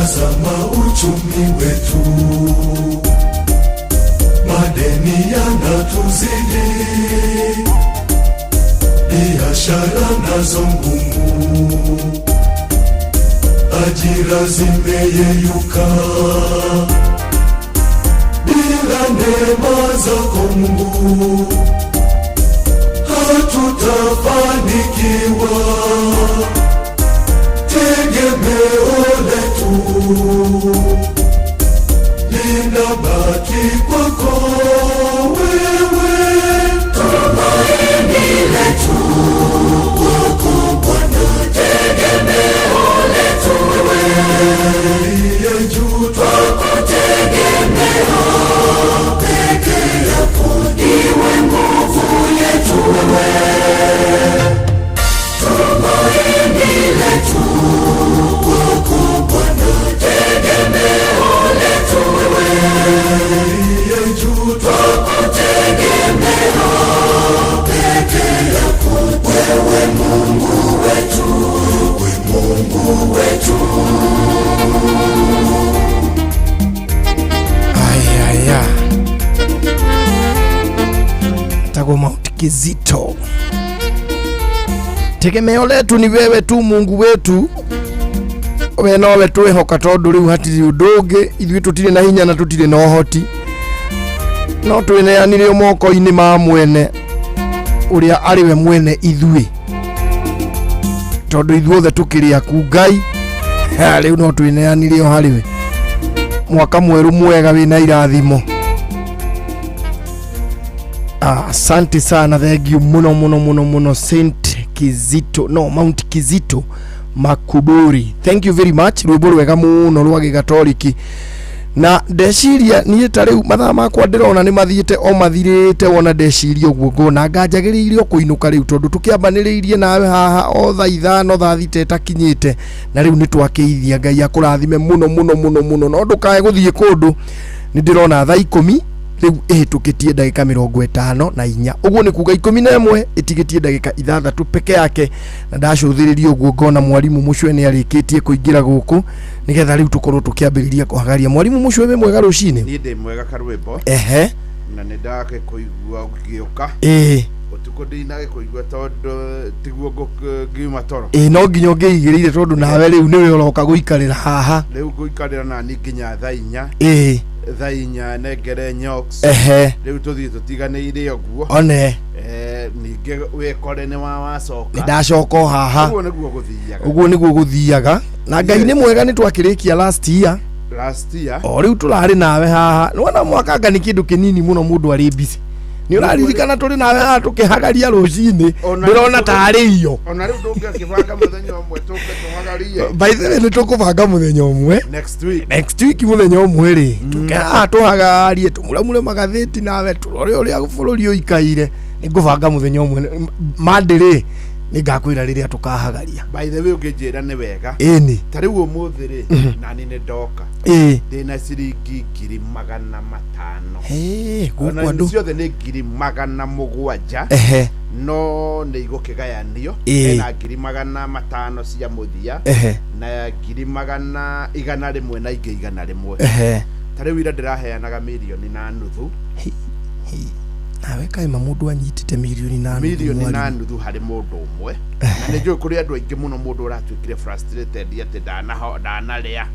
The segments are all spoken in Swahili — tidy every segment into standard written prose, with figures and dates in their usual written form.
tazama uchumi wetu, madeni yanatuzidi, biashara nazo ngumu, ajira zimeyeyuka. Bila neema zako Mungu hatutafanikiwa. Tegemeo letu linabaki kwako wewe, tumaini letu kwako Bwana. Tegemeo letu wewe, aliye juu twakutegemea, peke yako ndiwe nguvu yetu wewe, tumaini letu kwako Bwana. Tegemeo letu wewe, aliye juu twakutegemea, peke yako wewe Mungu wetu, wewe Mungu wetu. Aya Tago Mount Kizito. Tegemeo letu ni wewe tu Mungu wetu. We nowe twehoka tondu riu hatiri udungi, ithuĩ tutire na hinya na tutire na uhoti, no tweneanire moko-ini ma mwene uria ari we mwene ithuĩ, tondu ithuothe tukiri aku Ngai. Riu no tweneanire o hari we. Mwaka mweru mwega wina irathimo. Asante sana, thank you muno Saint Kizito, no Mount Kizito Makuburi, thank you very much. Rwimbo rwega muno rwa Gikatoliki, na ndeciria niĩ ta rĩu mathaa makwa ndĩrona nĩ mathiĩte o mathirĩte, wona ndeciria ũguo ngona nganjagĩrĩirio kũinũka rĩu, tondũ tũkĩambanĩrĩirie nawe haha o thaa 5 thaa 6 ĩtakinyĩte, na rĩu nĩ twakĩithia. Ngai akũrathime muno no ndũkae gũthiĩ kũndũ. Nĩ ndĩrona thaa 10 rĩu ĩhĩtũkĩtie ndagĩka 54, ũguo nĩ kuga 11 ĩtigĩtie ndagĩka 6 peke yake, na ndacũthĩrĩria ũguo ngona mwarimu Mucwe nĩ arĩkĩtie kũingĩra gũkũ, nĩgetha rĩu tũkorwo tũkĩambĩrĩria kũhagaria. Mwarimu Mucwe wĩ mwega rũcinĩ? Niĩ ndĩ mwega Karwĩmbo. Na nĩ ndake kũigua ũgĩũka. Ũtukũ ndinage kũigua tondũ tiguo ngiuma toro. No nginya ũngĩigĩrĩire tondũ nawe rĩu nĩwe ũroka gũikarĩra haha. Rĩu gũikarĩra na niĩ nginya thaa 4 negere nyox. Rĩu tũthiĩ tũtiganĩire ũguo. One ningĩ wĩkore nĩ wacoka. Ndacoka haha. Ũguo nĩguo gũthiaga. Na Ngai nĩ mwega, nĩ twakĩrĩkia last year. O rĩu tũrarĩ nawe haha. Nĩwona mwakanga nĩ kĩndũ kĩnini mũno mũndũ arĩ busy. Nĩ ũraririkana tũrĩ nawe haha tũkĩhagaria rũcinĩ, ndĩrona tarĩ iyo. Ona rĩu ndũngĩkĩbanga mũthenya ũmwe tũhagarie. By the way, nĩ tũkũbanga mũthenya ũmwe next week mũthenya ũmwe rĩ, tũkĩhaha tũhagarie, tũmuramure magathĩti nawe tũrore ũrĩa bũrũri ũikaire. Nĩ ngũbanga mũthenya ũmwe Monday rĩ, nĩ ngakwĩra rĩrĩa tũkahagaria. By the way, ũngĩnjĩra nĩ wega. Ĩni ta rĩu ũmũthĩ rĩ, na niĩ nĩ ndoka ndĩna ciringi 500,000. gũkũ andũ ciothe nĩ 700,000. No nĩ igũkĩgayanio, hena 500,000 cia mũthia na 100,000 na ingĩ 100. Ta rĩu ira ndĩraheanaga 1.5 million. Nawe kaima mũndũ anyitĩte 1.5 million harĩ mũndũ ũmwe. Na nĩ njũĩ kũrĩ andũ aingĩ mũno mũndũ ũratuĩkire frustrated atĩ ndanarĩa.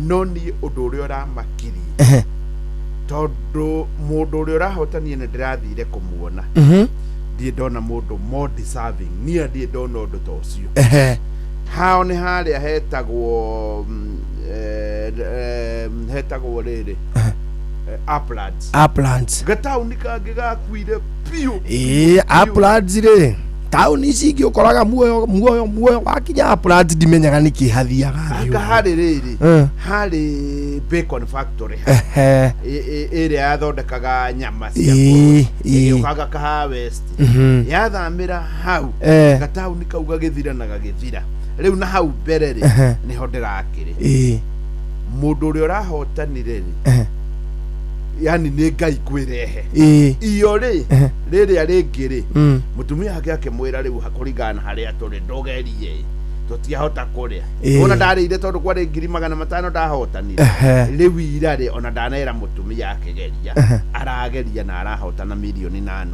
No niĩ ũndũ ũrĩa ũramakirie, tondũ mũndũ ũrĩa ũrahotania nĩ ndĩrathire kũmuona, ndiĩ ndona mũndũ more deserving. Niĩ ndiĩ ndona ũndũ ta ũcio. Hao nĩ harĩa hetagwo rĩrĩ Uplands. Gatauni kangĩ gakuire piũ. Uplands rĩ, tauni ici ingĩ ũkoraga muoyo wakinya Uplands ndimenyaga nĩkĩ hathiaga thĩ. Harĩ rĩrĩ, harĩ bacon factory ĩrĩa yathondekaga nyama cia ũkaga Kahawa West. Yathamĩra hau, gatauni kau gagĩthira na gagĩthira. Rĩu na hau mbere rĩ, nĩho ndĩrakĩrĩ. Mũndũ ũrĩa ũrahotanire rĩ, yani nĩ Ngai kwĩrehe. Iyo rĩ, rĩrĩa rĩngĩ rĩ, mũtumia wake akĩmwĩra rĩu hakũringana harĩa tũrĩ ndogerie, tutiahota kuria ona ndarire tondu kwari 500 ndahotanire riu irari ona ndanera mutumia akigeria arageria na arahotana milioni 4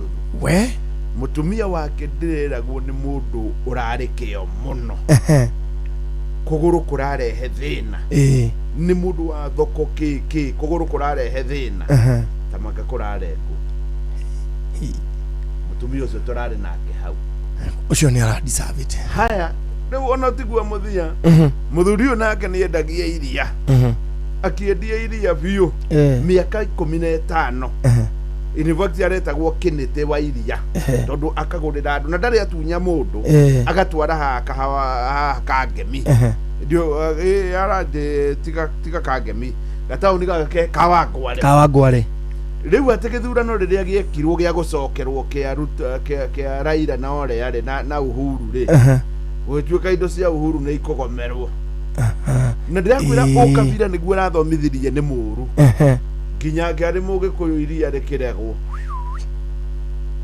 we mutumia wake ndireragwo ni mundu urarikio muno kuguru kurarehe thina ni mundu wa thoko kiki kuguru kurarehe thina tamaka kurarengwo mutumia ucio turari nake hau ucio ni ara deserve it haya riu ona tigwa muthia muthuri uyu nake ni endagia iria akiendia iria biu miaka 15 university aretagwo kinete wa iria tondu akagurira andu na ndari atunya mundu agatwara ha kahawa kangemi ndio arande tiga kangemi gatauni gake kawangware riu atigithurano riria giekirwo gia gucokerwo kia Raila na ore yari na Uhuru ri gutwika indo cia Uhuru ni ikogomerwo na ndirakwira ukabira niguo rathomithirie ni muru nginya ngari mugikuyu iria rikiregwo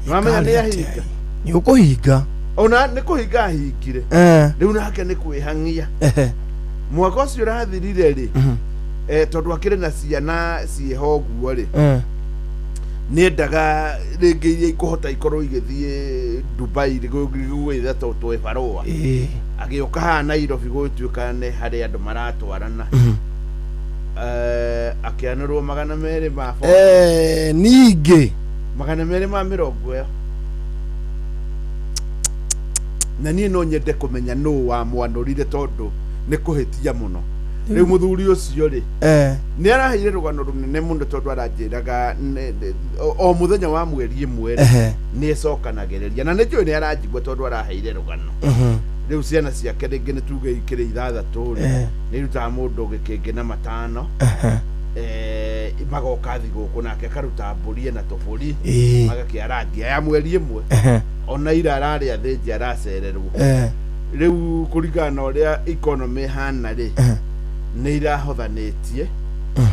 namenya ni ahinga ni ukuhinga ona ni kuhinga hingire riu nake ni kwihangia mwaka ucio rathirire ri tondu akire na ciana ciehoguo ri nendaga ringi iria ikuhota ikorwo igithie Dubai gwitha twe barua agioka ha Nairobi gutwika ne hari andu maratwarana akianirwo 200 ma ningi 200 ma mirongo yo na nie no nyende kumenya no wa mwanurire tondu ni kuhitia muno riu muthuri ucio ri ni arahire rugano runene muno tondu aranjiraga o muthenya wa mweri imwe ni ecokanagereria na nijui ni aranjigwa tondu araheire rugano riu ciana ciake ringi ni tuge ikire 6 ri ni ruta mundu gikingi na 5 magoka thiguku nake akaruta mburi na tuburi magakiarangia ya mweri imwe ona ira arari athinji aracererwo riu kurigana uria economy hana ri ni irahothanetie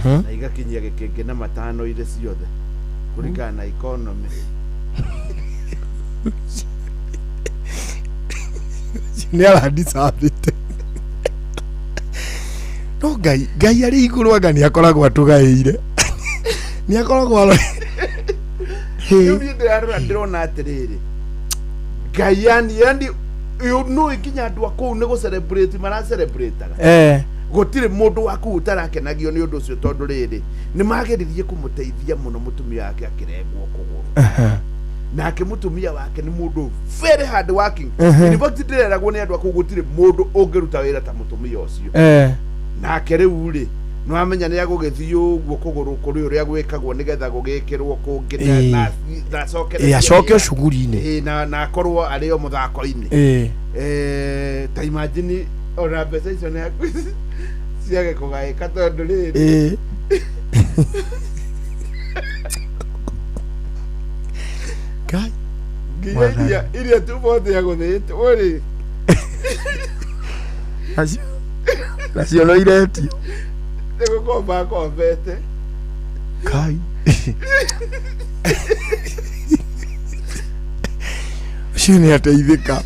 na igakinyia gikingi na 5 ire ciothe kurigana na economy ni ara deserve no gai ari iguru anga ni akoragwo atugaire ni akoragwo alo hiyo ndirona atiriri gai yani yo no ikinya andu aku ni go celebrate mara celebrate gutire mundu waku utarakenagio ni undu ucio tondu riri ni mageririe kumuteithia muno mutumia wake akirengwo kuguru nake mutumia wake ni mundu very hard working in fact ndireragwo ni andu aku gutire mundu ungiruta wira ta mutumia ucio nake riu ri no amenya ni agugithio uguo kuguru kuri uria gwikagwo nigetha gugikirwo kungi na acoke shuguri-ini na akorwo ari o muthako-ini ta imagine ora mbeca icio ni ciage kugaika tondu riri kai iria tubote ya guthitwo ri nacio no ireti nigukomba kombete kai cio ni ateithika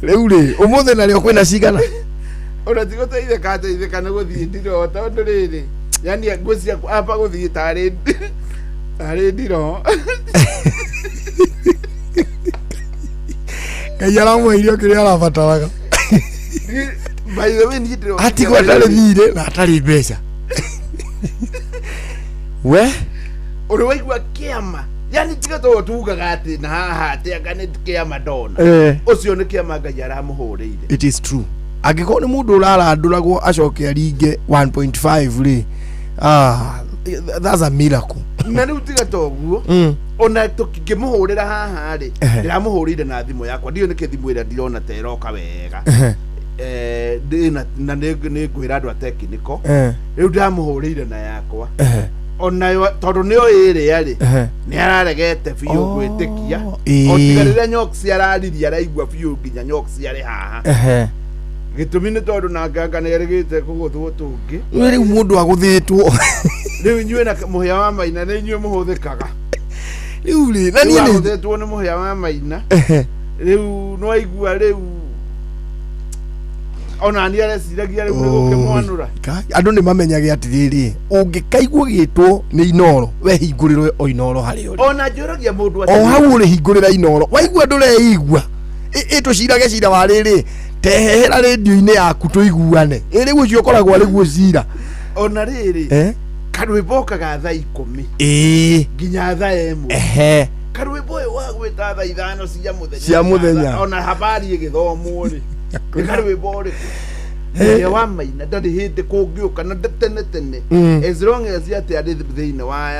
riu ri umuthe nario kwina cigana ona tigoteithika ni guthii ndiro tondu riri yani ngwcia amba guthii tari ndiro ngai aramweirio kiria arabataraga by the way ndiro atigwa tari thire na tari mbeca we uri waigua kiama yani tigato tugaga ati na haha ati agane kiama dona ucio ni kiama ngai aramuhuriire it is true agiko ni mundu uraranduragwo acoke aringe 1.5 ri that's a miracle na riu tigato guo ona tukimuhurira haha ri ndiramuhurire na thimu yakwa ndio niki thimu ira ndirona ta iroka wega na ni ngwira andu a technical riu ndamuhurire na yakwa ona tondu nio iri ari ni araregete biu gwitikia otigarira nyoksi arariria araigua biu nginya nyoksi ari haha gitumi ni tondu na nganga ni arigite kuguthwo tungi riu mundu aguthitwo riu nyue na muhia wa maina ni nyue muhuthikaga riu ri na ni aguthitwo ni muhia wa maina riu no aigua riu ona ni areciragia riu niguke mwanura andu ni mamenyage atiriri ungikaigwo gitwo ni inoro we hingurirwe o inoro hari uri ona njuragia mundu o hau uri hingurira inoro waigua ndureigua tucirage cira wa riri tehera radio-ini yaku tuiguane riu ucio koragwo ari guo cira ona riri karwibokaga thaa 10 nginya thaa 1 karwimbo wa gwita thaa 5 cia muthenya ona habari igithomwo ri karwimbo ri ya wa maina ndari hindi kungiuka na tene as long as yate ari thine wa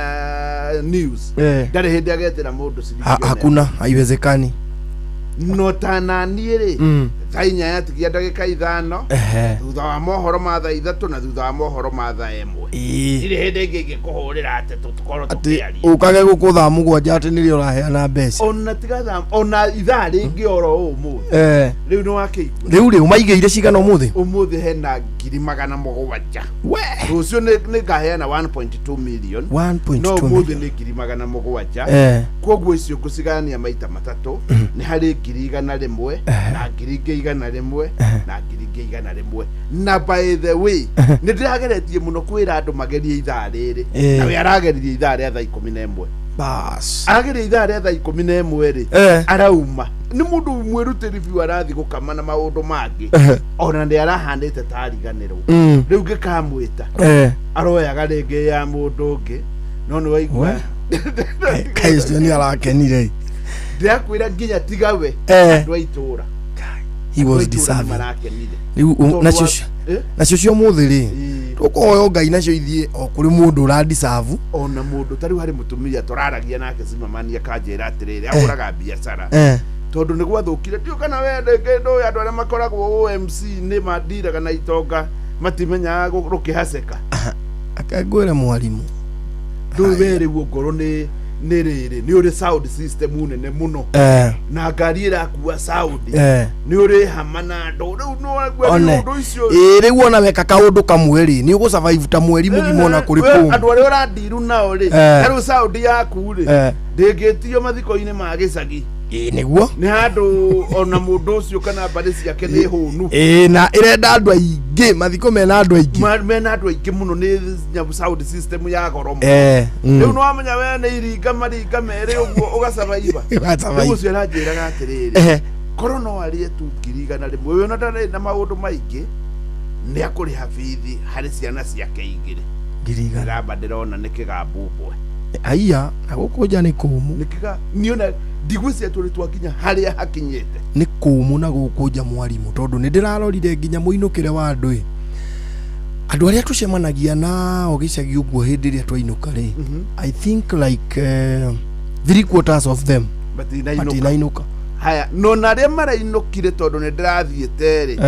news ndari hindi agetera mundu hakuna haiwezekani no tanani ri thainya yatigia ndagika 5 thutha wa mohoro ma thaa 3 na thutha wa mohoro ma thaa 1 ire hindi ngige kuhurira ate tukorwo tukiari ukage gukutha mugwanja ati niri uraheana mbeca ona tigatha ona ithaa ringi oro umuthi riu ni wakiigua riu maigeire cigana umuthi hena 700,000 we rucio ni ngaheana 1.2 million 1.2 no umuthi ni 700,000 koguo icio ngucigania maita matatu ni hari 100,000 na 100,000 na 100,000 na by the way ni ndirageretie muno kwira andu magerie ithaa riri na we arageririe ithaa ria thaa 11 bas agere ithaa ria thaa 11 ri arauma ni mundu mwirutiri biu arathi gukama na maundu mangi ona ndi arahandite tariganirwo riu ngikamwita aroyaga ringi ya mundu ungi no ni waigua kaicio ni arakenire ndakwira nginya tigawe andu aitura he was deserving riu nacio cio muthiri tukoyo ngai nacio ithie o kuri mundu ura deserve ona mundu tari hari mutumia turaragia nake simamania kanjira atiriri aguraga biacara tondu ni gwathukire tio kana wende kendo andu aria makoragwo OMC ni mandira kana itonga matimenya rukihaceka akagwira mwarimu nduwere guo ngoro ni riri ni uri sound system nene muno na ngari irakuwa sound ni uri hamana ndo riu no gweru icio riu ona weka kaundu kamwe ri ni ugu survive ta mweri mugima ona kuri ku andu aria urandiru nao ri riu sound yaku ri ndingitio mathiko-ini ma gicagi niguo ni handu ona mundu ucio kana mbari ciake ni hunu na irenda andu aingi mathiko mena andu aingi muno ni sound system ya goromo riu no amenya we ni iringa maringa meri uguo ugasabaiba riu ucio aranjiraga atiriri korwo no arie tu 100,000 rimwe we ndari na maundu maingi ni akuriha bithi hari ciana ciake igiri 100,000 raba ndirona ni kigambubwe aiya agukuja ni kumu nikiga niona digwisi tuli twakinya haria hakinyete ni kumu na gukuja mwarimu tondu ni ndirarorire nginya muinukire wa andu andu aria tucemanagia nao gicagi uguo hindi ria twainuka ri I think like 3/4 of them batinainuka haya no na ria marainukire tondu ni ndirathiete ri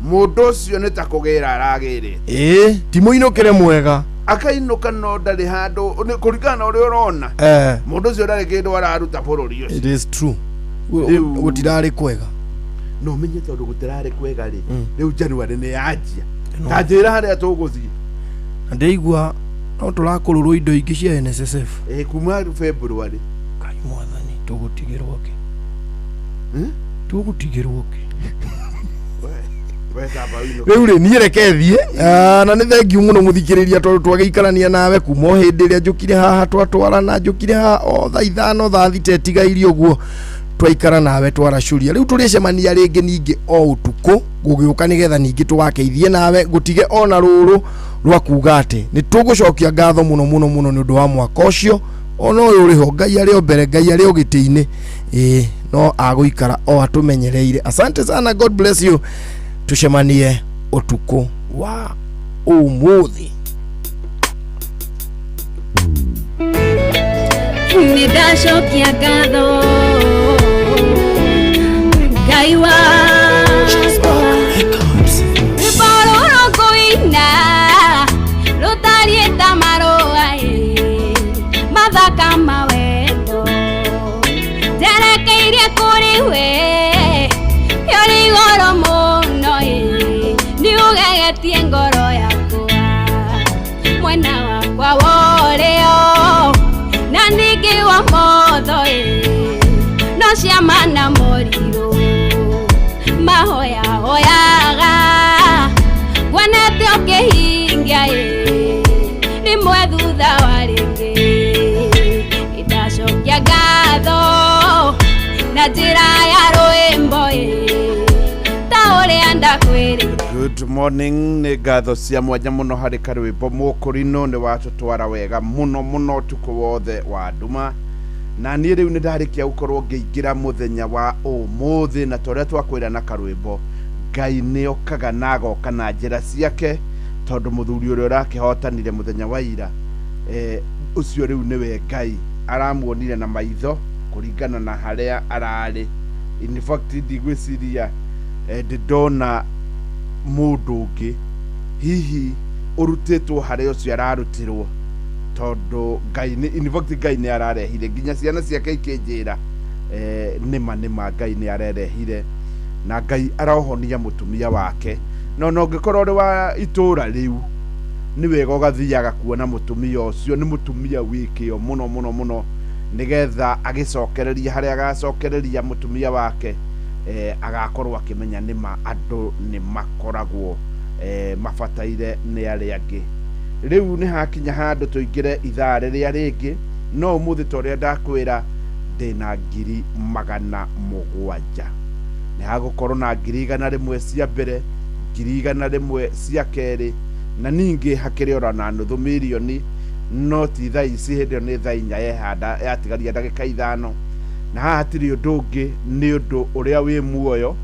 mundu ucio ni ta kugira aragire ti muinukire mwega akainuka no ndari handu kurigana uri urona mundu ucio ndari kindu araruta bururi ucio it is true gutirari kwega no menye tondu gutirari kwega ri riu January ni yanjia tanjira haria tuguthii ndeigua no turakururwo indo ingi cia NSSF kuma February kai mwathani tugutigirwo ki tugutigirwo ki riu ri nie rekethie na ni thengiu muno muthikiriria tondu twagiikarania nawe kuma hindi ria njukire haha twatwarana njukire haha o thaa 5 thaa 6 etigairie uguo twaikara nawe twaracuria riu turicemania ringi ningi o utuku gugiuka nigetha ningi tugakeithie nawe gutige ona ruru rwa kuga ati ni tugucokia ngatho muno muno muno ni undu wa mwaka ucio ona uyu uriho ngai ari o mbere ngai ari o giti-ini no aguikara o atumenyereire asante sana god bless you tucemanie utuku wa umuthi nindashokia ngatho ngai wa ribororo kuina rutarieta marua mathaka mawendo njerekeirie kuri we yori goro muno niugegetie ngoro yakwa mwena wakwa worio na ningi wa motho no ciama na moriru ngĩhingia rĩmwe thutha wa rĩngĩ ndacokia ngatho na njĩra ya rwĩmbo ta ũrĩa ndakwĩrĩte. Good morning, nĩ ngatho cia mwanya mũno harĩ karwĩmbo mũkũrinũ nĩ watũtwara wega mũno mũno ũtukũ wothe wa nduma, na niĩ rĩu nĩ ndarĩkia gũkorwo ngĩingĩra mũthenya wa ũmũthĩ, na torĩa twakwĩra na karwĩmbo Ngai nĩ okaga na agoka na njĩra ciake, tondũ mũthuri ũrĩa ũrakĩhotanire mũthenya wa ira ũcio rĩu nĩwe Ngai aramuonire na maitho kũringana na harĩa ararĩ. In fact ndigwĩciria ndona mũndũ ũngĩ hihi ũrutĩtwo harĩa ũcio ararutirwo, tondũ Ngai nĩ ararehire nginya ciana ciake ikĩnjĩra nĩma Ngai nĩ ararehire, na Ngai arohonia mũtumia wake. No ũngĩkorwo ũrĩ wa itũũra rĩu nĩ wega ũgathiaga kuona mũtumia ũcio nĩ mũtumia wĩkĩo mũno mũno mũno, nĩgetha agĩcokereria harĩa agacokereria mũtumia wake agakorwo akĩmenya nĩma andũ nĩ makoragwo mabataire nĩ arĩa angĩ. Rĩu nĩ hakinya handũ tũingĩre ithaa rĩrĩa rĩngĩ, no ũmũthĩ ta ũrĩa ndakwĩra ndĩna 700,000. Nĩ hagũkorwo na 100,000 cia mbere, 100,000 cia kerĩ, na ningĩ hakĩrĩ ora na nuthu mirioni, no ti thaa ici hĩndĩ ĩyo nĩ thaa 4 yehanda yatigaria ndagĩka 5, na haha hatirĩ ũndũ ũngĩ nĩ ũndũ ũrĩa wĩ muoyo,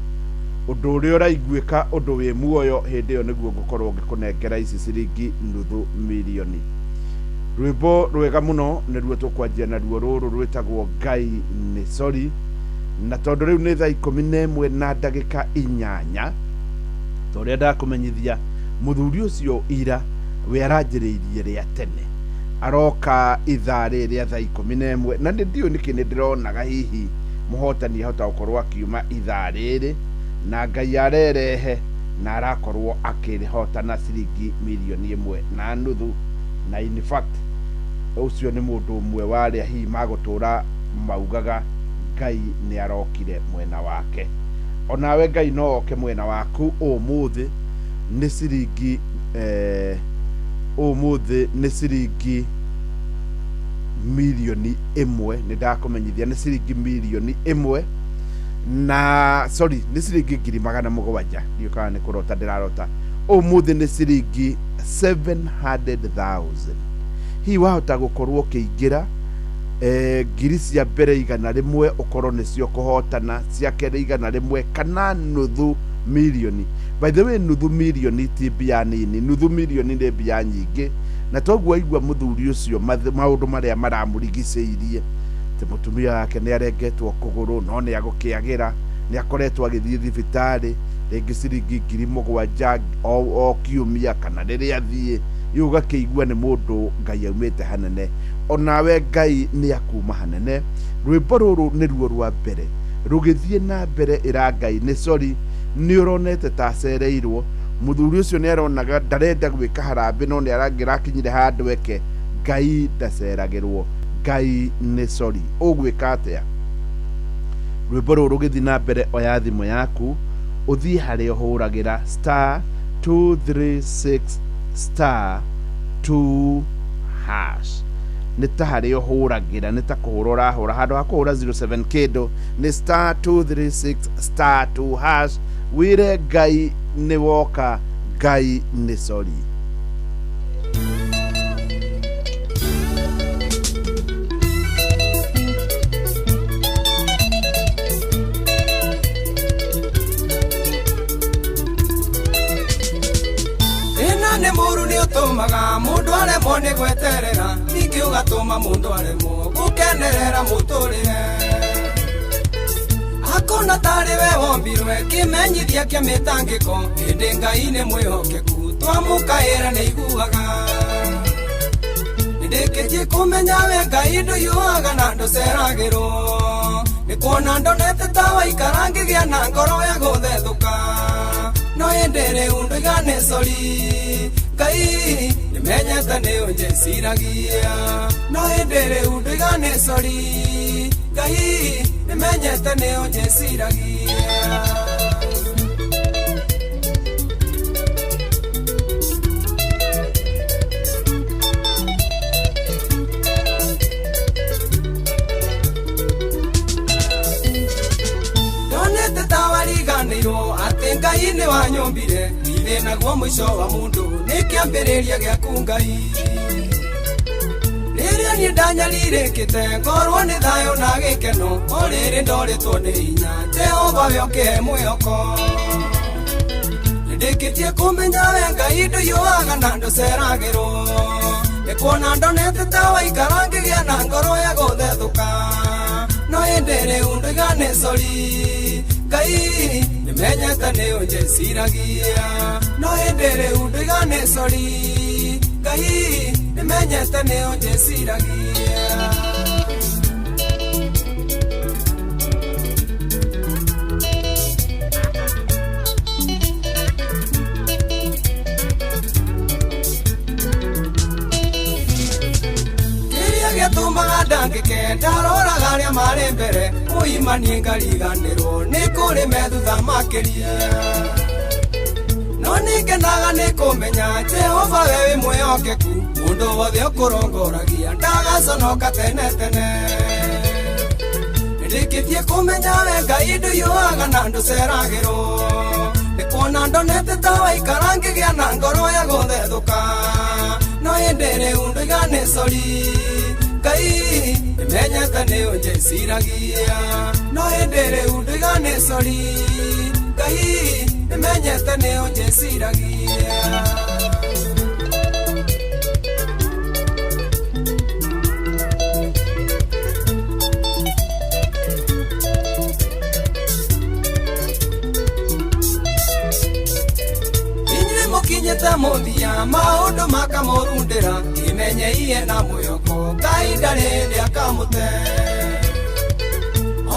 ũndũ ũrĩa ũraiguĩka ũndũ wĩ muoyo hĩndĩ ĩyo nĩguo ngũkorwo ngĩkũnengera ici ciringi 500,000. Rwĩmbo rwega mũno nĩruo tũkwanjia naruo rũrũ rwĩtagwo Ngai nĩ sorry, na tondũ rĩu nĩ thaa 11 na ndagĩka 8, torĩa ndakũmenyithia mũthuri ũcio ira we aranjĩrĩirie rĩa tene aroka ithaa rĩrĩa thaa 11, na ndiũ nĩkĩ nĩ ndĩronaga hihi mũhotani ahota gũkorwo akiuma ithaa rĩrĩ, na Ngai arerehe na arakorwo akĩhotana ciringi 1.5 na in fact ũcio nĩ mũndũ ũmwe warĩa hihi magũtũra maugaga Ngai nĩ arokire mwena wake. Onawe Ngai no oke mwena waku ũmũthĩ nĩ ciringi ũmũthĩ nĩ ciringi 1,000,000 nĩ ndakũmenyithia nĩ ciringi 1,000,000 na sorry nĩ ciringi 700,000 ndiũkaga nĩ kũrota ndĩrarota. Ũmũthĩ nĩ ciringi 700,000. Hihi wahota gũkorwo ũkĩingĩra ngiri cia mbere 100 ũkorwo nĩcio kũhotana, cia kerĩ 100 kana nuthu mirioni. By the way nuthu mirioni ti mbia nini, nuthu mirioni nĩ mbia nyingĩ, na toguo aigua mũthuri ũcio maũndũ marĩa maramũrigicĩirie, te mũtumia wake nĩ arengetwo kũgũrũ no nĩ agũkĩagĩra, nĩ akoretwo agĩthiĩ thibitarĩ rĩngĩ ciringi 7,000 o kiumia kana rĩrĩa athiĩ, rĩu ũgakĩigua nĩ mũndũ Ngai aumĩte hanene. Onawe Ngai nĩ akuma hanene. Rwĩmbo rũrũ nĩruo rwa mbere rũgĩthiĩ na mbere ĩra Ngai nĩ sorry, nĩ ũronete ta acereirwo. Mũthuri ũcio nĩ aronaga ndarenda gwĩka harambĩ, no nĩ arangĩrakinyire handũ eke Ngai ndaceragĩrwo. Ngai nĩ sorry. Ũgwĩka atĩa? Rwĩmbo rũrũ rũgĩthiĩ na mbere oya thimũ yaku ũthiĩ harĩa ũhũragĩra *236*2#. Nĩ ta harĩa ũhũragĩra, nĩ ta kũhũra ũrahũra, handũ ha kũhũra 07 kĩndũ nĩ *236*2#. Wĩre Ngai nĩ woka, Ngai nĩ sorry. Nĩ mũru nĩ ũtũmaga mũndũ aremwo nĩ gweterera, ningĩ ũgatũma mũndũ aremwo gũkenerera mũtũrĩre. Hakuna tarĩ we wombirwe kĩmenyithia kĩa mĩtangĩko, hĩndĩ Ngai nĩ mwĩhokeku twamũkaĩra nĩ iguaga. Nĩndĩkĩtie kũmenya we Ngai ndũhiũhaga na ndũceragĩrwo, nĩ kuona ndonete ta waikara ngĩgĩa na ngoro ya gũthethũka, no hĩndĩ rĩu ndũigane sorry. Ngai nĩmenyete nĩ ũnjĩciragia, no hĩndĩ rĩu ndũigane sorry. Ngai nĩmenyete nĩ ũnjĩciragia. ndina guo mwisho wa mundu ni kiambiriria gia kungai riria ni ndanyalirikite ngorwo ni thayo na gikeno oriri ndoritwo ni hinya Jehova wioke mwihoko ndikitie kumenya we Ngai nduyuaga na nduceragirwo nikuona ndonete tawa ikarangigia na ngoro ya guthethũka no indiri undigane sori Ngai nimenyete ni unjeciragia no indiri undigane sori Ngai nimenyete ni unjeciragia Tumbaga ndangike ndaroraga aria mari mbere uimanie ngariganirwo ni kuri methutha makiria no ningenaga ni kumenya Jehova we mwĩhokeku mundu wothe ukurongoragia ndagaconoka tene tene ndikitie kumenya we Ngai nduyuaga na nduceragirwo nikuona ndonete tawa ikarangigia na ngoro ya guthethũka no indiri undigane sori Ngai nimenyete ni unjeciragia no indiri undigane sori Ngai nimenyete ni unjeciragia Kinyete muthia maundu makamurundira imenye iye na mwihoko Ngai ndari ndiakamute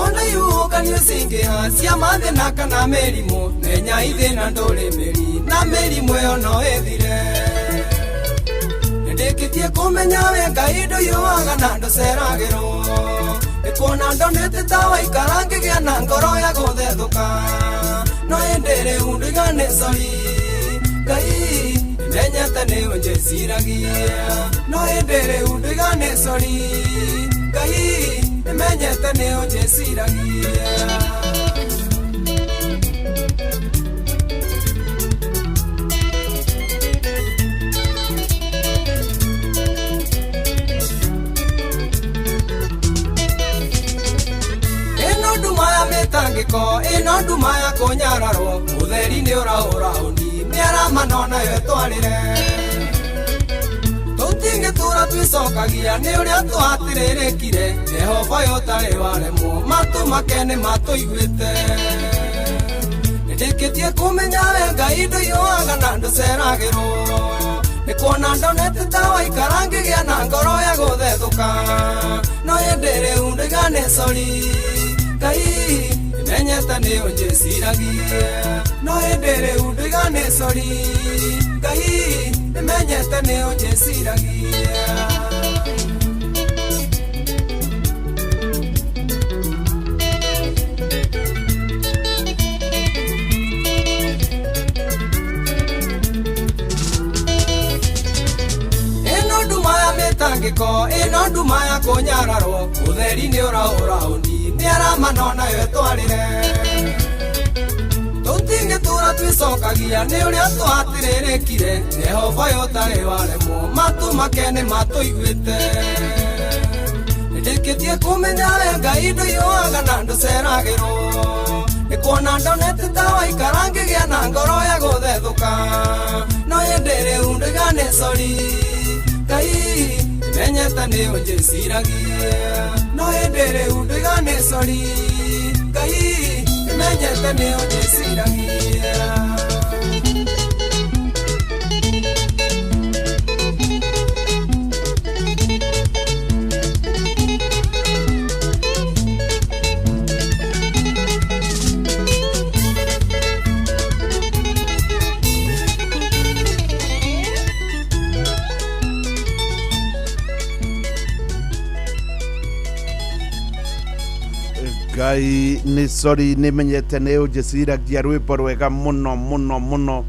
ona yukanio cingiha cia mathina kana mĩrimũ menya ithĩna ndũrĩ mĩri na mĩrimũ ĩyo no ĩthire ndikitie kumenya we Ngai nduyuaga na nduceragirwo nikuona ndonete tawa ikarangigia na ngoro ya guthethũka no indiri undigane sori Ngai nimenyete ni unjeciragia no indiri undigane sori Ngai nimenyete ni unjeciragia ino nduma ya mitangiko ino nduma ya kunyararwo utheri ni uraurahuni miara manona yo twarire tutingitura twicokagia ni uria twatiririkire Jehova yo tari waremwo matu makene matuiguite ndikitie kumenya we Ngai nduyuaga na nduceragirwo nikuona ndonete tawa ikarangigia na ngoro ya guthethũka no indiri undigane sori Ngai nimenyete ni unjeciragia no indiri undigane sori Ngai nimenyete ni unjeciragia ino nduma ya mitangiko ino nduma ya kunyararwo utheri ni uraurahuni miara manona yo twarire tutingitura twicokagia ni uria twatiririkire Jehova yo tari waremwo matu makene matuiguite ndikitie kumenya we Ngai nduyuaga na nduceragirwo nikuona ndonete tawa ikarangigia na ngoro ya guthethũka no indiri undigane sori Ngai nimenyete ni unjeciragia no indiri undigane sori Ngai nimenyete ni unjeciragia Ngai ni sori nimenyete ni unjeciragia rwimbo rwega muno muno muno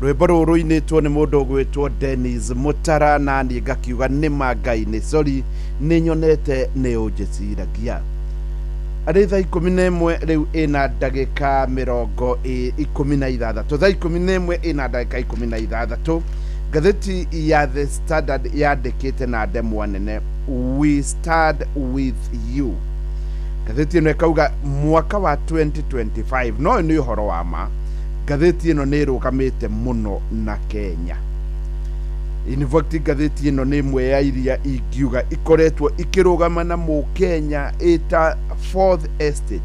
rwimbo ruru ruinitwo ni mundu ugwitwo Dennis Mutara na ni ngakiuga ni Ngai ni sori ni nyonete ni unjeciragia arĩ thaa 11 rĩu ĩna ndagĩka 16 thaa 11 ĩna ndagĩka 16 ngathĩti ya The Standard yandĩkĩte na ndemwa nene we stand with you. Ngathĩti ĩno ĩkauga mwaka wa 2025 no nĩ ũhoro wa ma. Ngathĩti ĩno nĩ ĩrũgamĩte mũno na Kenya. In fact ngathĩti ĩno nĩ ĩmwe ya iria ingiuga ikoretwo ikĩrũgama na Mũkenya ĩta Fourth Estate.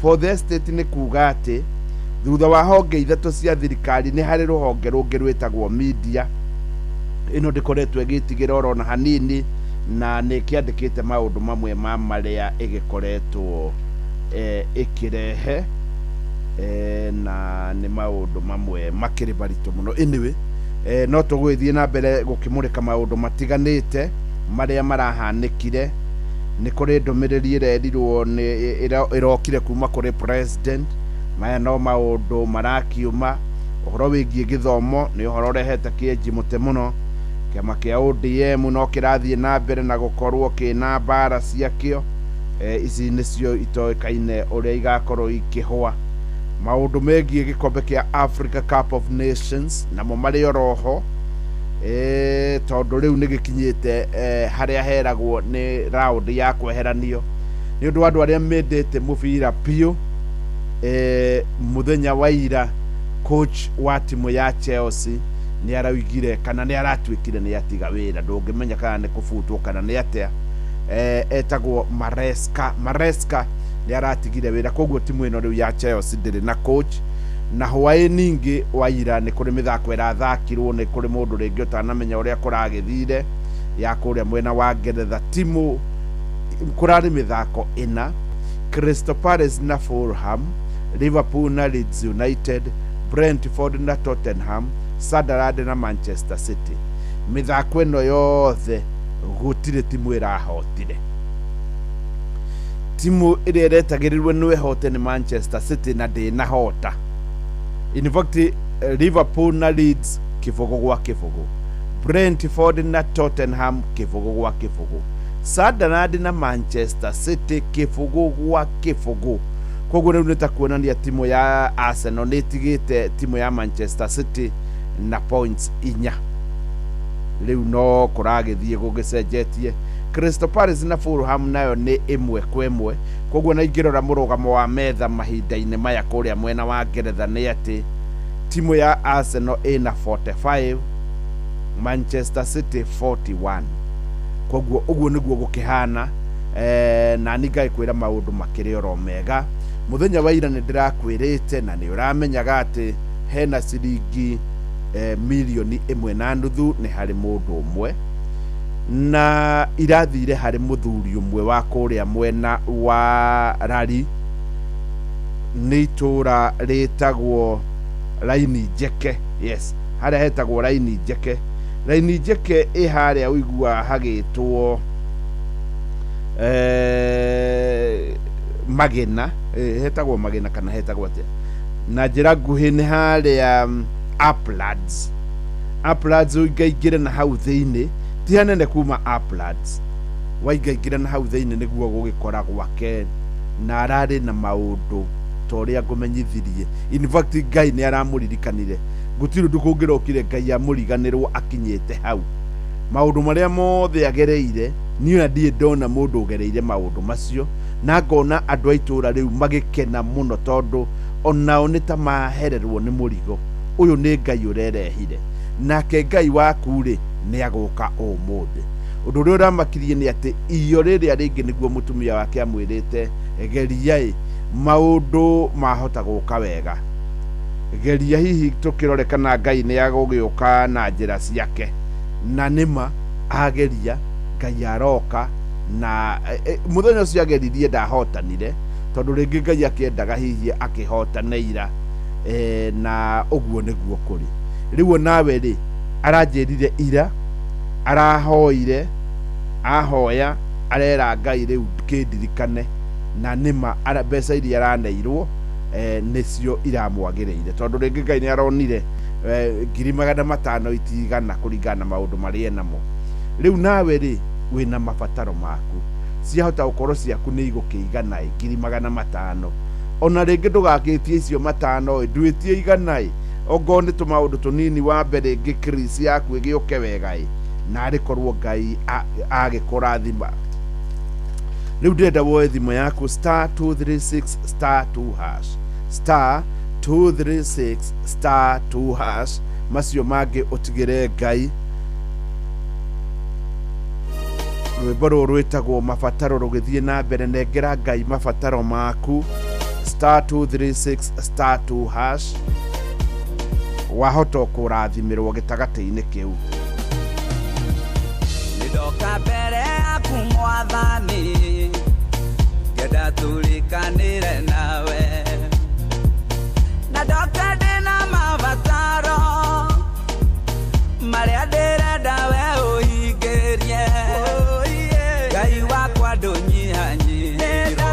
Fourth Estate nĩ kuga atĩ thutha wa honge ithatũ cia thirikari nĩ harĩ rũhonge rũngĩ rwĩtagwo media. Ĩno ndĩkoretwo ĩgĩtigĩra oro na hanini na nĩ kĩandĩkĩte maũndũ mamwe ma marĩa ĩgĩkoretwo ĩkĩrehe na nĩ maũndũ mamwe makĩrĩ maritũ mũno. Anyway no tũgũthiĩ na mbere gũkĩmũrĩka maũndũ matiganĩte marĩa marahanĩkire. Nĩ kũrĩ ndũmĩrĩri ĩrerirwo ĩrokire kuma kũrĩ president. Maya no maũndũ marakiuma. Ũhoro wĩgiĩ gĩthomo nĩ ũhoro ũrehete kĩenji mũte mũno. Kĩama kĩa ODM no kĩrathiĩ na mbere na gũkorwo kĩna mbara ciakĩo. Ici nĩcio itoĩkaine ũrĩa igakorwo ikĩhũa. Maũndũ megiĩ gĩkombe kĩa Africa Cup of Nations namo marĩ oroho tondũ rĩu nĩ gĩkinyĩte harĩa heragwo nĩ round ya kweheranio nĩ ũndũ wa andũ arĩa mendete mũbira piũ. Mũthenya wa ira coach wa timu ya Chelsea nĩ araugire kana nĩ aratuĩkire nĩ atiga wĩra. Ndũngĩmenya kana nĩ kũbutwo kana nĩ atĩa. Etagwo Maresca nĩ aratigire wĩra. Koguo timu ĩno rĩu ya Chelsea ndĩrĩ na coach. Na hwaĩ ningĩ wa ira nĩ kũrĩ mĩthako ĩrathakirwo. Nĩ kũrĩ mũndũ rĩngĩ ũtanamenya ũrĩa kũragĩthire ya kũrĩa mwena wa Ngeretha. Timu kũrarĩ mĩthako ĩna: Crystal Palace na Fulham, Liverpool na Leeds United, Brentford na Tottenham, Sunderland na Manchester City. Mĩthako ĩno yothe gũtirĩ timu ĩrahotire. Timu ĩrĩa ĩretagĩrĩrwo nĩ ĩhote nĩ Manchester City na ndĩnahota. In fact Liverpool na Leeds kĩbũgũ gwa kĩbũgũ, Brentford na Tottenham kĩbũgũ gwa kĩbũgũ, Sunderland na Manchester City kĩbũgũ gwa kĩbũgũ. Koguo rĩu nĩ ta kuonania timu ya Arsenal nĩ ĩtigĩte timu ya Manchester City na points 4. Rĩu no kũragĩthiĩ gũgĩcenjetie. Crystal Palace na Fulham nayo nĩ ĩmwe kwa ĩmwe. Koguo na ingĩrora mũrũgamo wa metha mahinda-inĩ maya kũrĩa mwena wa Ngeretha nĩ atĩ timu ya Arsenal ĩna 45, Manchester City 41. Koguo ũguo nĩguo gũkĩhana. Na nĩngakwĩra maũndũ makĩrĩ oro mega. Mũthenya wa ira nĩ ndĩrakwĩrĩte na nĩ ũramenyaga atĩ hena ciringi milioni 1.5 nĩ harĩ mũndũ ũmwe, na irathire harĩ mũthuri ũmwe wa kũrĩa mwena wa Rari. Nĩ itũra rĩtagwo Raini Njeke. Yes, harĩa hetagwo Raini Njeke. Raini Njeke ĩ harĩa ũigua hagĩtwo Magena. Hetagwo Magena kana hetagwo atĩa? Na njĩra nguhĩ nĩ harĩa Uplands. Uplands ũingaingĩre na hau thĩinĩ ti hanene kuma Uplands. Waingaingĩre na hau thĩinĩ nĩguo gũgĩkora gwake na ararĩ na maũndũ ta ũrĩa ngũmenyithirie. In fact Ngai nĩ aramũririkanire. Gũtirĩ ũndũ kũngĩrokire Ngai amũriganĩrwo akinyĩte hau. Maũndũ marĩa mothe agereire niĩ ndiĩ ndona mũndũ ũgereire maũndũ macio, na ngona andũ a itũra rĩu magĩkena mũno tondũ onao nĩ ta mahererwo nĩ mũrigo. Ũyũ nĩ Ngai ũrerehire, nake Ngai waku rĩ nĩ agũka ũmũthĩ. Ũndũ ũrĩa ũramakirie nĩ atĩ iyo rĩrĩa rĩngĩ nĩguo mũtumia wake amwĩrĩte geria maũndũ mahota gũka wega. Geria hihi tũkĩrore kana Ngai nĩ agũgĩũka na njĩra ciake. Na nĩma ageria Ngai aroka na mũthenya ũcio ageririe ndahotanire tondũ rĩngĩ Ngai akĩendaga hihi akĩhotana ira. Na ũguo nĩguo kũrĩ. Rĩu nawe rĩ aranjĩrire ira, arahoire, ahoya, arera Ngai rĩu kĩndirikane, na nĩma mbeca iria araneirwo nĩcio iramwagĩrĩire tondũ rĩngĩ Ngai nĩ aronire 500 itigana kũringana na maũndũ marĩa namo. Rĩu nawe rĩ wĩna mabataro maku. ciahota gukorwo ciaku nĩ igũkĩigana 500,000 ona rĩngĩ ndũgakĩtie icio 5 ndwĩtie igana ongo nĩ tũmaũndũ tũnini wa mbere ngĩkirisi yaku ĩgĩũke wega na arĩkorwo Ngai agĩkũrathima. Rĩu ndĩrenda woe thimũ yaku *236 *2# *236 *2#. Macio mangĩ ũtigĩre Ngai. Rwĩmbo rũrũ rwĩtagwo mabataro rũgĩthiĩ na mbere. Nengera Ngai mabataro maku *236 *2#. Wahota kũrathimirwo gĩtagatĩ-inĩ kĩu. Nĩndoka mbere yaku Mwathani, ngenda tũrĩkanĩre nawe, na ndoka ndĩna mabataro marĩa ndĩrenda we ũhingĩrie. Ngai wakwa ndũnyihanyihĩrwo.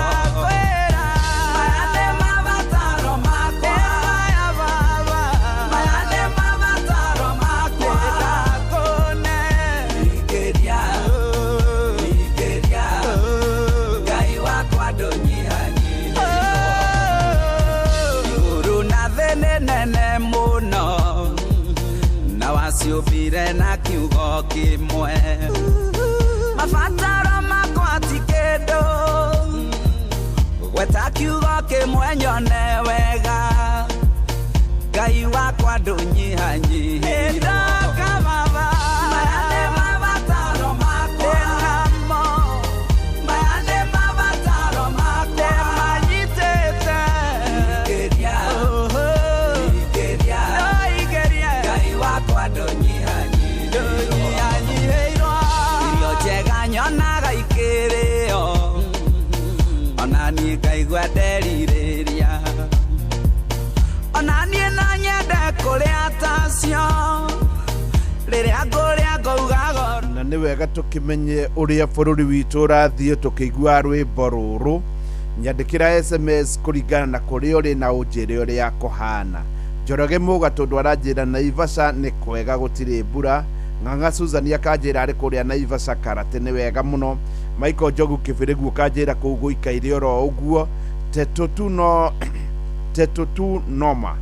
Ciũmbire na kiugo kĩmwe, mabataro makwa ti kĩndũ, gweta kiugo kĩmwe nyone wega. Ngai wakwa ndũnyihanyihĩrwo. Ngaigua nderirĩria, ona niĩ no nyende kũrĩa tacio, rĩrĩa ngũrĩa ngauga goro. Na nĩ wega tũkĩmenye ũrĩa bũrũri witũ ũrathiĩ tũkĩigua rwĩmbo rũrũ. Nyandĩkĩra SMS kũringana na kũrĩa ũrĩ na ũnjĩre ũrĩa kũhana. Njoroge Mũga tondũ aranjĩra Naivasha nĩ kwega gũtirĩ mbura. Ng'ang'a Susan akanjĩra arĩ kũrĩa Naivasha Karate nĩ wega mũno. Michael Njogu Kĩbĩrĩgu kanjĩra kũu gũikaire oro ũguo. Tetutu Noma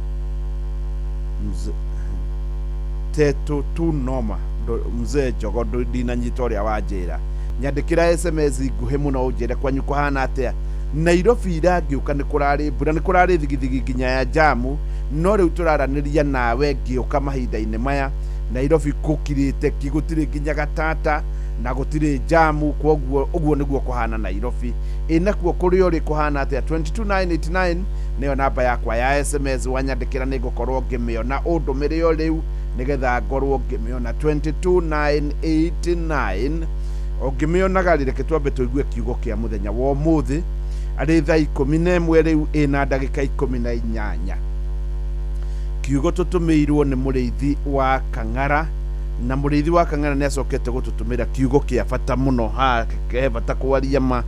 mzee Njogo ndinanyita ũrĩa wanjĩra. Nyandĩkĩra SMS nguhĩ mũno ũnjĩre kwanyu kũhana atĩa. Nairobi irangĩũka nĩ kũrarĩ mbura, nĩ kũrarĩ thigithigi nginya ya jamu, no rĩu tũraranĩria nawe ngĩũka mahinda-inĩ maya. Nairobi gũkirĩte ki, gũtirĩ nginya gatata na gũtirĩ jamu, kwoguo ũguo nĩguo kũhana Nairobi. Inakuo kũrĩ ũrĩ kũhana atĩa. 22989 nĩyo namba yakwa ya SMS. Wanyandĩkĩra nĩ ngũkorwo ngĩmĩona ũndũmĩre rĩu nĩgetha ngorwo ngĩmĩona. 22989 ũngĩmĩonaga rĩreke twambe tũigue kiugo kĩa mũthenya wa ũmũthĩ arĩ thaa 11 rĩu ĩna ndagĩka 18. Kiugo tũtũmĩirwo nĩ mũrĩithi wa Kang'ara, na mũrĩithi wa Kang'ara nĩ acokete gũtũtũmĩra kiugo kĩa bata mũno. He bata kwaria ma.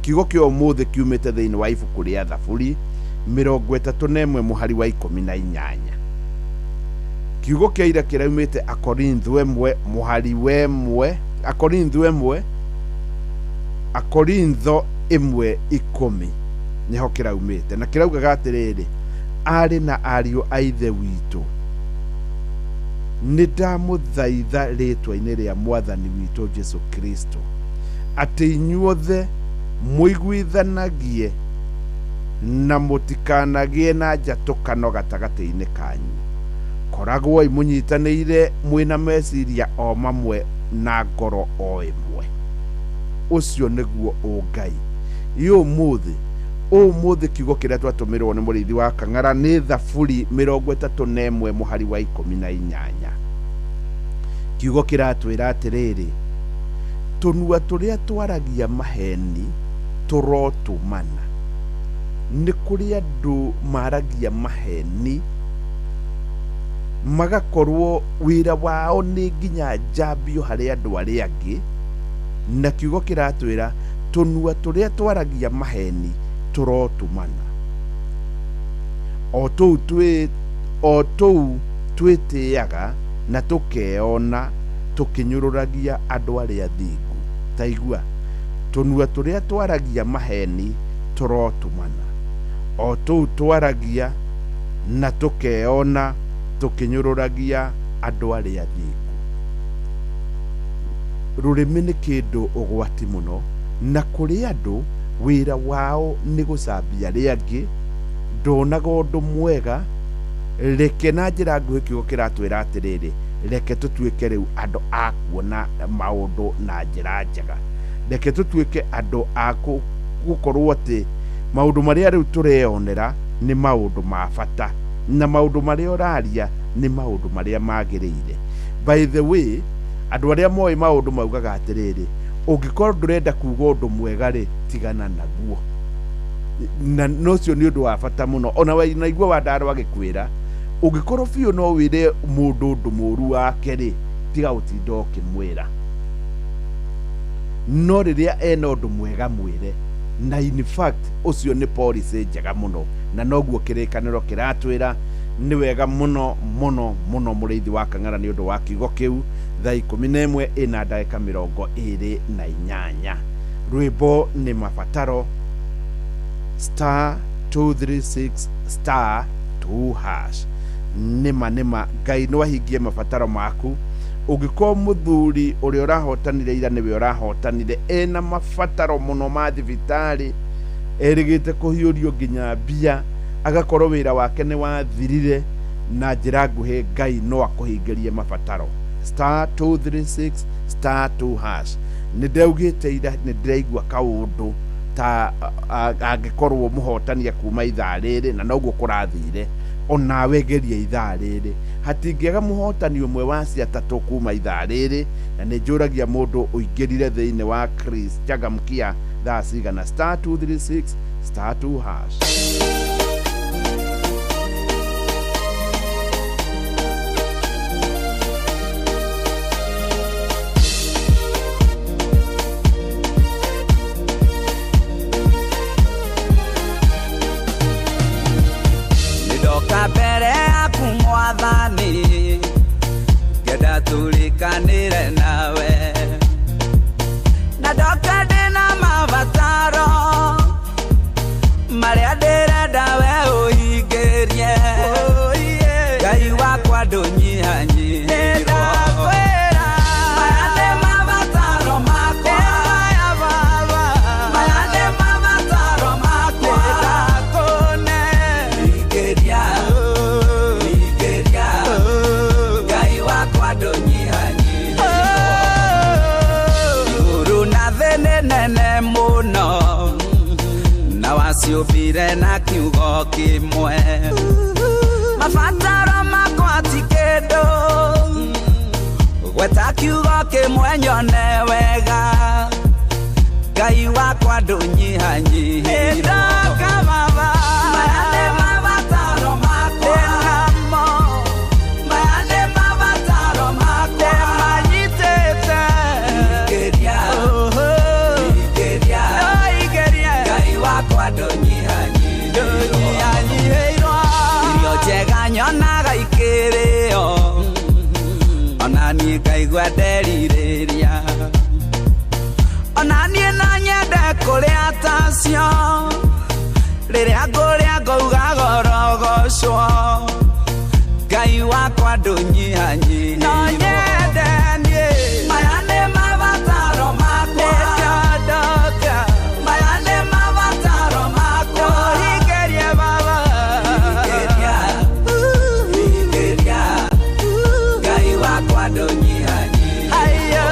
Kiugo kĩa ũmũthĩ kiumĩte thĩinĩ wa ibuku rĩa Thaburi 31 mũhari wa 18. Kiugo kĩa ira kĩraumĩte Akorintho 1 mũhari wa 1, Akorintho 1:10 nĩho kĩraumĩte, na kĩraugaga atĩrĩrĩ: arĩ na ariũ a ithe witũ, nĩ ndamũthaitha rĩtwa-inĩ rĩa Mwathani witũ Jesu Kristo atĩ inyuothe mũiguithanagie na mũtikanagĩe na njatũkano gatagatĩ-inĩ kanyu. Koragwoi mũnyitanĩire mwĩna meciria o mamwe na ngoro o ĩmwe. Ũcio nĩguo ũngai. Ũmũthĩ kiugo kĩrĩa twatũmĩrwo nĩ mũrĩithi wa Kang'ara nĩ Thaburi 31 mũhari wa 18. Kiugo kĩratwĩra atĩrĩrĩ: tũnua tũrĩa twaragia maheni tũrotumana. Nĩ kũrĩ andũ maragia maheni magakorwo wĩra wao nĩ nginya njambio harĩ andũ arĩa angĩ, na kiugo kĩratwĩra tũnua tũrĩa twaragia maheni tũrotumana. O tũu twĩtĩaga na tũkeona tũkĩnyũrũragia andũ arĩa athingu. Taigua, tunua turia twaragia maheni turotumana o tuu twaragia na tukeona tukinyururagia andu aria athingu. Rurimi ni kindu ugwati muno, na kuri andu wira wao ni gucambia aria angi. Ndonaga undu mwega, reke na njira nguhi kiugo kiratwira atiriri, reke tutuike riu andu a kuona maundu na njira njega. Reke tutuike andu a gukorwo ati maundu maria riu tureonera ni maundu ma bata, na maundu maria uraria ni maundu maria magiriire. By the way, andu aria moi maundu maugaga atiriri, ungikorwo ndurenda kuuga undu mwega ri, tigana naguo. Na nocio ni undu wa bata muno. Ona waigua wandaro agikwira, ungikorwo biu no wire mundu undu muru wake ri, tiga utinda ukimwira. No riria ena undu mwega mwire, na in fact ucio ni policy njega muno, na noguo kirikaniro kiratwira. Ni wega muno muno muno muriithi wa Kang'ara ni undu wa kiugo kiu. Thaa 11 ina ndagika 28. Rwimbo ni mabataro *236*2#. Nima Ngai no ahingie mabataro maku. Ungiko muthuri uri urahotanire ira niwe urahotanire ena mabataro muno ma thibitari, erigite kuhiurio nginya mbia, agakorwo wira wake ni wathirire, na njira nguhi Ngai no akuhingirie mabataro. *236*2#. Nindeugite ira nindiraigua kaundu ta angikorwo muhotania kuma ithaa riri, na noguo kurathire. Ona wegeria ithaa riri, hatingiaga muhotani umwe wa cia tatu kuma ithaa riri, na ninjuragia mundu uingirire thiini wa Chris Chagamkia thaa cigana. *236*2#. Mbere yaku Mwathani, ngenda tulikanire nawe, na ndoka ndina mabataro maria ndirenda we uhingirie. Ngai wakwa ndũnyihanyihĩrwo, maya nĩ mabataro makwa, maya nĩ mabataro makwa, ndakũne hingiria. Nene muno na waciumbire na kiugo kimwe, mabataro makwa ti kindu, gweta kiugo kimwe nyone wega. Ngai wakwa ndũnyihanyihĩrwo, maya nĩ mabataro makwa, maya nĩ mabataro makwa, manyitĩte hingiria. Irio njega nyonaga ikĩrĩo, ona niĩ ngaigua nderirĩria, ona niĩ no nyende kũrĩa tacio, rĩrĩa ngũrĩa ngauga gorogocwo. Ngai wakwa ndũnyihanyihĩrwo, no nyende niĩ, maya nĩ mabataro makwa, maya nĩ mabataro makwa, hingiria Baba, hingiria. Ngai wakwa ndũnyihanyihĩrwo.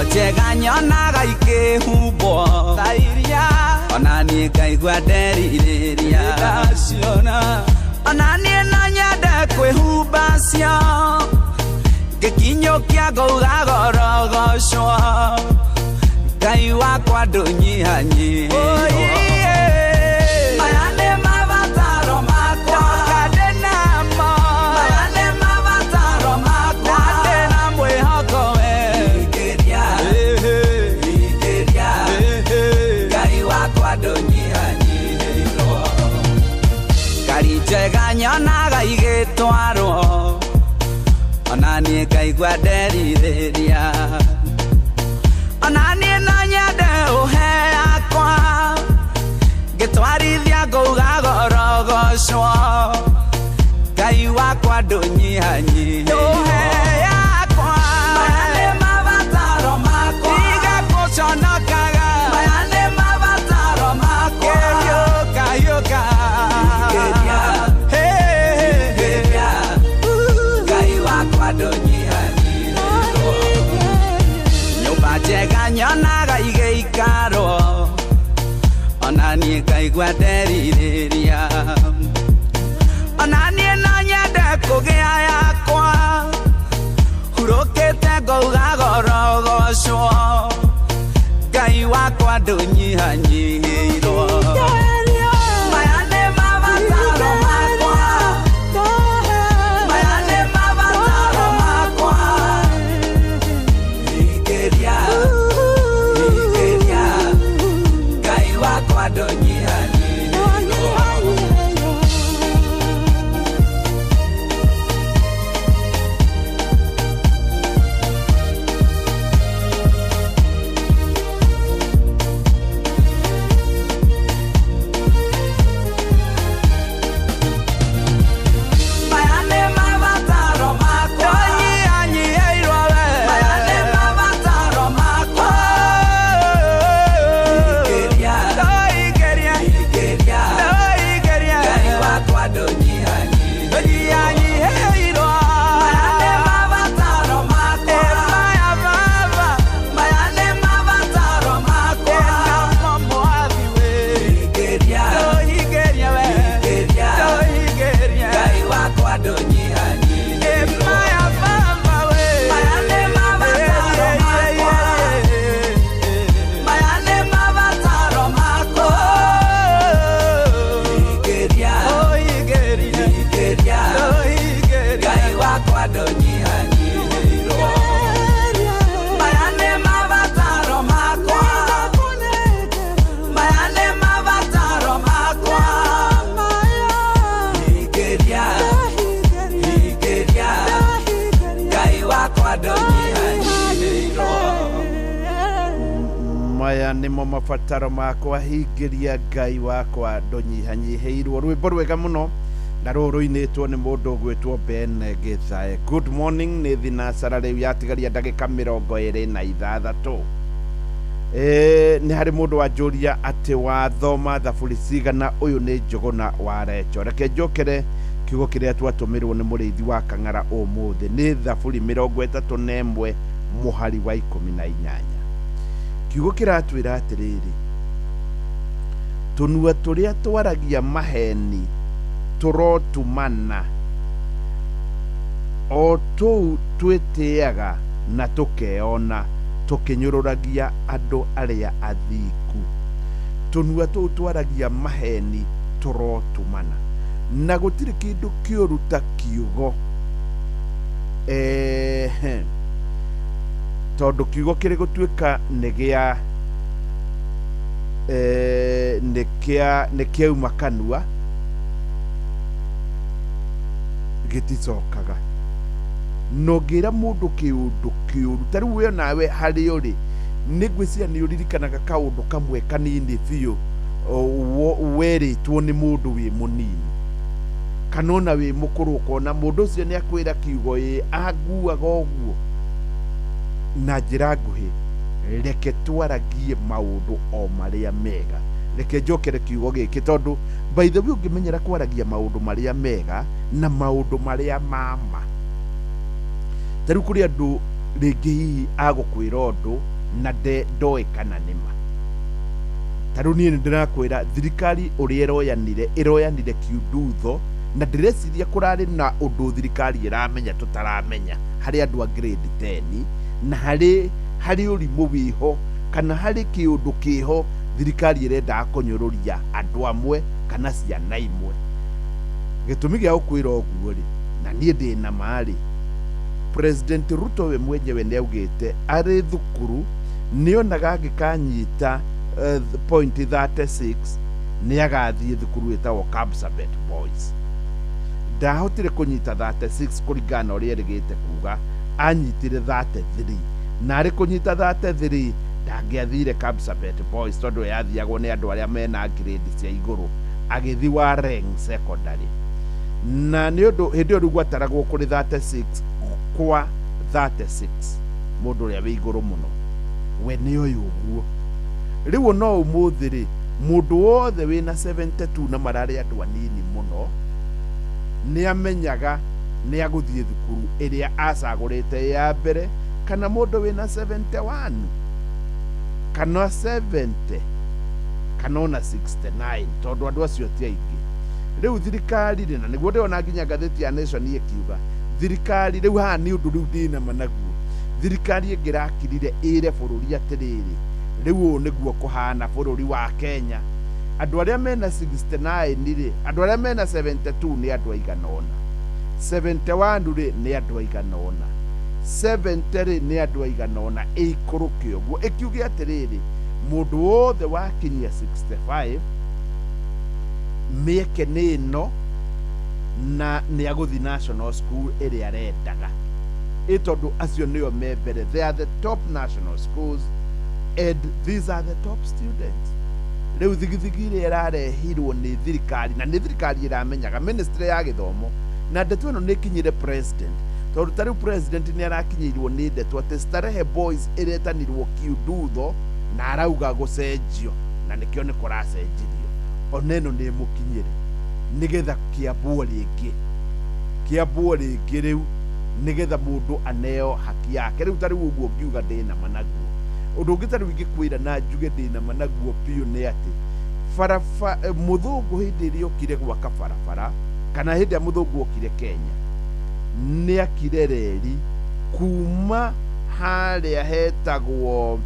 Njega nyonaga ikĩhumbwo ta iria, ona niĩ ngaigua nderirĩria, ona niĩ no nyende kwĩhumba cio, ngĩkinyũkia ngauga gorogocwo. Ngai wakwa ndũnyihanyihĩrwo, maya nĩ mabataro makwa, ndĩnamo, maya nĩ mabataro makwa, ndĩna mwĩhoko we. nyonaga igĩtwarwo ona niĩ ngaigua nderirĩria ona niĩ no nyende ũhe yakwa ngĩtwarithia ngauga gorogocwo Ngai wakwa ndũnyihanyihĩirwo ũhe yakwa maya nĩ mabataro makwa igakũconokaga maya nĩ mabataro makwa yũka Ngai wakwa ndũnyihanyihĩirwo nyũmba njega nyonaga igĩikarwo ona niĩ ngaigua nderirĩria ona niĩ no nyende kũgĩa yakwa hurũkĩte ngauga gorogocwo Ngai wakwa ndũnyihanyihĩirwo maya nĩ mabataro makwa maya nĩ mabataro makwa hingĩria Ngai wakwa ndũnyihanyihĩirwo maya nimo mabataro makwa hingĩria Ngai wakwa ndũnyihanyihĩirwo rwĩmbo rwega mũno na rũrũinĩtwo nĩ mũndũ ũgwĩtwo Ben Githae. Good morning nĩ thinacara rĩu yatigaria ndagĩka 26 nĩ harĩ mũndũ wanjũria atĩ wathoma thaburi cigana ũyũ nĩ Njũgũna wa Recho. Reke njokere kiugo kĩrĩa twatũmĩrwo nĩ mũrĩithi wa Kang'ara ũmũthĩ nĩ thaburi 31 mũhari wa 18. Kiugo kĩratwĩra atĩrĩrĩ, tũnua tũrĩa twaragia maheni tũrotumana o tũu twĩtĩaga na tũkeona tũkĩnyũrũragia andũ arĩa athiku. Tũnua tũu twaragia maheni tũrotumana na gũtirĩ kĩndũ kĩũru ta kiugo tondũ kiugo kĩrĩ gũtuĩka nĩ kĩauma kanua gĩticokaga. No ngĩra mũndũ kĩũndũ kĩũru ta rĩu we nawe harĩ ũrĩ nĩ ngwĩciria nĩ ũririkanaga kaũndũ kamwe kanini biũ werĩtwo nĩ mũndũ wĩ mũnini kana ona wĩ mũkũrũ ũkona mũndũ ũcio nĩ akwĩra kiugo anguaga ũguo na njĩra nguhĩ. Reke twaragie maũndũ o marĩa mega. Reke njokere kiugo gĩkĩ tondũ by the way ũngĩmenyera kwaragia maũndũ marĩa mega na maũndũ marĩa mama. Ta rĩu kũrĩ andũ rĩngĩ hihi agũkwĩra ũndũ na ndoĩ kana nĩma. Ta rĩu niĩ nĩndĩrakwĩra thirikari ũrĩa ĩroyanire kiundutho na ndĩreciria kũrarĩ na ũndũ thirikari ĩramenya tũtaramenya harĩ andũ a grade 10 na harĩ ũrimũ wĩho kana harĩ kĩũndũ kĩho thirikari ĩrenda kũnyũrũria andũ amwe kana ciana imwe. Gĩtũmi gĩa gũkwĩra ũguo rĩ na niĩ ndĩ na marĩ President Ruto we mwenyewe nĩ augĩte arĩ thukuru nĩonaga angĩkanyita point 36 nĩ agathiĩ thukuru ĩtagwo Kapsabet Boys. ndahotire kunyita 36 kuringana uria rigite kuga anyitire 33 na ari kunyita 33 ndangiathire Kapsabet Boys tondu yathiagwo ni andu aria mena grade cia iguru agithi wa Reng Secondary na ni undu hindi uru gwataragwo kuri 36 kwa 36 mundu uria wi iguru muno we ni uyu uguo riu no umuthiri mundu wothe wina 72 na marari andu anini muno ni amenyaga ni aguthie thukuru iria acagurite ya mbere kana mundu wina 71 kana 70 kana ona 69 tondu andu acio ti aingi riu thirikari na niguo ndiona nginya ngatheti ya Nation ikiuga thirikari riu haha ni undu riu ndina managuo thirikari ingirakirire ire bururi atiriri riu niguo kuhana bururi wa Kenya andu aria mena 69 ri andu aria mena 72 ni andu aiganona 71 ri ni andu aiganona 70 ri ni andu aiganona ikuruke uguo ikiuge atiriri mundu wothe wakinyia 65 mieke ni no na ni aguthi national school iria arendaga itondu acio nio membere they are the top national schools and these are the top students riu thigithigiri irarehirwo ni thirikari na ni thirikari iramenyaga ministry ya githomo na ndeto ino nikinyire president tondu tariu president ni arakinyirwo ni ndeto ati Starehe Boys iretanirwo kiudutho na arauga gucenjio na nikio ni kuracenjirio oneno ni mukinyire nigetha kiambuo ringi riu nigetha mundu aneo haki yake riu tariu uguo ngiuga ndina managuo undu ungi tariu ingikwira na njuge ndina managuo piu ni ati muthungu hindi iria okire gwaka barabara kana hindi ya muthungu okire Kenya ni akire reri kuma haria hetagwo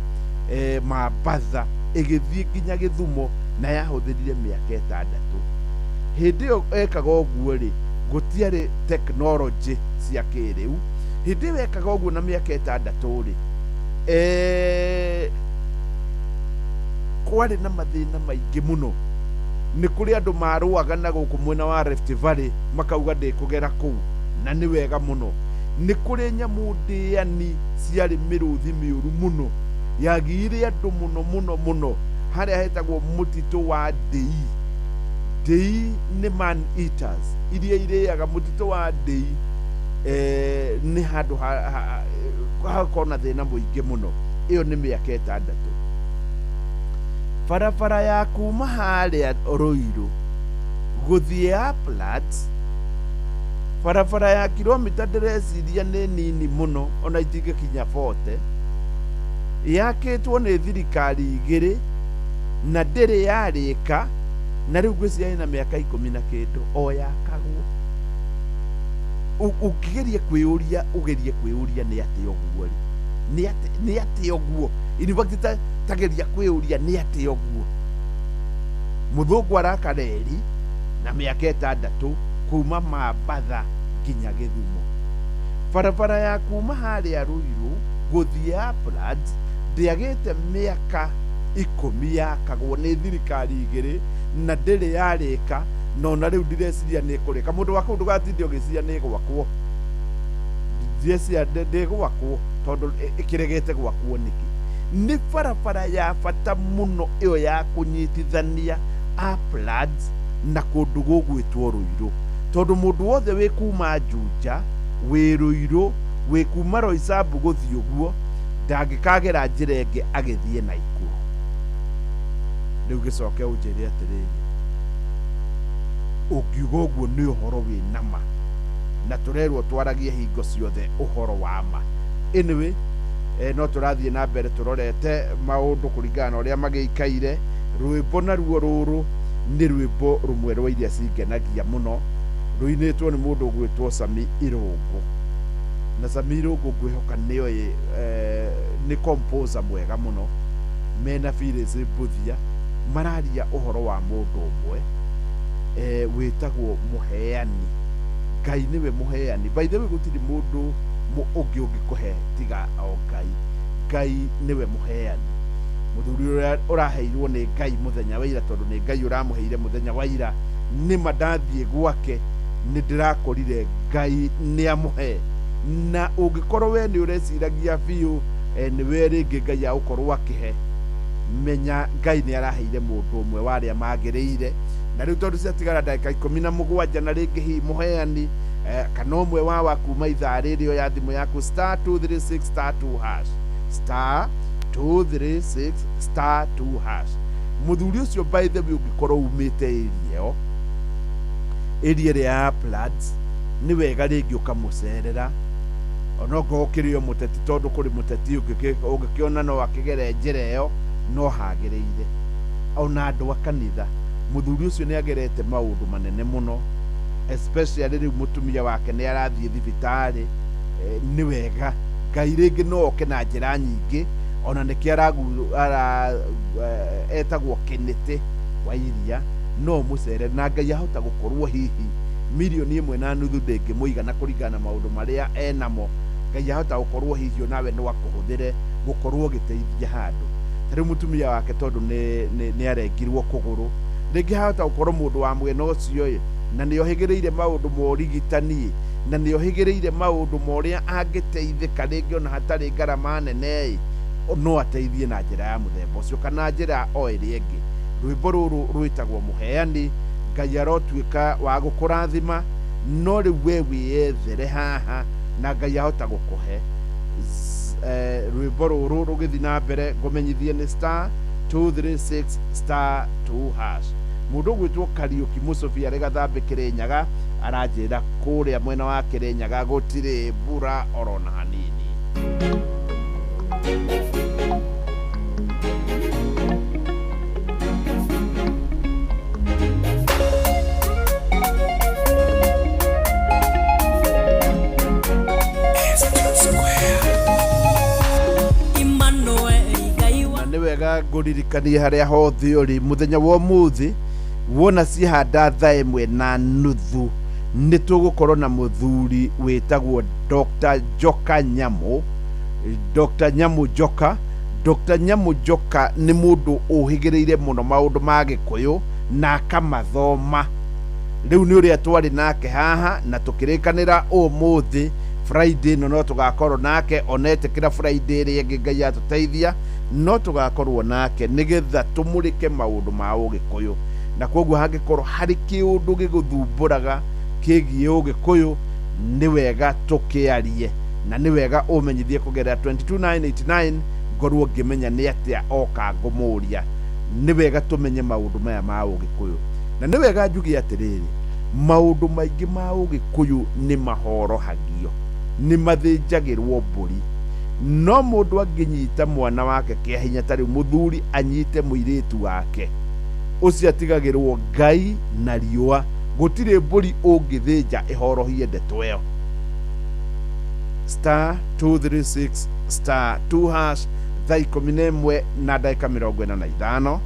Mabatha igithie nginya Githumo na yahuthirire miaka 6 hindi yo ekaga uguo ri gutiari technology cia kiriu hindi wekaga uguo na miaka 6 ri kwari na mathina maingi muno ni kuri andu maruaga na guku mwena wa Rift Valley makauga ndikugera kuu na ni wega muno ni kuri nyamu ndiani ciari miruthi miuru muno yagire andu muno haria hetagwo mutitu wa Dei ni man eaters iria iriaga mutitu wa Dei ni handu hakona thina muingi muno iyo ni miaka 6 barabara ya kuma haria Ruiru guthie Uplands barabara ya kilomita ndĩreciria nĩ nini muno ona itingĩkinya 40 yakĩtwo nĩ thirikari igĩrĩ na ndĩrĩ yarĩka na rĩu ngwĩciria ĩna mĩaka 10 na kĩndũ o yakagwo ũkĩgeria kwĩũria nĩ atĩ ũguo nĩ atĩ ũguo in fact tageria kwĩũria nĩ atĩ ũguo mũthũngũ araka reri na mĩaka 6 kuma Mabatha nginya Githumo barabara ya kuma haria Ruiru guthie Uplands ndiagite miaka 10 yakagwo ni thirikari igiri na ndiri yarika no na riu ndireciria ni kurika mundu wa kundu gatindi ogiciria ni gwakwo ndiecia ndigwakwo tondu ikiregete gwakwo niki ni barabara ya bata muno iyo ya kunyitithania Uplands na kundu gugwitwo Ruiru tondu mundu wothe wi kuma Juja wi Ruiru wi kuma Roysambu guthii uguo ndangikagera njira ingi agithie Naikuru riu gicoke unjire atiriri ukiuga uguo ni uhoro wi nama na turerwo twaragie hingo ciothe uhoro wa ma anyway no turathie na mbere turorete maundu kuringana uria magiikaire rwimbo na ruo ruru ni rwimbo rumwe rwa iria cingenagia muno ruinitwo ni mundu gwitwo Sami Irungu na Sami Irungu ngwihoka niyo ni composer mwega muno mena Phyllis Mbuthia mararia uhoro wa mundu umwe witagwo muheani Ngai niwe muheani by the way gutiri mundu ungi kuhe tiga o Ngai niwe muheani muthuri uraheirwo ni Ngai muthenya wa ira tondu ni Ngai uramuheire muthenya wa ira ni mandathie gwake nĩ ndĩrakorire Ngai nĩ amũhe na ũngĩkorwo we nĩ ũreciragia biũ nĩ we rĩngĩ Ngai agũkorwo akĩhe menya Ngai nĩ araheire mũndũ ũmwe wa arĩa magĩrĩire na rĩu tondũ ciatigara ndagĩka 17 na rĩngĩ hihi mũheani kana ũmwe wa kuma ithaa rĩrĩ oya thimũ yaku *236*2# *236*2# mũthuri ũcio by the way ũngĩkorwo umĩte area ya Plats nĩ wega rĩngĩ ũkamũcerera onokorwo ũkĩrĩ o mũteti tondũ kũrĩ mũteti ũngĩkĩona no akĩgere njĩra ĩyo no hagĩrĩire ona andũ a kanitha mũthuri ũcio nĩ agerete maũndũ manene mũno especially rĩu mũtumia wake nĩ arathiĩ thibitarĩ nĩ wega Ngai rĩngĩ no oke na njĩra nyingĩ ona nĩkĩ etagwo Kĩnĩtĩ wa iria no mũcere na Ngai ahota gũkorwo hihi 1.5 million ndĩngĩmũigana kũringana na maũndũ marĩa enamo Ngai ahota gũkorwo hihi nawe no akũhũthĩre gũkorwo gĩteithia handũ rĩu mũtumia wake tondũ nĩ arengirwo kũgũrũ rĩngĩ ahota gũkorwo mũndũ wa mwena ũcio na nĩ ohĩgĩrĩire maũndũ ma ũrigitani na nĩ ohĩgĩrĩire maũndũ ma ũrĩa angĩteithĩka rĩngĩ ona hatarĩ ngarama nene no ateithie na njĩra ya mũthemba ũcio kana njĩra o ĩrĩa ĩngĩ rwĩmbo rũrũ rwĩtagwo mũheani Ngai arotuĩka wa gũkũrathima no rĩu we wĩyethere haha na Ngai ahota gũkũhe rwĩmbo rũrũ rũgĩthiĩ na mbere ngũmenyithie nĩ *236*2#. Mũndũ gwĩtwo Kariuki Mũcũbi arĩ Gathambĩ Kĩrĩnyaga aranjĩra kũrĩa mwena wa Kĩrĩnyaga gũtirĩ mbura orona hanini. Nĩ wega ngũririkanie harĩa hothe ũrĩ mũthenya wa ũmũthĩ wona cihanda 1:30 nĩ tũgũkorwo na mũthuri wĩtagwo Dr. Joka Nyamũ. Dr. Nyamũ Joka. Dr. Nyamũ Joka nĩ mũndũ ũhĩgĩrĩire mũno maũndũ ma Gĩkũyũ na akamathoma. Rĩu nĩ ũrĩa twarĩ nake haha na tũkĩrĩkanĩra ũmũthĩ Friday no tũgakorwo nake onetĩkĩra Friday ĩrĩa ĩngĩ Ngai atũteithia no tũgakorwo nake nĩgetha tũmũrĩke maũndũ ma Ũgĩkũyũ na koguo hangĩkorwo harĩ kĩũndũ gĩgũthumbũraga kĩgiĩ Ũgĩkũyũ nĩ wega tũkĩarie na nĩ wega ũmenyithie kũgerera 22989 ngorwo ngĩmenya nĩ atĩa oka ngũmũria. Nĩ wega tũmenye maũndũ maya ma Ũgĩkũyũ na nĩ wega njuge atĩrĩrĩ maũndũ maingĩ ma Ũgĩkũyũ nĩ mahorohagio nĩ mathĩnjagĩrwo mbũri no mũndũ angĩnyita mwana wake kĩa hinya tarĩ mũthuri anyite mũirĩtu wake ũcio atigagĩrwo Ngai na riũa gũtirĩ mbũri ũngĩthĩnja ĩhorohie ndeto ĩyo. *236*2# thaa 11:45.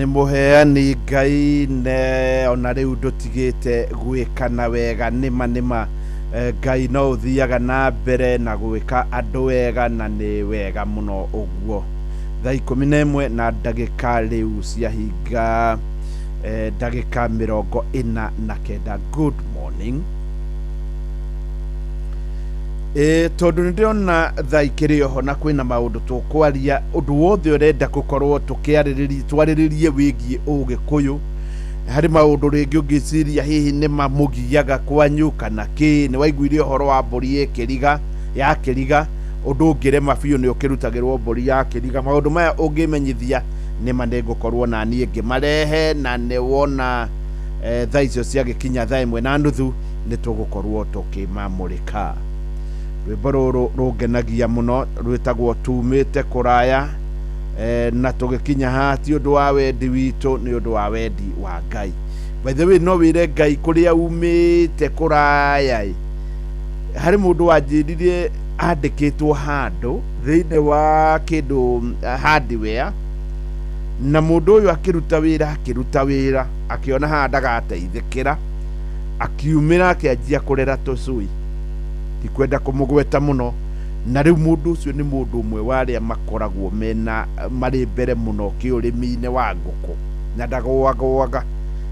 nĩ mũheani Ngai ne ona rĩu ndũtigĩte gwĩkana wega nĩma Ngai no ũthiaga na mbere na gwĩka andũ wega na nĩ wega mũno ũguo. Thaa 11 na ndagĩka rĩu ciahinga ndagĩka 49. Good morning. Tondu nĩ ndĩrona thaa ikĩrĩ oho na kwĩna maũndũ tũkwaria, ũndũ wothe ũrenda gũkorwo twarĩrĩrie wĩgiĩ Ũgĩkũyũ, harĩ maũndũ rĩngĩ ũngĩciria hihi nĩ mamũgiaga kwanyu kana kĩ, nĩ waiguire ũhoro wa mbũri ya kĩriga, ũndũ ũngĩrema biũ nĩ ũkĩrutagĩrwo mbũri ya kĩriga. Maũndũ maya ũngĩmenyithia nĩma nĩngũkorwo na niĩ ngĩmarehe, na nĩ wona thaa icio ciagĩkinya thaa 1:30 nĩ tũgũkorwo tũkĩmamũrĩka. Rwĩmbo rũrũ rũngenagia mũno rwĩtagwo tumĩte kũraya, na tũgĩkinya haha ti ũndũ wa wendi witũ, nĩ ũndũ wa wendi wa Ngai. By the way, no wĩre Ngai kũrĩa umĩte kũraya. Harĩ mũndũ wanjĩririe andĩkĩtwo handũ thĩinĩ wa kĩndũ hardware, na mũndũ ũyũ akĩruta wĩra akĩona haha ndagateithĩkĩra, akiumĩra akĩanjia kũrera tũcui. Ndikwenda kũmũgweta mũno, na rĩu mũndũ ũcio nĩ mũndũ ũmwe wa arĩa makoragwo marĩ mbere mũno kĩũrĩmi-inĩ wa ngũkũ na ndagũagũaga.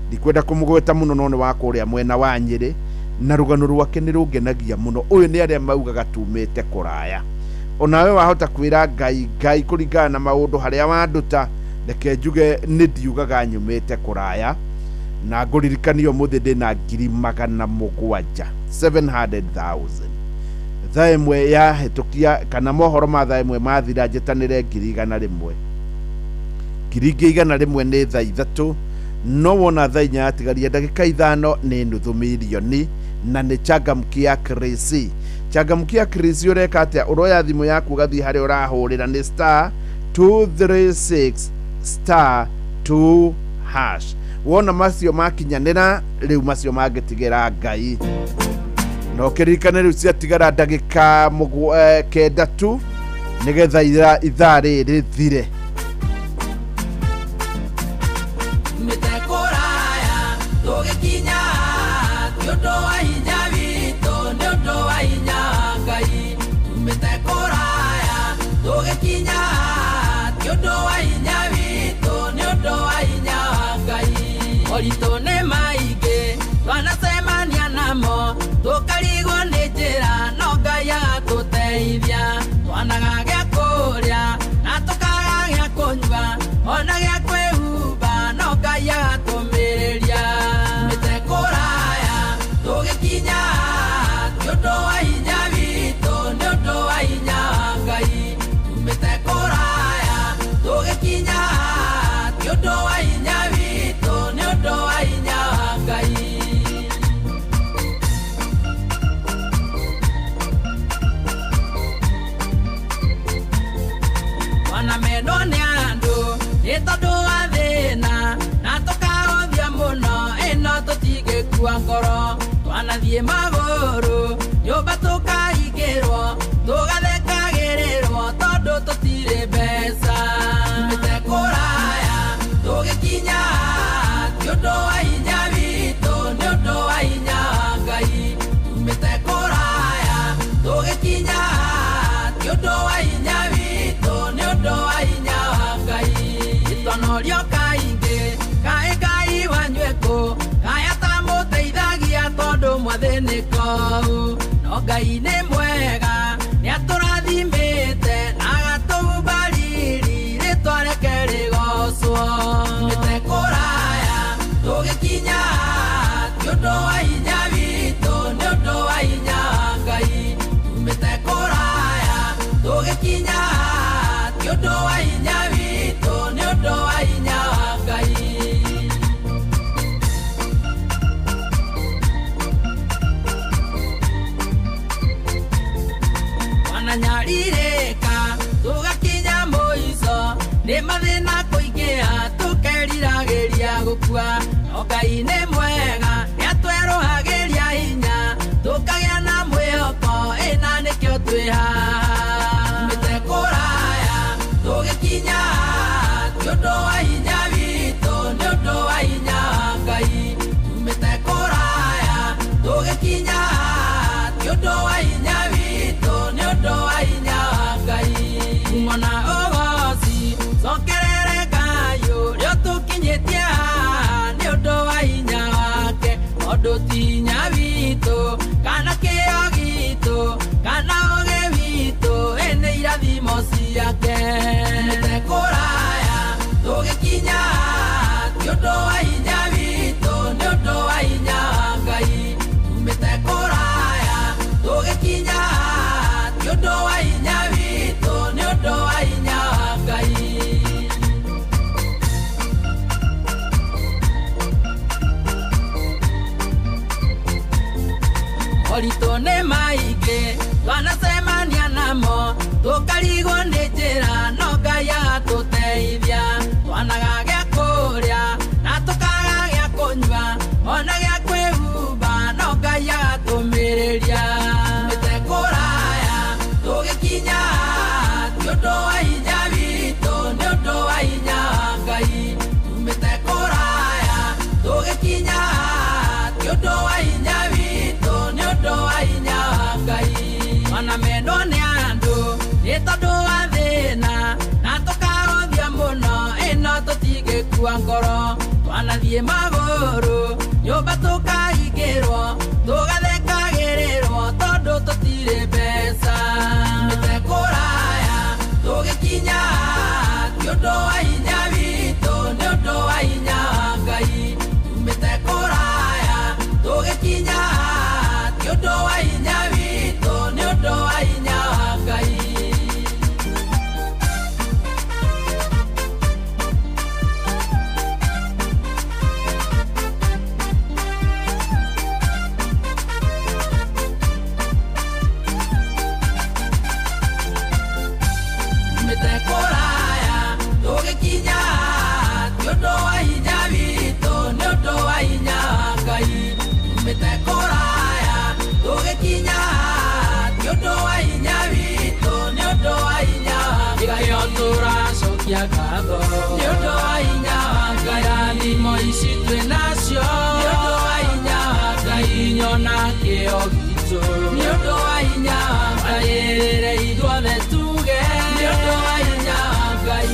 Ndikwenda kũmũgweta mũno, no nĩ wa kũrĩa mwena wa Nyĩrĩ, na rũgano rwake nĩ rũngenagia mũno. Ũyũ nĩ arĩa maugaga tumĩte kũraya. Onawe wahota kwĩra Ngai kũringana na maũndũ harĩa wanduta, reke njuge nĩ ndiugaga nyumĩte kũraya, na ngũririkanio mũthĩ ndĩna 700,000 700,000. Thaa ĩmwe yahĩtũkia kana mohoro ma thaa ĩmwe mathira njĩtanĩre 100,000. 100,000 nĩ thaa 3, no wona thaa 4 yatigaria ndagĩka 5 nĩ nuthu milioni, na nĩ Changamkia Chris. Changamkia Chris ũreka atĩa? Ũroya thimũ yaku ũgathiĩ harĩa ũrahũrĩra nĩ *236*2#. Wona macio makinyanĩra, rĩu macio mangĩtigĩra Ngai. No kĩririkane rĩu ciatigara ndagĩka 9 tu nĩgetha ithaa rĩrĩ rĩthire. Moritũ nĩ maingĩ twanacemania namo, tũkarigwo nĩ njĩra, no Ngai agatũteithia. Twanaga gĩa kũrĩa na tũkaga gĩa kũnyua, ona gĩa kwĩhumba, no Ngai agatũmĩrĩria. Tumĩte kũraya tũgĩkinya, ti ũndũ wa hinya witũ, nĩ ũndũ wa hinya Ngai. Tumĩte kũraya tũgĩkinya, ti ũndũ wa hinya witũ, nĩ ũndũ wa hinya Ngai. Twanamendwo nĩ andũ nĩ tondũ wa thĩna, na tũkahũthia mũno, ĩno tũtingĩkua ngoro. Twanathiĩ magũrũ nyũmba tũkahingĩrwo, tũgathekagĩrĩrwo tondũ tũtirĩ mbeca. Tumĩte kũraya tũgĩkinya, ti ũndũ wa hinya witũ, nĩ ũndũ wa hinya Ngai. Tumĩte kũraya tũgĩkinya, ti ũndũ wa hinya witũ, nĩ ũndũ wa hinya Ngai. Itonorio kaingĩ, kaĩ Ngai wanyu kũ? Kaĩ atamũteithagia tondũ mwathĩnĩka ũũ? No Ngai nĩ mwega, nĩ atũrathimĩte na agatũhumba riri, rĩtwa rĩake rĩgocwo. Tumĩte kũraya tũgĩkinya, ti ũndũ wa hinya witũ, nĩ ũndũ wa hinya Ngai. Tumĩte kũraya tũgĩkinya, ti ũndũ wa hinya witũ, nĩ ũndũ wa hinya Ngai. Wananyarirĩka tũgakinya mũico, nĩ mathĩna kũingĩha tũkeriragĩria gũkua. No Ngai nĩ mwega, nĩ atwerũhagĩria hinya, tũkagĩa na mwĩhoko, ĩna nĩkĩo twĩ haha. Tumĩte kũraya tũgĩkinya, ti ũndũ wa hinya witũ, Morito nĩ maingĩ twanacemania namo tũkarigwo nĩ njĩra no Ngai agatũteithia twanaga gĩa kũrĩa na tũkaga gĩa kũnyua ona gĩa kwĩhumba no Ngai agatũmĩrĩria tumĩte kũraya tũgĩkinya ti ũndũ wa hinya witũ nĩ ũndũ wa hinya wa Ngai tumĩte kũraya tũgĩkinya ti ũndũ wa hinya witũ nĩ ũndũ wa hinya wa Ngai ona mendwo nĩ andũ nĩ tondũ wa thĩna na tũkaũthia mũno ĩno tũtingĩkua ngoro twanathiĩ magũrũ nyũmba tũkahingĩrwo tũgathekagĩrĩrwo tondũ tũtirĩ mbeca tumĩte kũraya tũgĩkinya ti ũndũ wa hinya witũ nĩ ũndũ wa hinya wa Ngai tumĩte kũraya tũgĩkinya ti ũndũ wa hinya witũ nĩ ũndũ wa hinya wa Ngai tumĩte kũraya tũgĩkinya ti ũndũ wa hinya witũ nĩ ũndũ wa hinya wa Ngai tumĩte kũraya tũgĩkinya ti ũndũ wa hinya witũ nĩ ũndũ wa hinya wa Ngai tũracokia ngatho nĩ ũndũ wa hinya wa Ngai irathimo ici twĩnacio nĩ ũndũ wa hinya wa Ngai nyona kĩo gitũ nĩ ũndũ wa hinya wa Ngai rĩrĩ ithuothe tuge nĩ ũndũ wa hinya wa Ngai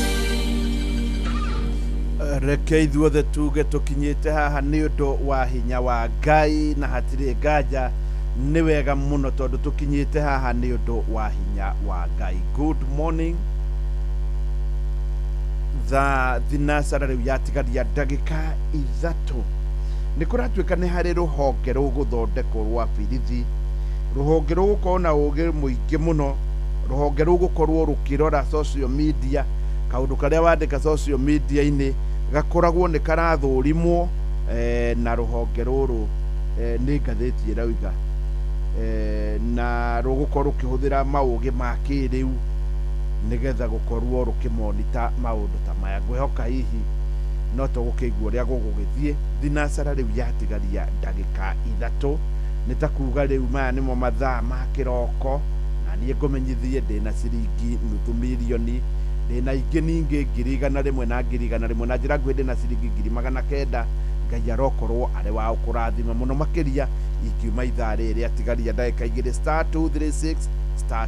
reke ithuothe tuge tũkinyĩte haha nĩ ũndũ wa hinya wa Ngai na hatirĩ nganja nĩ wega mũno tondũ tũkinyĩte haha nĩ ũndũ wa hinya wa Ngai. Good morning. Thinacara rĩu yatigaria ndagĩka ithatũ nĩ kũratuĩka nĩ harĩ rũhonge rũgũthondekwo rwa birithi, rũhonge rũgũkorwo na ũgĩ mũingĩ mũno, rũhonge rũgũkorwo rũkĩrora social media, kaũndũ karĩa wandĩka social media-inĩ gakoragwo nĩ karathũrimwo na rũhonge rũrũ nĩ ngathĩti ĩrauga na rũgũkorwo rũkĩhũthĩra maũgĩ ma kĩrĩu nĩgetha gũkorwo rũkĩmonita maũndũ ta maya. Ngwĩhoka hihi no tũgũkĩigua ũrĩa gũgũgĩthiĩ. Thinacara rĩu yatigaria ndagĩka ithatũ, nĩ ta kuga rĩu maya nĩmo mathaa ma kĩroko, na niĩ ngũmenyithie ndĩna ciringi nuthu mirioni, ndĩna ingĩ ningĩ 100,000 na 100,000 na njĩra nguhĩ ndĩna ciringi 900,000. Ngai arokorwo arĩ wa ũkũrathima mũno makĩria ingiuma ithaa rĩrĩ atigaria ndagĩka 2 *236 *2#.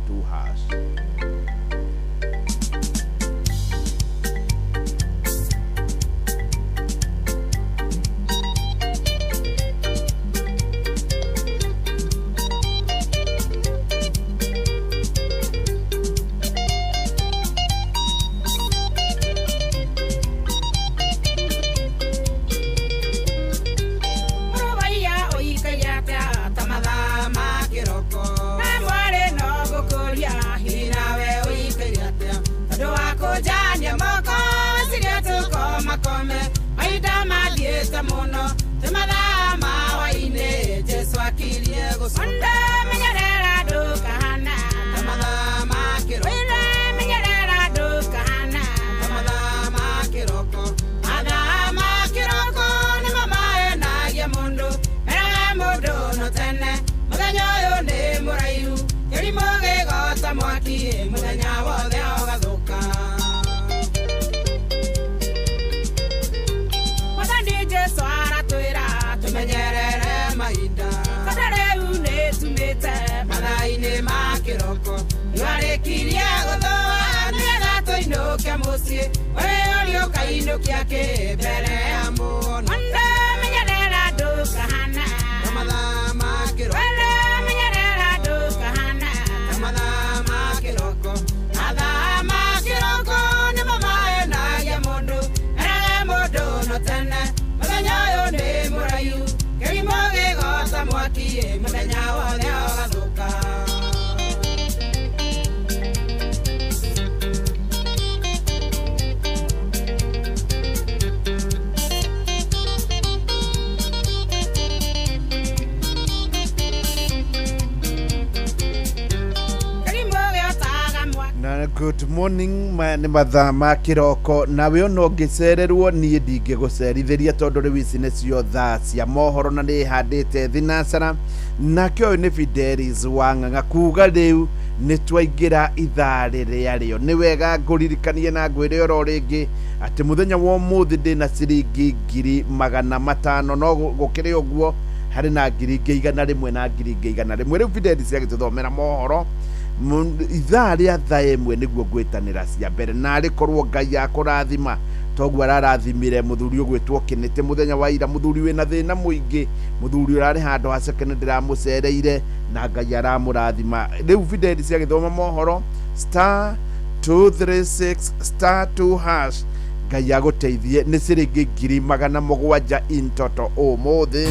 Good morning, ni mathaa ma kiroko nawe ono ngicererwo nie ndingigucerithiria tondu ri wici nicio thaa cia mohoro na ni handite thinacara nakio ni Fidelis Wang'ang'a kuga riu ni twaingira ithaa riria rio ni wega nguririkanie na ngwire oro ringi ati muthenya wa muthi ndina ciringi 500 no gukiri uguo hari na 100 na 100 riu Fidelis agituthomera mohoro ithaa ria thaa imwe niguo ngwitanira cia mbere na rikorwo Ngai akurathima toguo ararathimire muthuri ugwitwo Kinete muthenya wa ira muthuri wina thina muingi muthuri urari handu ha second ndiramucereire na Ngai aramurathima riu Fidelis agithoma mohoro *236*2# Ngai aguteithie ni ciringi 700 intoto umuthi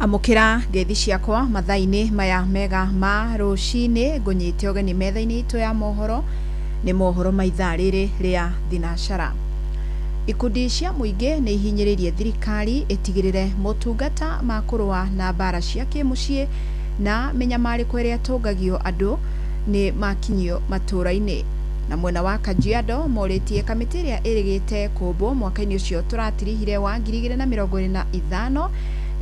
Amukira ngethi ciakwa mathaini maya mega ma rucini ngunyite ogeni methaini itu ya mohoro ni mohoro maithaa riri ria thinacara. Ikundi cia muingi ni ihinyiririe thirikari itigirire motungata ma kurua na bara cia kimucii na menyamariko iria tungagio andu ni makinyio maturaini. Na mwena wa Kajiado moritie kamiti iria irigite kumbwo mwaka-ini ucio turatirihire wa 2025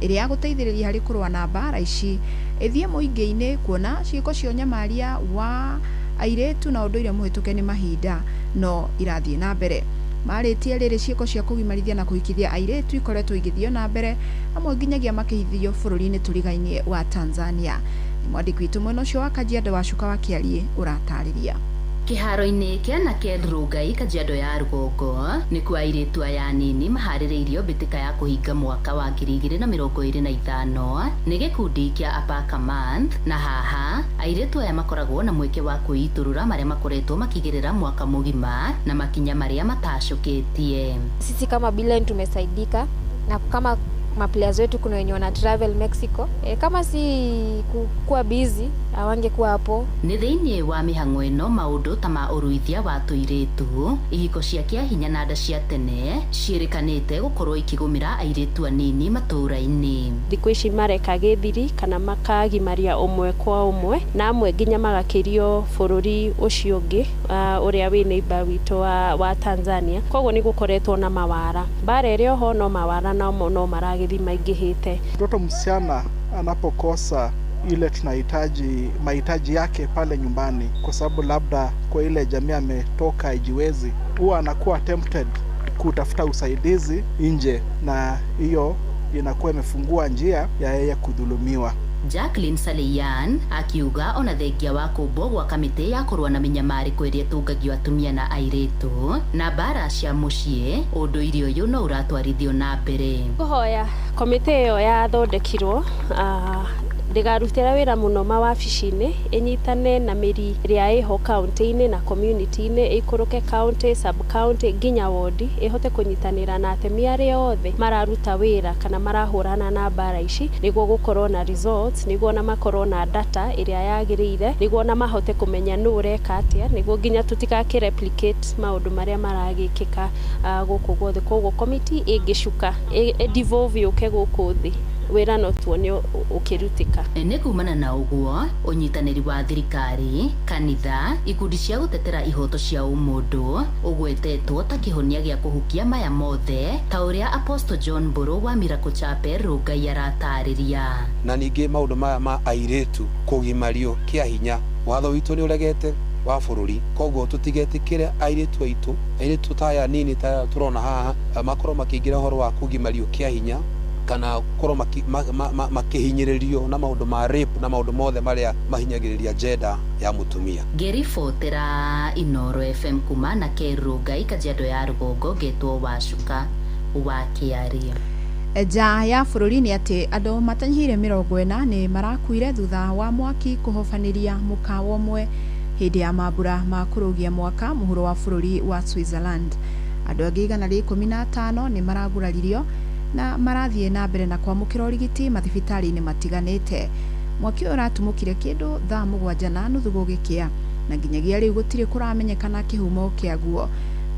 iria guteithiriria hari kurwa na bara ici ithie muingi-ini kuona ciiko cio nyamaria wa airetu na unduire muhituke ni mahinda no irathie na mbere. Maritie riri ciiko cia kugimarithia na kuhikithia airetu ikoretwo igithio na mbere amwe nginyagia makihithio bururi-ini turigainie wa Tanzania. Mwandiki witu mwena ucio wa Kajiado Wacuka wa Kiarie uratariria. Kiharo-ini kia Anake Ndrungai Kajiado ya Rugongo ni kwa airetu aya anini mahaririirio mbitika ya kuhinga mwaka wa 2025 ni gikundi kia Apaka Month na haha airetu aya makoragwo na mweke wa kuiturura maria makoretwo makigirira mwaka mugima na makinya maria matashukitie. Sisi kama Bilen tumesaidika na kama maplayers wetu kuna wenye wana travel Mexico kama si kuwa busy awangekuwa hapo. Ni thiini wa mihango ino maundu ta ma uruithia wa tuiretu ihiko cia kia hinya na nda cia tene ciirikanite gukorwo ikigumira airetu anini matura-ini. Thikũ ici mareka githiri kana makagimaria umwe kwa umwe na amwe nginya magakirio bururi ucio ungi uria wi neighbor witu wa Tanzania. Koguo ni gukoretwo na mawara bara irio ho no mawara no maragithima ingihite. Mtoto msichana anapokosa ile tunahitaji mahitaji yake pale nyumbani kwa sababu labda kwa ile jamii ametoka haijiwezi, huwa anakuwa tempted kutafuta usaidizi nje na hiyo inakuwa imefungua njia ya yeye kudhulumiwa. Jacqueline Salian akiuga ona thengia wa kumbwo gwa kamiti ya kurwa na minyamariko iria tungagio atumia na airetu na bara cia mucii unduire uyu no uratwarithio na mbere. Kuhoya komiti iyo yathondekirwo ndigarutira wira muno mawabici-ini inyitane na miri iria iho county-ini na community-ini ikuruke county sub county nginya ward ihote kunyitanira na atemia aria othe mararuta wira kana marahurana na bara ici niguo gukorwo na results niguo na makorwo na data iria yagirire niguo na mahote kumenya nu ureka atia niguo nginya tutigakireplicate maundu maria maragikika guku guothe. Koguo committee ingicuka devolve uke guku thi wira no tuone ukirutika. Ni kumana na uguo unyitaniri wa thirikari kanitha ikundi cia gutetera ihoto cia umundu ugwetetwo ta kihonia gia kuhukia maya mothe ta uria Apostle John Mburu wa Miracle Chapel Rungai aratariria. Na ningi maundu ma airetu kugimario kia hinya watho witu ni uregete wa bururi. Koguo tutigetikire airetu taya nini ta turona haha makoro makiingira horo wa kugimario kia hinya kana korwo makihinyiririo na maundu ma rape na maundu mothe maria mahinyagiriria gender ya mutumia. Ngiribotera Inoro FM kuma na Rungai Kajiado ya Rugongo getwo Wacuka wa Kiarie. Ja ya bururi ni ati andu matanyihire 40 ni marakuire thutha wa mwaki kuhofaniria mukawa umwe hindi ya mabura ma kurugia mwaka muhuro wa bururi wa Switzerland. Andũ angĩ 115 nĩ maraguraririo na marathiĩ na mbere na kwamũkĩra ũrigiti mathibitarĩ-inĩ matiganĩte. Mwaki ũratumũkire kĩndũ thaa 7:30 gũgĩkĩa na nginyagia rĩu gũtirĩ kũramenyekana kĩhumo kĩaguo.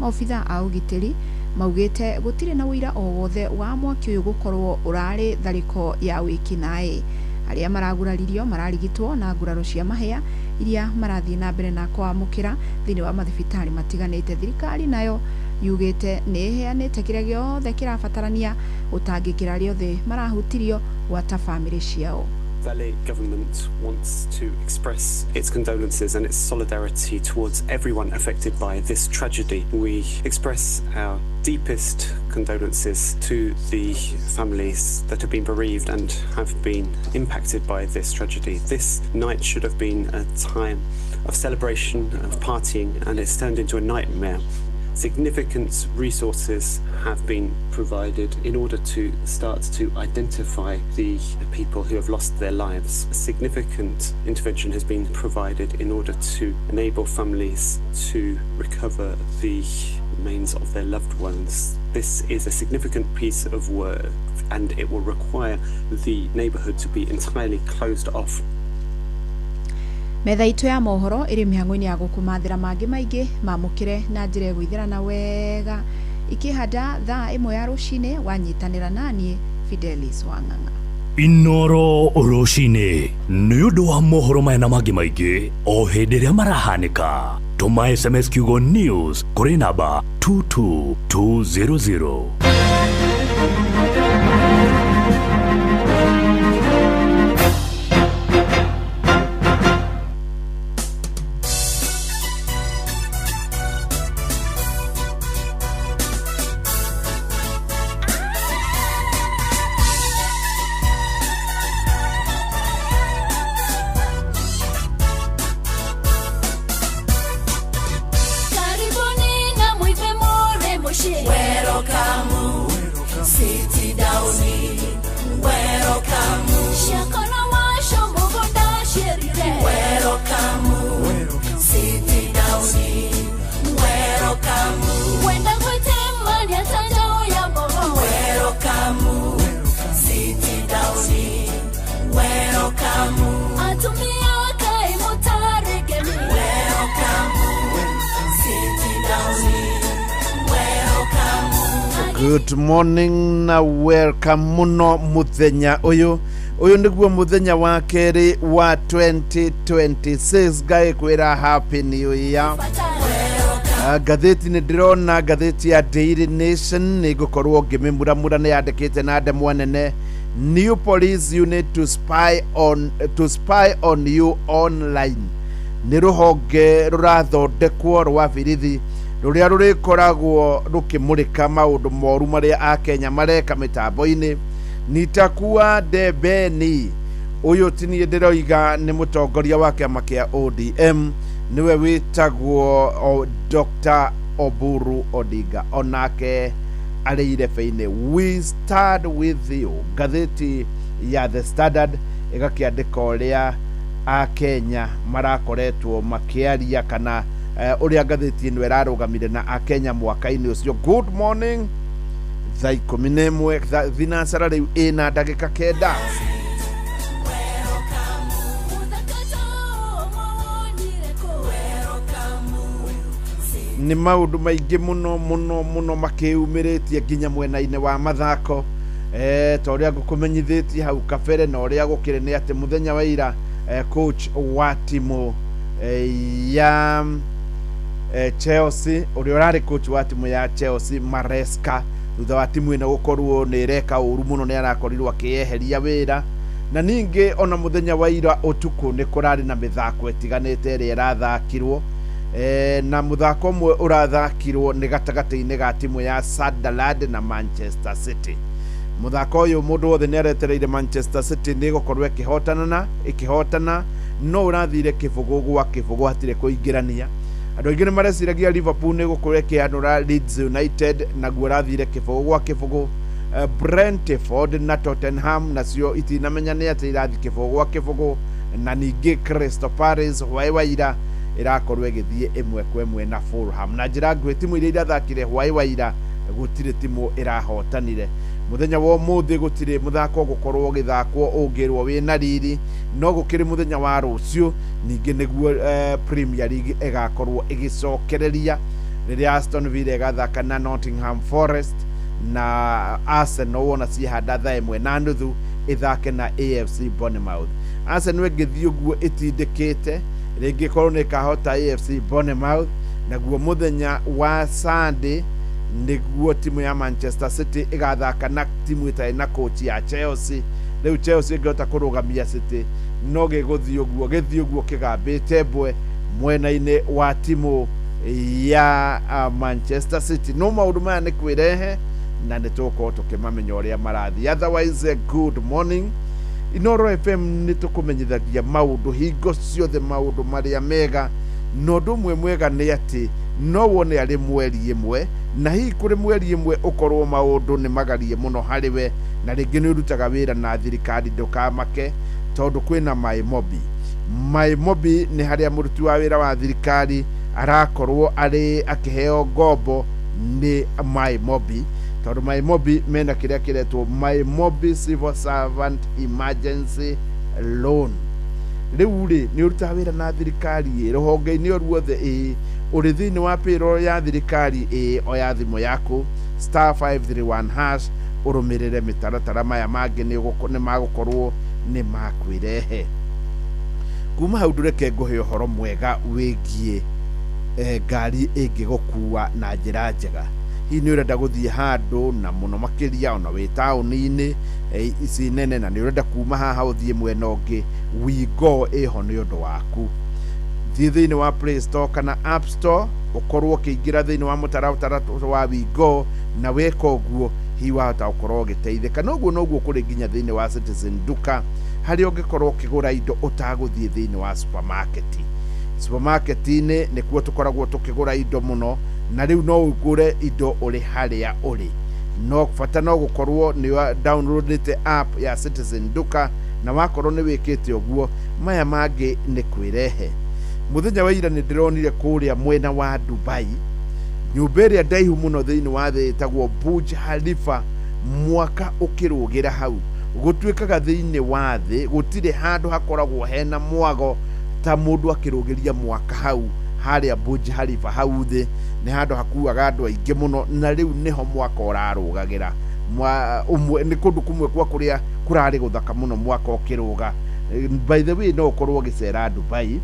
Maobitha a ũgitĩri maugĩte gũtirĩ na ũira o wothe wa mwaki ũyũ gũkorwo ũrarĩ tharĩko ya wĩkinaĩ. Arĩa maraguraririo mararigitwo na nguraro cia mahĩa iria marathiĩ na mbere na kwamũkĩra thĩinĩ wa mathibitarĩ matiganĩte. Thirikari nayo yugĩte nĩ ĩheanĩte kĩrĩa gĩothe kĩrabatarania gũtangĩkĩra rĩothe marahutirio gwata bamĩrĩ ciao. Valley government wants to express its condolences and its solidarity towards everyone affected by this tragedy. We express our deepest condolences to the families that have been bereaved and have been impacted by this tragedy. This night should have been a time of celebration, of partying, and it's turned into a nightmare. Significant resources have been provided in order to start to identify the people who have lost their lives. Significant intervention has been provided in order to enable families to recover the remains of their loved ones. This is a significant piece of work and it will require the neighbourhood to be entirely closed off. Metha itu ya mohoro ĩrĩ mĩhang'o-inĩ ya gũkũmathĩra mangĩ maingĩ mamũkĩre na njĩra ĩgũithĩrana wega ikĩhanda thaa 1 ya rũcinĩ wanyitanĩra naniĩ Fidelis Wang'ang'a. Inoro rũcinĩ nĩ ũndũ wa mohoro maya na mangĩ maingĩ o hĩndĩ ĩrĩa marahanĩka. Tũma SMS kiugo news kũrĩ namba 22200. Good morning na welcome muno muthenya uyu niguo muthenya wa keri wa 2026 gai kwira happy new year. Gatheti ni ndirona gatheti ya Daily Nation ni gukorwo ngimimura ni yandikite na ndemwa nene new police unit to spy on you online. Ni ruhonge rurathondekwo rwa birithi ruria rurikoragwo rukimurika maundu moru maria a Kenya mareka mitambo-ini. Nitakuwa Debeni uyu tini ndiroiga ni mutongoria wa kiama kia ODM niwe witagwo Dr. Oburu Odinga onake arĩire feine. We start with you. Gatheti ya The Standard igakiandika uria a Kenya marakoretwo makiaria kana uria gatheti ino irarugamire na a Kenya mwaka-ini ucio. Good morning. Thaa 11 thinacara riu ina ndagika 9. Ni maundu maingi muno makiumiritie nginya mwena-ini wa mathako ta uria ngukumenyithitie hau kabere na uria gukire ni ati muthenya wa ira coach wa timu ya Chelsea uria urari coach wa timu ya Chelsea Maresca thutha wa timu ina gukorwo ni reka uru muno ni arakorirwo akieheria wira. Na ningi ona muthenya wa ira utuku ni kurari na mithako etiganite ria irathakirwo na muthako umwe urathakirwo ni gatagati-ini ga timu ya Sunderland na Manchester City. Muthako uyu mundu wothe ni aretereire Manchester City ni gukorwo ikihotana no urathire kibugu gwa kibugu hatire kuingirania. Andu aingi ni mareciragia Liverpool ni gukorwo ikianura Leeds United na guo urathire kibugu gwa kibugu. Brentford na Tottenham nacio itinamenya ni ati irathi kibugu gwa kibugu na ningi Crystal Palace waira irakorwo igithie imwe kwa imwe na Fulham. Na njira nguhi timu iria irathakire hwai wa ira gutire timu irahotanire. Muthenya wa umuthi gutire muthako gukorwo githakwo ungirwo wina riri, no gukiri muthenya wa rucio ningi niguo Premier League igakorwo igicokereria riria Aston Villa igathaka na Nottingham Forest, na Arsenal wona cihanda thaa imwe na nuthu ithake na AFC Bournemouth. Arsenal igithii uguo itindikite ringi korwo ni kahota AFC Bournemouth, naguo muthenya wa Sunday niguo timu ya Manchester City igathaka na timu itai na coach ya Chelsea. Riu Chelsea ingota kurugamia City no giguthii uguo kigambite bwe mwena-ini wa timu ya Manchester City. No maundu maya ni kwirehe na nituko tukimamenya uria marathi. Otherwise, good morning. Inoro FM nitukumenyithagia maundu hingo ciothe, maundu maria mega. No ndumwe mwega ni ati no wone ari mweri imwe, na hi kuri mweri imwe ukorwo maundu ni magarie muno hariwe, na ringi ni urutaga wira na thirikari ndukamake tondu kwina My Mobi ni haria muruti wa wira wa thirikari arakorwo ari akiheo ngombo ni My Mobi, tondu My Mobi mena kiria kiretwo My Mobi Civil Servant Emergency Loan. Riu ri ni urutaga wira na thirikari ruhonge-ini ruothe uri thiini wa payroll ya thirikari oya thimu yaku *531# urumirire mitaratara maya mangi ni magukorwo ni makwirehe. Kuma hau ndureke nguhe uhoro mwega wigie ngari ingigukua na njira njega. Hi ni urenda guthie handu na muno makiria ona wi tauni-ini ici nene, na ni urenda kuma haha uthie mwena ungi, Wigo iho ni undu waku. Thie thiini wa Play Store kana App Store ukorwo ukiingira thiini wa mutaratara wa Wigo, na weka uguo hi wahota gukorwo ugiteithika. Noguo kuri nginya thiini wa Citizen Duka hari ungikorwo ukigura indo utaguthie thiini wa supermarket-ini nikuo tukoragwo tukigura indo muno, na riu no ugure indo uri haria uri. No bata no gukorwo ni downloadite app ya Citizen Duka, na wakorwo ni wikite uguo maya mangi ni kwirehe. Muthenya wa ira ni ndironire kuria mwena wa Dubai nyumba iria ndaihu muno thiini wa thi itagwo Burj Khalifa, mwaka ukirugira hau gutwikaga thiini wa thi gutire handu hakoragwo hena mwago ta mundu akirugiria mwaka hau haria Burj Khalifa hau thi ni handu hakuaga andu aingi muno, na riu niho mwaka urarugagira umwe ni kundu kumwe kwa kuria kurari guthaka muno mwaka ukiruga. By the way, no ukorwo gicera Dubai,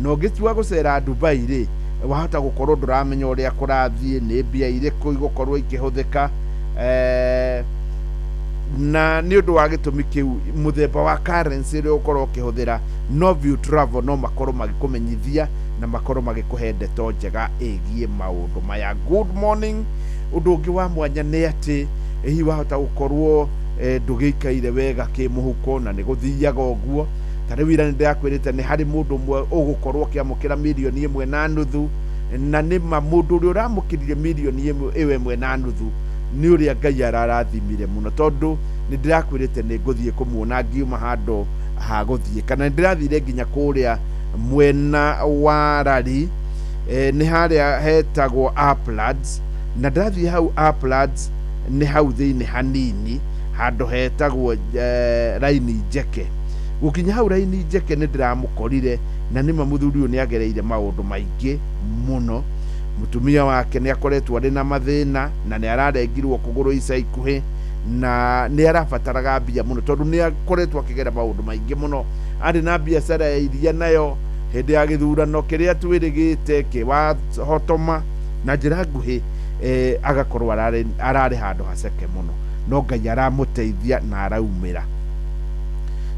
no gĩtua gũcera Dubai ri wahota gukorwo nduramenya uria kurathie ni mbia iriku igukorwo ikihũthĩka na ni undu wa gitumi kiu muthemba wa currency ri ukorwo ukihũthĩra. Novio Travel no makorwo magikumenyithia na makorwo magikuhe ndeto njega igie maundu maya. Good morning. Undu ungi wa mwanya ni ati hi wahota gukorwo ndugikaire wega kimuhuko na ni guthiaga uguo. Tare wira ni ndakwirite ni hari mundu mwe ugukorwo kiamukira milioni 1.5, na ni mundu uri uramukiririe milioni 1.5 ni uria Ngai ararathimire muno, tondu ni ndirakwirite ni nguthie kumuona ngiuma handu ha guthie, kana ndirathire nginya kuria mwena wa Rari ni haria hetagwo Uplands, na ndathie hau Uplands ni hau thiini hanini handu hetagwo Raini Njeke. Gukinya hau Raini Njeke ni ndiramukorire, na nima muthuri uyu ni agereire maundu maingi muno. Mutumia wake ni akoretwo ari na mathina na ni ararengirwo kuguru ica ikuhi, na ni arabataraga mbia muno tondu ni akoretwo akigera maundu maingi muno. Ari na biacara ya iria nayo hindi ya githurano kiria twirigite kiwa hotoma na njira nguhi agakorwo arari handu haceke muno, no Ngai aramuteithia na araumira.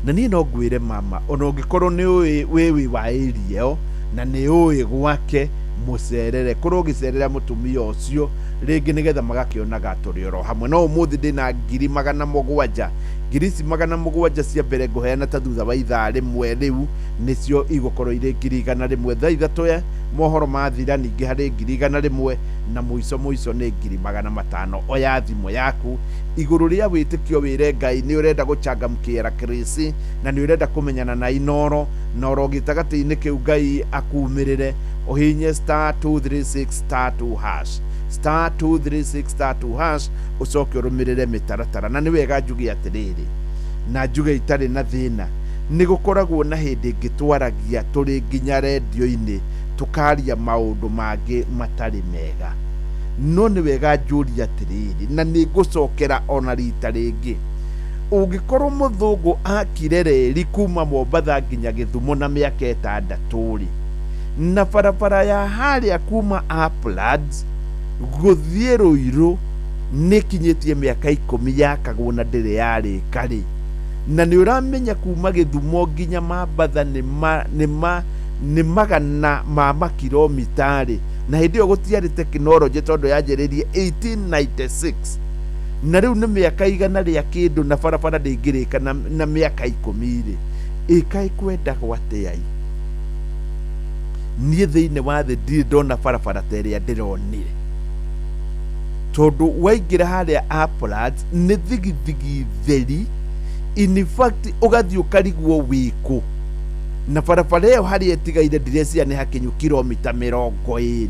Na ni no ngwire mama ona ungikorwo ni wi wa area na ni ui gwake mucerere kuro gicerera mutumia ucio ringi nigetha magakionaga turi oro hamwe no umuthi ndina 700 ngirisi 700 cia mbere nguheana ta thutha wa ithaa rimwe riu nicio igukorwo iri 100 thaa ithatu ya mohoro mathira ningi hari 100 na muico ni 500 oya thimo yaku iguru ria witikio wire Ngai ni urenda guchangamkira Krisi na ni urenda kumenyana na Inoro noro gitagati-ini kiu Ngai akumirire uhinye *236*2# *236*2# ucoke urumirire mitaratara na ni wega njugi atiriri na njuge itari na thina ni gukoragwo na hindi ngitwaragia turi nginya radio-ini tukaria maundu mangi matari mega no ni wega njuria atiriri na ni ngucokera ona rita ringi ungikorwo muthungu akire reri kuma Mombatha nginya Githumo na miaka 6 na barabara ya haria kuma Uplands guthie Ruiru nikinyitie miaka 10 yakagwo na ndire yari kari na ni uramenya kuma Githumo nginya Mombatha ni magana ma makilomitari na hindi yo gutiari teknology tondu yanjiririe 1896 na riu ni miaka igana ria kindu na barabara ndingirika na miaka 10 ikai kwenda gwateai nie thiine wa the ndona barabara teria ndironire tondu waingira haria Uplands ni thigithigi theri in fact ugathi ukarigwo wiku na barabara iyo hari etigaire ndirecia ni hakinyu kilomita 20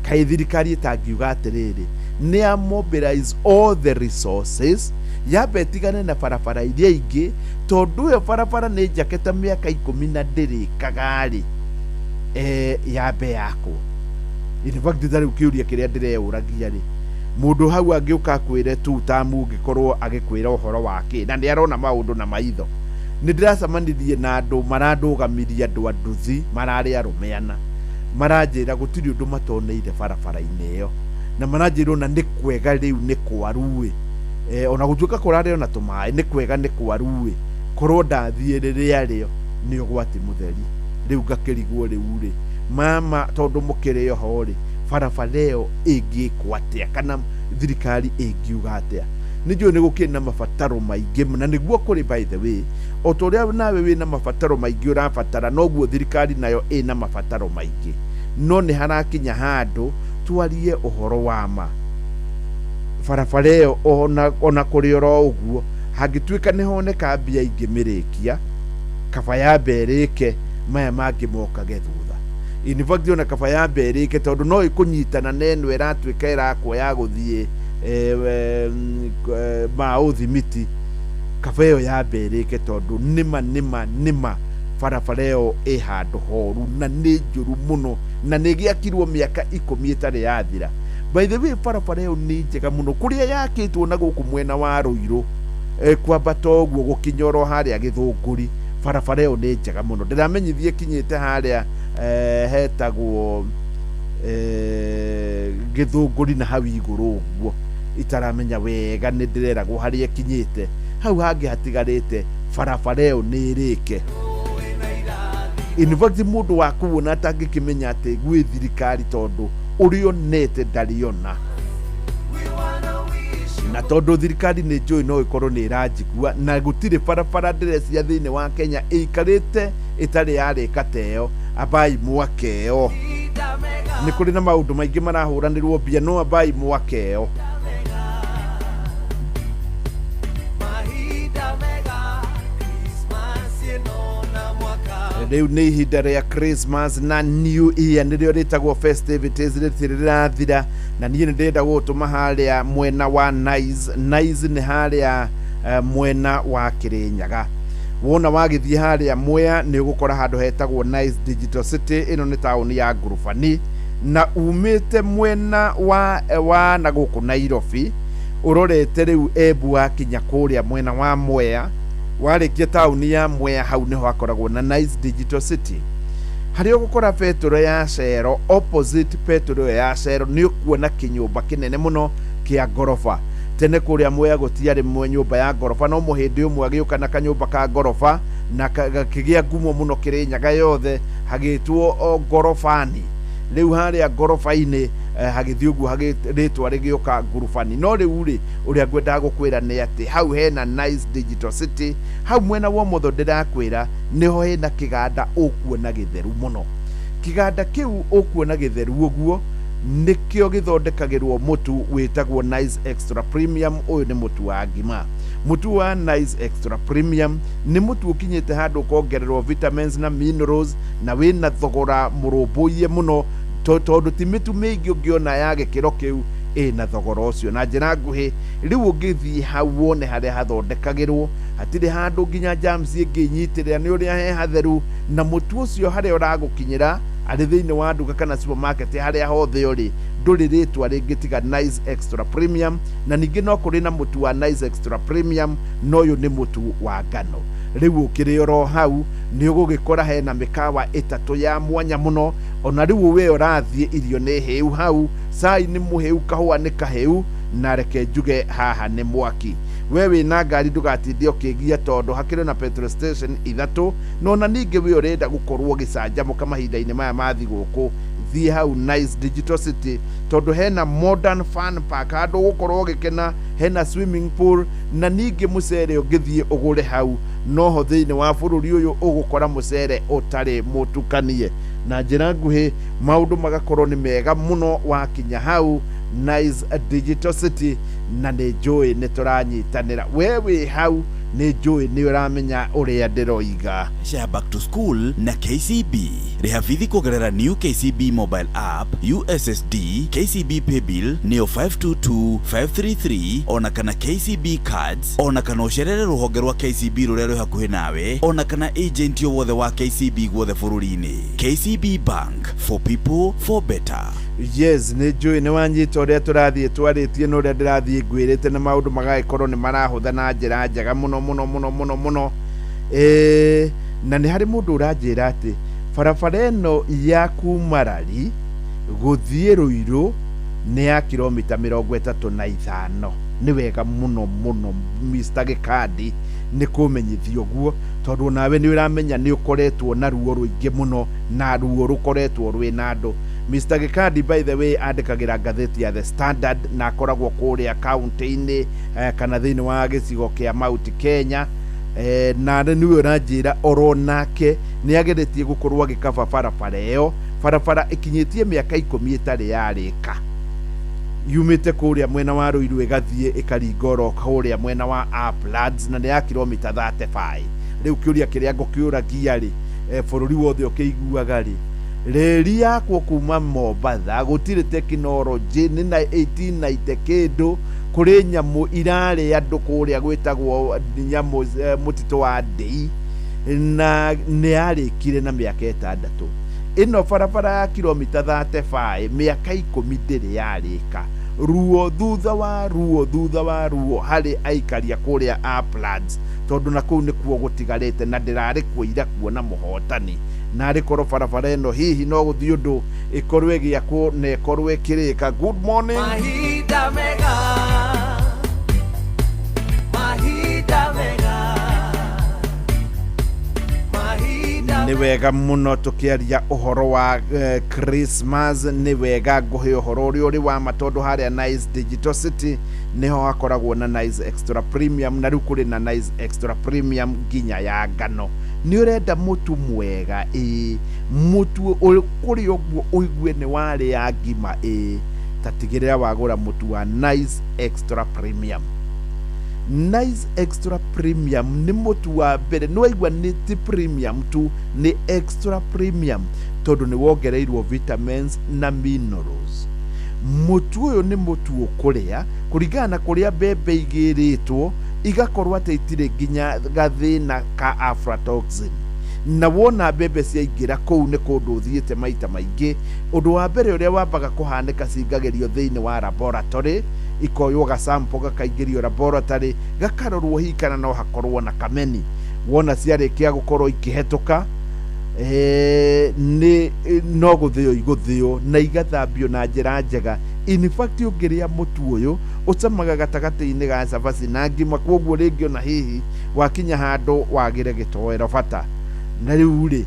kai thirikari itangiuga atiriri ni a mobilize all the resources yabetigane na barabara iria ingi tondu yo barabara ni jaketa miaka 10 na ndiri kagari yabe yako in fact ndari ukiuria kiria ndireuragia ri mundu hau angiuka kwire tu tamu ngikorwo agikwira uhoro wake na ni arona maundu na maitho ni ndiracamanirie na andu marandugamiria andu anduthi marari arumeana maranjira gutiri undu matoneire barabara-ini iyo na maranjira ona ni kwega riu ni kwaruwe ona gutuika kurari ona tumai ni kwega ni kwaruwe korwo ndathie riria rio ni ugwati mutheri riu ngakirigwo riu ri mama tondu mukirio hori barabara iyo ingikwatia kana thirikari ingiuga atia nijue ni gukina mabataro maingi na niguo kuri by the way otoria nawe wina mabataro maingi urabatara noguo thirikari nayo ina mabataro maingi no ni harakinya handu twarie uhoro wa ma barabara iyo ona kuri oro uguo hangituika ni honeka mbia ingi mirikia kaba ya bereke maya mangi mokage thutha in fact ona kaba ya bereke tondu no ikunyitana neno iratuika irakwo ya guthie mauthimiti kaba iyo ya bereke tondu nima barabara iyo i handu horu na ni njuru muno na ni giakirwo miaka 10 itari yathira by the way barabara iyo ni njega muno kuria yakitwo na guku mwena wa Ruiru kwambata uguo gukinyoro haria Githunguri barabara iyo ni njega muno ndiramenyithie kinyite haria hetagwo Githunguri na hau iguru uguo itaramenya wega ni ndireragwo haria kinyite hau hangi hatigarite barabara iyo ni rike in fact mundu wakuona atangikimenya ati gwi thirikari tondu urio nete ndariona na tondu thirikari ni njui no ikorwo ni iranjigua na gutire barabara ndirecia thiini wa Kenya ikarite itari yarika teo abai mwakeo ni kuri na maundu maingi marahuranirwo mbia no abai mwakeo riu ni ihinda ria Christmas na New Year nirio ritagwo festivities ritirathira na nie ni ndenda gutuma haria mwena wa Nice ni haria mwena wa Kirinyaga wona wagithie haria Mwea ni ugukora handu hetagwo Nice Digital City ino ni tauni ya Ngurubani na umite mwena wa na guku Nairobi urorete riu Embu akinya kuria mwena wa Mwea warikia tauni ya Mwea hau niho hakoragwo na Nice Digital City hario gukora petro ya Cero opposite petro ya Cero ni ukuona kinyumba kinene muno kia gorofa tene kuria Mwea gutiari nyumba ya gorofa no muhindi umwe agiuka na kanyumba ka gorofa na kigia ngumo muno Kirinyaga yothe hagitwo Gorofani riu haria ngoroba-ini hagithii uguo hagitwa rigioka ngurubani no riu ri uria ngwendaga gukwira ni ati hau hena Nice Digital City hau mwena wa motho ndirakwira niho hena kiganda ukuona githeru muno kiganda kiu ukuona githeru uguo nikio githondekagirwo mutu witagwo Nice Extra Premium uyu ni mutu wa ngima mutu wa Nice Extra Premium ni mutu ukinyite handu kongererwo vitamins na minerals na wina thogora murumbuiye muno tondu ti mitu mingi ungiona ya gikiro kiu na thogora ucio na njira nguhi riu ungithii hau wone haria hathondekagirwo hatire handu nginya jams inginyitirira ni uria he hatheru na mutu ucio haria uragukinyira ari thiini wa nduka kana supermarket haria hothe uri nduri ritwa ringi tiga Nice Extra Premium na ningi no kuri na mutu wa Nice Extra Premium no uyu ni mutu wa ngano riu ukirioro hau ni ugugikora hena mikawa itatu ya mwanya muno ona riu we urathie irio ni heu hau sai ni muheu kahua ni kaheu na reke njuge haha ni mwaki wewe na ngari ndugatinde ukigia tondu hakire na petrol station ithatu nona ningi we urenda gukorwo gicanjamuka mahinda-ini maya mathi guku thie hau Nice Digital City tondu hena modern fun park handu gukorwo gikena hena swimming pool na ningi mucere ungithie ugure hau noho thiini wa bururi uyu ugukora mucere utari mutukanie na njira nguhi maundu magakorwo ni mega muno wakinya hau Nice Digital City na ni njui ni turanyitanira wewe hau ni njui ni uramenya uria ndiroiga share back to school na KCB rehavithi kugerera new KCB mobile app USSD KCB paybill neo 522533 ona kana KCB cards ona kana ucerere ruhonge rwa KCB ruria rwi hakuhi nawe ona kana agent yo wothe wa KCB gwothe bururi-ini KCB Bank for people for better. Yes, ni njui ni wanyita uria turathie twaritie no uria ndirathie ngwirite na maundu magaikorwo ni marahutha na njira njega muno na ni hari mundu uranjira ati barabara ino ya kumarari guthie Ruiru ni ya kilomita 35 ni wega muno Mr. Gikandi ni kumenyithio guo tondu nawe ni uramenya ni ukoretwo na ruo ruingi muno na ruo rukoretwo rwi na andu Mr. Gikandi by the way andikagira ngatheti ya The Standard na akoragwo kuria county-ini kana thiini wa gicigo kia Mount Kenya na niwe uranjira oronake ni ageretie gukorwo agikaba barabara ikinyitie miaka 10 itari yarika yumite kuria mwena wa Ruiru igathie ikaringoro kuria mwena wa Uplands na ni ya kilomita 35 riu kiuria kiria ngukiuragia ri bururi wothe ukiguaga ri reri yakwo kuma Mombasa gutire teknology ni na 1890 kindu kuri nyamu irare andu kuria gwitagwo nyamu mutito wa Dei na ni arikire na miaka 6 ino barabara ya kilomita 35 miaka 10 ndiri yarika ruo thutha wa ruo hari aikaria kuria Uplands tondu na kuu ni kuo gutigarite na ndirari kuira kuona muhotani na ari koro barabara ino hihi no guthii undu ikorwe giakwo na ikorwe kirika. Good morning mahida mega ni wega muno tukiaria uhoro wa Christmas ni wega nguhe uhoro uri wa matondu haria Nice Digital City niho hakoragwo na Nice Extra Premium na riu kuri na Nice Extra Premium nginya ya ngano ni urenda mutu mwega mutu kuri ogwo uigue ni wari ya ngima tatigirira wagura mutu wa Nice Extra Premium. Nice Extra Premium ni mutu wa mbere no igwa ni ti premium tu ni extra premium tondu ni wongereirwo vitamins na minerals. Mutu uyu ni mutu ukuria kurigana kuria bebe igiritwo igakorwa teitire ginya gathina ka aflatoxin na wona bebe ciaingira kou ni kundu thiete maita maingi undu wa mbere uria wambaga kuhanika cingagerio thiini wa laboratory ikoywo ga sample gakaingirio laboratory gakarorwo hihi kana no hakorwo na kameni wona ciarikia gukorwo ikihetuka ni no guthio iguthio na igathambio na njira njega. In fact ungiria mutu uyu ucamaga gatagati-ini ga cabaci na ngima kwoguo ringi ona hihi wakinya handu wagire gitoero bata na riu ri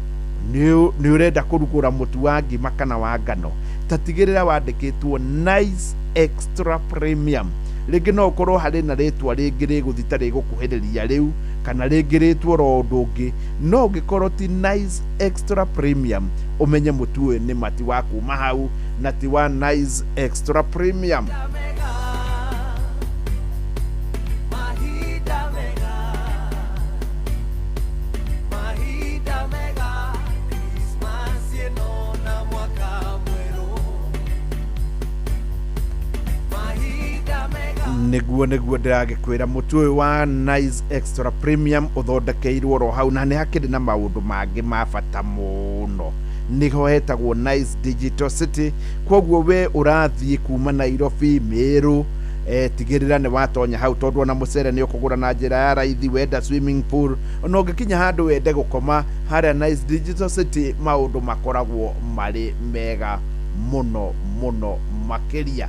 nĩ ũrenda kũrugũra mũtu wa ngima kana wa ngano, ta tigĩrĩra wandĩkĩtwo Nice Extra Premium. Rĩngĩ no ũkorwo harĩ na rĩtwa rĩngĩ rĩgũthita rĩgũkuhĩrĩria rĩu, kana rĩngĩ rĩtwa ro ũndũ ũngĩ, no ũngĩkorwo ti Nice Extra Premium ũmenye mũtu ũyũ nĩ mati wa kuma hau na ti wa Nice Extra Premium. niguo ndĩragĩkwĩra mũtu ũyũ wa Nice Extra Premium ũthondekeirwo ro hau, na nĩ hakĩrĩ na maũndũ mangĩ ma bata mũno. Nĩho hetagwo Nice Digital City, kwoguo we ũrathiĩ kuma Nairobi, Meru, tigĩrĩra nĩ watonya hau, tondũ ona mũcere nĩ ũkũgũra na njĩra ya raithi. Wenda swimming pool, ona ũngĩkinya handũ wende gũkoma harĩa Nice Digital City, maũndũ makoragwo marĩ mega mũno makĩria.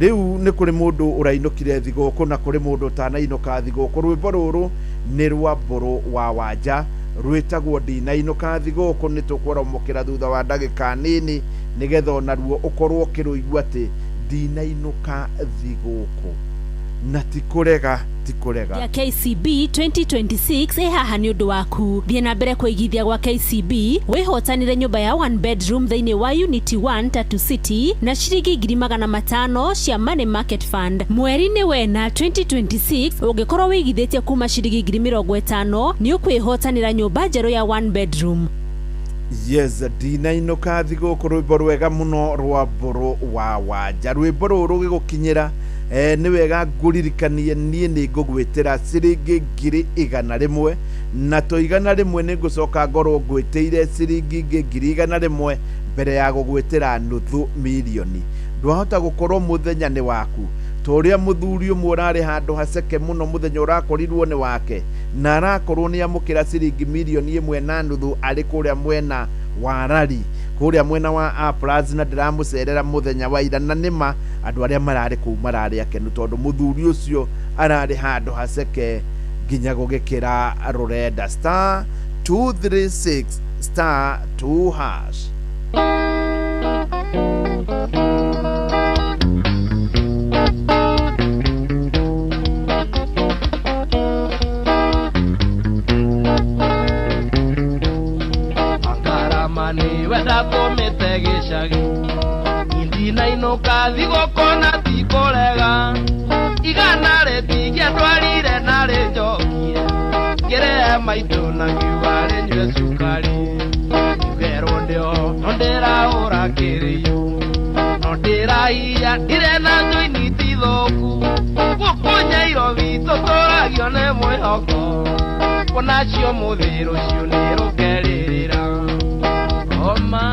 Rĩu nĩ kũrĩ mũndũ ũrainũkire thigũkũ na kũrĩ mũndũ ũtanainũka thigũkũ. Rwĩmbo rũrũ nĩ rwa Mbũrũ wa Wanja, rwĩtagwo Ndinainũka thigũkũ. Nĩ tũkũromokera thutha wa ndagĩka nini nĩgetha onaruo ũkorwo ũkĩrũigua atĩ ndinainũka thigũkũ na tikũrega ya KCB 2026 haha nĩ ũndũ waku. Thiĩ na mbere kũigithia gwa KCB, wĩhotanire nyũmba ya 1 bedroom thĩinĩ wa Unity 1 Tatu City na ciringi 500,000 cia Money Market Fund. Mweri-inĩ wena 2026 ũngĩkorwo wĩigithĩtie kuma ciringi 50,000 nĩ ũkwĩhotanĩra nyũmba njerũ ya 1 bedroom. Yes, ndinainũka thigũkũ, rwĩmbo rwega mũno rwa Mbũrũ wa Wanja. Rwĩmbo rũrũ rũgĩgũkinyĩra nĩ wega ngũririkanie niĩ nĩ ngũgwĩtĩra ciringi 100,000 na to 100 nĩ ngũcoka ngorwo ngwĩtĩire ciringi 100,000 mbere ya gũgwĩtĩra nuthu mirioni. Ndwahota gũkorwo mũthenya nĩ waku, ta ũrĩa mũthuri ũmwe ũrarĩ handũ haceke mũno mũthenya ũrakorirwo nĩ wake na arakorwo nĩ amũkĩra ciringi 1.5 arĩ kũrĩa mwena wa Rari, kũrĩa mwena wa Aplas, na ndĩramũcerera mũthenya wa ira, na nĩma andũ arĩa mararĩ kũu mararĩ akenu tondũ mũthuri ũcio ararĩ handũ haceke nginya gũgĩkĩra rũrenda *236*2#. Wenda kũmĩte gĩcagi ndinainũka thigũkũ na tikũrega, igana rĩtingĩ ndwarire na rĩnjokie, ngĩrehe maitũ na ngiuga rĩnyue cukari, njugerwo ndĩo no ndĩraũra kĩrĩu, no ndĩrahia ndirĩ na njoini tithũku, gũkũ Nyairobi tũtũragio nĩ mwĩhoko, onacio mũthĩ rũciũ nĩ rũkerĩrĩra Oma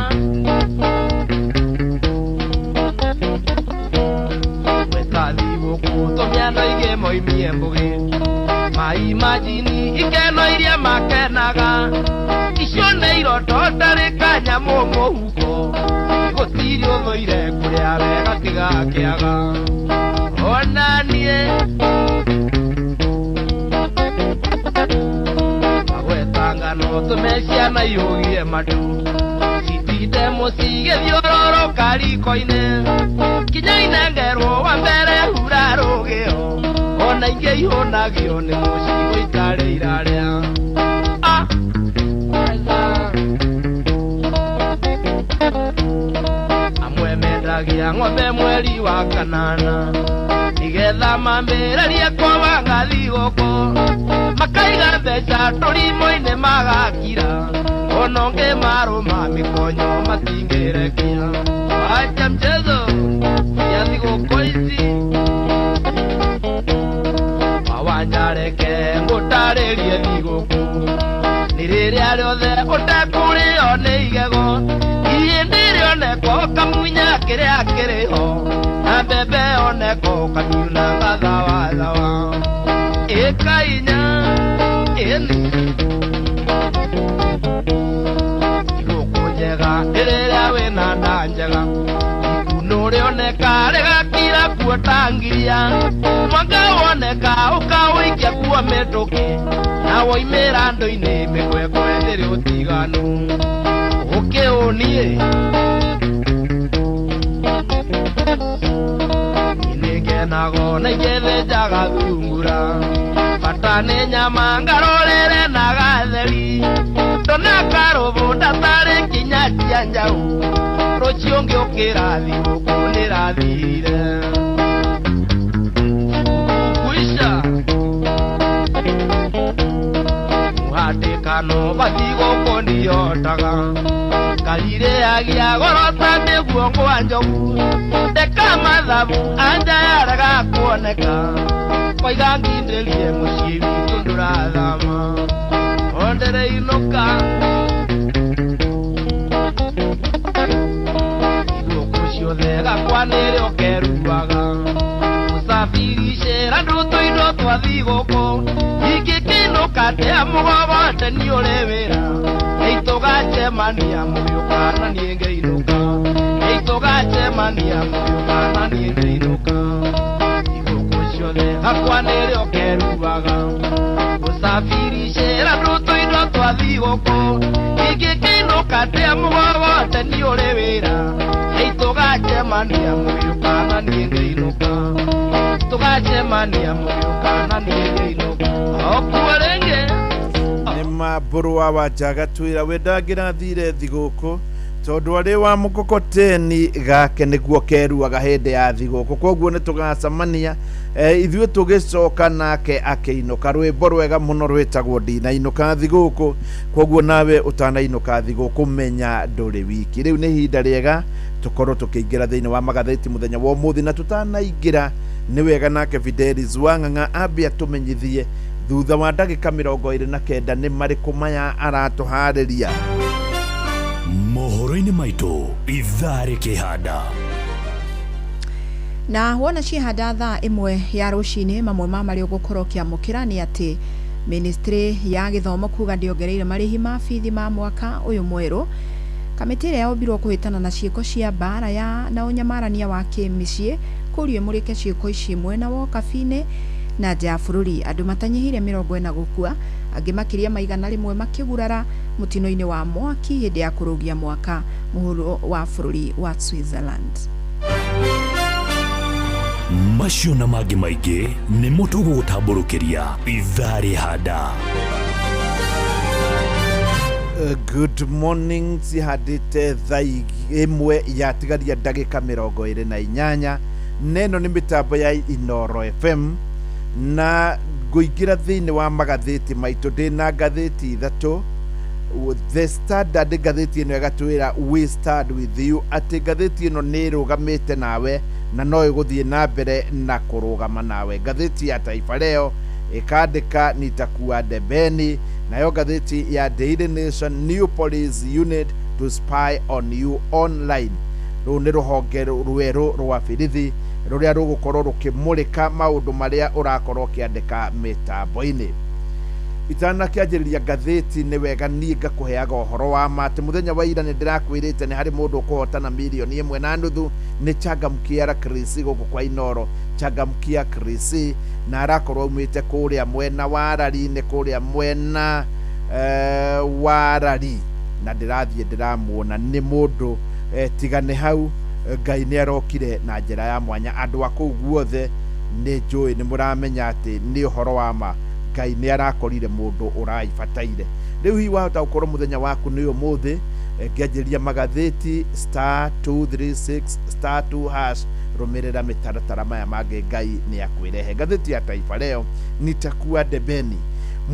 Weta thigũkũ tũmĩano igĩ moimie mbũgĩ, maimagini ikeno iria makenaga, icio nĩ iroto ndarĩ kanyamũ mũhuko, gũtirĩ ũthũire kũrĩa wega tigakĩaga. Ona niĩ magwetangano tũmeciana ihũgie matu, citinde mũcigĩthiũrũrũka riko-inĩ, kinya inengerwo wa mbere hura rũgĩo, ona ingĩ ihũnagio nĩ mũcigo itarĩ irarĩa. Amwe mendagia ng'ombe mweri wa kanana, nigetha mambĩrĩrie kwabanga thigũkũ, makaiga mbeca tũrimo-inĩ magakira, ona ũngĩ marũma mĩkonyo matingĩrekia. Wacha mchezo ya thigũkũ ici, Wawanja reke ngũtarĩrie thigũkũ, nĩ rĩrĩa rĩothe ũtekũrĩo nĩ igego, ihĩndĩ rĩoneko kamunya kĩrĩa kĩrĩho, na mbembe oneko kamiuna gathawa ĩkainya ĩni thigũkũ njega nĩ rĩrĩa wĩna nda njega, ikuno rĩoneka rĩgakira tangia mwanga woneka ukawikia kuwa metoki na woimera ndo-ini mikwekwe ndiri utiganu ukiunie inegenago na igethenjaga thungura bata nĩ nyama ngarorere na gatheri ndona karũbũnda tarĩ kinya cia njaũ rũciũ ngĩũkĩra thigũkũ nĩrathire kuisha mũhatĩkano bathigũkũ ndiotaga karirĩagia gorota nĩguo kwa njogu ndeka mathabu anja yaraga kuoneka kwaiga ngindĩrie mũciĩ witũ ndũrathama ondere inuka igũkũ ciothe gakwanĩrĩ ũkeruaga mũsafiri cera ndũtũ indo twa thigũkũ ingĩkĩinũka ndĩa mũgogote nĩ ũrĩ wĩra nĩitũgacemania mũgĩũka na niĩ ngĩinũka nĩitũgacemania mũgĩũka na niĩ ngĩinũka gakwanĩrĩ ũkeruaga mũsafiri cera ndũtũ indo twa thigũkũ ingĩkĩinũka ndĩa mũgogote nĩ ũrĩ wĩra nĩitũgacemania mũgĩũka na niĩ ngĩinũka tũgacemania mũgĩũka na niĩ ngĩinũka okuo rĩngĩ nĩ mambũrũ wa Wanjaga twĩra we ndangĩrathire thigũkũ tondũ arĩ wa mũkokoteni gake nĩguo keruaga hĩndĩ ya thigũkũ koguo nĩ tũgacemania ithuĩ tũgĩcoka nake akĩinũka rwĩmbo rwega mũno rwĩtagwo ndinainũka thigũkũ koguo nawe ũtanainũka thigũkũ menya ndũrĩ wiki rĩu nĩ ihinda rĩega tũkorwo tũkĩingĩra thĩinĩ wa magathĩti mũthenya wa ũmũthĩ na tũtanaingĩra nĩ wega nake Fidelis Wang'ang'a ambia tũmenyithie thutha wa ndagĩka 29 nĩ marĩkũ maya aratũharĩria mohoro-inĩ maitũ ithaa rĩkĩhanda na wona ciĩhanda thaa ĩmwe ya rũcinĩ mamwe ma marĩa ũgũkorwo ũkĩamũkĩra nĩ atĩ ministry ya gĩthomo kuga ndĩongereire marĩhi ma bithi ma mwaka ũyũ mwerũ kamĩtĩ ĩrĩa yombirwo kũhĩtana na ciĩko cia mbara na ũnyamarania wa kĩmĩciĩ kũrio mũrĩke ciĩko ici mwena wa Kabine na nja ya bũrũri andũ matanyihire 40 gũkua angĩ makĩria maigana rĩmwe makĩgurara mũtino-inĩ wa mwaki hĩndĩ ya kũrũgia mwaka mũhuro wa bũrũri wa Switzerland. macio na mangĩ maingĩ nĩ mũtũgũgũtambũrũkĩria ithaa rĩhanda. Good morning, cihandĩte thaa ĩmwe yatigaria ndagĩka 28 neno nĩ mĩtambo ya Inooro FM na ngũingĩra thĩinĩ wa magathĩti maitũ ndĩna ngathĩti ithatũ. The Standard ngathĩti ĩno ĩgatwĩra we start with you atĩ ngathĩti ĩno nĩ ĩrũgamĩte nawe na no ĩgũthiĩ na mbere na kũrũgama nawe. Ngathĩti ya Taifa Leo ĩkandĩka nitakuwa debeni, nayo ngathĩti ya Daily Nation new police unit to spy on you online. Rũu nĩ rũhonge rwerũ rwa birithi rũrĩa rũgũkorwo rũkĩmũrĩka maũndũ marĩa ũrakorwo ũkĩandĩka mĩtambo-inĩ. Itanakĩanjĩrĩria ngathĩti nĩ wega niĩ ngakũheaga ũhoro wa ma atĩ mũthenya wa ira nĩ ndĩrakwĩrĩte nĩ harĩ mũndũ ũkũhotana milioni 1.5 nĩ Changamkia Chris gũkũ kwa Inooro. Changamkia Chris na arakorwo aumĩte kũrĩa mwena wa Rari-inĩ kũrĩa mwena wa Rari na ndĩrathiĩ ndĩramuona nĩ mũndũ tigane hau Ngai nĩ arokire na njĩra ya mwanya. Andũ a kũu guothe nĩ njũĩ nĩ mũramenya atĩ nĩ ũhoro wa ma Ngai nĩ arakorire mũndũ ũraibataire. Rĩu hihi wahota gũkorwo mũthenya waku nĩ ũmũthĩ ngĩanjĩria magathĩti *236 *2# rũmĩrĩra mĩtaratara maya mangĩ Ngai nĩ akwĩrehe. Ngathĩti ya Taifa Leo nitakuwa debeni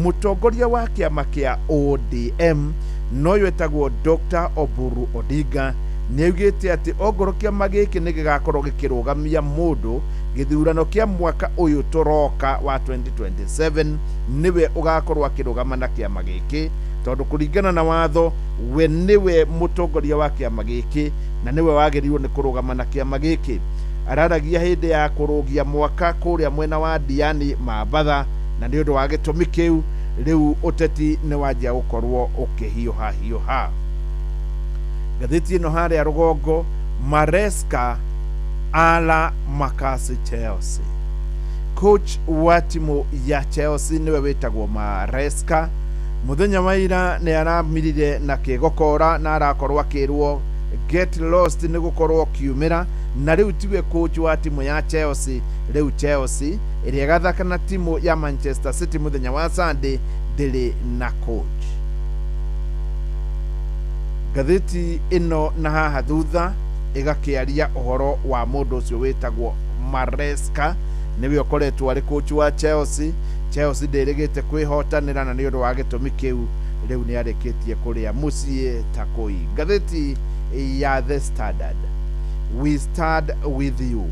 mũtongoria wa kĩama kĩa ODM noyo etagwo Dr. Oburu Odinga nĩ augĩte atĩ ongorwo kĩama gĩkĩ nĩ gĩgakorwo gĩkĩrũgamia mũndũ gĩthurano kĩa mwaka ũyũ tũroka wa 2027 niwe ũgakorwo akĩrũgama na kĩama gĩkĩ tondũ kũringana na watho we niwe mũtongoria wa kĩama gĩkĩ na niwe wagĩrĩirwo nĩ kũrũgama na kĩama gĩkĩ. Araragia hĩndĩ ya kũrũgia mwaka kũrĩa mwena wa Diani Mambatha na nĩ ũndũ wa gĩtũmi kĩu rĩu ũteti nĩ wanjia gũkorwo ũkĩhiũha. Ngathĩti ĩno harĩa rũgongo Maresca ala makasi Chelsea. Coach wa timu ya Chelsea niwe witagwo Maresca. Muthenya maira ni aramirire na kigokora na arakorwo akirwo get lost ni gukorwo kiumira, na riu tiwe coach wa timu ya Chelsea. Riu Chelsea iria gathaka na timu ya Manchester City muthenya wa Sunday ndiri na coach. Gatheti ino na haha thutha igakiaria uhoro wa mundu ucio witagwo Maresca niwe ukoretwo ari coach wa Chelsea. Chelsea ndirigite kwihotanira na ni undu wa gitumi kiu riu ni areketie kuria mucie takoi. Gatheti ya The Standard, we stand with you.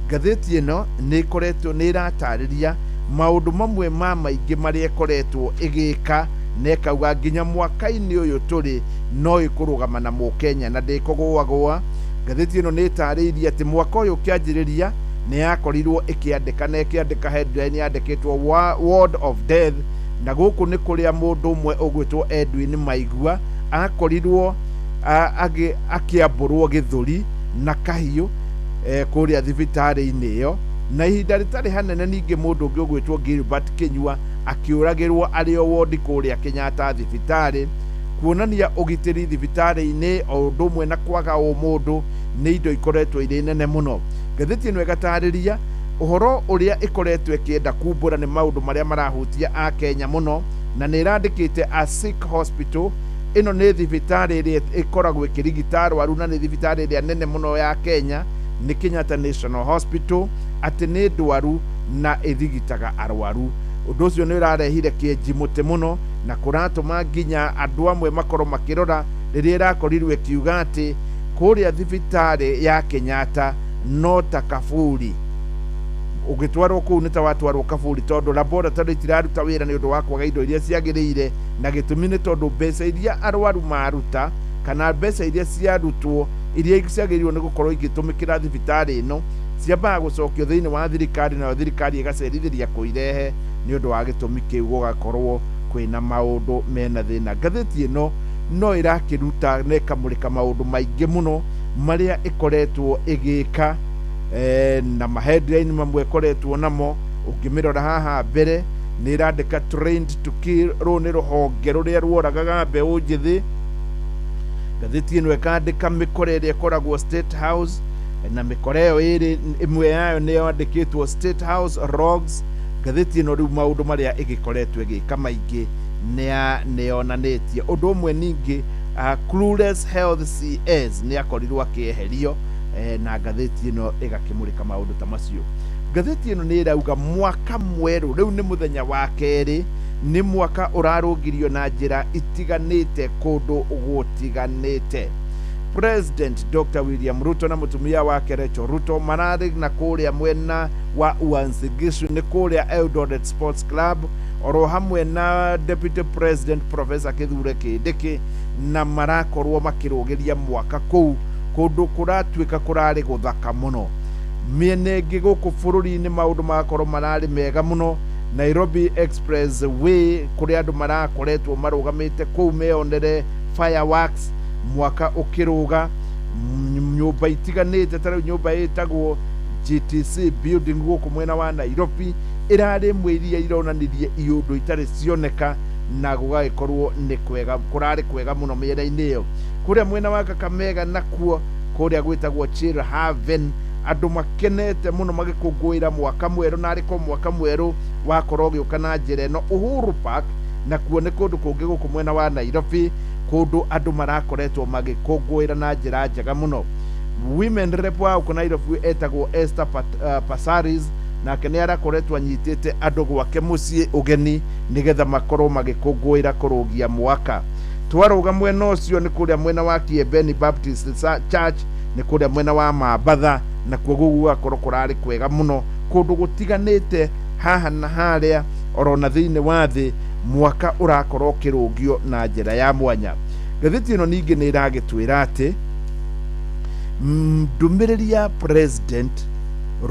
Gatheti ino ni koretwo ni ratariria maundu mamwe ma maingi maria koretwo igika nekauga nginya mwaka-ini uyu turi no ikurugama na Mukenya na ndikugwagwa. Gatheti ino ni tarĩirie ati mwaka uyu kianjiriria ni yakorirwo ikiandika na ikiandika headline yandikitwo word of death, na guku ni kuria mundu umwe ugwitwo Edwin Maigua akorirwo akiamburwo githuri na kahiu kuria thibitari-ini iyo, na ihinda ritari hanene ningi mundu ungi ugwitwo Gilbert Kinyua akiuragirwo ari o ward kuria Kenyatta thibitari. Kuonania ugitiri thibitari-ini o undu umwe na kwaga mundu ni indo ikoretwo iri nene muno. Gatheti ino igatariria uhoro uria ikoretwo ikienda kumbura ni maundu maria marahutia a Kenya muno, na ni irandikite a sick hospital. Ino ni thibitari iria ikoragwo ikirigita arwaru na ni thibitari iria nene muno ya Kenya ni Kenyatta National Hospital, ati ni ndwaru na ithigitaga arwaru. Undu ucio ni urarehire kienjimuti muno na kuratuma nginya andu amwe makorwo makirora riria irakorirwo ikiuga ati kuria thibitari ya Kenyatta no ta Kaburi. Ugitwarwo kuu ni ta watwarwo Kaburi tondu laboratory itiraruta wira ni undu wa kwaga indo iria ciagiriire, na gitumi ni tondu mbeca iria arwaru maruta kana mbeca iria ciarutwo iria ciagiriirwo ni gukorwo igitumikira thibitari ino ciambaga gucokio thiini wa thirikari, na thirikari igacerithiria kuirehe ni undu wa gitumi kiu gugakorwo kwina maundu mena thina. Gatheti ino no irakiruta na ikamurika maundu maingi muno maria ikoretwo igika na maheadline mamwe ikoretwo namo. Ukimirora haha mbere ni irandika trained to kill, ru ni ruhonge ruria ruoragaga mbeu njithi. Gatheti ino ikandika mikore iria ikoragwo State House, na mikore iyo iri imwe yayo ni yandikitwo State House Rogues. Gatheti ino riu maundu maria igikoretwo igika maingi ni yonanitie. Undu umwe ningi clueless health CS ni akorirwo akieherio, na gatheti ino igakimurika maundu ta macio. Gatheti ino ni irauga mwaka mweru, riu ni muthenya wa keri, ni mwaka urarungirio na njira itiganite kundu gutiganite. President Dr. William Ruto na mutumia wake Rachel Ruto marari na kuria mwena wa Uasin Gishu ni kuria Eldoret Sports Club, oro hamwe na Deputy President Professor Kithure Kindiki, na marakorwo makirugiria mwaka kuu kundu kuratwika kurari guthaka muno. Miene ingi guku bururi-ini maundu makorwo marari mega muno. Nairobi Expressway kuria andu marakoretwo marugamite kuu meonere fireworks mwaka ukiruga. Nyumba itiganite tariu nyumba itagwo GTC building guku mwena wa Nairobi irari mwiria ironanirie iundu itari cioneka, na gugagikorwo ni kwega, kurari kwega muno miena-ini iyo. Kuria mwena wa Kakamega nakuo kuria gwitagwo Chill Haven andu makenete muno magikungwira mwaka mweru, na ariko mwaka mweru wakorwo ugiuka na njira ino. Uhuru Park nakuo ni kundu kungi guku mwena wa Nairobi kundu andu marakoretwo magikungwira na njira njega muno. Women rep wa uko Nairobi etagwo Esther Passaris, nake ni arakoretwo anyitite andu gwake mucii ugeni nigetha makorwo magikungwira kurugia mwaka. Twaruga mwena ucio ni kuria mwena wa Kiembeni Baptist Church, ni kuria mwena wa Mambatha, na kuoguo gugakorwo kurari kwega muno kundu gutiganite haha na haria orona thiini wa thi mwaka urakorwo kirungio na njira ya mwanya. Gatheti ino ningi ni iragitwira ati ndumiriri ya President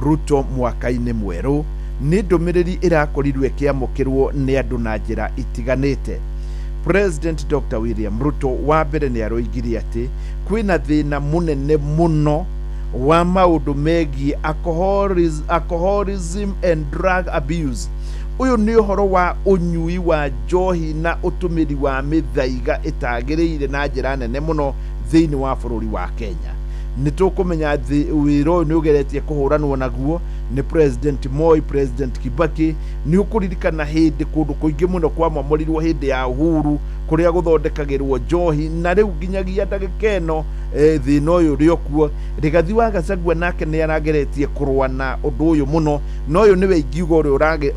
Ruto mwaka-ini mweru ni ndumiriri irakorirwo ikiamukirwo ni andu na njira itiganite. President Dr. William Ruto wa mbere ni aroigirie ati kwina thina munene muno wa maundu megie alcoholism and drug abuse. Uyu ni uhoro wa unyui wa njohi na utumiri wa mithaiga itagiriire na njira nene muno thiini wa bururi wa Kenya. Nitukumenya wiro ni ugeretie kuhuranwo naguo ni President Moi, President Kibaki. Ni ukuririkana hindi kundu kuingi muno kwa mwamorirwo hindi ya uhuru kuria guthondekagirwo njohi, na riu nginyagia ndagikeno thina uyu riokuo. Rigathi wa Gachagua nake ni arageretie kurwa na undu uyu muno, no uyu niwe ingiuga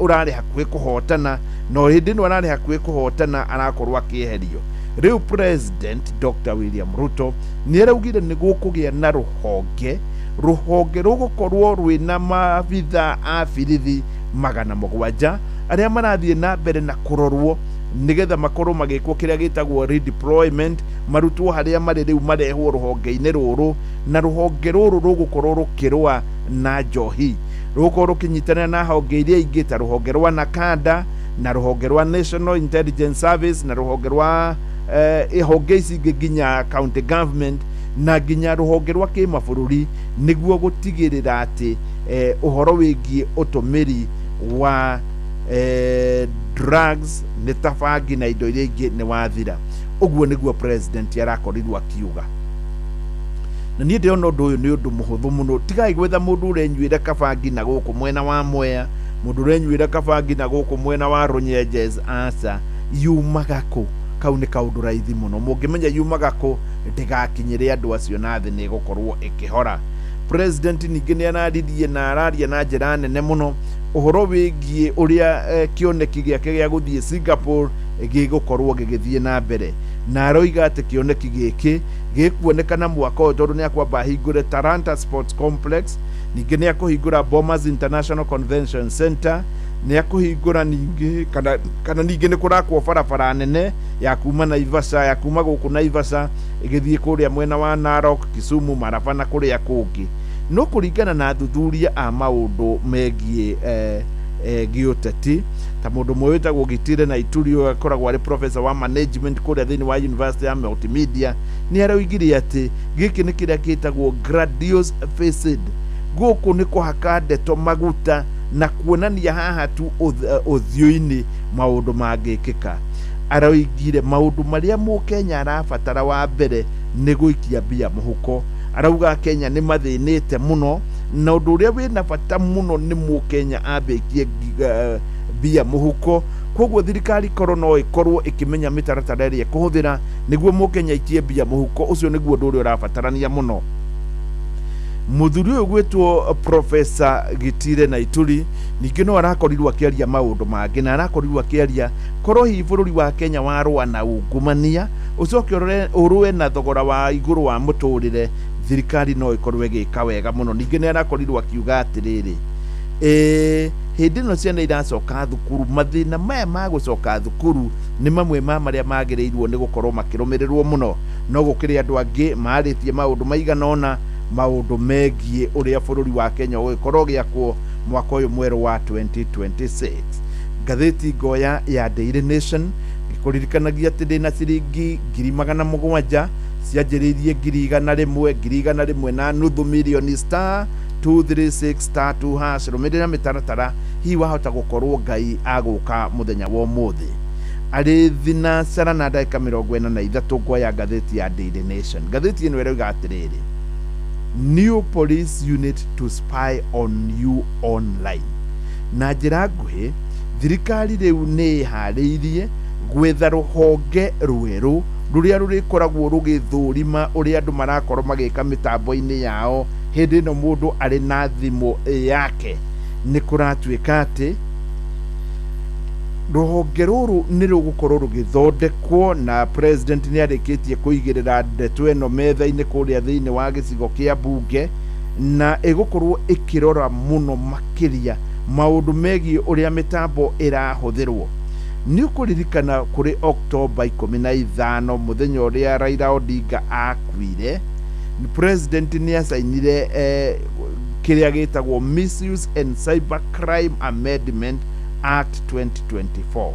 urari hakuhi kuhotana, no hindi no arari hakuhi kuhotana arakorwo akieherio. Riu President Dr. William Ruto ni araugire ni gukugia na ruhonge rugukorwo rwina mabitha a birithi 700 aria marathie na mbere na kurorwo nigetha makorwo magikwo kiria gitagwo redeployment, marutwo haria mari riu marehwo ruhonge-ini ruru, na ruhonge ruru rugukorwo rukirwa na njohi, rugukorwo rukinyitanira na honge iria ingi ta ruhonge rwa NACADA na ruhonge rwa National Intelligence Service na ruhonge rwa ihonge ici nginya county government na nginya ruhonge rwa kimabũrũri, niguo gutigirira ati uhoro wigie utumiri wa drugs ni tabangi na indo iria ingi ni wathira. Uguo niguo president arakorirwo akiuga, na nie ndirona undu uyu ni undu muhuthu muno. Tigai gwetha mundu urenyuire kabangi na guku mwena wa Mwea, mundu urenyuire kabangi na guku mwena wa Runyenjes. Aca yumaga ku kau ni kaundu raithi muno, mungimenya yumaga ku ndigakinyire andu acio na thi ni gukorwo ikihora. President ningi ni anaririe na araria na njira nene muno uhoro wigie uria kioneki giake gia guthie Singapore gigukorwo gigithie na mbere, na aroiga ati kioneki giki gikuonekana mwaka uyu tondu ni akwamba hingure Talanta Sports Complex, ningi ni akuhingura Bomas International Convention Center, ni akuhingura ningi kana ningi ni kurakwo barabara nene ya kuma Naivasha, ya kuma guku Naivasha igithie kuria mwena wa Narok, Kisumu, Maraba na kuria kungi. No kuringana na thuthuria a maundu megie gioteti ta mundu mwetagwo Gitire na Iturio akoragwo ari professor wa management kuria thini wa University ya Multimedia, ni araugire ati giki ni kiria kitagwo grandiose facade. Guku ni kuhaka ndeto maguta na kuonania haha tu uthio-ini maundu mangikika. Araugire maundu maria Mukenya arabatara wa mbere ni guikia mbia muhuko. Arauga Kenya ni mathinite muno, na undu uria wina bata muno ni Mukenya ambikie mbia muhuko. Koguo thirikari korwo no ikorwo ikimenya mitaratara iria kuhuthira niguo Mukenya ikie mbia muhuko. Ucio niguo undu uria urabatarania muno. Muthuri uyu gwitwo Professor Gitire na Ituri ningi no arakorirwo akiaria maundu mangi, na arakorirwo akiaria korwo hi bururi wa Kenya warwa na ungumania ucoke urwe na thogora wa iguru wa muturire, thirikari no ikorwe gika wega muno. Ningi ni arakorirwo akiuga atiriri hindi no ciana iracoka thukuru, mathina maya ma gucoka thukuru ni mamwe ma maria magirirwo ni gukorwo makirumirirwo muno, no gukiri andu angi maritie maundu maiganona maundu megie uria bururi wa Kenya ugikorwo giakwo mwaka uyu mweru wa 2026. Gatheti ngoya ya Daily Nation ikuririkanagia ati ndina ciringi 700,000 cianjiririe 100,000 na nuthu milioni star 236 star 2 hash rumirira mitaratara hi wahota gukorwo Ngai aguka muthenya wa umuthi. Ari thina cara na ndagika 43 ngoya gatheti ya Daily Nation. Gatheti ino irauga atiriri, new police unit to spy on you online. Na njira nguhi thirikari riu ni hariirie gwetha ruhonge rweru ruria rurikoragwo rugithurima uria andu marakorwo magika mitambo-ini yao hindi no mundu ari na thimu yake. Ni kuratuika ati ruhonge ruru ni rugukorwo rugithondekwo, na president ni arikitie kuigirira ndeto eno metha-ini kuria thiini wa gicigo kia bunge, na igukorwo ikirora muno makiria maundu megie uria mitambo irahuthirwo. Ni ukuririkana kuri October 15 muthenya uria Raila Odinga akuire, president ni asainire kiria gitagwo Misuse and Cybercrime Amendment Act 2024.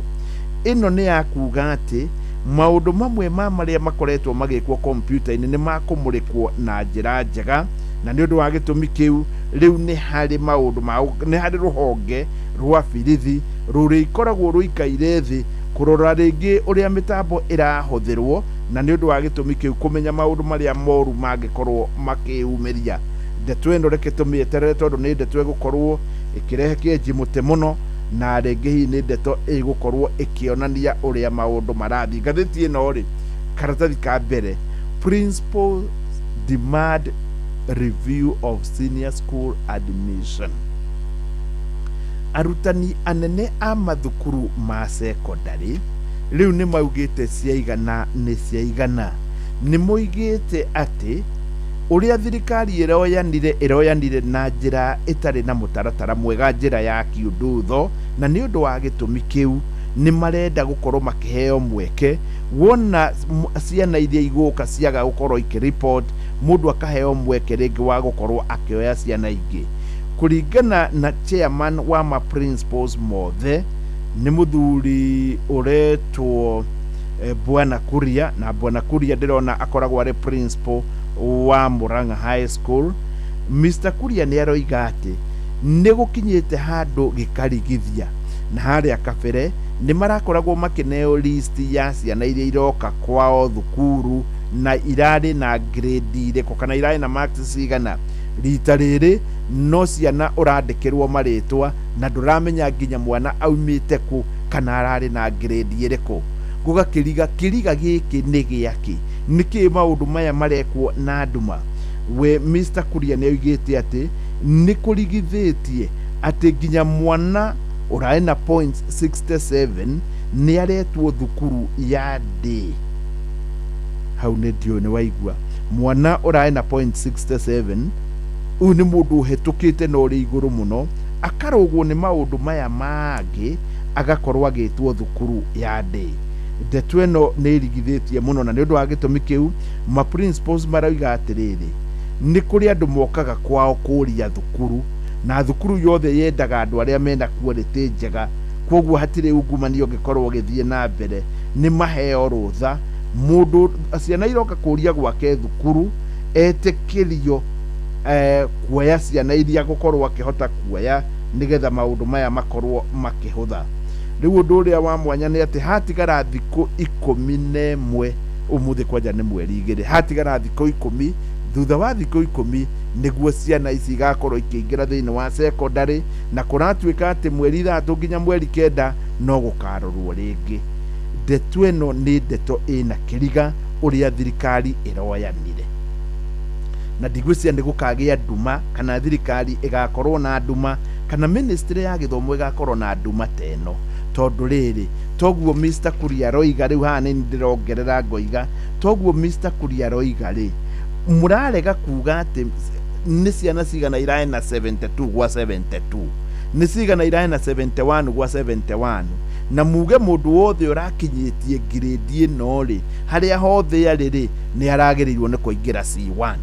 Ino ni akuga ati maundu mamwe ma maria makoretwo magikwo computer-ini ni makumurikwo na njira njega, na nĩ ũndũ wa gĩtũmi kĩu rĩu nĩ harĩ maũndũ nĩ harĩ rũhonge rwa birithi rũrĩkoragwo rũikaire thĩ kũrora rĩngĩ ũrĩa mĩtambo ĩrahũthĩrwo, na nĩ ũndũ wa gĩtũmi kĩu kũmenya maũndũ marĩa moru mangĩkorwo makĩumĩria. Ndeto ĩno reke tũmĩeterere tondũ nĩ ndeto ĩgũkorwo ĩkĩrehe kĩenji mũte mũno, na rĩngĩ hihi nĩ ndeto ĩgũkorwo ĩkĩonania ũrĩa maũndũ marathiĩ. Ngathĩti ĩno rĩ, karatathi ka mbere, principal demand review of senior school admission. Arutani anene a mathukuru ma secondary rĩu nĩ maugĩte ciaigana nĩ ciaigana. Nĩ moigĩte atĩ ũrĩa thirikari ĩroyanire na njĩra ĩtarĩ na mũtaratara mwega, njĩra ya kiũndũtho, na nĩ ũndũ wa gĩtũmi kĩu nĩ marenda gũkorwo makĩheo mweke. Wona ciana iria igũka ciaga gũkorwo ikĩreport, mũndũ akaheo mweke rĩngĩ wa gũkorwo akĩoya ciana ingĩ. Kũringana na chairman wa ma principals mothe nĩ mũthuri ũretwo Bwana Kuria, na Bwana Kuria ndĩrona akoragwo arĩ principal wa Murang'a High School. Mr. Kuria nĩ aroiga atĩ nĩ gũkinyĩte handũ gĩkarigithia, na harĩa kabere nĩ marakoragwo makĩneo list ya ciana iria iroka kwao thukuru na irarĩ na grade irĩkũ kana irarĩ na marks cigana. Rita rĩrĩ no ciana ũrandĩkĩrwo marĩtwa na ndũramenya nginya mwana aumĩte kũ kana ararĩ na grade irĩkũ. Gũgakĩriga kĩriga gĩkĩ nĩ gĩakĩ, nĩkĩ maũndũ maya marekwo na nduma? We Mr. Kuria nĩ oigĩte atĩ nĩ kũrigithĩtie atĩ nginya mwana ũrarĩ na points 67 nĩ aretwo thukuru ya day. Hau nĩ ndio nĩ waigua mwana ũrarĩ na points 67, ũyũ nĩ mũndũ ũhetũkĩte na ũrĩ igũrũ mũno, akarogwo nĩ maũndũ maya mangĩ agakorwo agĩtwo thukuru ya day. Ndeto ĩno nĩ irigithĩtie mũno, na nĩ ũndũ wa gĩtũmi kĩu ma principals marauga atĩrĩrĩ, nĩ kũrĩ andũ mokaga kwao kũria thukuru, na thukuru yothe yendaga andũ arĩa mena quality njega, koguo hatirĩ ungumania ũngĩkorwo ũgĩthiĩ na mbere. Nĩ maheo rũtha, mũndũ ciana iroka kũria gwake thukuru etĩkĩrio kuoya ciana iria gũkorwo akĩhota kuoya nĩgetha maũndũ maya makorwo makĩhũtha. Rĩu ũndũ ũrĩa wa mwanya nĩ atĩ hatigara thikũ 11, ũmũthĩ kwanja nĩ mweri 2, hatigara thikũ 10, thutha wa thikũ 10 nĩguo ciana ici igakorwo ikĩingĩra thĩinĩ wa secondary, na kũratuĩka atĩ mweri 3 nginya mweri 9 no gũkarorwo rĩngĩ. Ndeto ĩno nĩ ndeto ĩna kĩriga ũrĩa thirikari ĩroyanire, na ndigwĩciria nĩ gũkagĩa nduma kana thirikari ĩgakorwo na nduma kana ministry ya gĩthomo ĩgakorwo na nduma teno. Tondũ rĩrĩ toguo Mr. Kuria roiga, rĩu haha nĩ ndĩrongerera ngoiga, toguo Mr. Kuria roiga rĩ, mũrarega kuga atĩ nĩ ciana cigana iraĩ na 72 gwa 72, nĩ cigana iraĩ na 71 gwa 71, na muge mũndũ wothe ũrakinyĩtie grade ĩno rĩ, harĩa hothe arĩ rĩ, nĩ aragĩrĩirwo nĩ kũingĩra C1.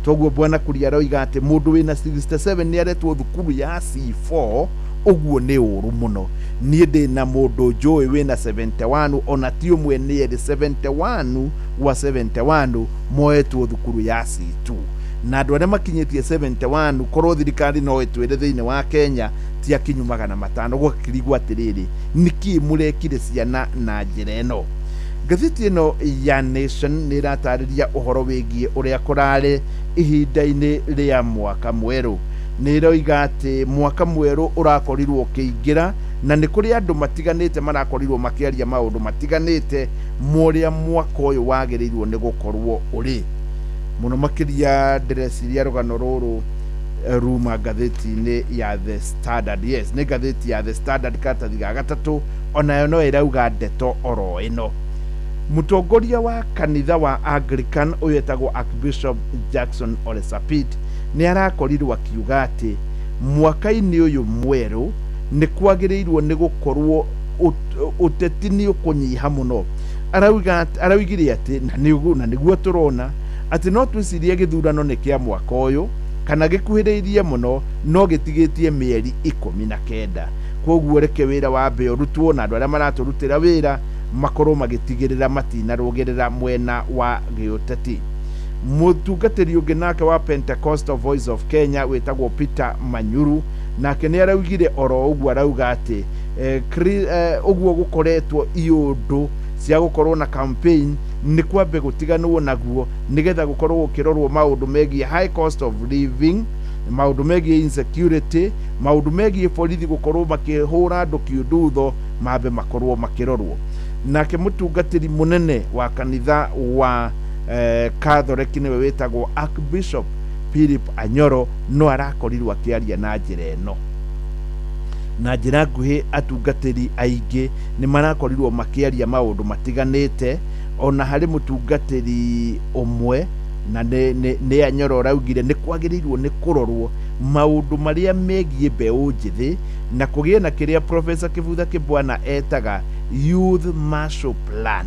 Toguo Bwana Kuria roiga atĩ mũndũ wĩna 67 nĩ aretwo thukuru ya C4, ũguo nĩ ũru mũno. Niĩ ndĩna mũndũ njũĩ wĩna 71, ona ti ũmwe nĩ erĩ, 71 gwa 71 moetwo thukuru ya C2, na andũ arĩa makinyĩtie 71 korwo thirikari no ĩtwĩre thĩinĩ wa Kenya ti akinyu 500. Gũkĩrigwo atĩrĩrĩ, nĩkĩ mũrekire ciana na njĩra ĩno? Ngathĩti ĩno ya Nation nĩ ĩratarĩria ũhoro wĩgiĩ ũrĩa kũrarĩ ihinda-inĩ rĩa mwaka mwerũ. Nĩ ĩroiga atĩ mwaka mwerũ ũrakorirwo ũkĩingĩra, na nĩ kũrĩ andũ matiganĩte marakorirwo makĩaria maũndũ matiganĩte mũrĩa mwaka ũyũ wagĩrĩirwo nĩ gũkorwo ũrĩ. Mũno makĩria ndĩreciria rũgano rũrũ ruma ngathĩti-inĩ ya The Standard. Yes, nĩ ngathĩti ya The Standard karatathi ga gatatũ, onayo no ĩrauga ndeto oro ĩno. Mũtongoria wa kanitha wa Anglican ũyũ etagwo Archbishop Jackson Ole Sapit nĩ arakorirwo akiuga atĩ mwaka-inĩ ũyũ mwerũ nĩ kwagĩrĩirwo nĩ gũkorwo ũteti nĩ ũkũnyiha mũno. Araugire atĩ na nĩguo tũrona atĩ no twĩcirie gĩthurano nĩ kĩa mwaka ũyũ kana gĩkuhĩrĩirie mũno, no gĩtigĩtie mĩeri 19. Koguo reke wĩra wa mbere ũrutwo na andũ arĩa maratũrutĩra wĩra makorwo magĩtigĩrĩra matinarũgĩrĩra mwena wa gĩũteti. mutungatiri ungi nake wa Pentecostal Voice of Kenya wetagwo Peter Manyuru nake ni araugire oro uguo arauga ati uguo gukoretwo iundu cia gukorwo na campaign ni kwambe gutiganwo naguo nigetha gukorwo ukirorwo maundu megie high cost of living, maundu megie insecurity, maundu megie borithi gukorwo makihura andu kiundutho mabe makorwo makirorwo. Nake mutungatiri munene wa kanitha wa Catholic niwe wetagwo Archbishop Philip Anyoro no arakorirwo akiaria na njira eno. Na njira nguhi atungatiri aingi ni marakorirwo makiaria maundu matiganite ona hari mutungatiri umwe na ne Anyoro raugire ni kwagirirwo ni kurorwo maundu maria megie mbeu njithi na kugie na kiria Professor Kivutha Kibwana etaga Youth Marshall Plan.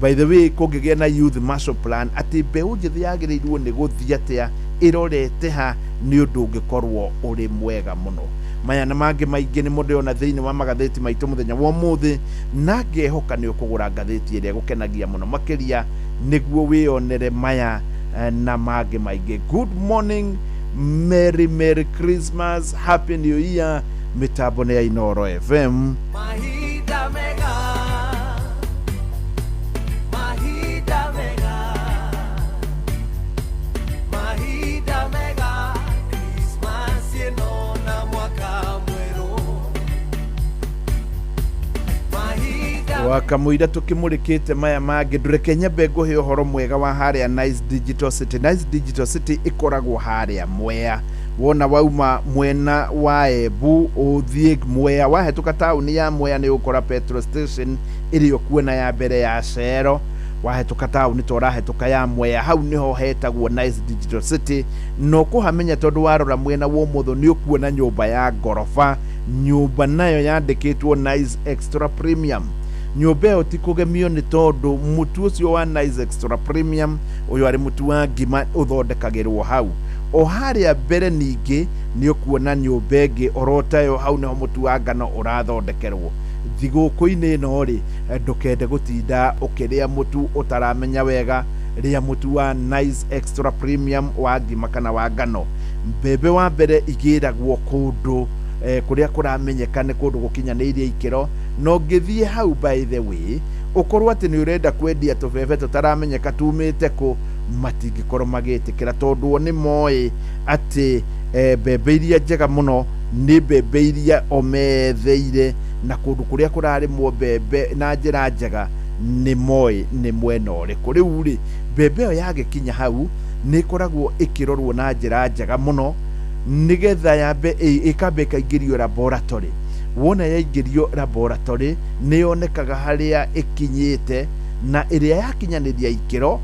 By the way, kugigia na Youth Marshall Plan ati mbeu njithi yagirirwo ni guthii atia irorete ha ni undu ungikorwo uri mwega muno. Maya na mangi maingi ni mundu ona thiini wa magatheti maitu muthenya wa umuthi na ngehoka ni ukugura ngatheti iria gukenagia muno makiria niguo wionere maya na mangi maingi. Good morning, Merry Christmas, Happy New Year. Mitambo ni ya Inoro FM. Mahida mega, Mahida mega, Mahida mega, Christmas yeno na mwaka mweru. Wakamuira tukimurikite maya mangi ndureke nyambe nguhe uhoro mwega wa haria Nice Digital City. Nice Digital City ikoragwo haria Mwea. Wona wauma mwena wa Embu uthie Mwea wahetuka tauni ya Mwea ni ukora petrol station iriyo kuona ya mbere ya Cero. Wahetuka tauni torahetuka ya Mwea hau niho hetagwo Nice Digital City. No kuhamenya tondu warora mwena wa umutho ni ukuona nyumba ya gorofa, nyumba nayo yandikitwo Nice Extra Premium. Nyumba ĩyo ti kũgemio nĩ tondu mutu ucio wa Nice Extra Premium uyu ari mutu wa ngima uthondekagirwo hau. O haria mbere ningi ni ukuona nyumba ĩngĩ orotayo hau niho mutu wa ngano urathondekerwo. Thigũkũ-inĩ ĩno ri ndukende gutinda ukiria mutu utaramenya wega, ria mutu wa Nice Extra Premium wa ngima kana wa ngano. Mbembe wa mbere igiragwo kundu kuria kuramenyeka ni kundu gukinyaniirie ikiro. No ngithie hau by the way ukorwo ati ni urenda kwendia tubebe tutaramenyeka tumite ku matingikorwo magitikira tondu ni moe ati mbembe iria njega muno ni mbembe iria ometheire na kundu kuria kurarimwo mbembe na njira njega ni moe ni mwena uriku. Riu ri mbembe yo yagikinya hau ni koragwo ikirorwo na njira njega muno nigetha yambe ikambe ikaingĩrio laboratory. Wona yaingĩrio laboratory ni yonekaga haria ikinyite na iria yakinyaniria ikiro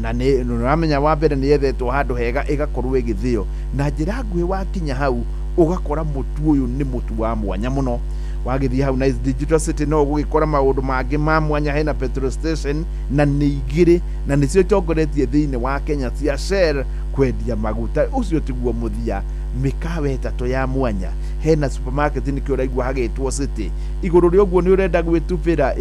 na ni uramenya wa mbere ni yethetwo handu hega igakorwo igithio na njira nguhi wakinya hau ugakora mutu uyu ni mutu wa mwanya muno. Wagithia hau Nice Digital City no gugikora maundu mangi ma mwanya hena petrol station na ni igiri na nicio tongoretie thiini wa Kenya cia Shell kwendia maguta. Ucio tiguo muthia mikawe itatu ya mwanya hena supermarket nikio raigwa hagitwo City. Iguru ri oguo ni urenda gwitupira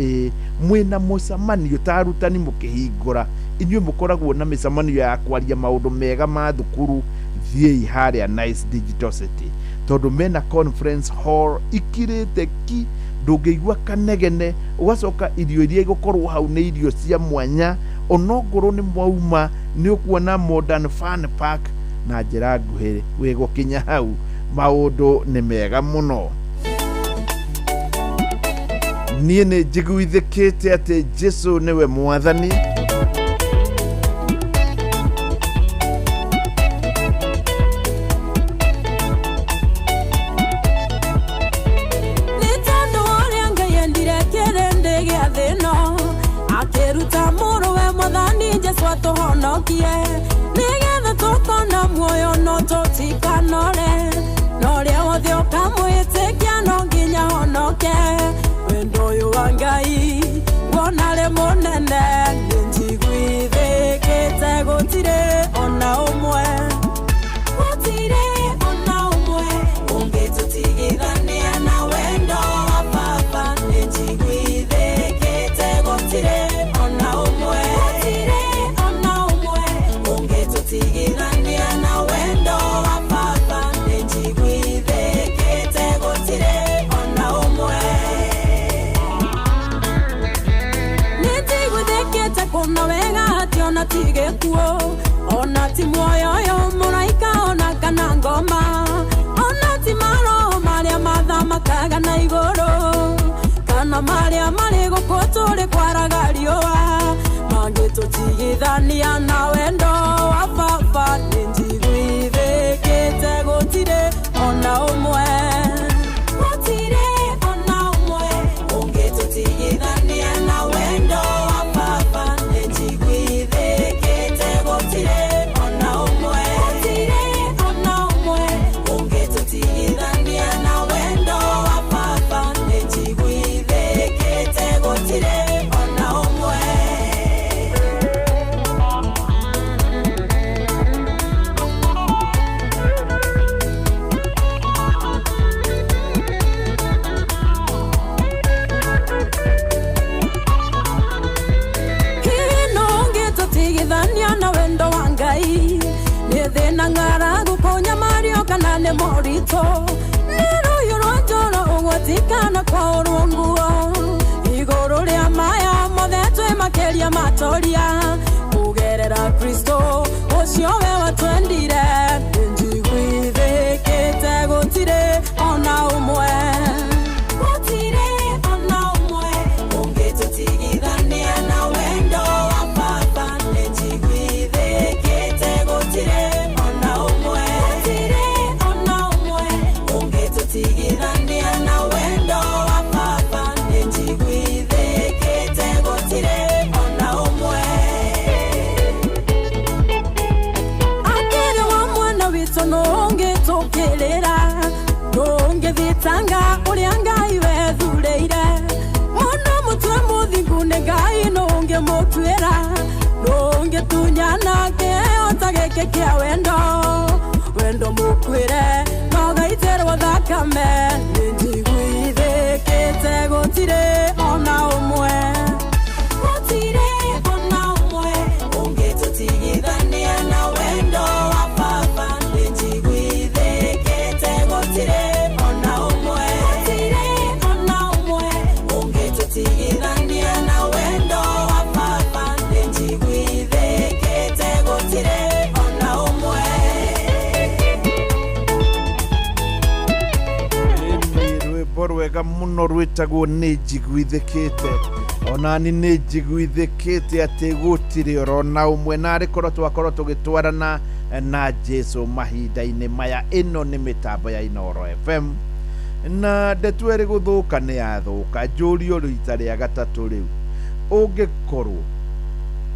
mwina mucamanio tarutani mukihingura inyuĩ mukoragwo na micamanio ya kwaria maundu mega ma thukuru thiei haria Nice Digital City tondu mena conference hall ikirite ki ndungĩigua kanegene ugacoka irio iria igukorwo hau ni irio cia mwanya onongoro ni mwauma ni ukuona modern fun park na njira nguhi wigukinya hau maundu ni mega muno. Nie ni njiguithikite ati Jesu niwe mwathani. Nigetha tukona muoyo no tutikanore no ria wothe ukamwitikia no nginya honoke. Wendo uyu wa Ngai wonare munene ninjiguithikite gutire ona umwe ungitutigithania na wendo wa Baba. Ninjiguithikite gutire ona umwe ona maria mari gukotore kwaraga riua mangitutigithania na wendo wa baba ninjiguithikite gutire ona umwe gutire ona umwe ungitutigithania na wendo wa baba ninjiguithikite gutire ona umwe gutire ona umwe ungitutigithania na wendo wa baba ninjiguithikite gutire ona umwe. Tigithania na wendo wa Ngai ni thina ngara gukonya mario kana ni morito ni ruyu rwa njoro ugwatikana kwa urunguo iguru ria maya mothetwe makeria matoria kugerera Kristo ucio we watwendire njiguithikite gutire ona umwe gutire ona umwe ungitutigithania na wendo wa baba njiguithikite gutire ona umwe gutire ona umwe ungitutigithania na wendo wa baba njiguithikite gutire ona umwe. Akiri wa mwana witũ nũngĩtũkĩrĩra ndũngĩthitanga ũrĩa Ngai wethurĩire mũno mũtwe mũthingu nĩ Ngai nũngĩmũtuĩra ndũngĩtunyana kĩhota gĩkĩ kĩa wendo wendo mũkwĩre nogaitĩrwo thakame nĩnjiguithĩkĩte gũtirĩ ona ũmwe gũtirĩ ona ũmwe ũngĩtũtigithania na wendo wa baba nĩnjiguithĩkĩte gũtirĩ ona ũmwe gũtirĩ ona ũmwe ũngĩtũtigithania na wendo wa baba nĩnjiguithĩkĩte gũtirĩ ona ũmwe. rwĩmbo rwega mũno rwĩtagwo nĩ njiguithĩkĩte onani nĩ njiguithĩkĩte atĩ gũtirĩ orona ũmwe narĩ korwo twakorwo tũgĩtwarana na Jesu mahinda-inĩ maya. Ĩno nĩ mĩtambo ya Inooro FM na ndeto ĩrĩ gũthũka nĩ yathũka njũrio rita rĩa gatatũ rĩu ũngĩkorwo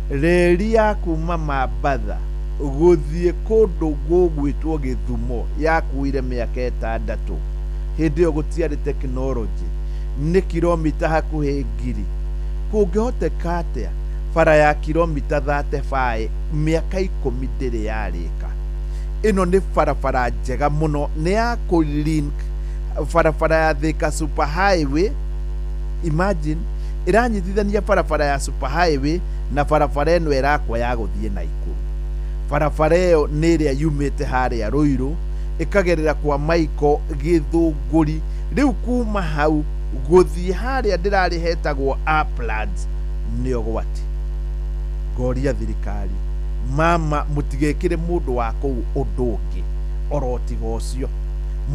reri ya kuma Mambatha gũthiĩ kũndũ gũgwĩtwo Gĩthumo yakuire mĩaka 6 hĩndĩ ĩyo gũtiarĩ tekinoronjĩ nĩ kilomita hakuhĩ 1000 kũngĩhoteka atĩa bara ya kilomita 35 mĩaka 10 ndĩrĩ yarĩka. Ĩno nĩ barabara njega mũno nĩ ya kũlink barabara ya Thika Super Highway. Imagine ĩranyitithania barabara ya Super Highway na barabara ĩno ĩrakwa ya gũthiĩ Naikuru. Barabara ĩyo nĩ ĩrĩa yumĩte harĩa Ruiru ĩkagerera kwa Maiko Gĩthũngũri. Rĩu kuma hau gũthiĩ harĩa ndĩrarĩ hetagwo Uplands nĩ ũgwati. Ngoria thirikari mama mũtigekĩre mũndũ wa kũu ũndũ ũngĩ orotiga ũcio.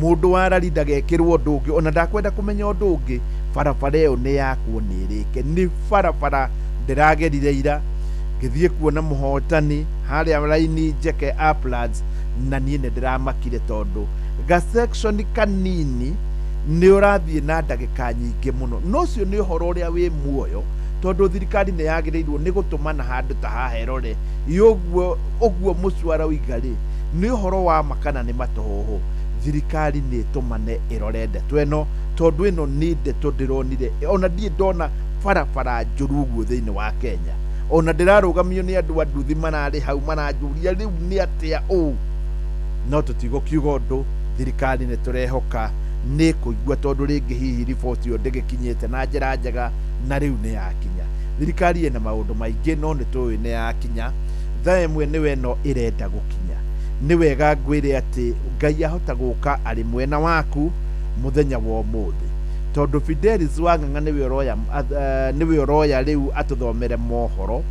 Mũndũ wa Rari ndagekĩrwo ũndũ ũngĩ ona ndakwenda kũmenya ũndũ ũngĩ. Barabara ĩyo nĩ yakuo nĩrĩke. Nĩ barabara ndĩragerire ira ngĩthiĩ kuona mũhotani harĩa raini njeke Uplands na niĩ nĩ ndĩramakire tondũ ga section kanini nĩ ũrathiĩ na ndagĩka nyingĩ mũno. No ũcio nĩ ũhoro ũrĩa wĩ muoyo tondũ thirikari nĩ yagĩrĩirwo nĩ gũtũmana handũ ta haha erore ũguo mũcwara ũigarĩ nĩ ũhoro wa makana nĩ matũhũhũ. Thirikari nĩ ĩtũmane ĩrore ndeto ĩno tondũ ĩno nĩ ndeto ndĩronire ona ndiĩ ndona barabara njũru ũguo thĩinĩ wa Kenya. Ona ndĩrarũgamio nĩ andũ a nduthi mararĩ hau maranjũria rĩu nĩ atĩa ũũ. No tũtigũkiuga ũndũ thirikari nĩ tũrehoka nĩ kũigua tondũ rĩngĩ hihi riboti ĩyo ndĩgĩkinyĩte na njĩra njega na rĩu nĩ yakinya. Thirikari ĩna maũndũ maingĩ no nĩ tũĩ nĩ yakinya. Thaa ĩmwe nĩwe no ĩrenda gũkinya. Nĩ wega ngwĩre atĩ Ngai ahota gũka arĩ mwena waku mũthenya wa ũmũthĩ tondũ Fidelis Wang'ang'a nĩwe ũroya rĩu atũthomere mohoro.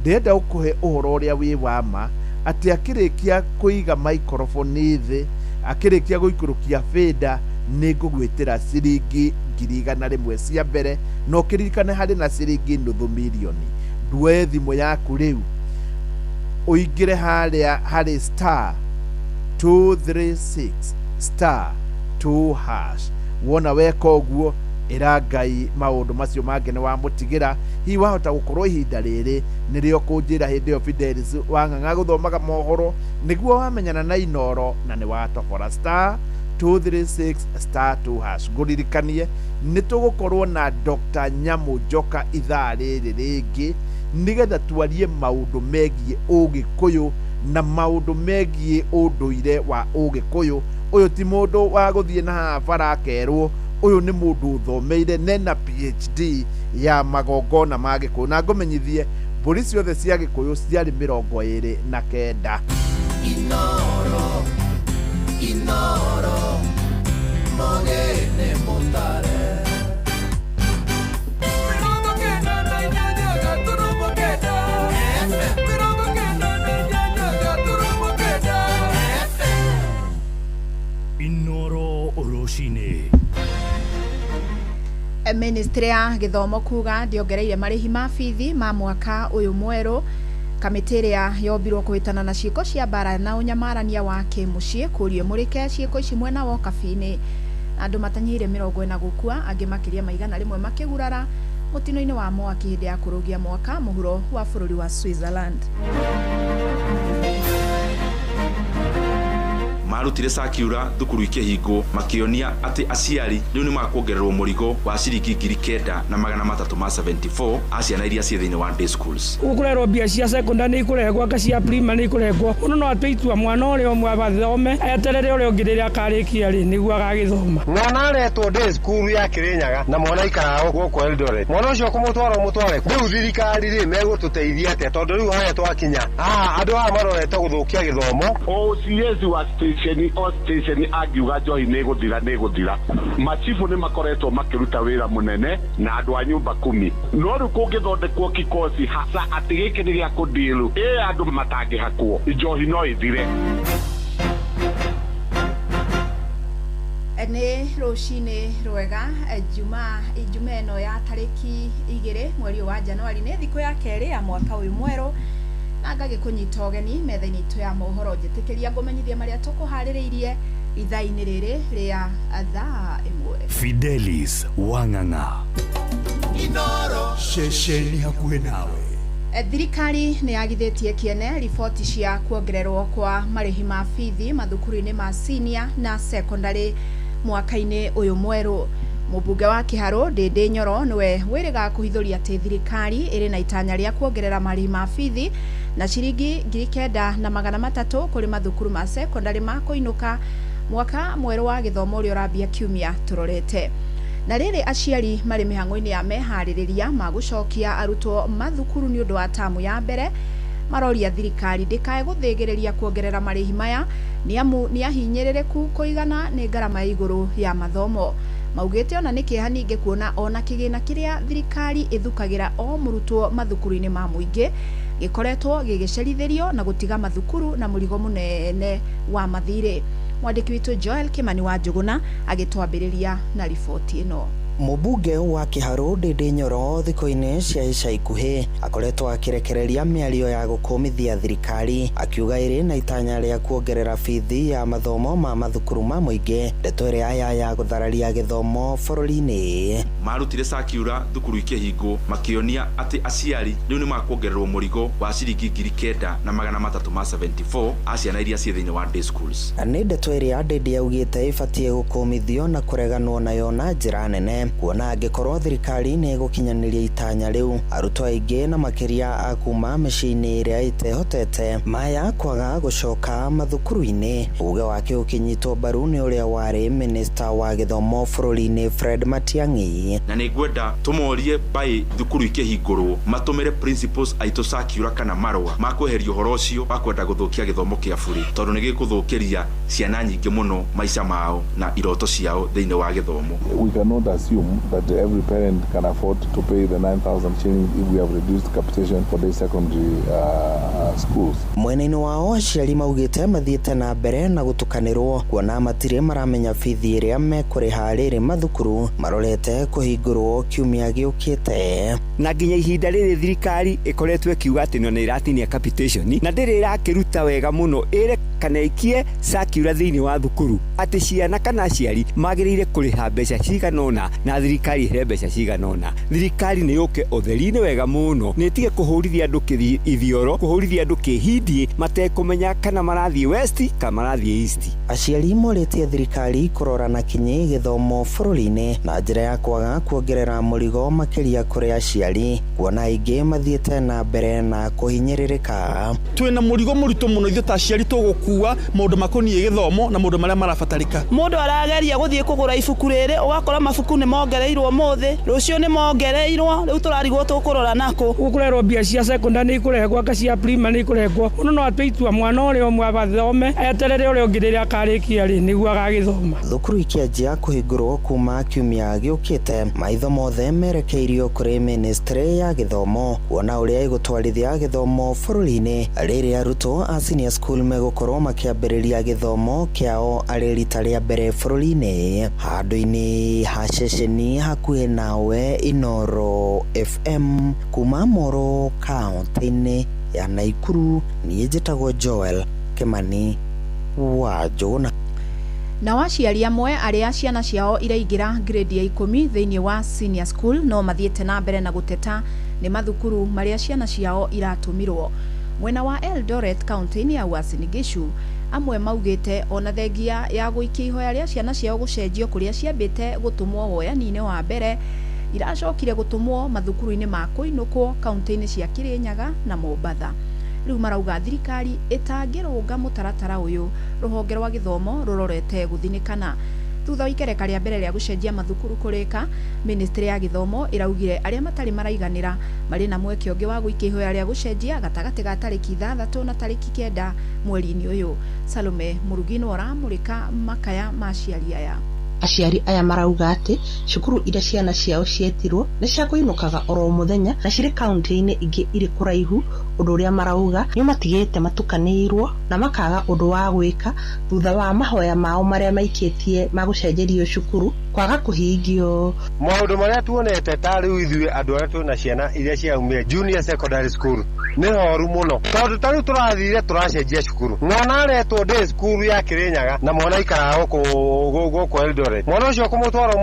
Ndĩrenda gũkũhe ũhoro ũrĩa wĩ wa ma atĩ akĩrĩkia kũiga microphone thĩ akĩrĩkia gũikũrũkia fĩnda nĩngũgwĩtĩra ciringi 100,000 cia mbere no kĩririkane harĩ na ciringi $500,000. Ndue thimũ yaku rĩu ũingĩre harĩ star 236 star 2#. Wona weka ũguo ĩra Ngai maũndũ macio mangĩ nĩ wamũtigĩra. Hihi wahota gũkorwo ihinda rĩrĩ nĩrĩo kũnjĩra hĩndĩ ĩyo Fidelis Wang'ang'a gũthomaga mohoro nĩguo wamenyana na Inoro na nĩ watobora star 236 star 2#. Ngũririkanie nĩ tũgũkorwo na Dr. Nyamũ Njoka ithaa rĩrĩ rĩngĩ nĩgetha twarie maũndũ megiĩ Ũgĩkũyũ na maũndũ megiĩ ũndũire wa Ũgĩkũyũ. Ũyũ ti mũndũ wa gũthiĩ na haha bara akerwo, ũyũ nĩ mũndũ ũthomeire nena PhD ya magongona ma Gĩkũyũ. Na ngũmenyithie mbũri ciothe cia Gĩkũyũ ciarĩ 29. Inoro Mogene Mutare Inoro Oroshine. Ministry ya Gĩthomo kuga ndiongereire marĩhi ma bithi ma mwaka ũyũ mwerũ. Kamĩtĩ ĩrĩa yombirwo kũhĩtana na ciĩko cia mbara na ũnyamarania wa kĩmũciĩ kũrio mũrĩke ciĩko ici mwena wa Kabine. Andũ matanyĩire 40 gũkua, angĩ makĩria maigana rĩmwe makĩgurara mũtino-inĩ wa mwaki hĩndĩ ya kũrũgia mwaka mũhuro wa bũrũri wa Switzerland. Marutire Sakiura thukuru ikĩhingwo makĩonia atĩ aciari rĩu nĩ makuongererwo mũrigo wa ciringi 9,374 aciana iria ciĩ thĩinĩ wa day schools. Ũkũrerwo mbia cia secondary ikũrehwo anga cia primary ikũrehwo. Ũno no atũitua mwana ũrĩa ũmwe abathome eterere ũrĩa ũngĩ rĩrĩa akarĩkia rĩ nĩguo agagĩthoma. Mwana aretwo day school ya Kĩrĩnyaga na mwana ikaraga gũkũ Eldoret. Mwana ũcio kũmũtwara rĩu thirikari rĩ megũtũteithia atĩa tondũ rĩu haya twakinya andũ aya marorete gũthũkia gĩthomo. OCS wa station agiuga njohi nĩgũthira machifu nĩ makoretwo makĩruta wĩra mũnene na andũ a nyũmba 10 no rĩu kũngĩthondekwo kikosi hasa atĩ gĩkĩ nĩ gĩa kũndĩlũ andũ matangĩhakwo njohi no ĩthire. Nĩ rũcinĩ rwega Ijumaa ĩno ya tarĩki 2 mweri wa Januari nĩ thikũ ya kerĩ ya mwaka ũyũ mwerũ. Ngagĩkũnyita ũgeni metha-inĩ itũ ya mohoro njĩtĩkĩria ngũmenyithie marĩa tũkũharĩrĩirie ithaa-inĩ rĩrĩ rĩa thaa 1. Fidelis Wang'ang'a, Inoro ceceni hakuhĩ nawe. Thirikari nĩ yagithĩtie kĩene riboti cia kuongererwo kwa marĩhi ma bithi mathukuru-inĩ ma senior na secondary mwaka-inĩ ũyũ mwerũ. Mũmbunge wa Kĩharũ Ndĩndĩ Nyoro nĩwe wĩrĩga kũhithũria atĩ thirikari ĩrĩ na itanya rĩa kuongerera marĩhi ma bithi na ciringi 9,300 kũrĩ mathukuru ma secondary ma kũinũka mwaka mwerũ wa gĩthomo ũrĩa ũrambia kiumia tũrorete. Na rĩrĩ aciari marĩ mĩhang'o-inĩ ya meharĩrĩria ma gũcokia arutwo mathukuru nĩ ũndũ wa tamu ya mbere maroria thirikari ndĩkae gũthĩgĩrĩria kuongerera marĩhi maya nĩamu nĩ ahinyĩrĩrĩku kũigana nĩ ngarama ya igũrũ ya mathomo. Maugĩte ona nĩ kĩeha ningĩ kuona ona kĩgĩna kĩrĩa thirikari ĩthukagĩra o mũrutwo mathukuru-inĩ ma mũingĩ gĩkoretwo gĩgĩcerithĩrio na gũtiga mathukuru na mũrigo mũnene wa mathirĩ. Mwandĩki witũ Joel Kimani wa Njũgũna agĩtwambĩrĩria na riboti ĩno. Mũmbunge wa Kĩharũ Ndĩndĩ Nyoro thikũ-inĩ cia ica ikuhĩ akoretwo akĩrekereria mĩario ya gũkũmithia thirikari akiuga ĩrĩ na itanya rĩa kuongerera bithi ya mathomo ma mathukuru ma mũingĩ ndeto ĩrĩa ya gũthararia gĩthomo bũrũri-inĩ. Marutire Sakiura thukuru ikĩhingwo makĩonia atĩ aciari rĩu nĩ makuongererwo mũrigo wa ciringi 9,374 aciana iria ciĩ thĩinĩ wa day schools. Nĩ ndeto ĩrĩa Ndĩndĩ augĩte ĩbatiĩ gũkũmithio na kũreganwo nayo na njĩra nene kuona angĩkorwo thirikari nĩ gũkinyanĩria itanya rĩu arutwo aingĩ na makĩria a kuma mĩciĩ-inĩ ĩrĩa ĩtehotete maya kwaga gũcoka mathukuru-inĩ. Uge wake ũkĩnyitwo mbaru nĩ ũrĩa warĩ minista wa gĩthomo bũrũri-inĩ Fred Matiang'i. Na nĩ ngwenda tũmorie bai thukuru ikĩhingũrwo matũmĩre principals aitũ Sakiura kana marũa ma kweheria ũhoro ũcio wa kwenda gũthũkia gĩthomo kĩa bũrũri tondũ nĩ gĩkũthũkĩria ciana nyingĩ mũno maica mao na iroto ciao thĩinĩ wa gĩthomo. We cannot assume assume that every parent can afford to pay the 9,000 shillings if we have reduced capitation for the secondary schools. Mwena-ini wao aciari maugite mathiite na mbere na gutukanirwo kuona matire maramenya bithi iria mekuriha riri mathukuru marorete kuhingurwo kiumia giukite. Na nginya ihinda riri thirikari ikoretwe ikiuga ati no iratinia capitation na ndiri irakiruta wega muno ire kana ikie circular thiini wa thukuru ati ciana kana aciari magirire kuriha mbeca ciganona na thirikari ihe mbeca ciganona. Thirikari ni yuke utheri-ini wega muno ni tige kuhurithia andu ithioro kuhurithia andu kihindi matekumenya kana marathie west kana marathie east. Aciari morete thirikari kurora na kinyi githomo bururi-ini na njira ya kwaga kuongerera murigo makiria kuri aciari kuona ingi mathiete na mbere na kuhinyiririka. Twina murigo muritu muno ithu ta aciari tugukua maundu makonie githomo na maundu maria marabatarika. Mundu arageria guthie kugura ibuku riri ugakora mabuku ni mongereirwo mothe rucio ni mongereirwo riu turarigwo tukurora nako gukurerwo mbia cia secondary ni ikurehwo anga cia primary ni ikurehwo uno no atweitua mwana uria umwe abathome eterere uria ungi riria akarikia ri niguo agagithoma. Thukuru ikianjia kuhingurwo kuma kiumia giukite maitho mothe merekeirio kuri ministry ya githomo kuona uria igutwarithia githomo bururi-ini riri arutwo a senior school megukorwo makiambiriria githomo kiao ari rita ria mbere bururi-ini handu-ini ha ceceni hakuhi nawe Inoro FM kuma Moro kaunti-ini ya Naikuru. Niĩ njĩtagwo Joel Kimani wa Jona. Na aciari amwe aria ciana ciao iraingira grade ya 10 thiini wa senior school no mathiete na mbere na guteta ni mathukuru maria ciana ciao iratumirwo mwena wa Eldoret county ya Uasin Gishu. Amwe maugite ona thengia ya guikia ihoya ria ciana ciao gucenjio kuria ciambite gutumwo woyani-ini wa mbere iracokire gutumwo mathukuru-ini ma kuinukwo kaunti-ini cia Kirinyaga na Mombatha. Riu marauga thirikari itangirunga mutaratara uyu ruhonge rwa githomo rurorete guthinikana. Thutha wa ikereka ria mbere ria gucenjia mathukuru kurika, ministry ya githomo iraugire aria matari maraiganira mari na mweke ungi wa guikia ihoya ria gucenjia gatagati ga tariki 6 na tariki 9 mweri-ini uyu. Salome Murugino aramurika makaya ma aciari aya. Aciari aya marauga ati cukuru iria ciana ciao cietirwo ni cia kuinukaga oro muthenya na ciri kaunti-ini ingi iri kuraihu. Undu uria marauga ni matigite matukanirwo na makaga undu wa gwika thutha wa mahoya mao maria maikitie magucenjerio cukuru kwaga kuhingio. Maundu maria tuonete ta riu ithuĩ andu aria twina ciana iria ciaumire junior secondary school ni horu muno tondu ta riu turathire turacenjia cukuru. Mwana aretwo day school ya Kirinyaga na mwana ikaraga guku Eldoret. Mwana ucio kumutwara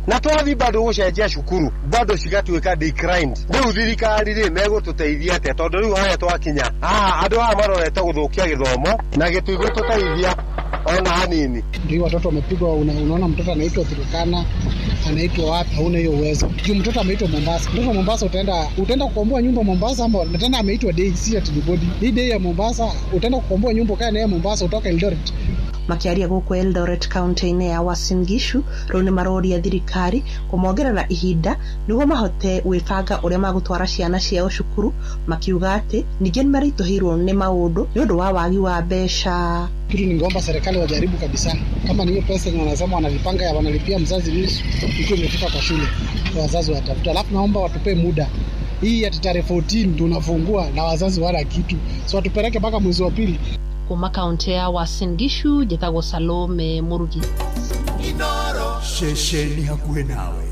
na twathi bado gucenjia cukuru bado cigatuika declined. Riu thirikari ri megututeithia ate tondu riu haya twakinya andu aya marorete guthukia githomo na gituigwe tuteithia ona hanini. Ndio watoto wamepigwa. Unaona mtoto anaitwa Turkana, anaitwa wapi, hauna hiyo uwezo. Juu mtoto ameitwa Mombasa. Mtoto Mombasa utaenda kukomboa nyumba Mombasa ama tena ameitwa day si at body. Hii day ya Mombasa utaenda kukomboa nyumba kana ya Mombasa utoka Eldoret. Makiaria guku Eldoret county-ini ya Uasin Gishu riu ni maroria thirikari kumongerera ihinda niguo mahote gwibanga uria magutwara ciana ciao cukuru, makiuga ati ningi ni marituhirwo ni maundu ni undu wa wagi wa mbeca. Kitu ningeomba serikali wajaribu kabisa, kama ni hiyo pesa wanasema wanalipanga ya wanalipia mzazi nusu ikiwa imefika kwa shule kwa wazazi watafuta. Alafu naomba watupe muda hii ya tarehe 14 tunafungua na wazazi wala kitu, so watupeleke mpaka mwezi wa pili. Kuma kaunti ya Uasin Gishu, njĩtagwo Salome Murugi. Inoro ceceni hakuhĩ nawe.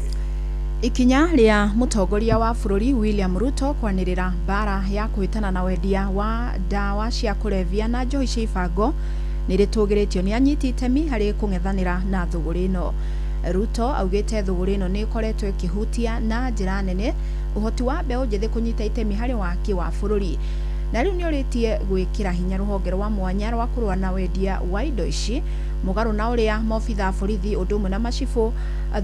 Ikinya ria mutongoria wa bururi William Ruto kwanirira bara ya kuhitana na wendia wa dawa cia kulevya na njohi cia ibango niritugiritio ni anyiti itemi hari kung'ethanira na thuguri ino. Ruto augite thuguri ino ni ikoretwo ikihutia na njira nene uhoti wa mbeũ njithi kunyita itemi hari waki wa bururi. Na riu ni uritie gwikira hinya ruhonge rwa mwanya rwa kurua na wendia wa indo ici mugaru na uria maofitha borithi undumwe na macibu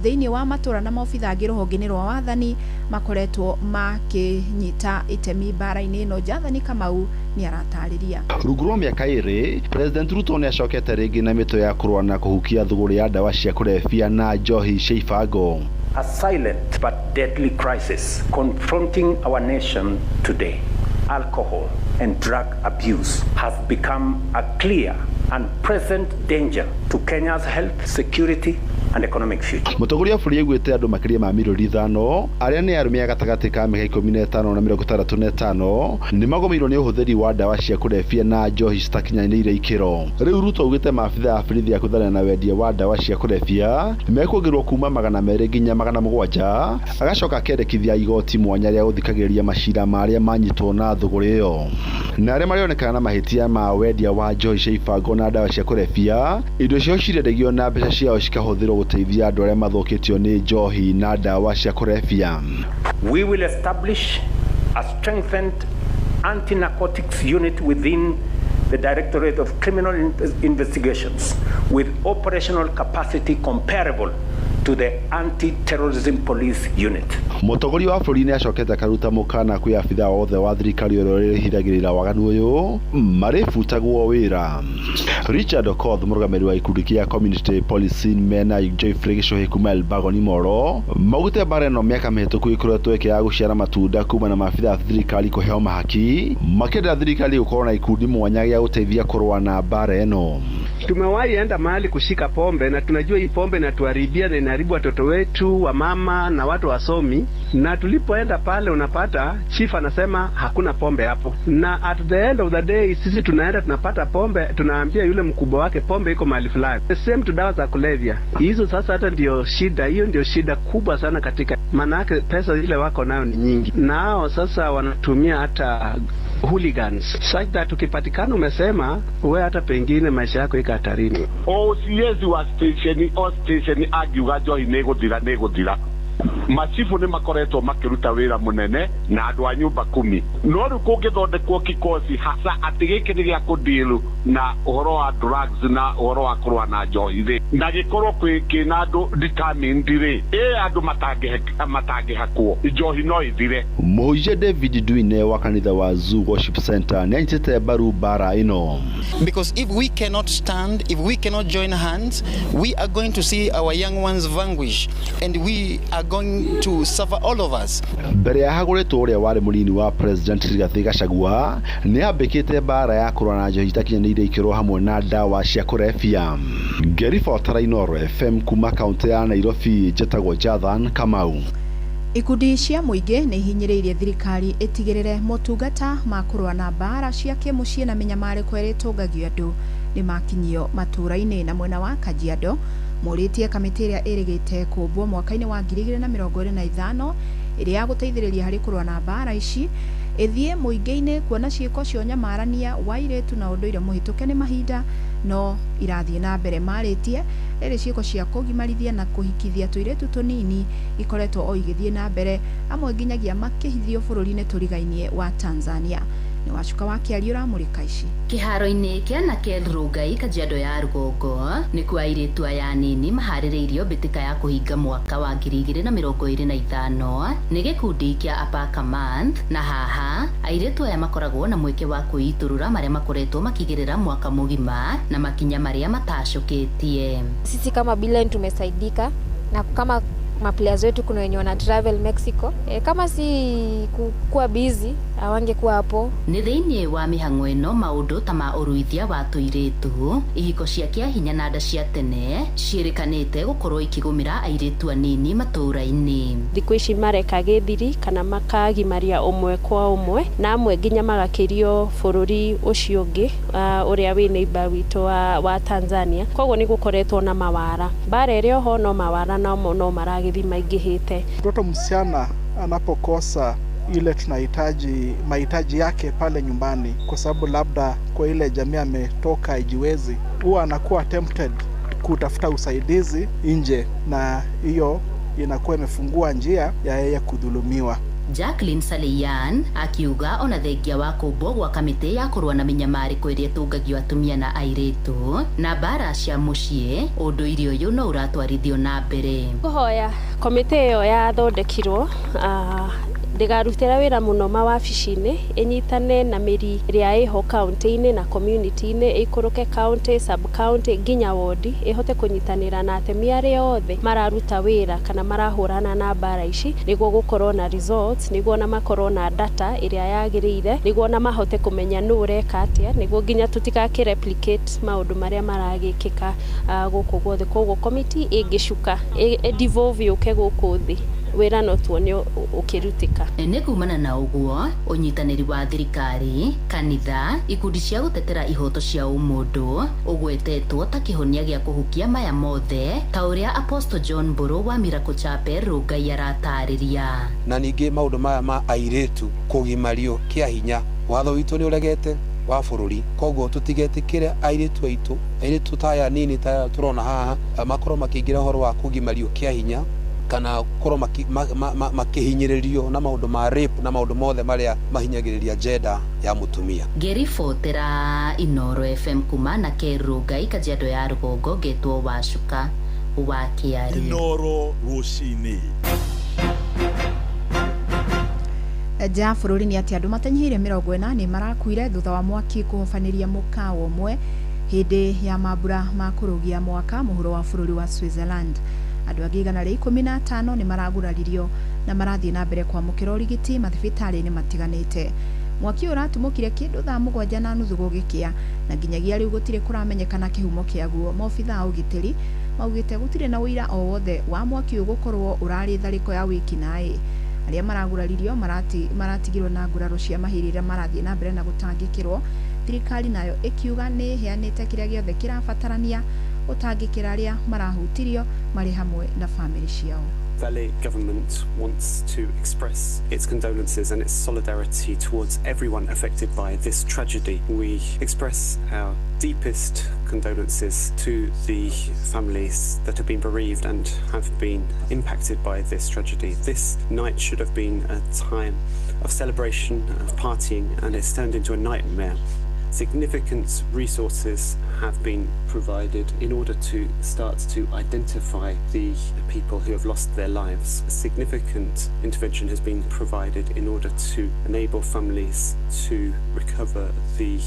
thiini wa matura na maofitha angi ruhonge-ini rwa wathani makoretwo makinyita itemi bara-ini ino. Jathani Kamau ni aratariria. Rungu rwa miaka iri President Ruto ni acokete ringi na mito ya kurua na kuhukia thuguri ya dawa cia kulevya na njohi cia ibango. A silent but deadly crisis confronting our nation today. Alcohol and drug abuse has become a clear and present danger to Kenya's health, security, and economic future. Mutongoria bũrũri augĩte andũ makĩria ma milioni 5 arĩa nĩ arũme gatagatĩ ka mĩaka 15 na 65 nĩ magomeirwo nĩ ũhũthĩri wa ndawa cia kũrebia na njohi citakinyanĩire ikĩro. Rĩu Ruto augĩte maabitha a borithi a kũthana na wendia wa ndawa cia kũrebia mekuongererwo kuma 200 nginya 700, agacoka akendekithia igoti mwanya rĩa gũthikagĩrĩria macira marĩa manyitwo na thũgũrĩ ĩyo. Na arĩa marĩonekana na mahĩtia ma wendia wa njohi cia ibango na ndawa cia kũrebia, indo cio cirendagio na mbeca ciao cikahũthĩrwo gũteithia andũ arĩa mathũkĩtio nĩ njohi na ndawa cia kũrebia. We will establish a strengthened anti-narcotics unit within the Directorate of Criminal Investigations with operational capacity comparable to the anti-terrorism police unit. Mũtongoria wa bũrũri nĩ acokete akaruta mũkana kwĩ abitha othe wa thirikari ũrĩa ũrĩhithagĩrĩra waganu ũyũ marĩbutagwo wĩra. Richard Okoth, mũrũgamĩrĩri wa gĩkundi kĩa Community Policing mena Geoffrey Gĩcũhĩ kuma Elbagon Moro, maugĩte mbara ĩno mĩaka mĩhĩtũku ĩkoretwo ĩkĩaga gũciara matunda kuma na maabitha a thirikari kũheo mahaki, makĩenda thirikari gũkorwo na ikundi mwanya gĩa gũteithia kũrũa na mbara ĩno. Tumewahi enda mahali kushika pombe na tunajua hii pombe inatuharibia na inaharibu watoto wetu, wa mama na watu wasomi, na tulipoenda pale unapata chief anasema hakuna pombe hapo, na at the end of the day sisi tunaenda tunapata pombe, tunaambia yule mkubwa wake pombe iko mahali fulani. The same to dawa za kulevya hizo. Sasa hata ndio shida hiyo, ndio shida kubwa sana katika, manake pesa ile wako nayo ni nyingi, nao sasa wanatumia hata hooligans such that ukipatikana umesema wewe hata pengine maisha yako iko hatarini. OCS wa station agiuga njohi nĩ gũthira. Macibu nĩ makoretwo makĩruta wĩra mũnene na andũ a nyũmba 10. No rĩu kũngĩthondekwo kikosi hasa atĩ gĩkĩ nĩ gĩa kũdeal na ũhoro wa drugs na ũhoro wa kũrũa na njohi rĩ, na gĩkorwo kĩna andũ determined rĩ, andũ matangĩhakwo njohi no ithire. Mũhunjia David Duine wa kanitha wa Zoo Worship Center nĩ anyitĩte mbaru mbara ĩno. Because if we cannot stand, if we cannot join hands, we are going to see our young ones vanquish, and we are going to suffer, all of us. Mbere ya hagũrĩtwo ũrĩa warĩ mũnini wa President Rigathi Gachagua nĩ ambĩkĩte mbara ya kũrũa na njohi itakinyanĩire ikĩro hamwe na ndawa cia kũrebia. Ngĩribotera Inooro FM kuma kaunti ya Nairobi, njĩtagwo Jathan Kamau. Ikundi cia mũingĩ nĩ ihinyĩrĩirie thirikari ĩtigĩrĩre motungata ma kũrũa na mbara cia kĩmũciĩ na mĩnyamarĩko ĩrĩa ĩtũngagio andũ nĩ makinyio matũũra-inĩ na mwena wa Kajiado. Mũrĩtie kamĩtĩ ĩrĩa ĩrĩgĩte kũmbwo mwaka-inĩ wa 2025 ĩrĩa ya gũteithĩrĩria harĩ kũrũa na mbara ici ĩthiĩ mũingĩ-inĩ kuona ciĩko cio nyamarania wa airĩtu na ũndũire mũhĩtũke nĩ mahinda no irathiĩ na mbere. Marĩtie rĩrĩ ciĩko cia kũgimarithia na kũhikithia tũirĩtu tũnini ikoretwo o igĩthiĩ na mbere, amwe nginyagia makĩhithio bũrũri-inĩ tũrigainie wa Tanzania. Nĩ wacuka wa Kĩariũra mũrĩka ici. Kĩharo-inĩ kĩa Naked Rongai, Kajiado ya rũgongo nĩ kwa airĩtu aya anini maharĩrĩirio mbĩtĩka ya kũhinga mwaka wa 2025 nĩ gĩkundi kĩa Apaka Month, na haha airĩtu aya makoragwo na mweke wa kwĩitũrũra marĩa makoretwo makigĩrĩra mwaka mũgima na makinya marĩa matacũkĩtie. Sisi kama Bilen tumesaidika, na kama maplayers wetu kuna wenye wana travel Mexico, kama si kuwa busy awangekuwa hapo. Nĩ thĩinĩ wa mĩhang'o ĩno maũndũ ta ma ũruithia wa tũirĩtu, ihiko cia kĩahinya na nda cia tene ciĩrĩkanĩte gũkorwo ikĩgũmĩra airĩtu anini matũũra-inĩ. Thikũ ici mareka gĩthiri kana makagimaria ũmwe kwa ũmwe, na amwe nginya magakĩrio bũrũri ũcio ũngĩ ũrĩa wĩ neighbor witũ wa Tanzania. Koguo nĩ gũkoretwo na mawara. Bara ĩrĩa ho no mawara no maragĩthi maingĩhĩte. Mtoto msichana anapokosa ile tunahitaji mahitaji yake pale nyumbani, kwa sababu labda kwa ile jamii ametoka ijiwezi, huwa anakuwa tempted kutafuta usaidizi nje, na hiyo inakuwa imefungua njia ya yeye kudhulumiwa. Jacqueline Salian akiuga ona thengia wa kũmbwo gwa kamĩtĩ ya kũrũa na mĩnyamarĩko ĩrĩa ĩtũngagio atumia na airĩtu na mbara cia mũciĩ, ũndũire ũyũ no ũratwarithio na mbere. Kũhoya komĩtĩ ĩyo yathondekirwo ndigarutira wira muno mawabici-ini inyitane na miri ria iho county-ini na community-ini ikuruke county sub county nginya ward ihote kunyitanira na atemia aria othe mararuta wira kana marahurana na bara ici niguo gukorwo na results niguo na makorwo na data iria yagirire niguo na mahote kumenya nu ureka atia niguo nginya tutigake replicate maundu maria maragikika guku guothe koguo committee ingicuka devolve yuke guku thi wira no tuone ukirutika. Nĩ kumana na ũguo ũnyitanĩri wa thirikari, kanitha, ikundi cia gũtetera ihoto cia ũmũndũ ũgwetetwo ta kĩhonia gĩa kũhukia maya mothe ta ũrĩa Apostle John Mburu wa Miracle Chapel Rongai aratarĩria. Na ningĩ maũndũ maya ma airĩtu kũgimario kĩa hinya watho witũ nĩ ũregete wa bũrũri koguo tutigetikire airĩtu taya nini ta turona haha makorwo makĩingĩra ũhoro wa kũgimario kĩa hinya kana korwo makihinyĩrĩrio na maũndũ ma rape na maũndũ mothe marĩa mahinyagĩrĩria gender ya mutumia. Ngĩribotera Inoro FM kuma na Rongai Kajiado ya Rũgongo ngetwo Wacuka wa Kĩarĩ. Inoro rũcinĩ. Ja bũrũri nĩ atĩ andũ matanyihĩire 40 nĩ marakuire thutha wa mwaki kũhobanĩria mũkawa ũmwe hĩndĩ ya mambura ma kũrũgia mwaka mũhuro wa bũrũri wa Switzerland. Andũ angĩ 115 nĩ maraguraririo na marathiĩ na mbere kwamũkĩra ũrigiti mathibitarĩ-inĩ matiganĩte. Mwaki ũratumũkire kĩndũ thaa 7:30 gũgĩkĩa na nginyagia rĩu gũtirĩ kũramenyekana kĩhumo kĩaguo. Maobitha a ũgitĩri maugĩte gũtirĩ na ũira o wothe wa mwaki ũgũkorwo ũrarĩ tharĩko ya wiki naĩ. Arĩa maraguraririo maratigirwo na nguraro cia mahirira marathiĩ na mbere na gũtangĩkĩrwo. Thirikari nayo ĩkiuga nĩ heanĩte kĩrĩa gĩothe kĩrabatarania gũtangĩkĩra arĩa marahutirio marĩ hamwe na family ciao. Valley government wants to express its condolences and its solidarity towards everyone affected by this tragedy. We express our deepest condolences to the families that have been bereaved and have been impacted by this tragedy. This night should have been a time of celebration, of partying, and it's turned into a nightmare. Significant resources have been provided in order to start to identify the people who have lost their lives. Significant intervention has been provided in order to enable families to recover the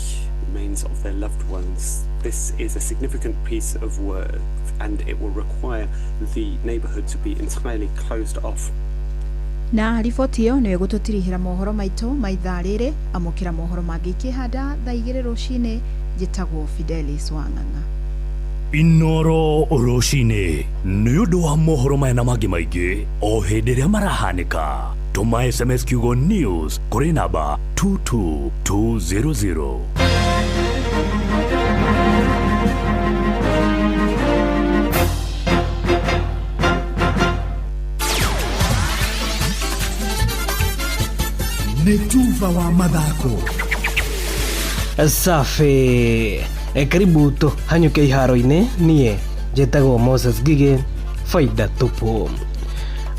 remains of their loved ones. This is a significant piece of work and it will require the neighbourhood to be entirely closed off. Na riboti ĩyo nĩyo gũtũtirihĩra mohoro maitũ maithaa rĩrĩ amũkĩra mohoro mangĩ ikĩhanda thaa 2 rũcinĩ njĩtagwo Fidelis Wang'ang'a. Inoro rũcinĩ nĩ ũndũ wa mohoro maya na mangĩ maingĩ o hĩndĩ ĩrĩa marahanĩka tũma SMS kiugo news kũrĩ namba 22200. Netuva wa mathako. Safi. Karibu tu hanyuke iharo-inĩ niĩ njĩtagwo Moses Gige faida tupu.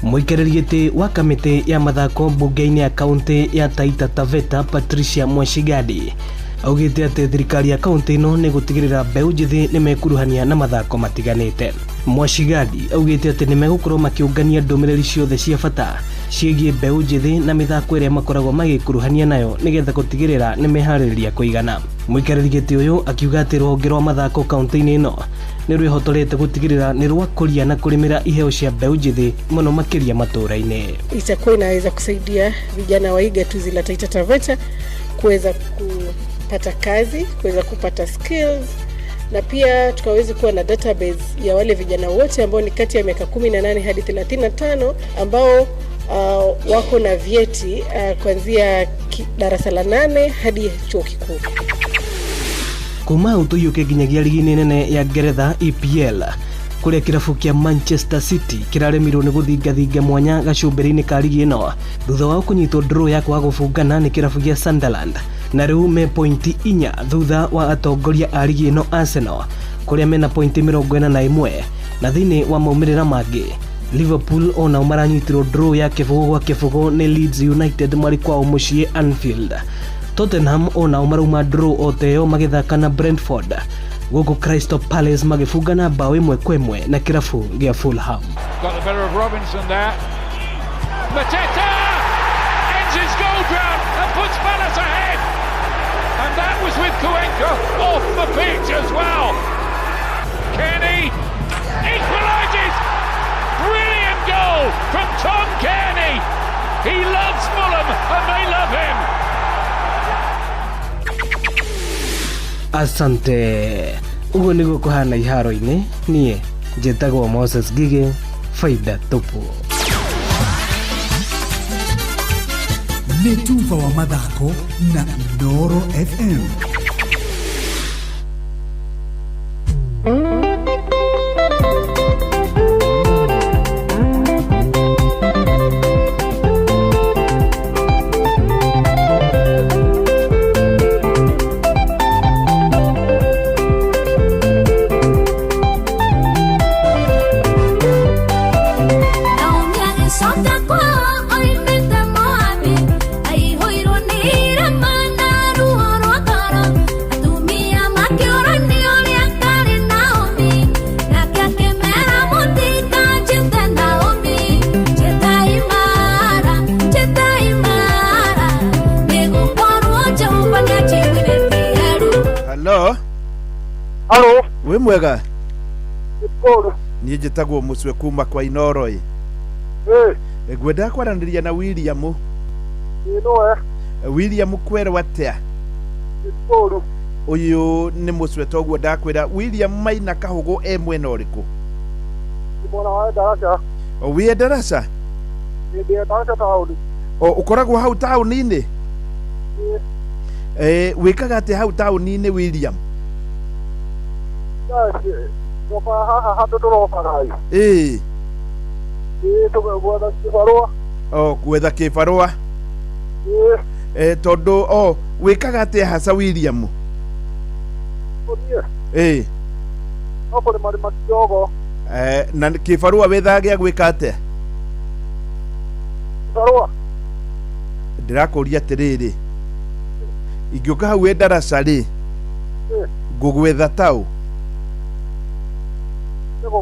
Mũikarĩri gĩtĩ wa kamĩtĩ ya mathako mbunge-inĩ ya kaunti ya Taita Taveta Patricia Mwashigadi augĩte atĩ thirikari ya kaunti ĩno nĩ gũtigĩrĩra mbeũ njĩthĩ nĩ mekuruhania na mathako matiganĩte. Mwashigadi augĩte atĩ nĩ megũkorwo makĩũngania ndũmĩrĩri ciothe cia bata ciĩgiĩ mbeũ njĩthĩ na mĩthako ĩrĩa makoragwo magĩkuruhania nayo nĩgetha gũtigĩrĩra nĩ meharĩrĩria kũigana. Mũikarĩri gĩtĩ ũyũ akiuga atĩ rũhonge rwa mathako kaunti-inĩ ĩno nĩ rwĩhotorete gũtigĩrĩra nĩ rwakũria na kũrĩmĩra iheo cia mbeũ njĩthĩ mũno makĩria matũũra-inĩ. Itakuwa inaweza kusaidia vijana wa hii gatuzi la Taita Taveta kuweza kupata kazi, kuweza kupata skills na pia tukaweza kuwa na database ya wale vijana wote ambao ni kati ya miaka 18 hadi 35 ambao wako na vyeti kuanzia darasa la 8 hadi chuo kikuu. Kuma utuyuke nginyagia ligi-inĩ nene ya Ngeretha EPL kuria kirabu kia Manchester City kiraremirwo nĩ gũthingathinga mwanya gacumbĩrĩ-inĩ ka ligi ĩno thutha wa kũnyitwo draw ya kwaga gũbungana nĩ kirabu kia Sunderland na rĩu me pointi 4 thutha wa atongoria a ligi ĩno Arsenal kuria mena pointi 41 na thĩinĩ wa maumĩrĩra mangĩ Liverpool ona maranyitirwo draw ya kĩbũgũ gwa kĩbũgũ nĩ Leeds United marĩ kwao mũciĩ Anfield. Tottenham ona marauma draw oteo magĩthaka na Brentford. Gũkũ Crystal Palace magĩbungana bao 1-1 na kirabu gĩa Fulham. Got the better of Robinson there. Mateta! his goal ground and puts Palace ahead. And that was with Cuenca off the pitch as well. Kearney equalises. Brilliant goal from Tom Kearney. He loves Fulham and they love him. Asante. Uguo niguo kuhana iharo-ini. Nie njĩtagwo Moses Ngige, Faida Tupu. Nĩ Tuva wa mathako na Inooro FM. We mwega niĩ njĩtagwo Mũcwe kuma kwa Inooro ngwenda kwaranĩria na William. William kwerwo atĩa? Ũyũ nĩ Mũcwe toguo ndakwĩra. William Maina Kahũgũ mwena ũrĩkũ? Mwena wa Ndarasha. Wĩ Ndarasha? Ndĩ Ndarasha taũni. Ũkoragwo hau taũni-inĩ? Wĩkaga atĩa hau taũni-inĩ William? Gwetha kĩbarũa. Tondũ wĩkaga atĩa haca William? Na kĩbarũa wethaga gĩa gwĩka atĩa? Ndĩrakũria atĩrĩrĩ, ingĩũka hau wĩ Ndarasha rĩ, ngũgwetha taũ?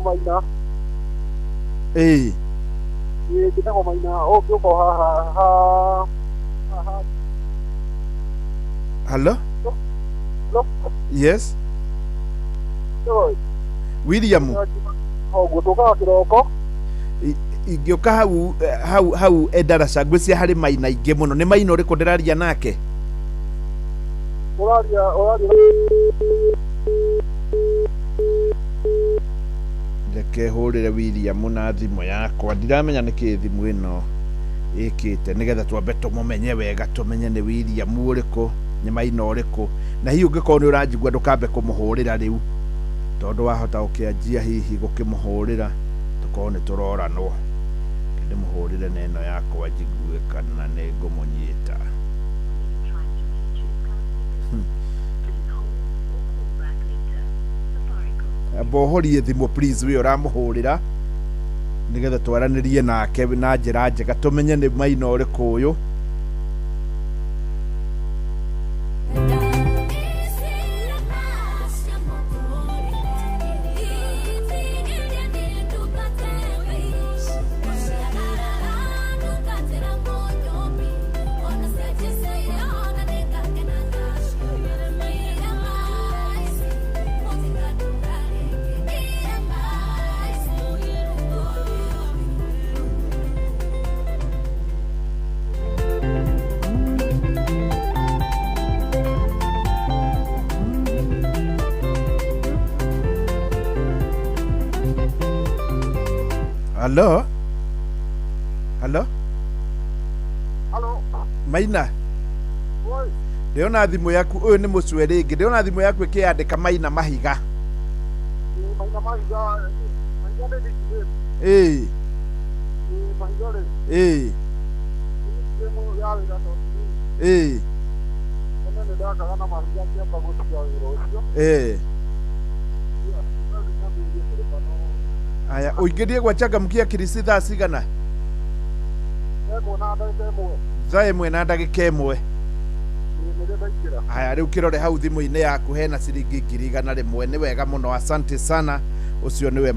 Maina. Maina. Hello? Yes? William. Ingĩũka hau Ndarasha ngwĩcia harĩ Maina ingĩ mũno. Nĩ Maina ũrĩkũ ndĩraria nake? Reke hũrĩre William na thimũ yakwa. Ndiramenya nĩkĩ thimũ ĩno ĩkĩte nĩgetha twambe tũmũmenye wega, tũmenye nĩ William ũrĩkũ, nĩ Maina ũrĩkũ. Na hihi ũngĩkorwo nĩ ũranjigua ndũkambe kũmũhũrĩra rĩu, tondũ wahota ũkĩanjia hihi gũkĩmũhũrĩra tũkorwo nĩ tũroranwo. Ndĩmũhũrĩre na ĩno yakwa njigue kana nĩ ngũmũnyita. Bohorie thimũ please we ũramũhũrĩra nĩgetha twaranĩrie nake na njĩra njega tũmenye nĩ Maina ũrĩkũ ũyũ. Hello? Hello? Hello? Maina? Ndĩona thimũ yaku, ũyũ nĩ Mũcwe rĩngĩ. Ndĩona thimũ yaku ĩkĩandĩka Maina Mahiga. Maina Mahiga. Aya, uingirie gwa Changamkia Kirisi thaa cigana? Thaa ĩmwe na ndagĩka ĩmwe. Aya, rĩu kĩrore hau thimũ-inĩ yaku hena ciringi 100 nĩ wega mũno, asante sana. Ũcio nĩwe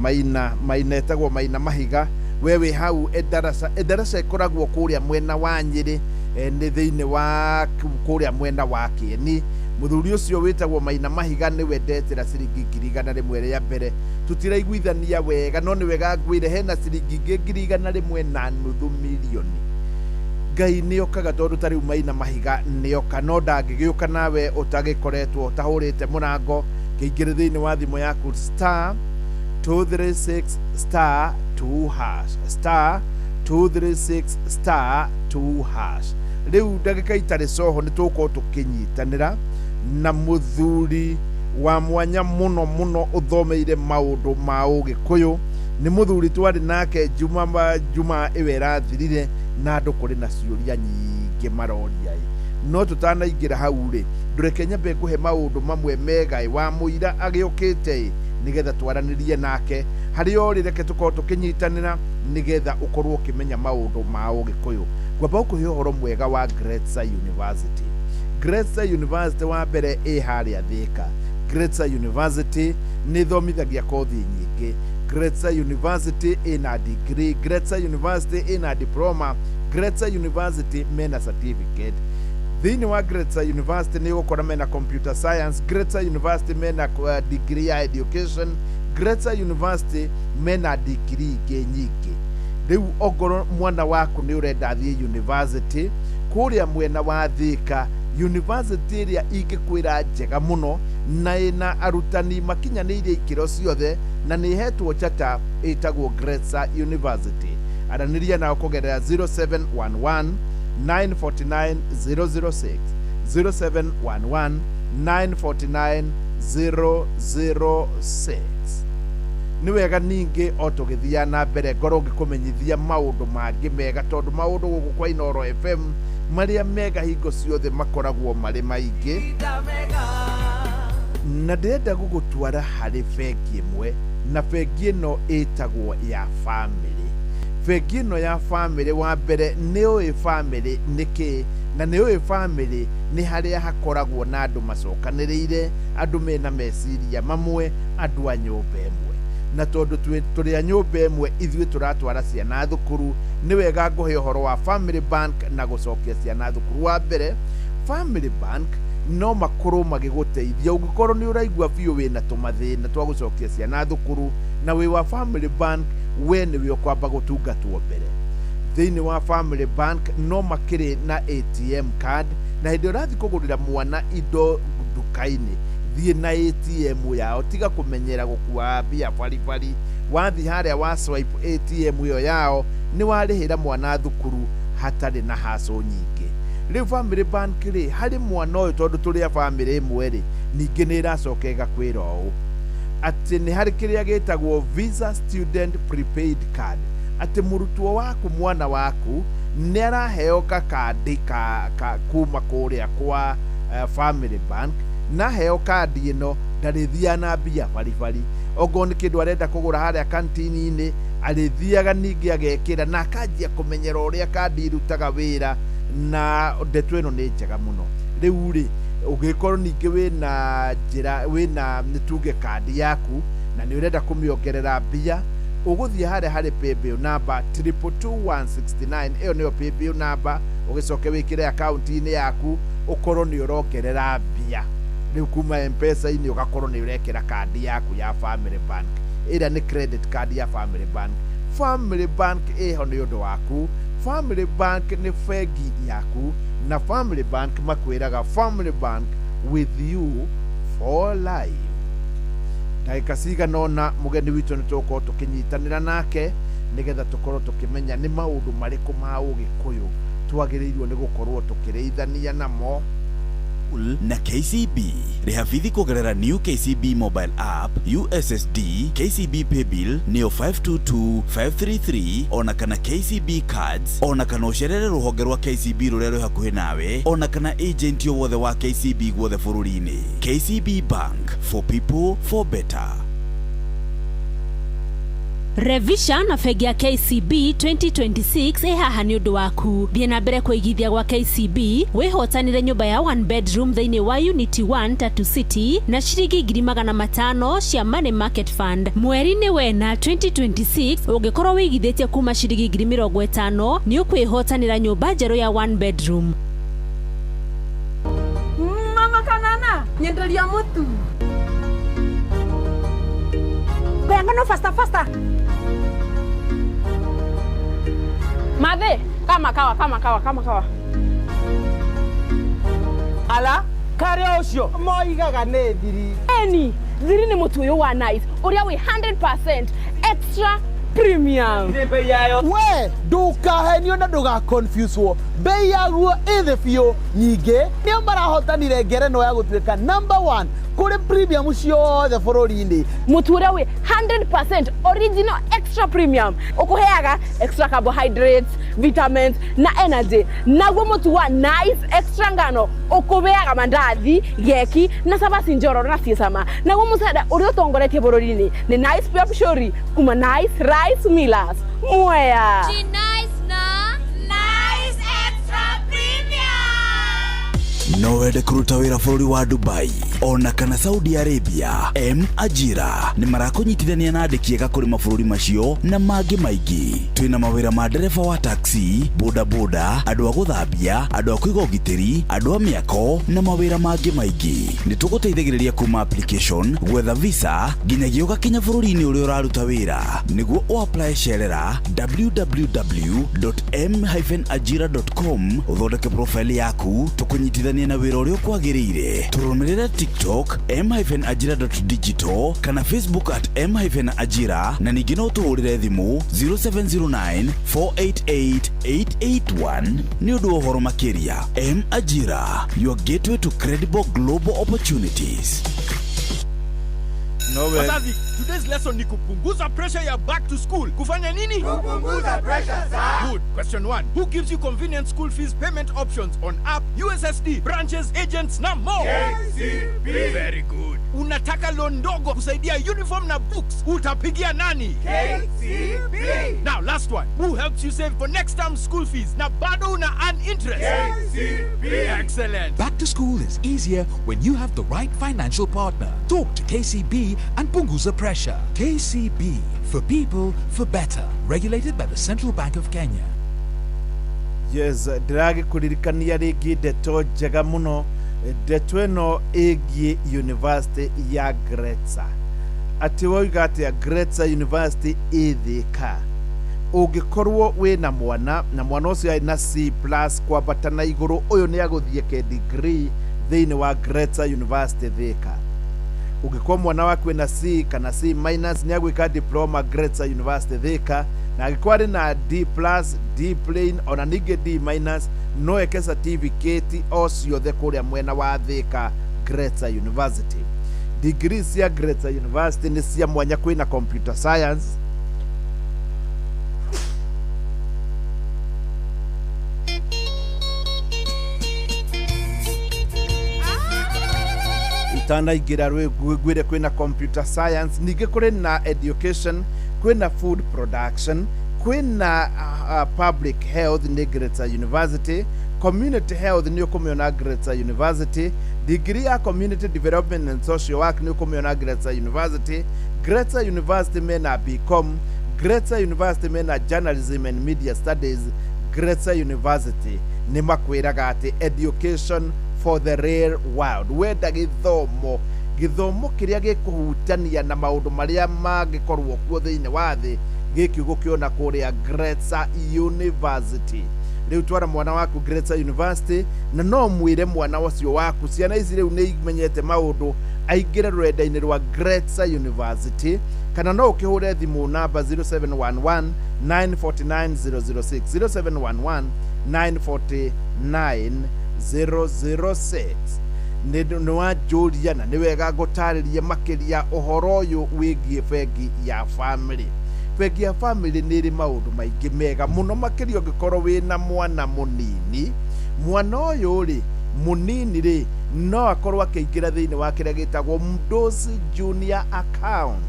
Maina etagwo Maina Mahiga. We wĩ hau Ndarasha ĩkoragwo kũrĩa mwena wa Nyĩrĩ, nĩ thĩinĩ wa kũrĩa mwena wa Kĩeni. Mũthuri ũcio wĩtagwo Maina Mahiga nĩ wendetera ciringi 100 rĩmwe rĩa mbere. Tutiraiguithania wega, no nĩ wega ngwĩre hena ciringi 100,000 milioni. Ngai nĩ okaga tondũ tarĩu Maina Mahiga nĩ oka, no ndangĩgĩũka nawe ũtagĩkoretwo ũtahũrĩte mũrango. Kĩingĩre thĩinĩ wa thimũ yaku star 236 star 2 hash star 236 star 2 hash. Rĩu ndagĩka itarĩ coho nĩ tũgũkorwo tũkĩnyitanĩra na mũthuri wa mwanya mũno mũno ũthomeire maũndũ ma Ũgĩkũyũ. Nĩ mũthuri twarĩ nake juma ĩwe ĩrathirire na andũ kũrĩ na ciũria nyingĩ maroria. No tũtanaingĩra hau rĩ, ndũreke nyambe ngũhe maũndũ mamwe mega wa mũira agĩũkĩte nigetha twaranĩrie nake harĩ o rĩreke tũkorwo tũkĩnyitanĩra nigetha ũkorwo ũkĩmenya maũndũ ma Ũgĩkũyũ. Ngwamba gũkũhe ũhoro mwega wa Gretsa University. Gretsa University wa mbere ĩ harĩa Thĩka. Gretsa University nĩ thomithagia kothi nyingĩ. Gretsa University ina degree, Gretsa University ina diploma, Gretsa University mena certificate. Thĩinĩ wa Gretsa University nĩ gũkora mena computer science, Gretsa University mena degree ya education, Gretsa University mena degree nyingĩ. Rĩu ongoro mwana waku nĩ ũrenda thiĩ university kũrĩa mwena wa Thĩka, university ĩrĩa ingĩkwĩra njega mũno na ĩna arutani makinyanĩirie ikĩro ciothe na nĩ hetwo chata ĩtagwo Gretsa University. Aranĩria nao kũgerera 0711 949 006 0711 949 006. Nĩ wega ningĩ o tũgĩthiĩ na mbere ngoro ngĩkũmenyithia maũndũ mangĩ mega tondũ maũndũ gũkũ kwa Inooro FM marĩa mega hingo ciothe makoragwo marĩ maingĩ. Na ndĩrenda gũgũtwara harĩ bengi ĩmwe, na bengi ĩno ĩtagwo ya family. Bengi ĩno ya family wa mbere nĩ ũĩ family nĩkĩ, na nĩ ũĩ family nĩ harĩa hakoragwo na andũ macokanĩrĩire, andũ mena meciria mamwe, andũ a nyũmba ĩmwe. Na tondũ tũrĩ a nyũmba ĩmwe ithuĩ tũratwara ciana thukuru, nĩ wega ngũhe ũhoro wa Family Bank na gũcokia ciana thukuru. Wa mbere, Family Bank no makorwo magĩgũteithia ũngĩkorwo nĩ ũraigua biũ wĩna tũmathĩna twa gũcokia ciana thukuru, na wĩ wa Family Bank we nĩwe ũkwamba gũtungatwo mbere. Thĩinĩ wa Family Bank no makĩrĩ na ATM card, na hĩndĩ ũrathiĩ kũgũrĩra mwana indo nduka-inĩ, thiĩ na ATM yao, tiga kũmenyera gũkua mbia baribari. Wathiĩ harĩa wa swipe ATM ĩyo yao nĩ warĩhĩra mwana thukuru hatarĩ na hassle nyingĩ. Rĩu Family Bank rĩ, harĩ mwana ũyũ tondũ tũrĩ a family ĩmwe rĩ, ningĩ nĩ ĩracoka ĩgakwĩra ũũ atĩ nĩ harĩ kĩrĩa gĩtagwo Visa Student Prepaid Card, atĩ mũrutwo waku mwana waku nĩ araheo kakandi kuma kũrĩa kwa Family Bank, na heo kandi ĩno ndarĩthiaga na mbia baribari. Okorwo nĩ kĩndũ arenda kũgũra harĩa kantini-inĩ arĩthiaga ningĩ agekĩra na akanjia kũmenyera ũrĩa kandi irutaga wĩra, na ndeto ĩno nĩ njega mũno. Rĩu rĩ, ũngĩkorwo ningĩ wĩna njĩra wĩna nĩtuge kandi yaku na nĩ ũrenda kũmĩongerera mbia, ũgũthiĩ harĩa harĩ paybill number 222169, ĩyo nĩyo paybill number, ũgĩcoke wĩkĩre akaunti-inĩ yaku ũkorwo nĩ ũrongerera mbia. Rĩu kuma M-Pesa-inĩ ũgakorwo nĩ ũrekĩra kandi yaku ya Family Bank, ĩrĩa nĩ credit card ya Family Bank. Family Bank ĩho nĩ ũndũ waku. Family Bank nĩ bengi yaku, na Family Bank makwĩraga Family Bank with you for life. Ndagĩka cigana ũna mũgeni witũ nĩ tũgũkorwo tũkĩnyitanĩra nake nĩgetha tũkorwo tũkĩmenya nĩ maũndũ marĩkũ ma Ũgĩkũyũ twagĩrĩirwo nĩ gũkorwo tũkĩrĩithania namo. Na KCB rĩhabithi kũgerera new KCB mobile app, USSD, KCB Paybill, Neo 522533, ona kana KCB Cards, ona kana ũcerere rũhonge rwa KCB rũrĩa rwĩ hakuhĩ nawe, ona kana agent o wothe wa KCB guothe bũrũri-inĩ. KCB Bank, for people, for better. Revisha na fegi ya KCB 2026 ehaha ni undu waku. Thie na mbere kuigithia gwa KCB wihotanire nyumba ya 1 bedroom thiini wa Unity 1 Tatu City na ciringi 500 cia Money Market Fund. Mweri ni wena 2026 ungikorwo wigithĩtie kuma ciringi 50,000 ni ukwihotanira nyumba njerũ ya 1 bedroom. Mama Kanana, nyenderia mutu. Bengano faster. Mathe, kama kawa. Ala, kare ucio moigaga nĩ thiri. Thiri ni mutu uyu wa nice. Uria wi 100% extra premium. We, ndukahenio na nduga confuse wo. Bei yaguo ĩthĩ biũ. Nyingĩ nĩo marahotanire ngerenwa ya gũtuĩka number 1 kuri premium ciothe bũrũri-inĩ. Mutu uria wi 100% original extra premium. Ukuheaga extra carbohydrates, vitamins na energy. Naguo mutu wa nice extra ngano ukubeaga mandathi, geki na sabasi njoro na ciecama. Naguo mucere uria utongoretie bũrũri-inĩ ni nice pure pishori kuma nice rice millers. Mwea. No wende kuruta wira bũrũri wa Dubai ona kana Saudi Arabia, Ajira ni marakunyitithania na andĩki ega kũrĩ mabũrũri macio na mangĩ maingĩ. Twĩna mawĩra ma ndereba wa taxi, bodaboda, andũ a gũthambia, andũ a kũiga ũgitĩri, andũ a mĩako na mawĩra mangĩ maingĩ. Nĩ tũgũteithagĩrĩria kuma application, gwetha visa nginyagia ũgakinya bũrũri-inĩ ũrĩa ũraruta wĩra. Nĩguo ũapply cerera www.m-ajira.com ũthondeke profile yaku, tũkũnyitithania na wĩra ũrĩa ũkwagĩrĩire. Tũrũmĩrĩre TikTok m-ajira.digital kana Facebook @m-ajira na ningĩ no tũhũrĩre thimũ 0709488881 nĩ ũndũ wa ũhoro makĩria. M-Ajira, your gateway to credible global opportunities. Wazazi, today's lesson ni kupunguza pressure ya back to school. Kufanya nini? Kupunguza pressure sir. Good. Question 1. Who gives you convenient school fees payment options on app, USSD, branches, agents na more? KCB. Very good. Unataka loan ndogo kusaidia uniform na books. Utapigia nani? KCB. Now last one. Who helps you save for next term school fees na bado una earn interest? KCB. Excellent. Back to school is easier when you have the right financial partner. Talk to KCB and punguza pressure. KCB, for people, for better. Regulated by the Central Bank of Kenya. Yes, dragi kuririkania rigi ndeto njega muno. Ndeto ĩno ĩgiĩ University ya Gretsa. Ati woiga atĩ Gretsa University ĩthĩka. Ũngĩkorwo wĩna mwana na mwana ũcio arĩ na C+ kwambata na igũrũ, ũyũ nĩ agũthiĩ ke degree thĩinĩ wa Gretsa University Thika. Ungekuwa mwana wako na C kana C- ni agwika diploma Gretsa University Thika, na agikuwa na D+, D plain ona nige D-, no eke certificate o ciothe kuria mwena wa Thika Gretsa University. Degrees cia Gretsa University ni cia mwanya kwina computer science, tana igira gwire kwina computer science, nige kuri na education, kwina food production, kwina public health ni Gretsa University, community health ni ukomiona Gretsa University, degree ya community development and social work ni ukomiona Gretsa University. Gretsa University mena BCom, Gretsa University mena journalism and media studies. Gretsa University ni makwiraga ati education for the real world. Wenda githomo kiria gikuhutania na maundu maria magikorwo kuo thiini wa thi, gikiugo kiona kuria Gretsa University. Riu twara mwana waku Gretsa University, na no mwire mwana wacio waku ciana ici riu ni imenyete maundu aingire rwenda-ini rwa Gretsa University, kana no ukihure thimu namba 0711 949 006 0711 949 Nwa Juliana ni wega gutariria makiria uhoro uyu wigie bengi ya family. Bengi ya family ni ri maundu maingi mega muno makiria ungikorwo wina mwana munini. Mwana uyu ri munini ri no akorwo akiingira thiini wa kiria gitagwo Mdosi Junior account.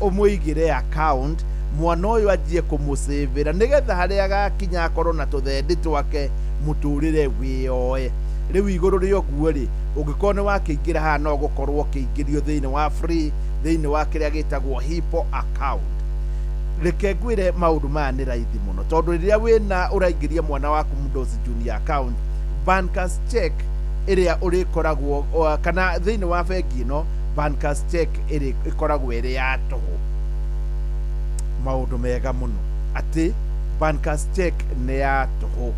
Umuigire account mwana uyu ajie kumusevera nigetha haria gakinya akorwo na tuthendi twake muturire wioe riu iguru rio guo ri ungikorwo ni wakiingira haha no gukorwo kiingirio thiini wa free thiini wa kiria gitagwo Hippo account. Reke ngwire maundu maya ni raithi muno tondu riria wina uraingiria mwana waku Mdosi Junior account, bankers check iria urikoragwo kana thiini wa bengi no bankers check iri ikoragwo iri ya tuhu. Maundu mega muno ati bankers check ni ya tuhu,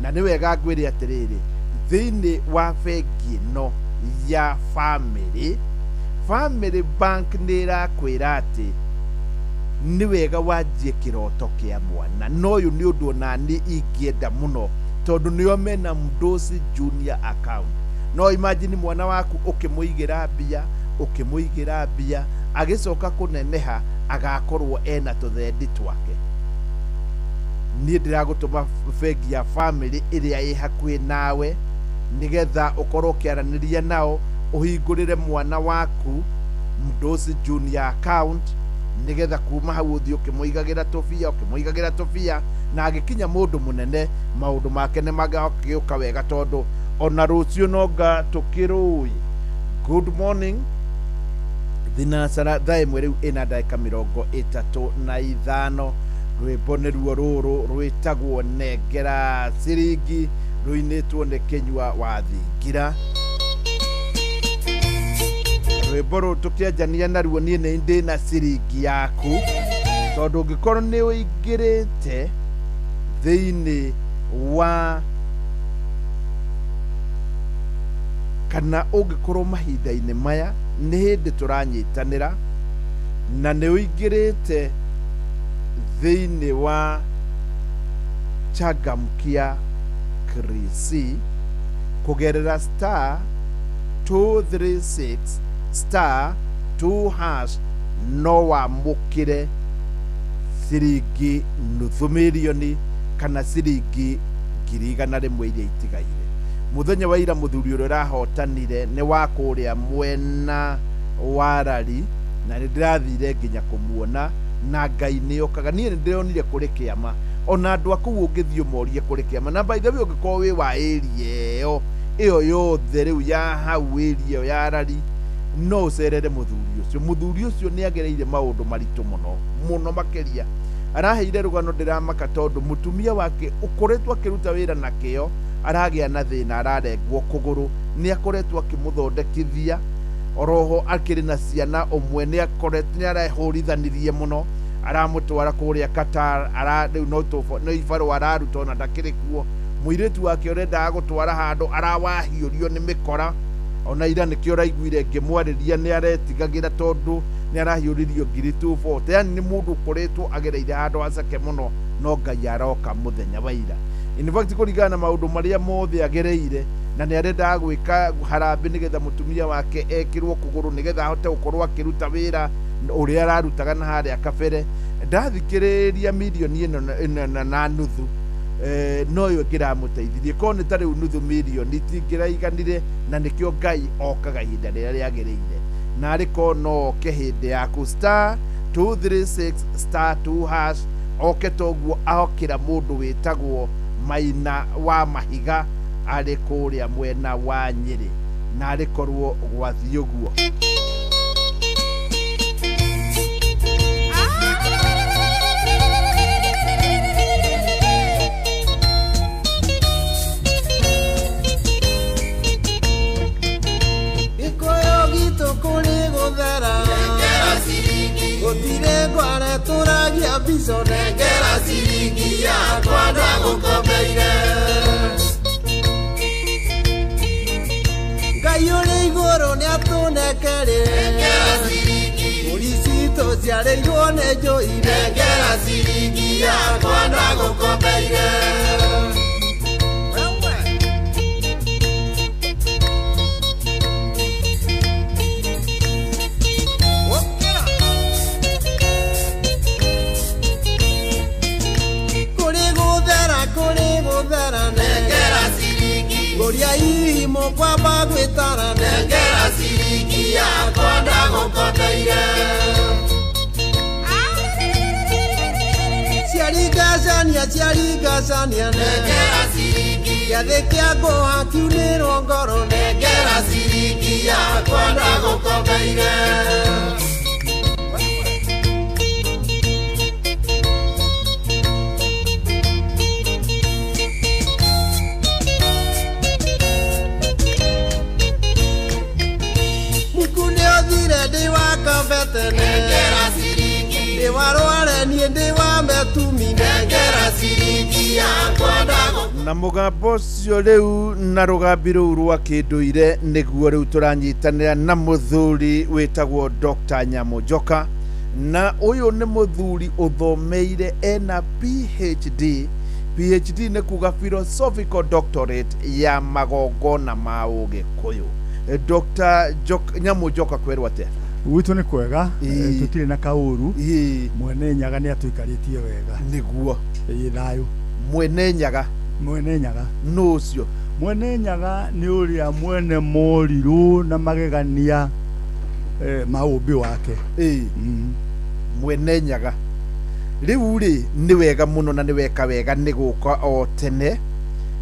na ni wega ngwire atiriri thiini wa bengi no ya family bank ni irakwira ati ni wega wajie kiroto kia mwana no yu ni undu nani ingienda muno tondu nio mena Mdosi Junior account. No imagine mwana waku ukimuigira bia agicoka kuneneha agakorwo ena tuthendi twake. Ni ndiragutuma bengi ya family iria i hakuhi nawe nigetha ukorwo kiaraniria nao uhingurire mwana waku Mdosi Junior account nigetha kuma hau uthio kimuigagira tofia na agikinya mundu munene maundu make ne magakiuka wega tondu ona rucio noga tukirui. Good morning thinasara thae mweriu ina ndaika 35 rwimbo ni ruo ruru rwitagwo nengera ciringi ruinitwo ni Kinyua wa Thingira. Rwimbo ru tukianjania naruo nie ni ndi na ciringi yaku tondu ungikorwo ni uingirite thiini wa kana ungikorwo mahinda-ini maya ni hindi turanyitanira na ni uingirite thiini wa Changamkia Krisi kugerera star 236 star 2 hash no wamukire ciringi nuthu milioni kana ciringi 100,000 iria itigaire. Muthenya wa ira muthuri uria rahotanire ni wa kuria mwena wa Rari na ni ndirathire nginya kumuona na Ngai ni okaga nie ni ndironire kuri kiama ona andu aku ungithio morie kuri kiama na by the way ungikorwo wi wa area iyo yothe riu ya hau area ya Rari no ucerere muthuri ucio ni agereire maundu maritu muno makeria. Araheire rugano ndiramaka tondu mutumia wake ukoretwo akiruta wira na kio aragia na thina ararengwo kuguru ni akoretwo akimuthondekithia oroho akiri na ciana umwe ni akoretwo ni arahurithaniriye muno aramutwara kuria Qatar riu no ibaru araruta ona ndakiri kuo muiritu wake urenda gutwara handu arawahiurio ni mikora ona ira nikio raiguire ngimwariria ni aretigagira tondu ni arahiuririo 240 yani ni mundu koretwo agereire handu acake muno no Ngai aroka muthenya wa ira. In fact kurigana na maundu maria mothe agereire na ni arenda gwika harambe nigetha mutumia wake ekirwo kuguru nigetha ahote gukorwo akiruta wira uria ararutaga na haria kabere. Ndathikiriria milioni ino na nuthu no yo ngiramuteithirie ko ni tari nuthu milioni tingiraiganire na nikio Ngai okaga ihinda riria riagereire na ariko no ke hindi yaku star 236 star 2 hash oke toguo ahokira mundu witagwo Maina wa Mahiga ari kuria mwena wa Nyeri na arikorwo gwathi uguo. Gutire gware turagia bizo nengera ciringi yakwa ndagukombeire Ngai uri iguru ni atunekere nengera ciringi Mulicito ciareirwo ni njui nengera ciringi yakwa ndagukombeire Goria imo kwa bagwetara nengera ciringi yakwa ndagukombeire gacania ciari gacania nengera ciringi gĩathĩ kĩa ngũha kiunĩrwo ngoro nengera ciringi yakwa ndagũkombeire. Ndi wa kambete nengera ciringi ndi warware nie ndi wa metumi nengera ciringi yakwa ndago. Na mugambo cio riu na rugambi ruu rwa kinduire niguo riu turanyitanira na muthuri witagwo Dr. Nyamojoka, na uyu ni muthuri uthomeire ena PhD. PhD ni kuga philosophical doctorate ya magongona ma Ugikuyu. Dr. Nyamojoka kwerwa atia? Witu ni kwega, tutire na kauru. Mwene Nyaga ni atuikaritie wega. Niguo thayu. Mwene Nyaga no cio? Mwene Nyaga ni uria mwene moriru na magegania maumbi wake. Mwene Nyaga riu ri ni wega muno na ni weka wega ni guka o tene,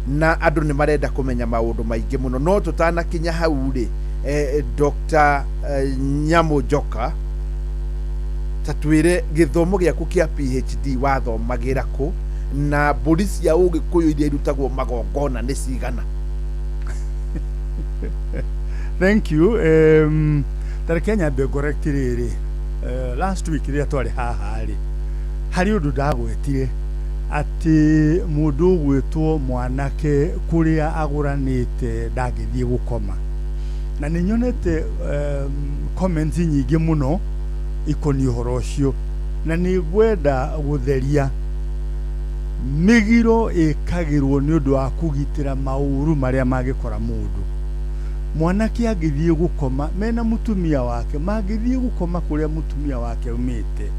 na andu ni marenda kumenya maundu maingi muno, no tutana kinya hau ri Dr. Nyamojoka tatwire githomo giaku kia PhD wathomagira ku, na polisi ya Ugikuyu iria irutagwo magongona ni cigana? Thank you. Tarekenya be correct riri. Last week ria twari haha ri hari undu ndagwetire ati mundu gwitwo mwanake kuria aguranite ndagithie gukoma, na ninyonete comments nyingi muno ikoni uhoro ucio, na ni gwenda gutheria migiro ikagirwo ni undu wa kugitira mauru maria magikora mundu. Mwanake agithie gukoma mena mutumia wake, magithie gukoma kuria mutumia wake umite,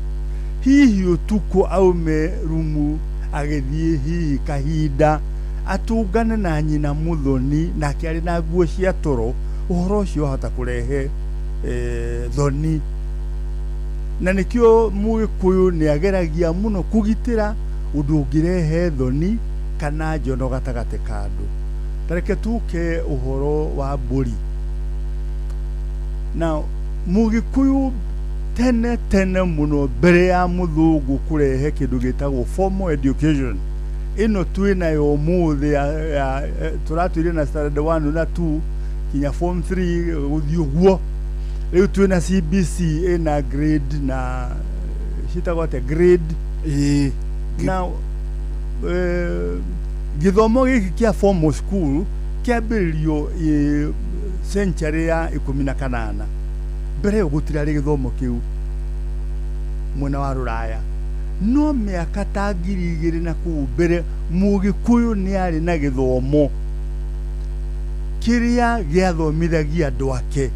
hihi utuko aume rumu agithie hihi kahinda atungane na nyina muthoni na kiari na nguo cia toro, uhoro ucio hota kurehe thoni, na nikio Mugikuyu ni ageragia muno kugitira undu ungirehe thoni kana njono gatagate kandu. Tareke tuke uhoro wa mburi. Now Mugikuyu tene muno mbere ya muthungu kurehe kindu gitagwo formal education ino twina yo muthi turatwire na standard 1 na 2 kinya form 3 guthio riu twina CBC ina grade na shitagote grade now githomo giki kia formal school kiambiririo century ya 18 mbere gutirari githomo kiu mwena wa Ruraya, no miaka ta 2000 na kuu mbere Mugikuyu ni ari na githomo kiria giathomithagia andu ake,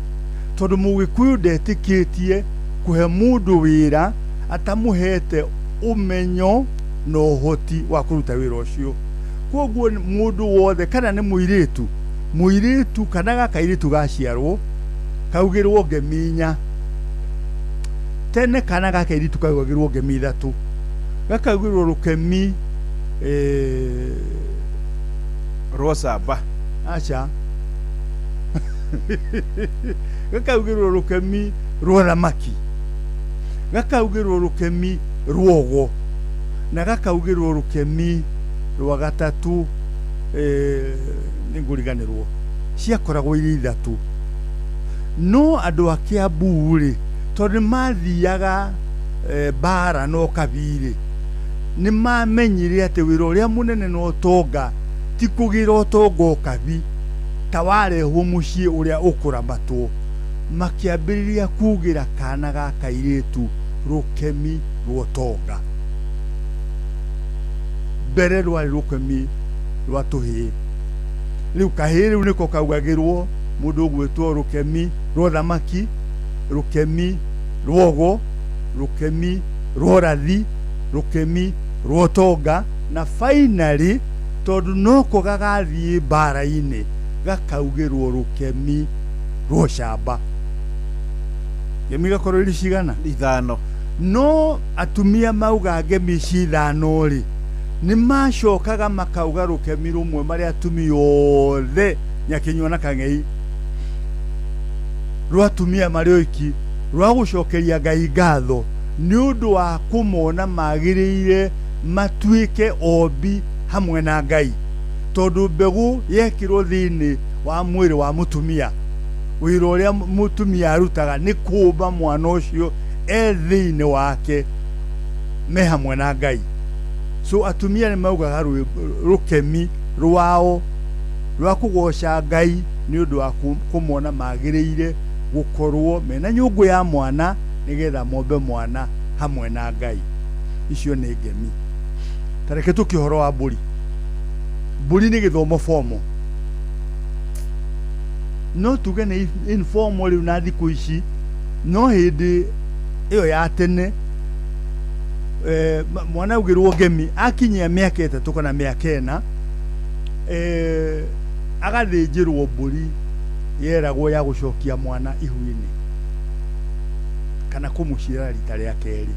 tondu Mugikuyu ndetikitie kuhe mundu wira atamuhete umenyo no hoti wa kuruta wira ucio. Koguo mundu wothe kana ni muiritu kana gakairitu gaciarwo kaugirwo ngeminya tene kana gakairitu kaugirwo ngemi ithatu gakaugirwo rukemi rosaba acha gakaugirwo rukemi rwathamaki gakaugirwo rukemi rwogo na gakaugirwo rukemi rwa gatatu ninguriganirwo ciakoragwo iri ithatu. No andu a Kiambu ri tondu mathiaga bara no kabiri ni mamenyire ati wira uria munene no tonga ti kugira utonga kabi tawarehwo mucii uria ukuramatwo, makiambiriria kugira kana ga kairitu rukemi rwotonga mbere rwari rukemi rwa tuhi. Riu kahiri riu niko kaugagirwo mundu gwitwo rukemi rwathamaki, rukemi rwogo, rukemi rworathi, rukemi rwotonga, na finally tondu noko gagathie bara-ini gakaugirwo rukemi rwocamba. Ngemi gakorwo iri cigana? 5. No atumia mauga ngemi ci 5 ri nĩ macokaga makauga rũkemi rũmwe marĩa atumia othe Nyakinyua na Kang'ei rwa atumia marĩ oiki rwa gũcokeria Ngai ngatho nĩ ũndũ wa kũmona magĩrĩire matuĩke ombi hamwe na Ngai, tondũ mbegũ yekĩrwo thĩinĩ wa mwĩrĩ wa mũtumia, wĩra ũrĩa mũtumia arutaga nĩ kũmba mwana ũcio thĩinĩ wake me hamwe na Ngai. So atumia nĩ maugaga rũkemi rwao rwa kũgoca Ngai nĩ ũndũ wa kũmona magĩrĩire gũkorwo mena nyũngũ ya mwana nĩgetha mombe mwana hamwe na Ngai. Icio nĩ ngemi. Tareke tukĩhoro wa mbũri. Mbũri nĩ gĩthomo fomo. No tuge nĩ informal rĩu na thikũ ici, no hĩndĩ ĩyo ya tene mwana augĩrwo ngemi akinyia mĩaka 3 kana mĩaka 4 agathĩnjĩrwo mbũri yeragwo ya gũcokia mwana ihu-inĩ kana kũmũciara rita rĩa kerĩ.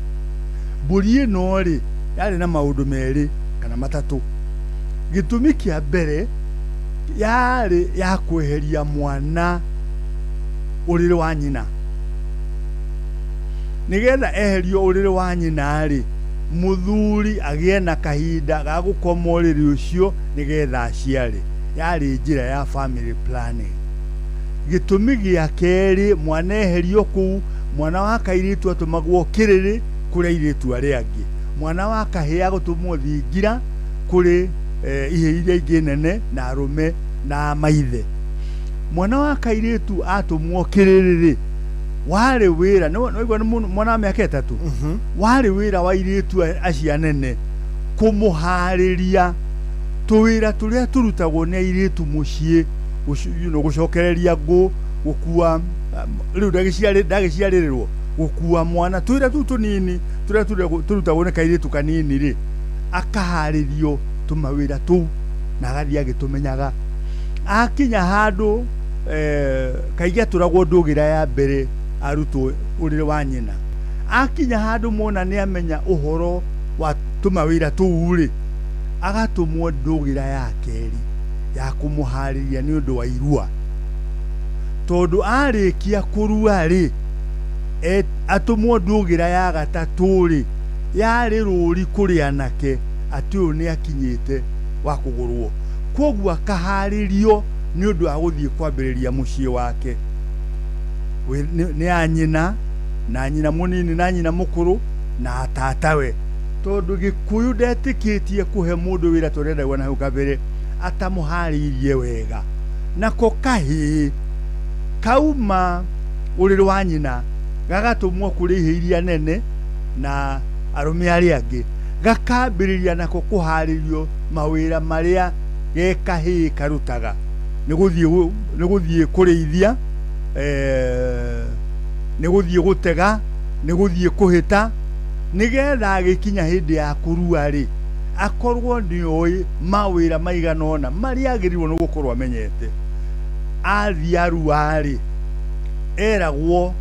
Mbũri ĩno rĩ yarĩ na maũndũ merĩ kana matatũ. Gĩtũmi kĩa mbere yarĩ ya kweheria mwana ũrĩrĩ wa nyina. Nĩgetha eherio ũrĩrĩ wa nyina rĩ, mũthuri agĩe na kahinda ga gũkoma ũrĩrĩ ũcio nĩgetha aciare. Yarĩ njĩra ya family planning. Gĩtũmi gĩa kerĩ mwana eherio kũu, mwana wa kairĩtu atũmagwo kĩrĩrĩ kũrĩ airĩtu arĩa angĩ. Mwana wa kahĩa gũtũmwo thingira kũrĩ ihĩ iria ingĩ nene na arũme na maithe. Mwana wa kairĩtu atũmwo kĩrĩrĩ warĩ wĩra, noigua nĩ mwana wa mĩaka 3, warĩ wĩra wa airĩtu acio anene kũmũharĩria tũwĩra tũrĩa tũrutagwo nĩ airĩtu mũciĩ, gũcokereria ngũ, gũkua rĩu ndagĩciarĩrĩrwo, gũkua mwana, tũwĩra tũu tũnini tũrĩa tũrutagwo nĩ kairĩtu kanini rĩ, akaharĩrio tũmawĩra tũu na agathiĩ agĩtũmenyaga. Akinya handũ kaingĩ atũragwo ndũgĩra ya mbere arutwo ũrĩrĩ wa nyina. Akinya handũ mona nĩ amenya ũhoro wa tũmawĩra tũu rĩ, agatũmwo ndũgĩra ya kerĩ ya kũmũharĩria nĩ ũndũ wa irua. Tondũ arĩkia kũrua rĩ, atũmwo ndũgĩra ya gatatũ rĩ, yarĩ rũri kũrĩ anake atĩ ũyũ nĩ akinyĩte wa kũgũrwo. Koguo akaharĩrio nĩ ũndũ wa gũthiĩ kwambĩrĩria mũciĩ wake. Nĩ a nyina na nyina mũnini na nyina mũkũrũ na tatawe. Tondũ Gĩkũyũ ndetĩkĩtie kũhe mũndũ wĩra tũrĩa ndauga na hau kabere atamũharĩirie wega. Nako kahĩĩ kauma ũrĩrĩ wa nyina gagatũmwo kũrĩ ihĩ iria nene na arũme arĩa angĩ, gakambĩrĩria nako kũharĩrio mawĩra marĩa ge kahĩĩ karutaga. Nĩ gũthiĩ kũrĩithia, nĩ gũthiĩ gũtega, nĩ gũthiĩ kũhĩta, nĩgetha agĩkinya hĩndĩ ya kũrua rĩ, akorwo nĩoĩ mawĩra maigana ũna marĩa agĩrĩirwo nĩ gũkorwo amenyete. Athiĩ arua rĩ, eragwo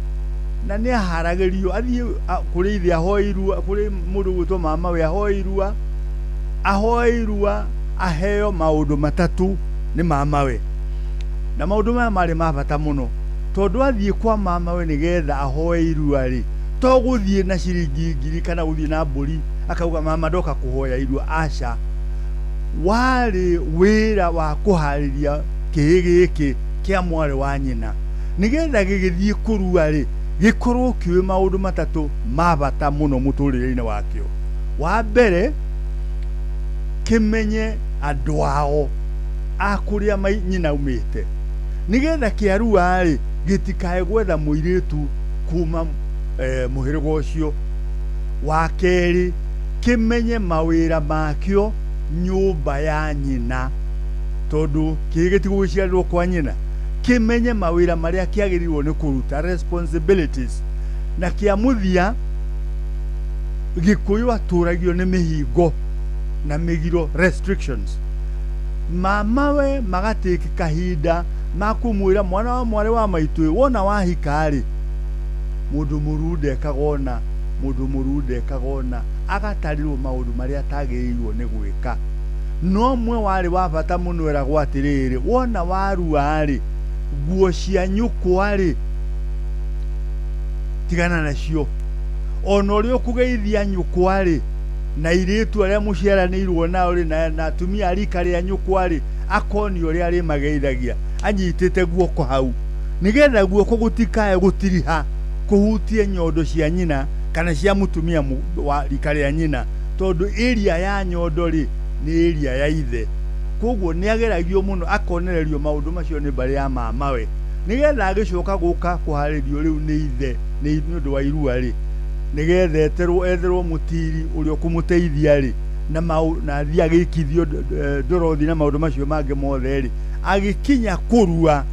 na nĩ aharagĩrio athiĩ kũrĩ ithe ahoe irua, kũrĩ mũndũ gwĩtwo mamawe ahoe irua aheo maũndũ matatũ nĩ mamawe. Na maũndũ maya marĩ ma bata mũno, tondũ athiĩ kwa mamawe nĩgetha ahoe irua rĩ, to gũthiĩ na ciringi 1000 kana gũthiĩ na mbũri akauga mama ndoka kũhoya irua. Aca, warĩ wĩra wa kũharĩria kĩhĩ gĩkĩ kĩa mwarĩ wa nyina nĩgetha gĩgĩthiĩ kũrua rĩ, gĩkorwo kĩoĩ maũndũ matatũ ma bata mũno mũtũrĩre-inĩ wakĩo. Wa mbere, kĩmenye andũ ao a kũrĩa nyina umĩte, nĩgetha kĩarua rĩ gĩtikae gwetha mũirĩtu kuma mũhĩrĩga ũcio. Wa kerĩ, kĩmenye mawĩra makĩo nyũmba ya nyina, tondũ kĩhĩ gĩtigũgĩciarĩrwo kwa nyina. Kĩmenye mawĩra marĩa kĩagĩrĩirwo nĩ kũruta, responsibilities. Na kĩa mũthia, Gĩkũyũ atũragio nĩ mĩhingo na mĩgiro, restrictions. Mamawe magatĩki kahinda makũmwĩra mwana wa mwarĩ wa maitũ, wona wahika rĩ, mũndũ mũruu ndekaga ũna, mũndũ mũruu ndekaga ũna, agatarirwo maundu maria tagĩrĩirwo nĩ gwĩka. No mwe warĩ wa bata mũno eragwo atĩrĩrĩ, wona warua-rĩ, nguo cia nyũkwa-rĩ, tigana nacio. Ona ũrĩa ũkũgeithia nyũkwa-rĩ, na airĩtu arĩa mũciaranĩirwo nao-rĩ, na atumia rika rĩa nyũkwa-rĩ, akoni ũrĩa arĩmageithagia anyitĩte guoko hau, nĩgetha guoko gũtikae gũtiriha kũhutie nyondo cia nyina kana cia mũtumia wa rika rĩa nyina, tondũ area ya nyondo-rĩ nĩ area ya ithe. Koguo nĩ ageragio mũno akonererio maũndũ macio nĩ mbarĩ ya mamawe, nĩgetha agĩcoka gũka kũharĩrio rĩu nĩ ithe nĩ ũndũ wa irua-rĩ, nĩgetha etherwo mũtiri ũrĩa ũkũmũteithia-rĩ, na athiĩ agĩkithio ndorothi na maũndũ macio mangĩ mothe-rĩ, agĩkinya kũrua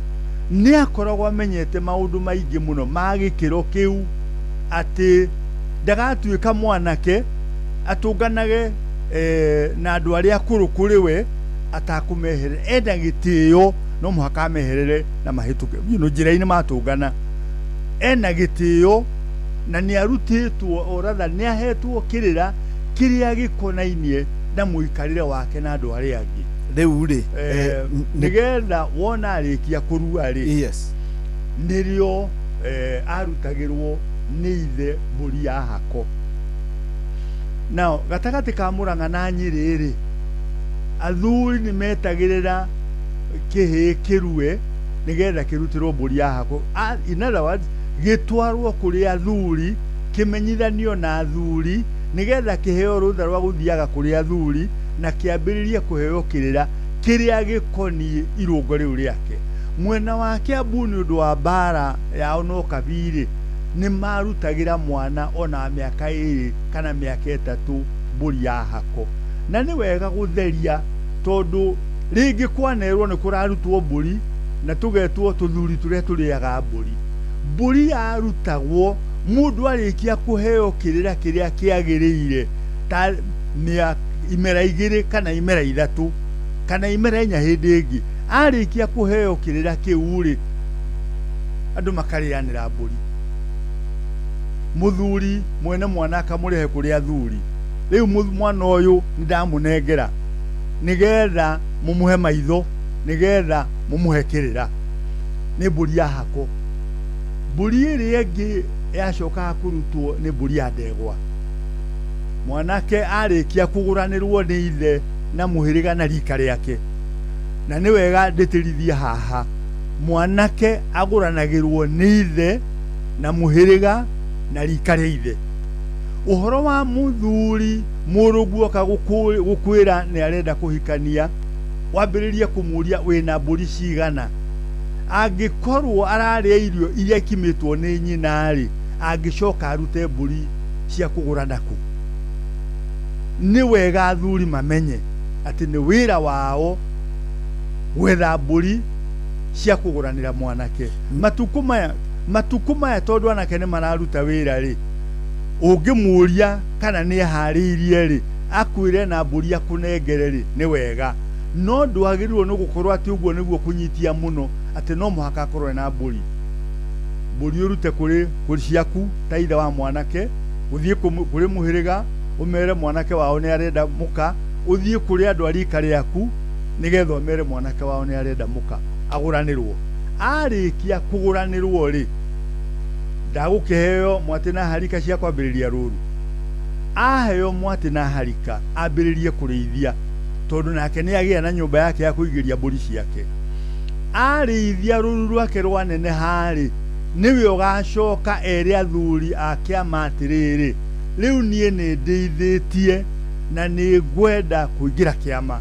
nĩ akoragwo amenyete maũndũ maingĩ mũno ma gĩkĩro kĩu, atĩ ndagatuĩka mwanake atũnganage na andũ arĩa akũrũ kũrĩ we atakũmeherera. Enda gĩtĩo no mũhaka ameherere na mahĩtũke njĩra-inĩ matũngana. Ena gĩtĩo na nĩ arutĩtwo oratha nĩ ahetwo kĩrĩra kĩrĩa gĩkonainie na mũikarĩre wake na andũ arĩa angĩ. Rĩu-rĩ nĩgetha wona arĩkia kũrua-rĩ, nĩrĩo arutagĩrwo nĩ ithe mbũri ya hako. Nao gatagatĩ ka Mũrang'a na Nyĩrĩ-rĩ, athuri nĩ metagĩrĩra kĩhĩ kĩrue nĩgetha kĩrutĩrwo mbũri ya hako. In other words, gĩtwarwo kũrĩ athuri, kĩmenyithanio na athuri, nĩgetha kĩheo rũtha rwa gũthiaga kũrĩ athuri na kĩambĩrĩrie kũheo kĩrĩra kĩrĩa gĩkoniĩ irũngo rĩu rĩake. Mwena wa Kiambu nĩ ũndũ wa mbara yao no Kabirĩ nĩ marutagĩra mwana ona mĩaka 2 kana mĩaka 3 mbũri ya hako. Na nĩ wega gũtheria, tondũ rĩngĩ kwanerwo nĩ kũrarutwo mbũri na tũgetwo tũthuri tũrĩa tũrĩaga mbũri. Mbũri yarutagwo mũndũ arĩkia kũheo kĩrĩra kĩrĩa kĩagĩrĩire, ta imera 2 kana imera 3 kana imera 4 hĩndĩ ĩngĩ, arĩkia kũheo kĩrĩra kĩu-rĩ, andũ makarĩanĩra mbũri. Mũthuri mwene mwana akamũrehe kũrĩ athuri, rĩu mwana ũyũ nĩndamũnengera nĩgetha mũmũhe maitho, nĩgetha mũmũhe kĩrĩra, nĩ mbũri ya hako. Mbũri ĩrĩa ĩngĩ yacokaga kũrutwo nĩ mbũri ya ndegwa. Mwanake arĩkia kũgũranĩrwo nĩ ithe na mũhĩrĩga na rika rĩake, na nĩ wega ndĩtĩrithie haha, mwanake agũranagĩrwo nĩ ithe na mũhĩrĩga na rika rĩa ithe. Ũhoro wa mũthuri mũrũgu oka gũkwĩra nĩ arenda kũhikania, wambĩrĩrie kũmũria wĩna mbũri cigana. Angĩkorwo ararĩa irio iria ikimĩtwo nĩ nyina-rĩ, angĩcoka arute mbũri cia kũgũrana kũ. Nĩ wega athuri mamenye atĩ nĩ wĩra wao gwetha mbũri cia kũgũranĩra mwanake. Matukũ maya tondũ anake nĩ mararuta wĩra-rĩ, ũngĩmũria kana nĩ aharĩirie-rĩ, akwĩre na mbũri akũnengere-rĩ, nĩ wega. No ndwagĩrĩirwo nĩ gũkorwo atĩ ũguo nĩguo kũnyitia mũno, atĩ no mũhaka akorwo na mbũri. Mbũri ũrute kũrĩ ciaku ta ithe wa mwanake, ũthiĩ kũrĩ mũhĩrĩga ũmere mwanake wao nĩ arenda mũka, ũthiĩ kũrĩ andũ a rika rĩaku nĩgetha ũmere mwanake wao nĩ arenda mũka, agũranĩrwo. Arĩkia kũgũranĩrwo-rĩ, ndagũkĩheo mwatĩ na harika cia kwambĩrĩria rũru. Aheo mwatĩ na harika ambĩrĩrie kũrĩithia, tondũ nake nĩ agĩa na nyũmba yake ya kũigĩria mbũri ciake. Arĩithia rũru rwake rwaneneha-rĩ, nĩwe ũgacoka ere athuri a kĩama atĩrĩrĩ, rĩu niĩ nĩ ndeithĩtie na nĩ ngwenda kũingĩra kĩama.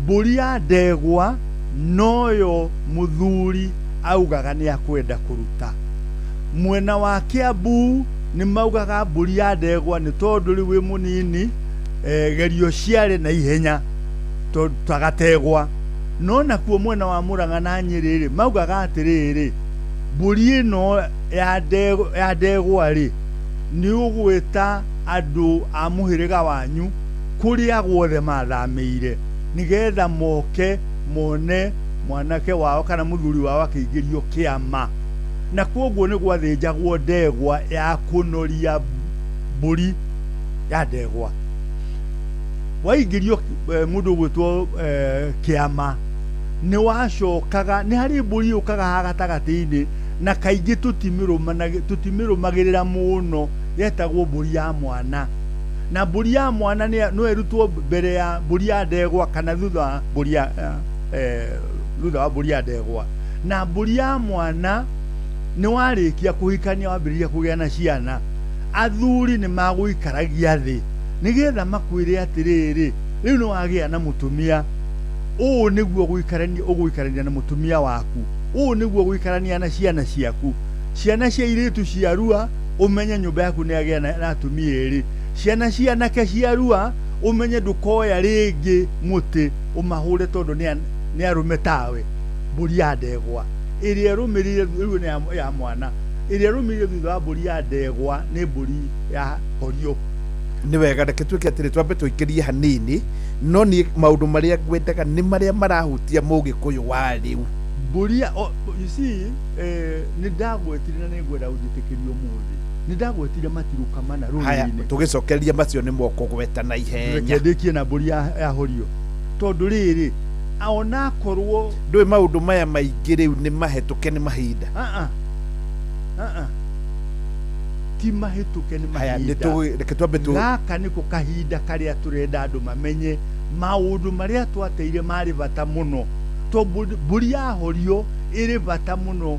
Mbũri ya ndegwa noyo mũthuri augaga nĩ akwenda kũruta. Mwena wa Kiambu nĩ maugaga mbũri ya ndegwa nĩ tondũ rĩu wĩ mũnini, gerio ciarĩ na ihenya tagategwa. No nakuo mwena wa Mũrang'a na Nyĩrĩ-rĩ, maugaga atĩrĩrĩ, mbũri ĩno ya ndegwa-rĩ, nĩ ũgwĩta andũ a mũhĩrĩga wanyu kũrĩa guothe mathamĩire, nĩgetha moke mone mwanake wao kana mũthuri wao akĩingĩrio kĩama. Na koguo nĩ gwathĩnjagwo ndegwa ya kũnoria mbũri ya ndegwa waingĩrio mũndũ gwĩtwo kĩama nĩ wacokaga nĩ harĩ mbũri ũkaga haha gatagatĩ-inĩ na kaingĩ tũtimĩrũmagĩrĩra mũno yetagwo mbũri ya mwana na mbũri ya mwana no ĩrutwo mbere ya mbũri ya ndegwa kana thutha wa mbũri ya ndegwa na mbũri ya mwana nĩ warĩkia kũhikania wambĩrĩria kũgĩa na ciana athuri nĩ magũikaragia thĩ nigetha makwĩre atĩrĩrĩ rĩu nĩ wagĩa na mũtumia ũũ nĩguo ũgũikarania na mũtumia waku ũũ nĩguo ũgũikarania na ciana ciaku ciana cia airĩtu ciarua ũmenye nyũmba yaku nĩ yagĩa na atumia erĩ ciana cia anake ciarua ũmenye ndũkoya rĩngĩ mũtĩ ũmahũre tondũ nĩ arũme tawe mbũri ya ndegwa ĩrĩa ĩrũmĩrĩire rĩu nĩ ya mwana ĩrĩa ĩrũmĩrĩire thutha wa mbũri ya ndegwa nĩ mbũri ya horio nĩ wega reke twĩke atĩrĩ twambe tũikĩrie hanini no niĩ maũndũ marĩa ngwendaga nĩ marĩa marahutia mũgĩkũyũ wa rĩu mbũri you see nĩ ndagwetire na nĩ ngwenda ũnjĩtĩkĩrie ũmũthĩ nĩ ndagwetire matiruka mana rũrĩrĩ-inĩ tũgĩcokereria macio nĩ moko gweta na ihenya ndĩkie na mbũri ya horio tondũ rĩrĩ ona akorwo ndũĩ maũndũ maya maingĩ rĩu nĩ mahĩtũke nĩ mahinda ti mahĩtũke nĩ mahinda gaka nĩko kahinda karĩa tũrenda andũ mamenye maũndũ marĩa twateire marĩ bata mũno to mbũri ya horio ĩrĩ bata mũno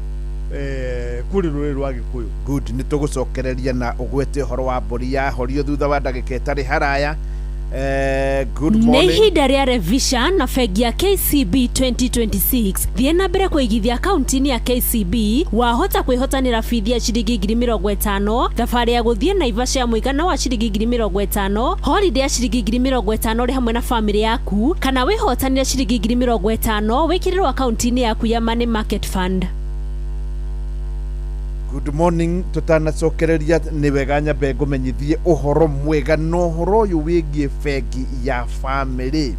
kũrĩ rũrĩrĩ rwa Gĩkũyũ. Good, nĩ tũgũcokereria na ũgwete ũhoro wa mbũri ya horio thutha wa ndagĩka ĩtarĩ haraya. Good morning. Nĩ ihinda rĩa revision na bengi ya KCB 2026 thiĩ na mbere kũigithia akaunti-inĩ ya KCB wahota kwĩhotanĩra bithi ya ciringi 50,000 thabarĩ ya gũthiĩ Naivasha ya mũigana wa ciringi 50,000 holiday ya ciringi 50,000 rĩ hamwe na famĩlĩ yaku kana wĩhotanĩre ciringi 50,000 wĩkĩrĩrwo akaunti-inĩ yaku ya Money Market Fund. Good morning, tutanacokereria nĩ wega nyambe ngũmenyithie ũhoro mwega na ũhoro ũyũ wĩgiĩ bengi ya family.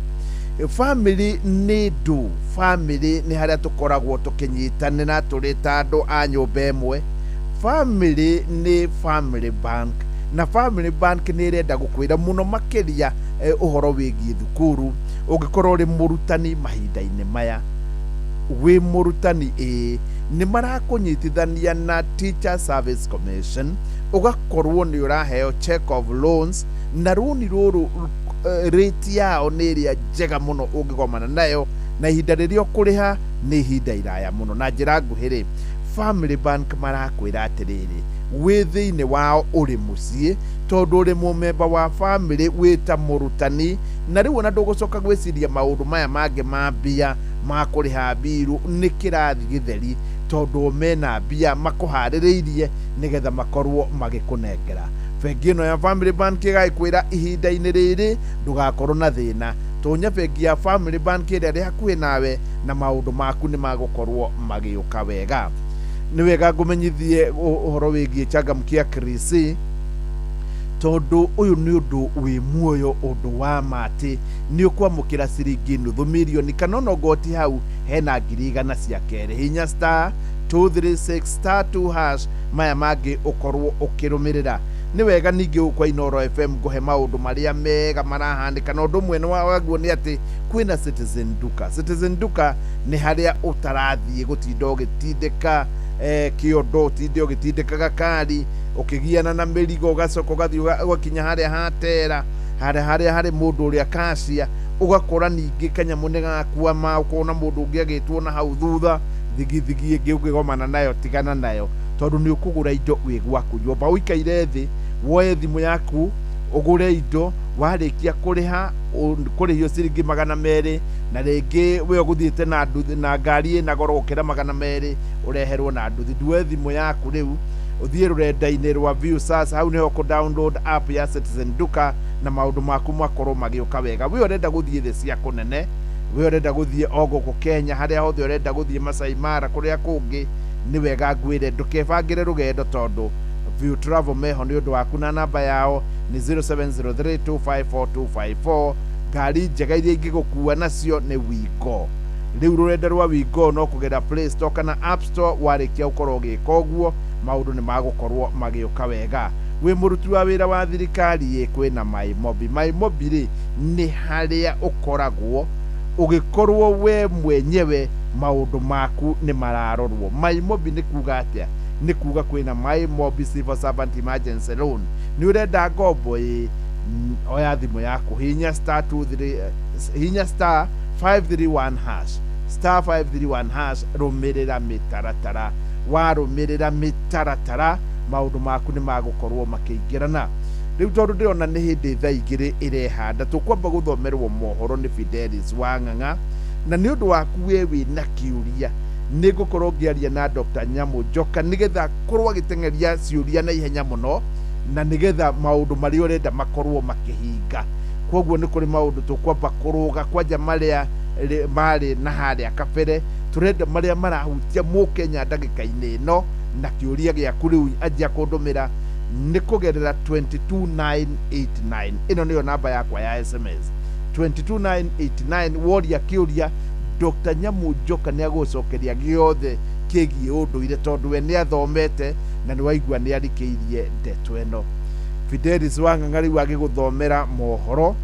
Family nĩ ndũ, family nĩ harĩa tũkoragwo tũkĩnyitanĩra tũrĩ ta andũ a nyũmba ĩmwe. Family nĩ Family Bank na Family Bank nĩ ĩrenda gũkwĩra mũno makĩria ũhoro wĩgiĩ thukuru ũngĩkorwo ũrĩ mũrutani mahinda-inĩ maya wĩ mũrutani nĩ marakũnyitithania na Teacher Service Commission ũgakorwo nĩ ũraheo check of loans na rũni rũrũ rate yao nĩ ĩrĩa njega mũno ũngĩgomana nayo na ihinda rĩrĩa ũkũrĩha nĩ ihinda iraya mũno na njĩra nguhĩ Family Bank marakwĩra atĩrĩrĩ wĩ thĩinĩ wao ũrĩ mũciĩ tondũ ũrĩ mũmemba wa family wĩta mũrutani na rĩu ona ndũgũcoka gwĩciria maũndũ maya mangĩ ma mbia ma kũrĩha mbiru nĩ kĩrathi gĩtheri tondũ mena mbia makũharĩrĩirie nĩgetha makorwo magĩkũnengera. Bengi ĩno ya Family Bank ĩgagĩkwĩra ihinda-inĩ rĩrĩ ndũgakorwo na thĩna tonya bengi ya Family Bank ĩrĩa ĩrĩ hakuhĩ nawe na maũndũ maku nĩ magũkorwo magĩũka wega. Nĩ wega ngũmenyithie ũhoro wĩgiĩ changamkia Chris tondũ ũyũ nĩ ũndũ wĩ muoyo ũndũ wa matĩ nĩ ũkwamũkĩra ciringi nuthu mirioni kana ona ũgoti hau hena 100 cia kerĩ hinya *236*2# maya mangĩ ũkorwo ũkĩrũmĩrĩra. Nĩ wega ningĩ kwa Inooro FM ngũhe maũndũ marĩa mega marahanĩka na ũndũ ũmwe nĩ waguo nĩ atĩ kwĩna Citizen Duka. Citizen Duka nĩ harĩa ũtarathiĩ gũtinda ũgĩtindĩka kĩondo ũtinde ũgĩtindĩkaga kari ũkĩgiana na mĩrigo ũgacoka ũgathiĩ ũgakinya harĩa hatera harĩa harĩ mũndũ ũrĩa kacia ũgakora ningĩ kanyamũ nĩ gakuama ũkona mũndũ ũngĩ agĩtwo na hau thutha thigithigi ĩngĩ ũngĩgomana nayo tigana nayo tondũ nĩ ũkũgũra indo wĩ gwaku nyũmba ũikaire thĩ woe thimũ yaku ũgũre indo warĩkia kũrĩhio ciringi 200 na rĩngĩ we ũgũthiĩte na nduthi na ngari ĩna goro gũkĩra 200 ũreherwo na nduthi nduwe thimũ yaku rĩu ũthiĩ rũrenda-inĩ rwa View sasa hau nĩho kũ download app ya Citizen Duka na maũndũ maku makorwo magĩũka wega. We ũrenda gũthiĩ thĩ cia kũnene we ũrenda gũthiĩ o gũkũ Kenya harĩa hothe ũrenda gũthiĩ Masai Mara kũrĩa kũngĩ nĩ wega ngwĩre ndũkebangĩre rũgendo tondũ View Travel meho nĩ ũndũ waku na namba yao nĩ 0703544254 ngari njega iria ingĩgũkua nacio nĩ Wigo. Rĩu rũrenda rwa Wigo no kũgera Play Store kana App Store warĩkia gũkorwo ũgĩka ũguo maũndũ nĩ magũkorwo magĩũka wega. wi muruti wa wira wa thirikari kwina Maimobi ri ni haria ukoragwo ugikorwo we mwenyewe maundu maku ni mararorwo. Maimobi ni kuga atia? Ni kuga kwina Maimobi Civil Servant Emergency Loan. Ni urenda ngombo oya thimu yaku hinya star 531 hash star 531 hash rumirira mitaratara. Warumirira mitaratara maundu maku ni magukorwo makiingirana. Riu tondu ndirona ni hindi thaa igiri irehanda tukwamba guthomerwo mohoro ni Fidelis Wang'ang'a, na ni undu waku we wina kiuria ni gukorwo ngiaria na Dr. Nyamu Njoka nigetha korwo agitengeria ciuria na ihenya muno na nigetha maundu mari urenda makorwo makihinga. Koguo ni kuri maundu tukwamba kuruga kwanja maria mari na haria kabere turenda maria marahutia Mukenya ndagika-ini ino, na kiuria giaku riu anjia kundumira ni kugerera 22989. ino niyo namba yakwa ya SMS 22989. woria kiuria Dr. Nyamu Njoka ni agucokeria giothe kigie unduire tondu we ni athomete na ni waigua ni arikiirie ndeto eno. Fidelis Wang'ang'a riu agiguthomera mohoro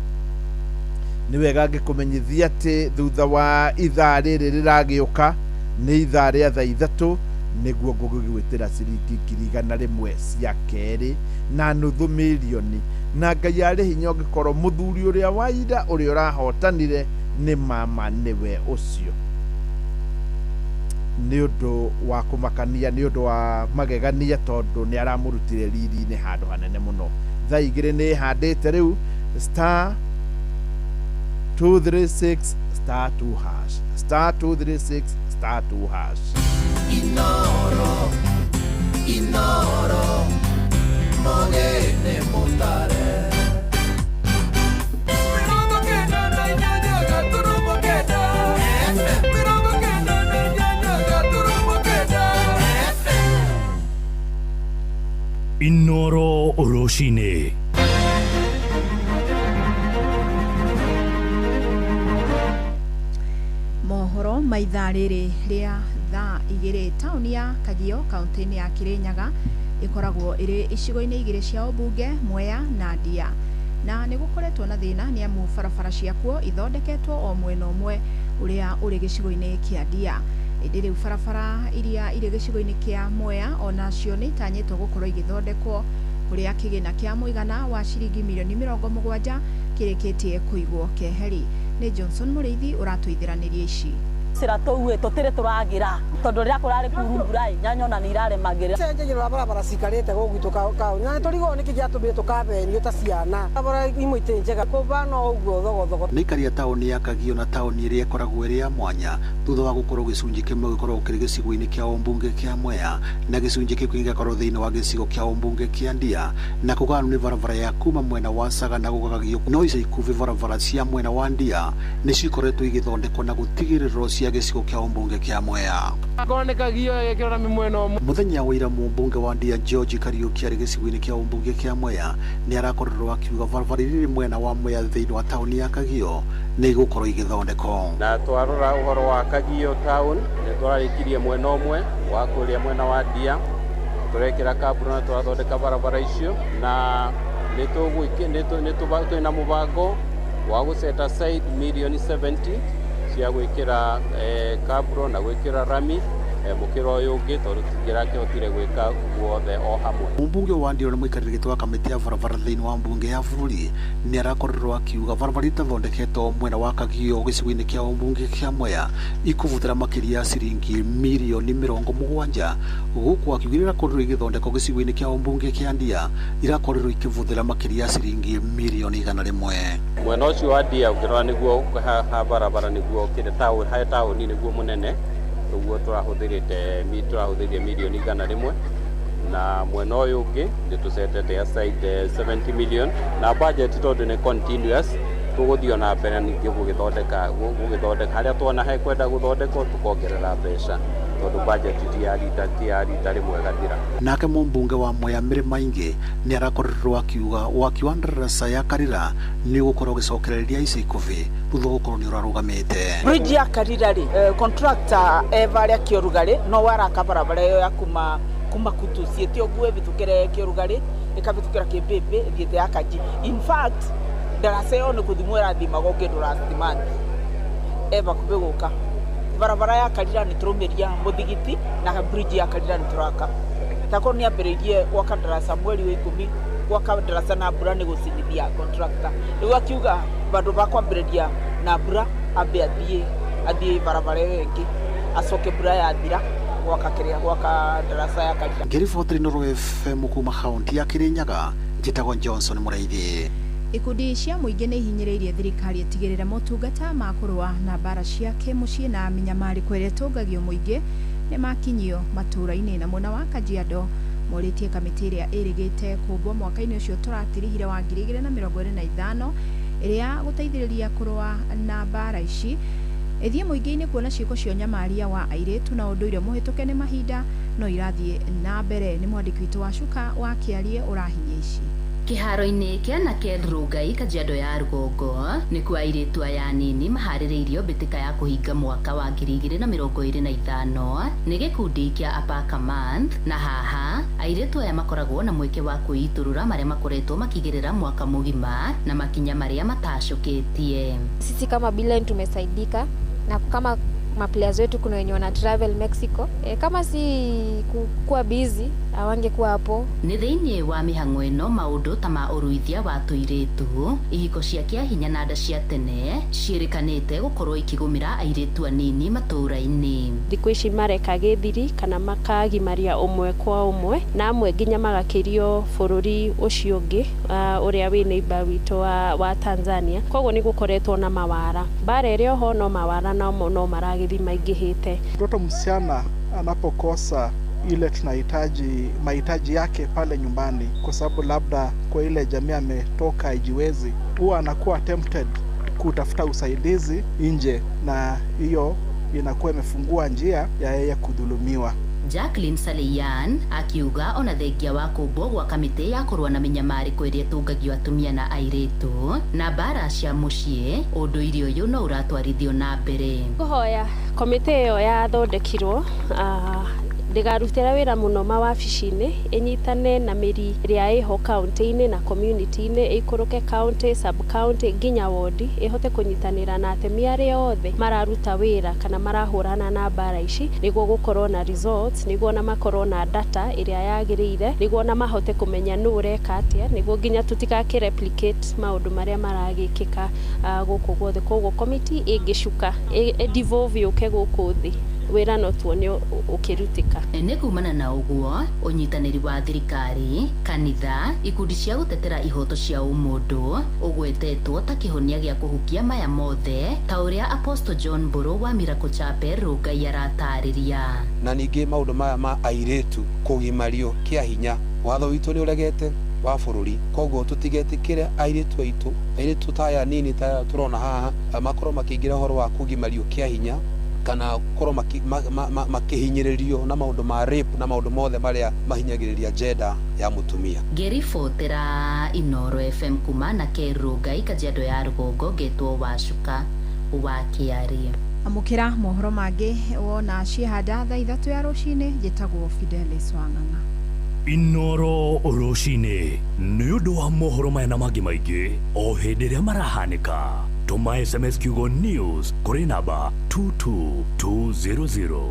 ni wega ngikumenyithia ati thutha wa ithaa riri riragiuka ni ithaa ria thaa 3 niguo ngugwitira ciringi 100 cia keri na nuthu milioni, na Ngai ari hinya ngikorwo muthuri uria wa ira uria urahotanire ni mama niwe ucio. Ni undu wa kumakania, ni undu wa magegania tondu ni aramurutire riri ni handu hanene muno. Thaa igiri ni handite riu star 236 star 2 hash star 236 star 2 hash. Inoro mogene motare Inoro Roshine. Mohoro maithaa riri ria thaa igiri tauni ya Kagio kaunti-ini ya Kirinyaga ikoragwo iri icigo-ini igiri cia ubunge Mwea na Ndia, na ni gukoretwo na thina ni amu barabara ciakuo ithondeketwo o mwena umwe uria uri gicigo-ini kia Ndia. Indi riu barabara iria iri gicigo-ini kia Mwea onacio ni itanyitwo gukorwo igithondekwo kuria kigina kia muigana wa ciringi milioni 70 kirikitie kuigwo keheri. Ni Johnson Muriithi uratuithiraniria ici sira tuwe tutire turagira tondu ria kurari kurumbura nyanyona ni irare magira cenjegera barabara cikarite gugituka kau na turigo niki giatumire tukabenio ta ciana barabara imwe itenjega kubana uguo thogo ni karia tauni ya Kagio na tauni iria ikoragwo iri ya mwanya thutha wa gukorwo gicunji kimwe gikorwo kiri gicigo-ini kia umbunge kia Mwea na gicunji kingi gikorwo thiini wa gicigo kia umbunge kia Ndia, na kuganu ni barabara ya kuma mwena wa Saga na Kagio no ica ikuvi barabara cia mwena wa Ndia ni cikoretwo igithondekwo na gutigirirwo cia gicigo kia umbunge kia Mwea. Kagio yekira mi mwena muthenya wa ira mumbunge wa Ndia George Kariuki ari gicigo-ini kia umbunge kia Mwea ni arakorirwo akiuga barabara iri mwena wa Mwea thiini wa tauni ya Kagio ni gukorwo igithondekwo. Na twarora uhoro wa Kagio town ni twararikirie mwena umwe wa kuria mwena wa Ndia turekira kaburo na twathondeka barabara icio na twina mubango wa guset aside milioni 70 cia gwikira kaburo na gwikira rami mukiro uyu ungi tondu tingirahotire gwika guothe o hamwe. Mumbunge wa Ndia na muikariri gitwa kamiti ya barabara thiini wa mbunge ya bururi ni arakorirwo akiuga barabara itathondeketwo mwena wa Kagio gicigo-ini kia umbunge kia Mwea ikuvutira makiria ciringi milioni 70 guku akiugirira korirwo igithondekwo gicigo-ini kia umbunge kia Ndia irakorirwo ikivuthira makiria ciringi milioni 100. Mwena ucio wa Ndia ukirora niguo ha barabara niguo kire tauni niguo munene uguo turahuthirie milioni 100 na mwena uyu ungi nditusete aside 70 million na budget tondu ni continuous tuguthio na mbere ningi gugithondeka haria tuona he kwenda guthondekwo tukongerera mbeca tondu budget ti rimwe gathira. Nake mumbunge wa Mwea Mirima Ingi ni arakorirwo akiuga waki wa ndarasa ya Karira ni gukorwo gicokereria ica ikuvi thutha gukorwo ni urarugamite. Bridge ya Karira ri contractor evaria Kiorugari no waraka barabara yo ya kuma kutucietio guo bitukire Kiorugari ikabitukira kibebe thiete ya kaji. In fact darasa yo ni kuthimwera thima goke last month eva kubeguka barabara ya Karira ni turumiria muthigiti na bridge ya Karira ni turaka tako ni aberegie gwaka darasa mweri wa 10 gwaka darasa na bura ni gucinithia contractor riu akiuga bandu bakwambireria na bura abe athie barabara yengi acoke bura ya thira gwaka darasa ya Karira. Ngiriboti Nuru FM kuma kaunti ya Kirinyaga, njitagwo Johnson Muraithi. Ikundi cia muingi ni ihinyiriirie thirikari itigirire motungata ma kurua na bara ciake mucii na minyamari kweretungagio muingi ni makinyio matura-ini na mwena wa Kajiado. Moritie kamiti iria irigite kumbwo mwaka-ini ucio turatirihire wa 2025 iria guteithiriria kurua na bara ici ethie muingi-ini kuona ciiko cio nyamaria wa airetu na unduire muhituke ni mahinda no irathie na mbere. Ni mwandiki witu wa Shuka wa Kiarie urahinya ici. Kiharo-ini kia Naked Rugai Kajiado ya Rugongo ni kwa airetu aya nini mahaririirio mbitika ya kuhinga mwaka wa 2025 ni gikundi kia Apaka Month, na haha airetu aya makoragwo na mweke wa kuiturura maria makoretwo makigirira mwaka mugima na makinya maria matashukitie. Sisi kama Bilen tumesaidika na kama maplayers wetu kuna wenye wana travel Mexico. Kama si kuwa busy awangekuwa hapo. Ni thiini wa mihango ino maundu ta ma uruithia wa tuiretu ihiko cia kiahinya na nda cia tene ciirikanite gukorwo ikigumira airetu anini matura-ini. Thiku ici mareka githiri kana makagimaria umwe kwa umwe na amwe nginya magakirio bururi ucio ungi uria wi neighbor witu wa Tanzania. Koguo ni gukoretwo na mawara bara irio ho no mawara no maragithima ingihite. Mtoto msichana anapokosa ile tunahitaji mahitaji yake pale nyumbani, kwa sababu labda kwa ile jamii ametoka ijiwezi, huwa anakuwa tempted kutafuta usaidizi nje, na hiyo inakuwa imefungua njia ya yeye kudhulumiwa. Jacqueline Salian akiuga ona thengia wa kumbwo gwa kamiti ya kurua na minyamari kweria tungagio atumia na airetu na bara cia mucii unduire uyu no uratwarithio na mbere. Kuhoya komiti iyo yathondekirwo ndigarutira wira muno mawabici-ini inyitane na miri iria iho county-ini na community-ini ikuruke county sub county nginya ward ihote kunyitanira na atemia aria othe mararuta wira kana marahurana na bara ici niguo gukorwo na results, niguo na makorwo na data iria yagirire, niguo na mahote kumenya nu ureka atia, niguo nginya tutigake replicate maundu maria maragikika guku guothe. Koguo committee ingicuka devolve uke guku thi wira no tuone ukirutika. Ni kumana na uguo unyitaniri wa thirikari, kanitha, ikundi cia gutetera ihoto cia umundu ugwetetwo ta kihonia gia kuhukia maya mothe ta uria Apostle John Boro wa Miracle Chapel Rugai aratariria. Na ningi maundu maya ma airetu kugimario kia hinya watho witu ni uregete wa bururi. Koguo tutigetikire airetu taya nini ta turona haha makoro makiingira horo wa kugimario kia hinya kana korwo makihinyiririo na maundu ma rape na maundu mothe maria mahinyagiriria gender ya mutumia. Ngiribotera Inoro FM kuma na Kerugai Kajiado ya Rugongo getwo Wacuka wa Kiarie. Amukira mohoro mangi wona ciehanda thaa 3 ya rucini njitagwo Fidelis Wang'ang'a. Inoro rucini ni undu wa mohoro mena mangi maingi o hindi iria marahanika. Tuma SMS kiugo news kuri namba 22200.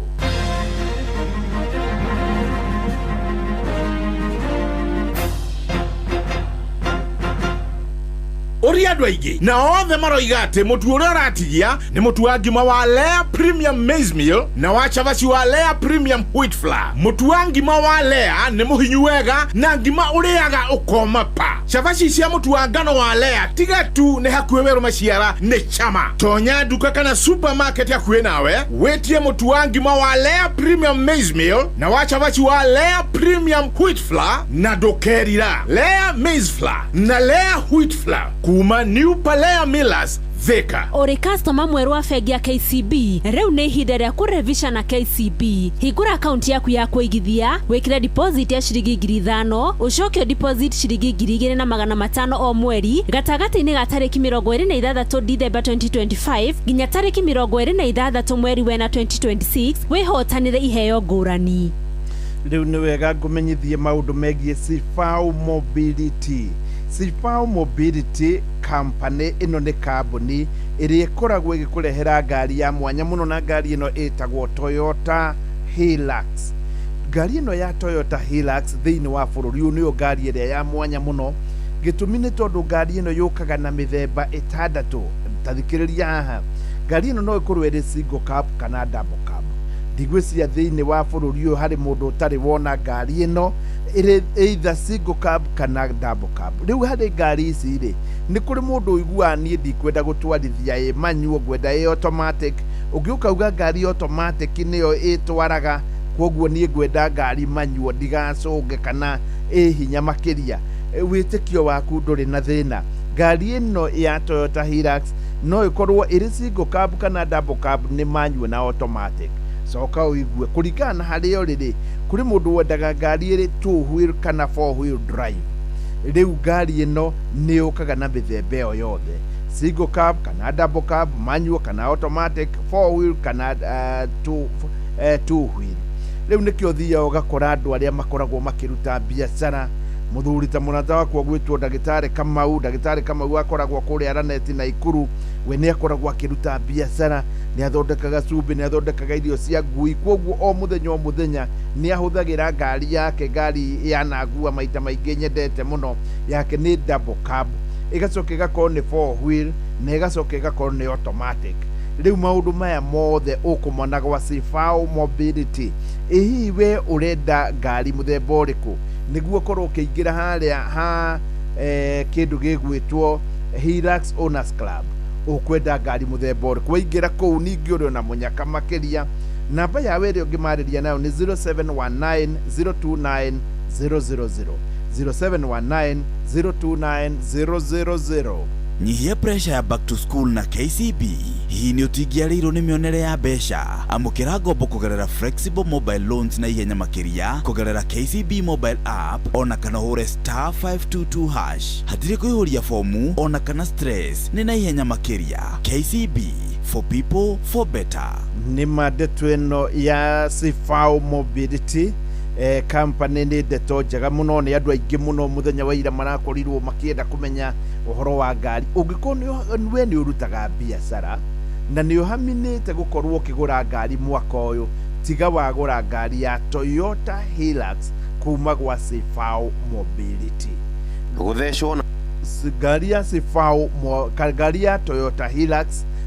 Uri andu aingi na othe maroiga ati mutu uria uratigia ni mutu wa ngima wa Lea Premium Maize Meal na wa chavaci wa Lea Premium Wheat Flour. Mutu wa ngima wa Lea ni muhinyu wega na ngima uriaga ukoma pa. Chavaci cia mutu wa ngano wa Lea tiga tu ni hakuhe weru maciara ni chama. Tonya duka kana supermarket ya kuhe nawe wetie mutu wa ngima wa Lea Premium Maize Meal na wa chavaci wa Lea Premium Wheat Flour na dokerira Lea Maize Flour na Lea Wheat Flour kuma New Palea Millers Thika. Ori customer mweru wa bengi ya KCB reu ni ihinda ria kurevisha na KCB. Hingura account yaku ya kuigithia, wikire deposit ya shilingi 5,000, ucoke deposit shilingi 2,500 o mweri gatagati-ini ga tariki 26 December 2025 nginya tariki 26 mweri wena 2026 wihotanire iheo ngurani. Riu ni wega ngumenyithie maundu megie Sifau Mobility. Sifau Mobility company ino ni kambuni iri ikoragwo igikurehera ngari ya mwanya muno, na ngari ino itagwo Toyota Hilux. Ngari ino ya Toyota Hilux thiini wa bururi uyu niyo ngari iri ya mwanya muno, gitumi ni tondu ngari ino yukaga na mithemba 6. Tathikiriria haha, ngari ino no ikorwo iri single cab kana double cab. Ndigwiciria thiini wa bururi uyu hari mundu utari wona ngari ino iri either single cab kana double cab. Riu hari ngari ici ri ni kuri mundu uigua nie ndikwenda gutwarithia i manual, gwenda i automatic. Ugiuka uga ngari automatic niyo itwaraga, koguo nie gwenda ngari manual ndigacunge kana i hinya makiria. Witikio waku nduri na thina. Ngari ino ya Toyota Hilux no ikorwo iri single cab kana double cab, ni manual na automatic. Soka uigue kuringana hario riri, kuri mundu wendaga ngari iri 2-wheel kana 4-wheel drive. Riu ngari ino ni ukaga na mithemba yo yothe, single cab kana double cab, manual kana automatic, 4-wheel kana 2-wheel. Riu nikio thia ugakora andu aria makoragwo makiruta biacara. Muthuri ta munata wakwa gwitwo Ndagitari Kamau akoragwo kuria Araneti na Ikuru, we ni akoragwo akiruta biacara, ni athondekaga cumbi, ni athondekaga irio cia ngui. Koguo o muthenya ni ahuthagira ngari yake, ngari ya nagua maita maingi nyendete muno yake ni double cab, igacoka igakorwo ni 4-wheel, na igacoka igakorwo ni automatic. Riu maundu maya mothe ukumona gwa Sifau Mobility. Ihi we urenda ngari muthemba uriku, niguo korwo ukiingira haria ha kindu gigwitwo Hilux Owners Club, ukwenda ngari muthemba uriku, waingira kou ningi uri na munyaka makiria. Namba ya weri ungimariria nayo ni 0719 029 000 0719 029 000. Nyihia pressure ya back to school na KCB. Hii ni utigiarirwo ni mionere ya besha. Amukira ngombo kugerera flexible mobile loans na ihenya makiria kugerera KCB mobile app, ona kana hure *522#. Hatiri kuihuria fomu ona kana stress, ni na ihenya makiria. KCB, for people for better. Ni madetu eno ya Sifau Mobility company ni ndeto njega muno, ni andu aingi muno muthenya wa ira marakorirwo makienda kumenya uhoro wa ngari. Ungikorwo we ni urutaga biacara na ni uhaminite gukorwo ukigura ngari mwaka uyu, tiga wagura ngari ya Toyota Hilux kuma gwa Sifau Mobility. Guthecwo ngari ya Sifau ngari ya Toyota Hilux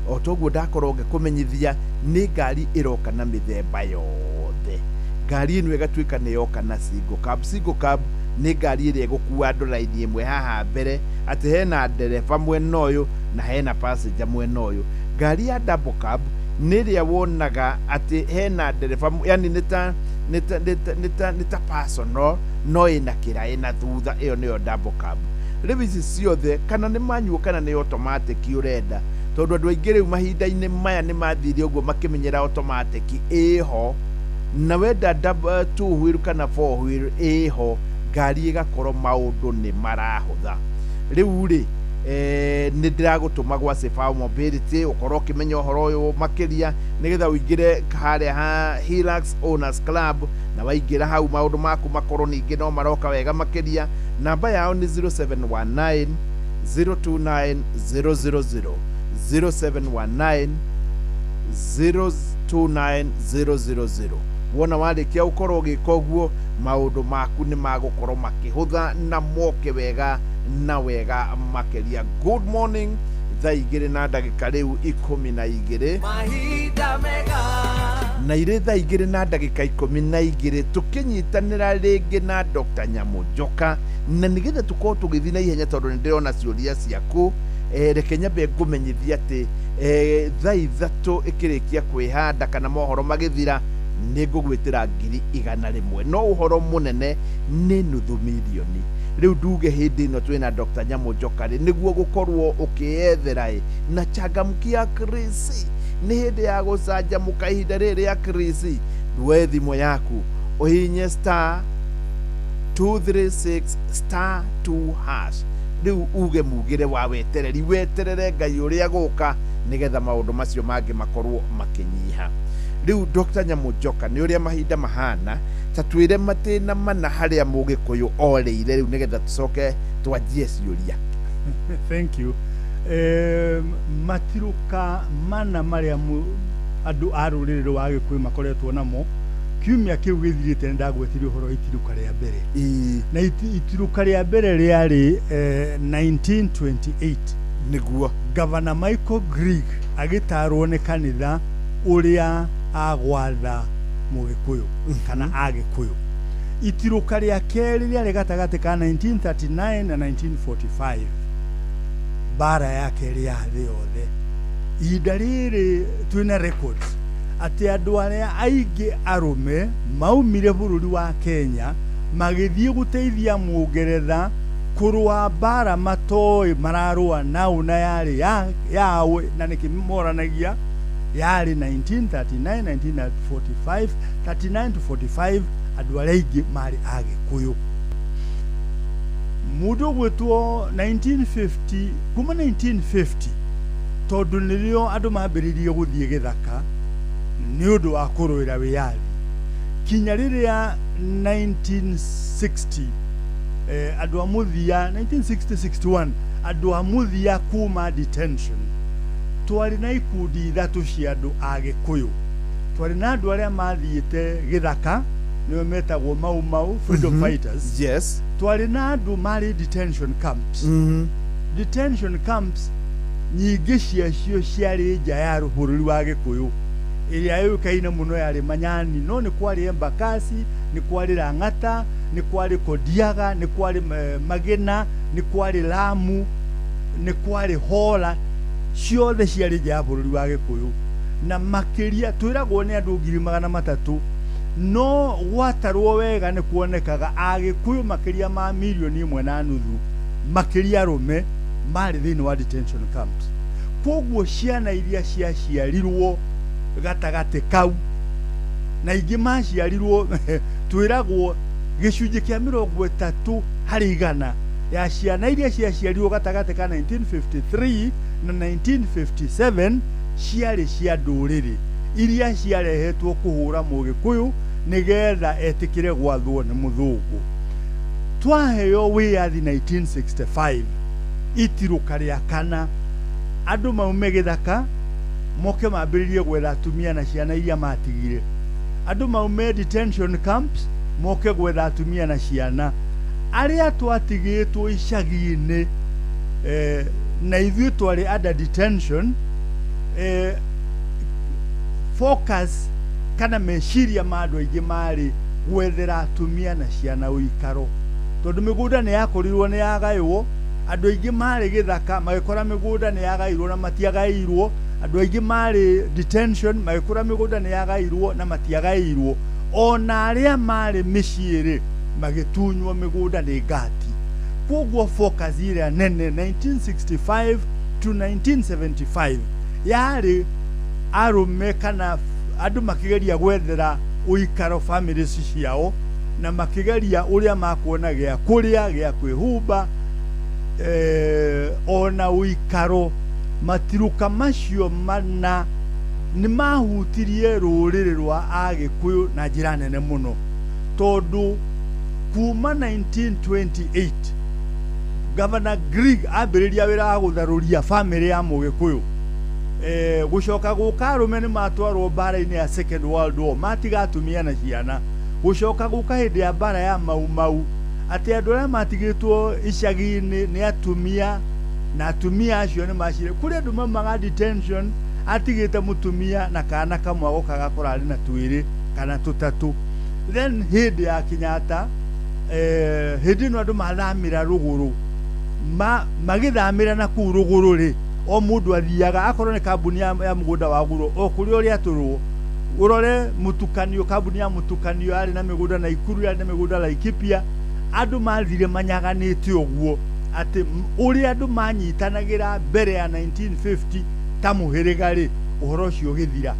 otoguo ndakorwo ngikumenyithia ni ngari iroka na mithemba yothe. Ngari ino igatuika ni yoka na single cab. Single cab ni ngari iri gukua andu raini imwe haha mbere, ati hena ndereba mwena uyu na hena passenger mwena uyu. Ngari ya double cab ni ria wonaga ati hena ndereba, yani nita personal no ina kira ina thutha, iyo niyo double cab. Riu ici ciothe kana ni manual kana ni automatic urenda, tondu andu aingi riu mahinda-ini maya ni mathire uguo makimenyera automatic iho, na wenda 2-wheel kana 4-wheel iho, ngari igakorwo maundu ni marahutha. Riu ri ni ndiragutuma gwa Sifau Mobility ukorwo ukimenya uhoro uyu makiria, nigetha uingire haria ha Hilux Owners Club, na waingira hau maundu maku makorwo ningi no maroka wega makiria. Namba yao ni 0719 029 000 0719 029 000. Wona warikia ukorwo gikoguo, maundu maku ni magukorwo makihutha na moke wega na wega makiria. Good morning, thaa 2 na ndagika riu 12 mahinda mega na ire thaa 2 na ndagika 12 tukinyitanira ringi na Dr. Nyamunjoka, na nigetha tukorwo tugithi na ihenya tondu ndirona ciuria ciaku. Reke nyambe ngumenyithia ati thaa 3 ikirikia kwihanda kana mohoro magithira ni ngugwitira 100,000. No uhoro munene ni $500,000. Riu nduge hindi ino twina Dr. Nyamunjoka ri niguo gukorwo ukiethera na changamki ya Krisi. Ni hindi ya gucanjamuka ihinda riri ya Krisi. Ndue thimo yaku uhinye *236*2#. Riu uge mugire wa wetereri, weterere Ngai uria guka nigetha maundu macio mangi makorwo makinyiha. Riu Dr. Nyamujoka ni uria mahinda mahana ta twire matina mana haria mugikuyu oreire riu nigetha tucoke twanjie ciuria. Thank you. Matiruka mana maria andu a ruriri rwa Gikuyu makoretwo namo kiumia kiu githirite ndagwetire uhoro itiruka ria mbere na itiruka ria mbere riari 1928 niguo Governor Michael Grigg agitarwo ni kanitha uria agwatha Mugikuyu kana Agikuyu. Itiruka ria keri riari gatagati ka 1939 na 1945 bara yake ria thi yothe. Ihinda riri twina records ati andu aria aingi arume maumire bururi wa Kenya magithie guteithia Mugeretha kurwa bara matoi mararua nau na yari yawe na nikimoranagia yari 1939 1945 39 to 45 andu aria aingi mari Agikuyu. Mudo gwetwo 1950 kuma 1950 tondu nirio andu mambiririe guthie githaka ni undu wa kuruira wiyathi kinya riria 1960 andu amuthia 1960-61 andu amuthia kuma detention twari na ikundi ithatu cia andu Agikuyu. Twari na andu aria mathiite githaka niyo metagwo Mau freedom fighters. Yes. Twari na andu mari detention camps. Detention camps nyingi ciacio ciari nja ya bururi wa Gikuyu iria yukaine muno yari Manyani, no ni kwari Embakasi, ni kwari Lang'ata, ni kwari Kodiaga, ni kwari Magena, ni kwari Lamu, ni kwari Hola, ciothe ciari nja ya bururi wa Gikuyu. Na makiria twiragwo ni andu 300,000 no gwatarwo wega ni kuonekaga Agikuyu makiria ma 1.5 makiria rume mari thini wa detention camps. Koguo ciana iria ciaciarirwo gatagati kau na ingi maciarirwo twiragwo gicunji kia 30 hari 100 ya ciana iria ciaciarirwo gatagati ka 1953 na 1957 ciari cia nduriri iria ciarehetwo kuhura Mugikuyu nigetha etikire gwathwo ni muthungu. Twaheo wiyathi 1965 itiruka ria kana andu maume githaka moke mambiririe gwetha atumia na ciana iria matigire. Andu maume detention camps moke gwetha atumia na ciana aria twatigitwo icagi-ini na ithuĩ twari under detention. Focus kana meciria ma andu aingi mari gwethera atumia na ciana uikaro tondu migunda ni yakorirwo ni yagaywo. Andu aingi mari githaka magikora migunda ni yagairwo na matiagairwo. Andu aingi mari detention magikora migunda ni yagairwo na matiagairwo. Ona aria mari miciiri magitunywo migunda ni ngati. Koguo focus iria nene 1965 to 1975 yari arume kana andu makigeria gwethera uikaro families ciao na makigeria uria makuona gia kuria gia kwihumba ona uikaro. Matiruka macio mana ni mahutirie ruriri rwa Agikuyu na njira nene muno tondu kuma 1928 Governor Grigg ambiriria wira wa gutharuria family ya Mugikuyu. Gucoka guka arume ni matwarwo bara-ini ya Second World War matiga atumia na ciana. Gucoka guka hindi ya bara ya Mau ati andu aria matigitwo icagi-ini ni atumia na atumia acio ni macire kuri andu mamaga detention atigite mutumia na kana kamwe gokaga kurari na twiri kana tutatu. Then hindi ya Kenyatta hindi no andu mathamira ruguru magithamira na ku ruguru ri o mundu athiaga akorwo ni kambuni ya mugunda wa guru o kuri uri aturwo urore mutukanio kambuni ya mutukanio ari na migunda na Ikuru ari na migunda Laikipia andu mathire manyaganite uguo ati uri andu manyitanagira mbere ya 1950 ta muhiriga ri uhoro ucio githira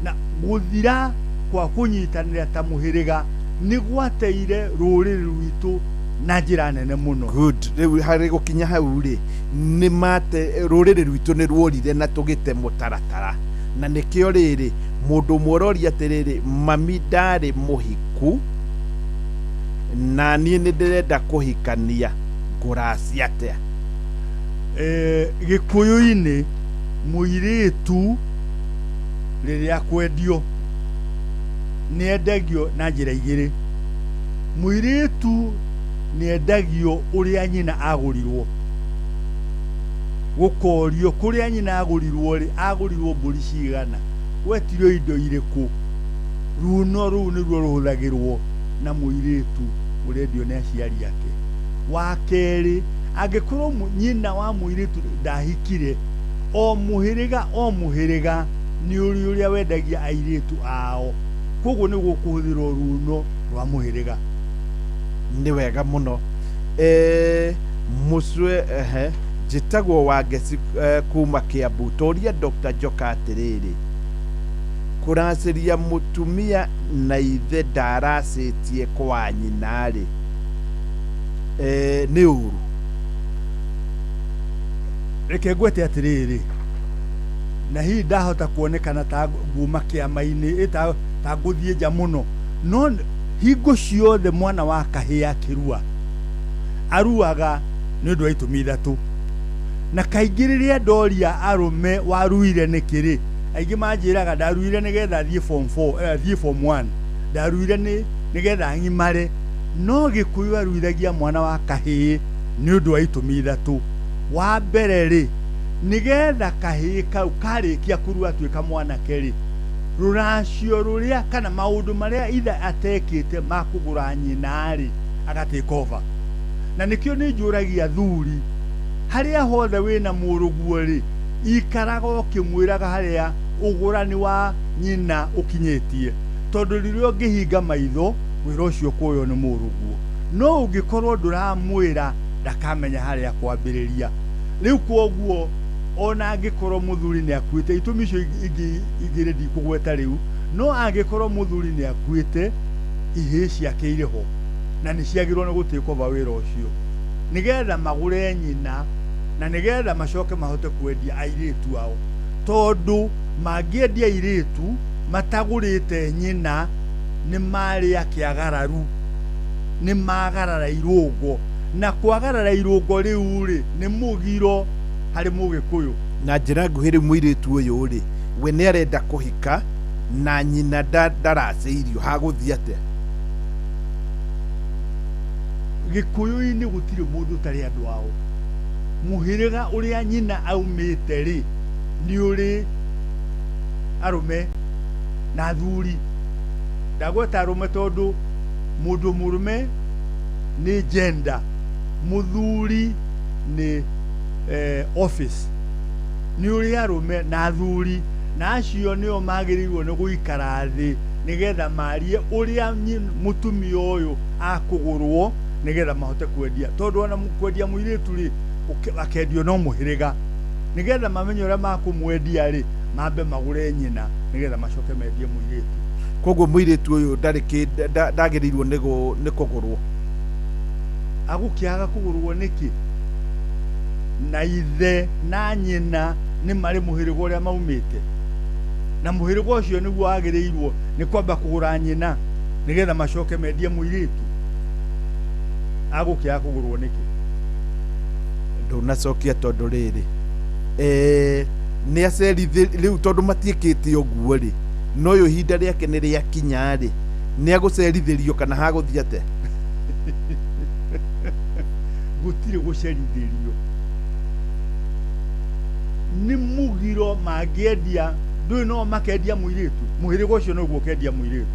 na guthira kwa kunyitanira ta muhiriga ni gwateire ruriri rwitu na njira nene muno. Good. Riu hari gukinya hau ri ni mate ruriri rwitu ni rworire na tugite mutaratara na nikio riri mundu mwororia atiriri mami ndari muhiku na nie ni ndirenda kuhikania ngurasi atia. Gikuyu-ini muiritu riria kwendio ni endagio na njira igiri. Muiritu ni endagio uria nyina agurirwo, gukorio kuria nyina agurirwo ri agurirwo mburi cigana, wetirio indo iriku, runo ruu nirwo ruhuthagirwo na muiritu urendio ni aciari ake. Wa keri angikorwo nyina wa muiritu ndahikire, o muhiriga ni uria wendagia airitu ao, koguo ni gukuhuthirwo runo rwa muhiriga. Ni wega muno. Muswe jitagwo Wangeci kuma Kiambu toria Dr. Joka atiriri kuraciria mutumia na ithe ndaracitie kwa nyina ri ni uru. Reke ngwete atiriri na hi ndahota kuonekana ta nguma kiama-ini ta nguthie nja muno, no hingo ciothe mwana wa kahia kirua aruaga ni undu wa itumi ithatu, na kaingĩ rĩrĩa ndoria arume waruire nĩkĩrĩ, aingĩ manjĩraga ndaruire nĩgetha thiĩ form 4 thiĩ form 1, ndaruire nĩgetha ng'imare, no Gĩkũyũ aruithagia mwana wa kahĩĩ nĩ ũndũ wa itumi ithatu. Wa mbere rĩ, nĩgetha kahĩĩ kau karĩkia kũrua atuĩka mwanake rĩ, rũracio rũrĩa kana maũndũ marĩa ithe atekĩte ma kũgũra nyina rĩ agatake over. Na nĩkĩo nĩ njũragia thuri harĩa hothe wĩna mũrũguo rĩ, ikaraga ũkĩmwĩraga harĩa ũgũrani wa nyina ũkinyĩtie, tondũ rĩrĩa ũngĩhinga maitho wĩra ũcio kuoywo nĩ mũrũguo, no ũngĩkorwo ndũramwĩra ndakamenya harĩa kwambĩrĩria. Rĩu kwoguo ona angĩkorwo mũthuri nĩ akuĩte, itũmi icio igĩrĩ ndikũgweta rĩu, no angĩkorwo mũthuri nĩ akuĩte, ihĩ ciake irĩ ho na nĩ ciagĩrĩirwo nĩ gũtake over wĩra ũcio nĩgetha magũre nyina na nĩgetha macoke mahote kwendia airĩtu ao, tondũ mangĩendia airĩtu matagũrĩte nyina nĩ marĩa kĩagararu, nĩ magarara irũngo, na kwagarara irũngo rĩu rĩ nĩ mũgiro harĩ Mũgĩkũyũ. Na njĩra nguhĩ rĩu mũirĩtu ũyũ rĩ we nĩ arenda kũhika na nyina ndaracĩirio hagũthiĩ atĩa? Gĩkũyũ-inĩ gũtirĩ mũndũ ũtarĩ andũ ao. Mũhĩrĩga ũrĩa nyina aumĩte rĩ nĩ ũrĩ arũme na athuri. Ndagweta arũme tondũ mũndũ mũrũme nĩ gender, mũthuri nĩ office. Nĩ ũrĩ arũme na athuri, na acio nĩo magĩrĩirwo nĩ gũikara thĩ nĩgetha marie ũrĩa mũtumia ũyũ akũgũrwo nĩgetha mahote kwendia, tondũ ona kwendia mũirĩtu rĩ akendio no mũhĩrĩga, nĩgetha mamenye ũrĩa makũmwendia rĩ mambe magũre nyina nĩgetha macoke mendie mũirĩtu. Koguo mũirĩtu ũyũ ndagĩrĩirwo nĩ kũgũrwo. Agũkĩaga kũgũrwo nĩkĩ? Na ithe na nyina nĩ marĩ mũhĩrĩga ũrĩa maumĩte, na mũhĩrĩga ũcio nĩguo wagĩrĩirwo nĩ kwamba kũgũra nyina nĩgetha macoke mendie mũirĩtu. Agũkĩaga kũgũrwo nĩkĩ? Ndũnacokia tondũ rĩrĩ nĩ acerithĩ rĩu tondũ matiĩkĩte ũguo rĩ, no yo ihinda rĩake nĩ rĩakinya rĩ nĩ agũcerithĩrio kana hagũthiĩ atĩa? Gũtirĩ gũcerithĩrio, nĩ mũgiro mangĩendia, ndũĩ no makendia mũirĩtu, mũhĩrĩga ũcio noguo ũkendia mũirĩtu,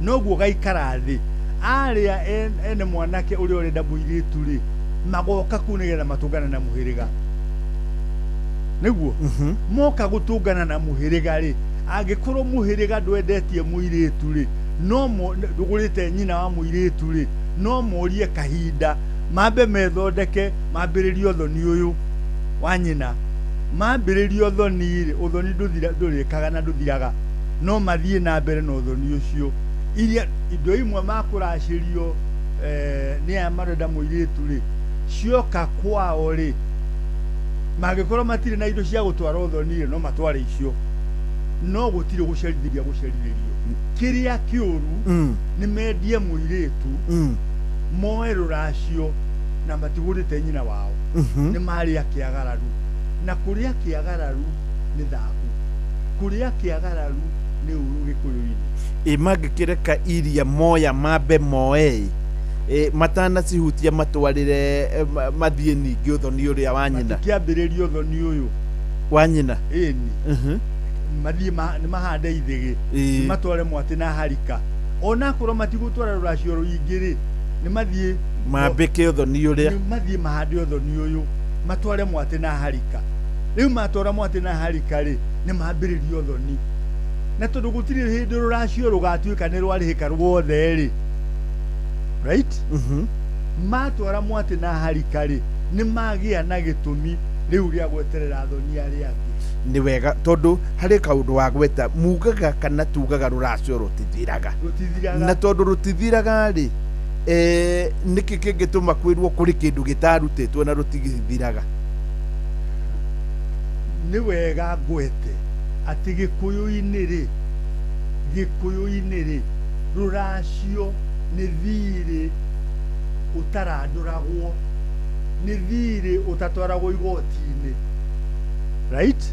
noguo gaikara thĩ arĩa ene mwanake ũrĩa ũrenda mũirĩtu rĩ magoka kuu nĩgetha matũngana na mũhĩrĩga, nĩguo moka gũtũngana na mũhĩrĩga rĩ, angĩkorwo mũhĩrĩga ndwendetie mũirĩtu rĩ, no ndũgũrĩte nyina wa mũirĩtu rĩ, no morie kahinda mambe methondeke, mambĩrĩrie ũthoni ũyũ wa nyina, mambĩrĩrie ũthoni rĩ, ũthoni ndũrĩkaga na ndũthiraga, no mathiĩ na mbere na ũthoni ũcio, iria indo imwe makũracĩrio ni amarenda muiritu ri cioka kwao ri magikorwo matire na indo cia gutwara uthoni no matware icio no gutire gucerithiria kiria kiuru ni mendie muiritu moe ruracio na matigurite nyina wao ni mari akiagararu na kuria kiagararu ni thahu kuria kiagararu ni uru gikuyuini magikireka iria moya mabe moe matana cihutia matwarire mathie ningi uthoni uria wanyina kiambiririo uthoni uyu wanyina ni mathie ni mahande ithigi matware mwati na harika ona kurwo matigutwara ruracio ruingiri ni mathie mambike uthoni uria ni mathie mahande uthoni uyu matware mwati na harika riu matwara mwati na harika ri ni mambiririo uthoni na tondu gutiri hindi ruracio rugatuika ni rwarihika ruothe ri right matwara mwati na harika ri ni magia na gitumi riu ria gweterera thoni aria angi ni wega tondu hari kaundu wa gweta mugaga kana tugaga ruracio rutithiraga na tondu rutithiraga ri niki kingituma kwirwo kuri kindu gitarutitwo na rutigithiraga ni wega gwete ati gikuyuini ri ruracio ni thiri utaranduragwo ni thiri utatwaragwo igoti-ini right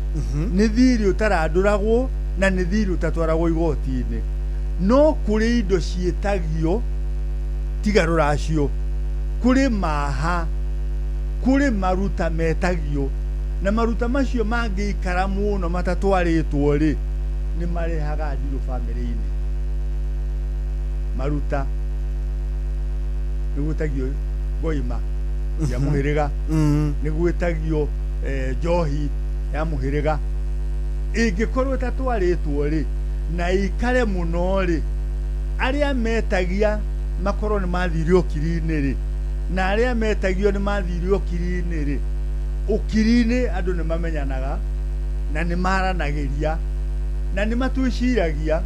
ni thiri utaranduragwo na ni thiri utatwaragwo igoti-ini no kuri indo cietagio tiga ruracio kuri maha kuri maruta metagio na maruta macio mangĩikara mũno matatwarĩtwo rĩ nĩ marehaga ndirũ bamĩrĩ-inĩ maruta nĩ gwĩtagio ngoima ya mũhĩrĩga nĩ gwĩtagio njohi ya mũhĩrĩga ĩngĩkorwo ĩtatwarĩtwo rĩ na ikare mũno rĩ arĩa metagia makorwo nĩ mathire ũkiri-inĩ rĩ na arĩa metagio nĩ mathire ũkiri-inĩ rĩ ukiri-ini andu ni mamenyanaga na ni maranagiria na ni matwiciragia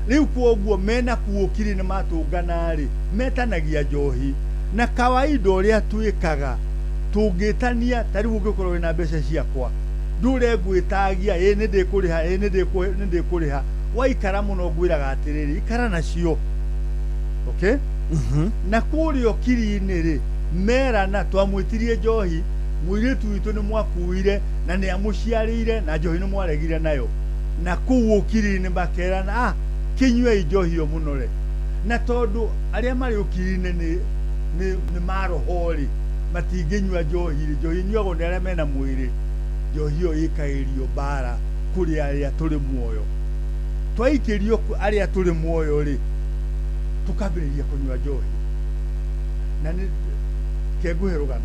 riu kwoguo mena kuukiri ni matungana ri metanagia njohi na kawaida uria twikaga tungitania tari ungikorwo wina mbeca ciakwa ndure gwitagia ni ndikuriha ni ndikuriha waikara muno ngwiraga atiriri ikara nacio okay na kurio kiri-ini ri merana twamwitirie njohi muiritu witu ni mwakuire na ni amuciarire na njohi ni mwaregire nayo na kuu ukiri-ini bakerana kinywe njohi o muno re na tondu aria mari ukiri-ini ni marohori matinginywa njohi nyuagwo ni aria mena mwiri njohi o ikairio bara kuri aria turi muoyo twaikirio aria turi muoyo ri tukambiriria kunywa njohi na ni keguherugano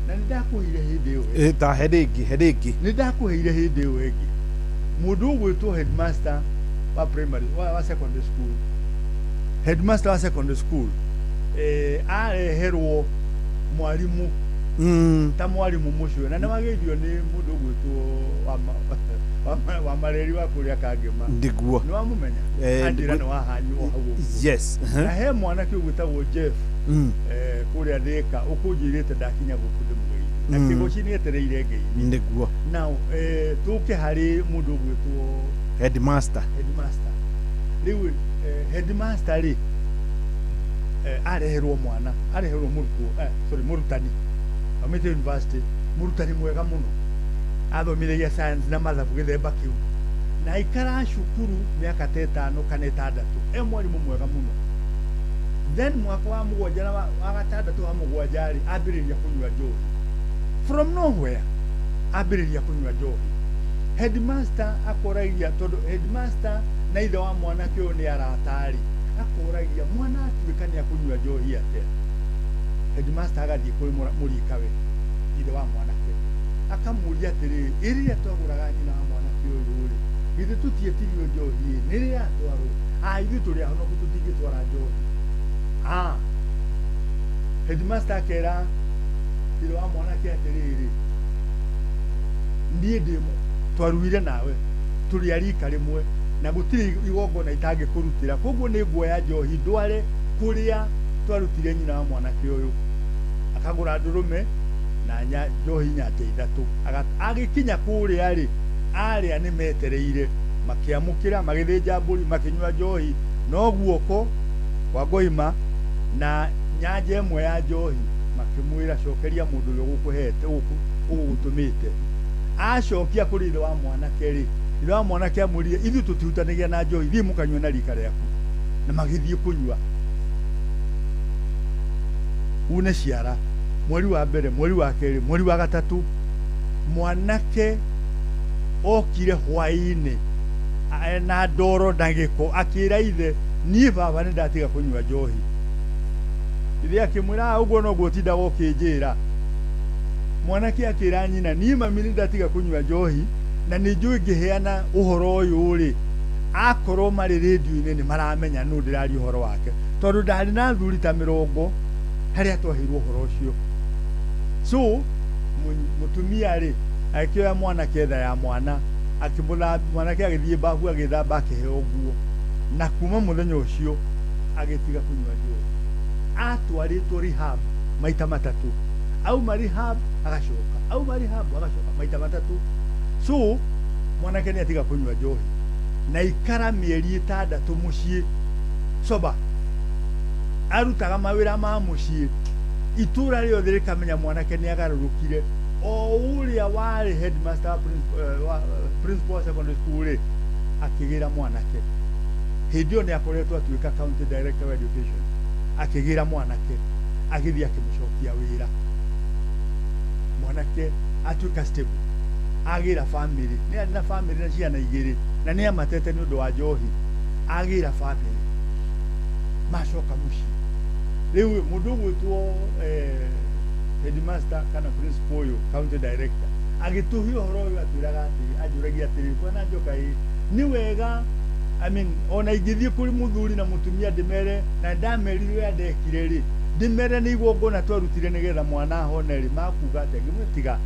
na ndakuhire hindi yo ta hedegi ni ndakuhire hindi yo egi mundu gwitwo headmaster wa primary wa secondary school headmaster wa secondary school areherwo mwarimu ta mwarimu mucio na namageithio ni mundu gwitwo wa mareri wa kuria kangema ndiguo ni wamumenya andira ni wahanyu hagu yes na he mwana kiu gwitagwo Jeff kuria Thika ukujirite ndakinya gukundi mwei na kigo cini etereire ngei ndiguo now tuke hari mundu gwitwo headmaster riu headmaster ri areherwo mwana areherwo murutani amite university murutani mwega muno athomithagia science na mathabu githemba kiu na ikara cukuru miaka 5 kana 6 mwarimu mwega muno then mwaka wa mugwanja na wa gatandatu wa mugwanja ri ambiriria kunywa njohi from nowhere ambiriria kunywa njohi headmaster akoragia tondu headmaster na ithe wa mwana kio ni aratari akoragia mwana atuikania kunywa njohi atia headmaster agathie kuri murikawe ithe wa mwana kio akamuria atiri iria twaguraga nyina wa mwana kio yuri ithe tutietirio njohi ni ria twaro ithe turi ahono tutingitwara njohi headmaster akera ithe wa mwana kio atiriri nie ndimo twaruire nawe turi arika rimwe na gutiri igongona itange kurutira koguo ni nguoya njohi ndware kuria twarutire nyina wa mwanake uyu akagura ndurume na njohi nyate ithatu agikinya kuria ri aria ni metereire makiamukira magithinja mburi makinywa njohi no guoko kwa Goima na nyanja imwe ya njohi makimwira cokeria mundu uyu gukuhete ugutumite acokia kuri ithe wa mwanake ri ithe wa mwanake amurire ithu tutihutanagia na njohi thii mukanywa na rika riaku na magithie kunywa une ciara mweri wa mbere mweri wa keri mweri wa gatatu mwanake okire hwaini na ndoro ndagiko akira ithe ni baba ni ndatiga kunywa njohi ithe akimwira uguo no gutinda gukinjira mwanake akira nyina ni mami ni ndatiga kunywa njohi na ni njui ngiheana uhoro uyu ri akorwo mari radio-ini ni maramenya nu ndirari uhoro wake tondu ndari na thuri ta 40 haria twahirwo uhoro ucio so mutumia ri akioya mwana ketha ya mwana akimula mwanake agithie babu agithamba akiheo guo na kuma muthenya ucio agitiga kunywa njohi atwaritwo rehab maita matatu au marehab agacoka au marehab agacoka maita matatu so mwanake ni atiga kunywa njohi na ikara mieri 6 mucii soba arutaga mawira ma mucii itura riothe rikamenya mwanake ni agarurukire o uria wari headmaster principal secondary school akigira mwanake hindio ni akoretwo atuika county director of education akigira mwanake agithia akimucokia wira mwanake atuika stable agira family ni na family na ciana igiri na ni amatete ni undu wa njohi agira family macoka muci riu mundu gwitwo headmaster kana principal yo county director agituhio horo uyu atwiraga ati ajuragia atiri kwana njoka hii ni wega I mean ona igithie kuri muthuri na mutumia ndimere na ndamerirwe andekire ri ndimere ni igongo na twarutire nigetha mwana hone ri makuga ati ngimutiga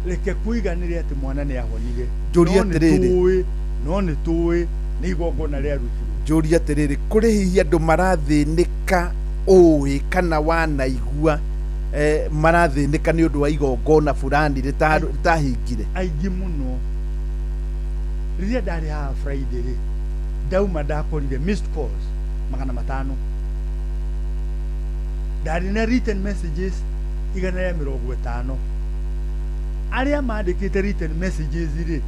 reke kuiganire ati mwana ni ahonire njuri atiriri no ni tuwi ni igongo na ria rutu njuri atiriri kuri hihi andu marathinika uwi kana wanaigua marathinika ni undu wa igongona fulani ritahingire aingi muno riria ndari ha Friday ri ndauma ndakorire missed calls 500 ndari na written messages 150 aria mandikite written messages ri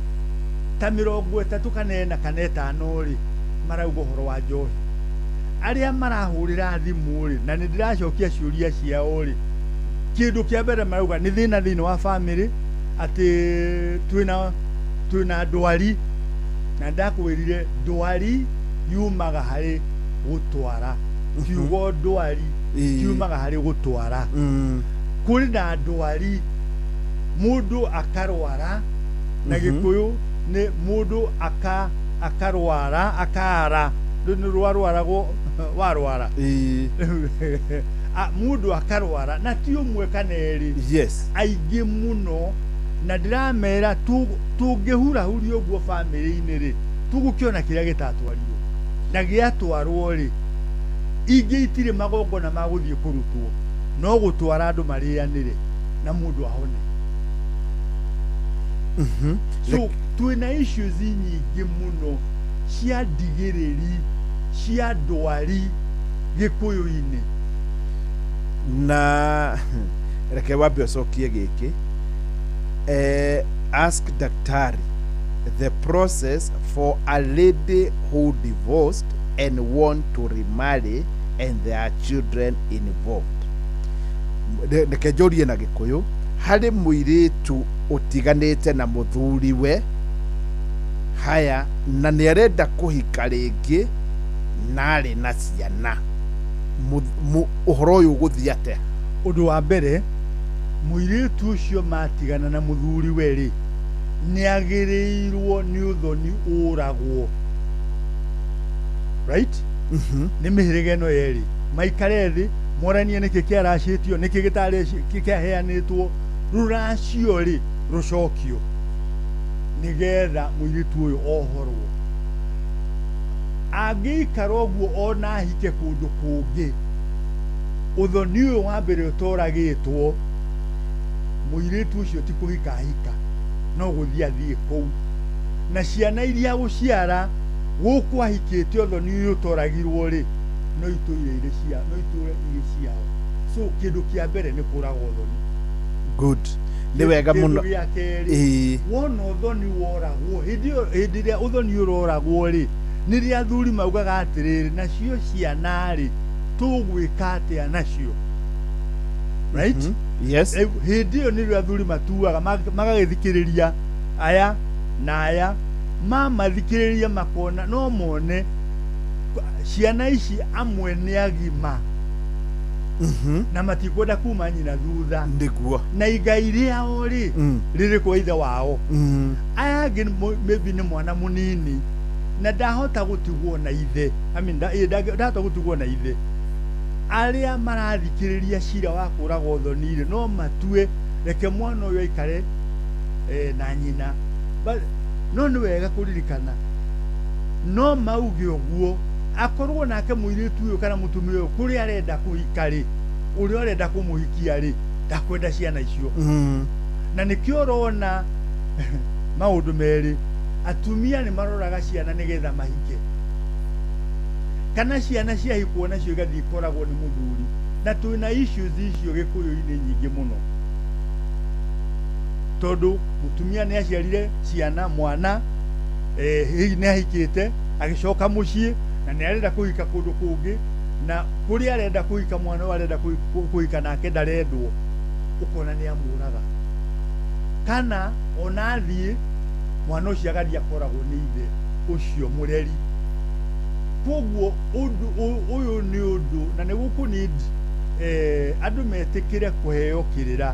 ta 30 kana 5 ri marauga horo wa njohi aria marahurira thimu ri na ni ndiracokia ciuria ciao ri kindu kia mbere marauga ni thina wa family ati twina ndwari na ndakwirire ndwari yumaga hari gutwara kiugo ndwari yumaga hari gutwara kuri na ndwari mundu akarwara na gikuyu ni mundu akarwara akara ni rwarwarago warwara mundu akarwara na ti umwe kana eri yes aingi muno na ndiramera tungihura huri uguo family-ini ri tugukiona kiria gitatwario na giatwarwo ri ingi itire magongona maguthie kurutwo no gutwara andu marianire na mundu ahone so twina issues nyingi muno cia ndigiriri cia ndwari gikuyu-ini na reke wapi ucokie giki ask daktari the process for a lady who divorced and want to remarry and there are children involved. Reke njorie na gikuyu hari muiritu utiganite na muthuriwe haya na ni arenda kuhika ringi nari na ciana uhoro uyu guthia atia undu wa mbere muiritu ucio matigana na muthuri weri ni agirirwo ni uthoni uragwo right ni mihirige no yeri maikare thi moranie niki kiaracitio niki gitari kiaheanitwo ruracio ri rucokio nigetha muiritu uyu ohorwo angĩikara ũguo ona hike kũndũ kũngĩ ũthoni ũyũ wa mbere ũtoragĩtwo mũirĩtu ũcio ti kũhika ahika no gũthiĩ athiĩ kũu na ciana iria gũciara gũkũ ahikĩte ũthoni ũyũ ũtoragirwo rĩ no itũire irĩ ciao so kĩndũ kĩa mbere nĩ kũraga ũthoni. Good. Nĩ wega mũno. Wona ũthoni woragwo hĩndĩ ĩrĩa ũthoni ũroragwo rĩ nĩ rĩa athuri maugaga atĩrĩrĩ nacio ciana rĩ tũgwĩka atĩa nacio, right? Yes. Hĩndĩ ĩyo nĩ rĩa athuri matuaga magagĩthikĩrĩria aya na aya mamathikĩrĩria makona no mone ciana ici amwe nĩ agima na matikwenda kuma nyina thutha nĩguo na igai rĩao rĩ rĩrĩ kwa ithe wao aya angĩ maybe nĩ mwana mũnini na ndahota gũtigwo na ithe ndahota gũtigwo na ithe arĩa marathikĩrĩria cira wa kũraga ũthoni rĩ no matue reke mwana ũyũ aikare na nyina no nĩ wega kũririkana no mauge ũguo akorwo nake mũirĩtu ũyũ kana mũtumia ũyũ kũrĩa arenda kũhika rĩ ũrĩa arenda kũmũhikia rĩ ndakwenda ciana icio na nĩkĩo ũrona maũndũ merĩ atumia nĩ maroraga ciana nĩgetha mahike kana ciana ciahikwo nacio igathiĩ ikoragwo nĩ mũthuri na twĩna issues icio gĩkũyũ-inĩ nyingĩ mũno tondũ mũtumia nĩ aciarire ciana mwana nĩ ahikĩte agĩcoka mũciĩ na nĩ arenda kũhika kũndũ kũngĩ na kũrĩa arenda kũhika mwana ũyũ arenda kũhika nake ndarendwo ũkona nĩ amũraga kana ona athiĩ mwana ũcio agathiĩ akoragwo nĩ ithe ũcio mũreri. Koguo ũyũ nĩ ũndũ na nĩ gũkũ andũ metĩkĩre kũheo kĩrĩra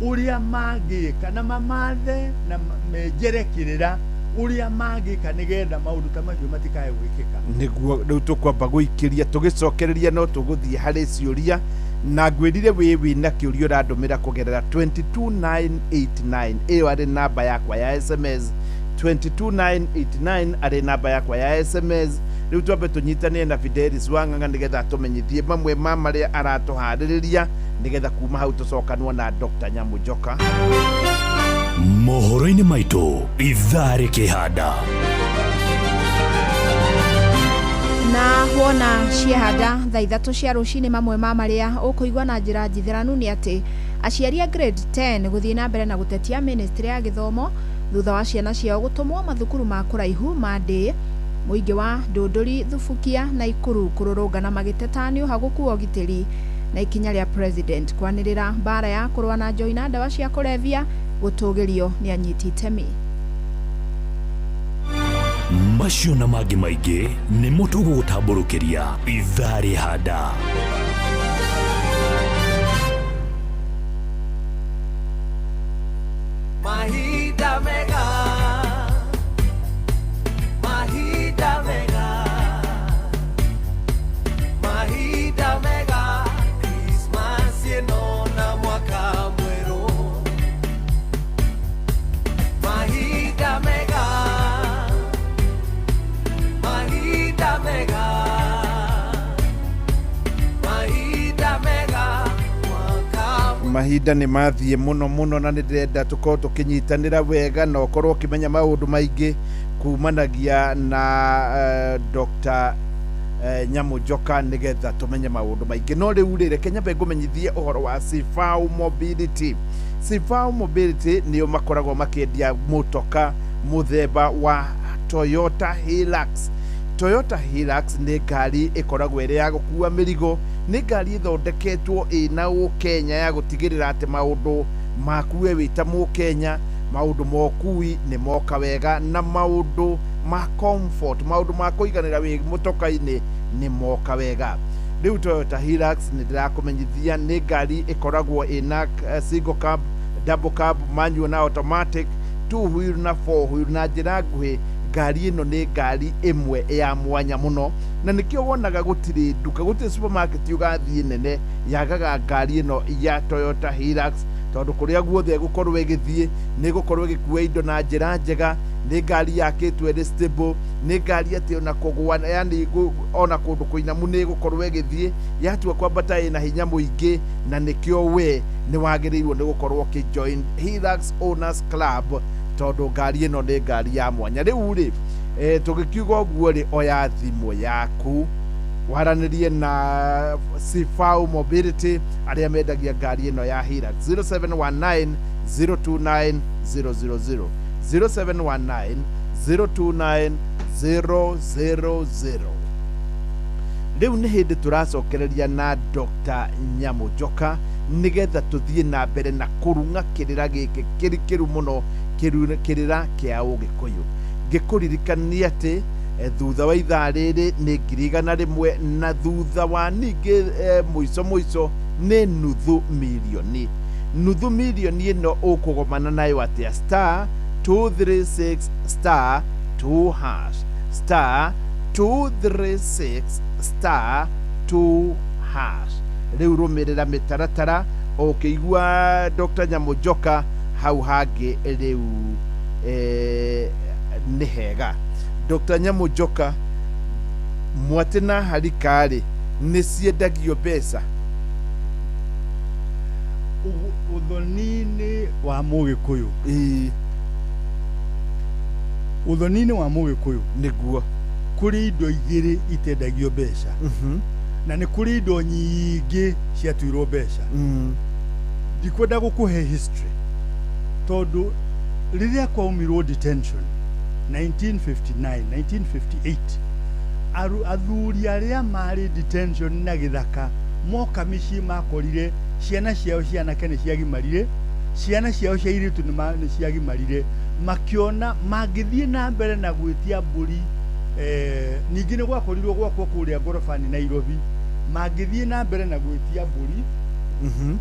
ũrĩa mangĩka na mamathe na menjere kĩrĩra ũrĩa mangĩka nĩgetha maũndũ ta macio matikae gwĩkĩka. Nĩguo rĩu tũkwamba gũikĩria tũgĩcokereria no tũgũthiĩ harĩ ciũria na ngwĩrire wĩna kĩũria ũrandũmĩra kũgerera 22989 ĩyo arĩ namba yakwa ya SMS 22989 arĩ namba yakwa ya SMS. Rĩu twambe tũnyitanĩre na Fidelis Wang'ang'a nĩgetha tũmenyithie mamwe ma marĩa aratũharĩrĩria nĩgetha kuma hau tũcokanwo na Dr. Nyamujoka. Mohoro-inĩ maitũ ithaa rĩkĩhanda na wona ciahanda thaa ithatũ cia rũcinĩ mamwe ma marĩa ũkũigua na njĩra njithĩranu nĩ atĩ aciari a grade 10 gũthiĩ na mbere na gũtetia ministry ya gĩthomo thutha wa ciana ciao gũtũmwo mathukuru ma kũraihu ma ndĩ. Mũingĩ wa Ndũndũri, Thubukia na Ikuru kũrũrũngana magĩteta nĩ ũhagũku wa ũgitĩri na ikinya rĩa president kwanĩrĩra mbara ya kũrũa na njoi na ndawa cia kũrebia gũtũgĩrio nĩ anyiti itemi. Macio na mangĩ maingĩ nĩ mo tũgũgũtambũrũkĩria ithaa rĩhanda. Mahida mega Mahida mega Mahida mega Christmas yeno na mwaka mweru Mahida mega Mahida mega Mahida mega mahinda nĩ mathiĩ mũno na nĩ ndĩrenda tũkorwo tũkĩnyitanĩra wega na ũkorwo ũkĩmenya maũndũ maingĩ kumanagia na Dr. Nyamujoka nĩgetha tũmenye maũndũ maingĩ no rĩu rĩ reke nyambe ngũmenyithie ũhoro wa Sifau Mobility. Sifau Mobility nĩo makoragwo makĩendia mũtoka mũthemba wa Toyota Hilux. Toyota Hilux nĩ ngari ĩkoragwo ĩrĩ ya gũkua mĩrigo, nĩ ngari ĩthondeketwo ĩna ũkenya ya gũtigĩrĩra atĩ maũndũ makue wĩ ta mũkenya, maũndũ ma ũkui nĩ moka wega na maũndũ ma comfort, maũndũ ma kũiganĩra wĩ mũtoka-inĩ nĩ moka wega. Rĩu Toyota Hilux nĩ ndĩrakũmenyithia nĩ ngari ĩkoragwo ĩna single cab, double cab, manual na automatic, two wheel na four wheel. Na njĩra nguhĩ ngari ĩno nĩ ngari ĩmwe ya mwanya mũno na nĩkĩo wonaga gũtirĩ nduka, gũtirĩ supermarket ũgathiĩ nene yagaga ngari ĩno ya Toyota Hilux, tondũ kũrĩa guothe gũkorwo ĩgĩthiĩ nĩ gũkorwo ĩgĩkua indo na njĩra njega, nĩ ngari yakĩtwo ĩrĩ stable, nĩ ngari atĩ ona kũgwa yani ona kũndũ kũinamu nĩ gũkorwo ĩgĩthiĩ yatua kwambata ĩna hinya mũingĩ na nĩkĩo we nĩ wagĩrĩirwo nĩ gũkorwo join Hilux Owners Club tondũ ngari ĩno nĩ ngari ya mwanya. Rĩu rĩ tũgĩkiuga ũguo rĩ oya thimũ yaku waranĩrie na Sifau Mobility arĩa mendagia ngari ĩno ya Hilux 0719 029 000 0719 029 000. Rĩu nĩ hĩndĩ tũracokereria na Dr. Nyamujoka nĩgetha tũthiĩ na mbere na kũrunga kĩrĩra gĩkĩ kĩrikĩru mũno kĩrĩra kĩa Ũgĩkũyũ. Ngĩkũririkania atĩ thutha wa ithaa rĩrĩ nĩ 100,000 na thutha wa ningĩ mũico nĩ nuthu mirioni. Nuthu mirioni ĩno ũkũgomana nayo atĩa star 236 star 2 hash star 236 star 2 hash. Rĩu rũmĩrĩra mĩtaratara ũkĩigua Dr. Nyamujoka hau hangĩ rĩu nĩ hega. Dr. Nyamujoka mwatĩ na harikari nĩ ciendagio mbeca uthoni-inĩ wa Mũgĩkũyũ. Uthoni-inĩ wa Mũgĩkũyũ nĩguo kũrĩ indo igĩrĩ itendagio mbeca na nĩ kũrĩ indo nyingĩ ciatuirwo mbeca. Ndikwenda gũkũhe history tondũ rĩrĩa kwaumirwo detention 1959 1958 athuri arĩa marĩ detention na Gĩthaka moka mĩciĩ makorire ciana ciao cianake nĩ ciagimarire, ciana ciao cia airĩtu nĩ ciagimarire, makiona mangĩthiĩ na mbere na gwĩtia mbũri. Ningĩ nĩ gwakorirwo gwakwo kũrĩa ngorobani Nairobi, mangĩthiĩ na mbere na gwĩtia mbũri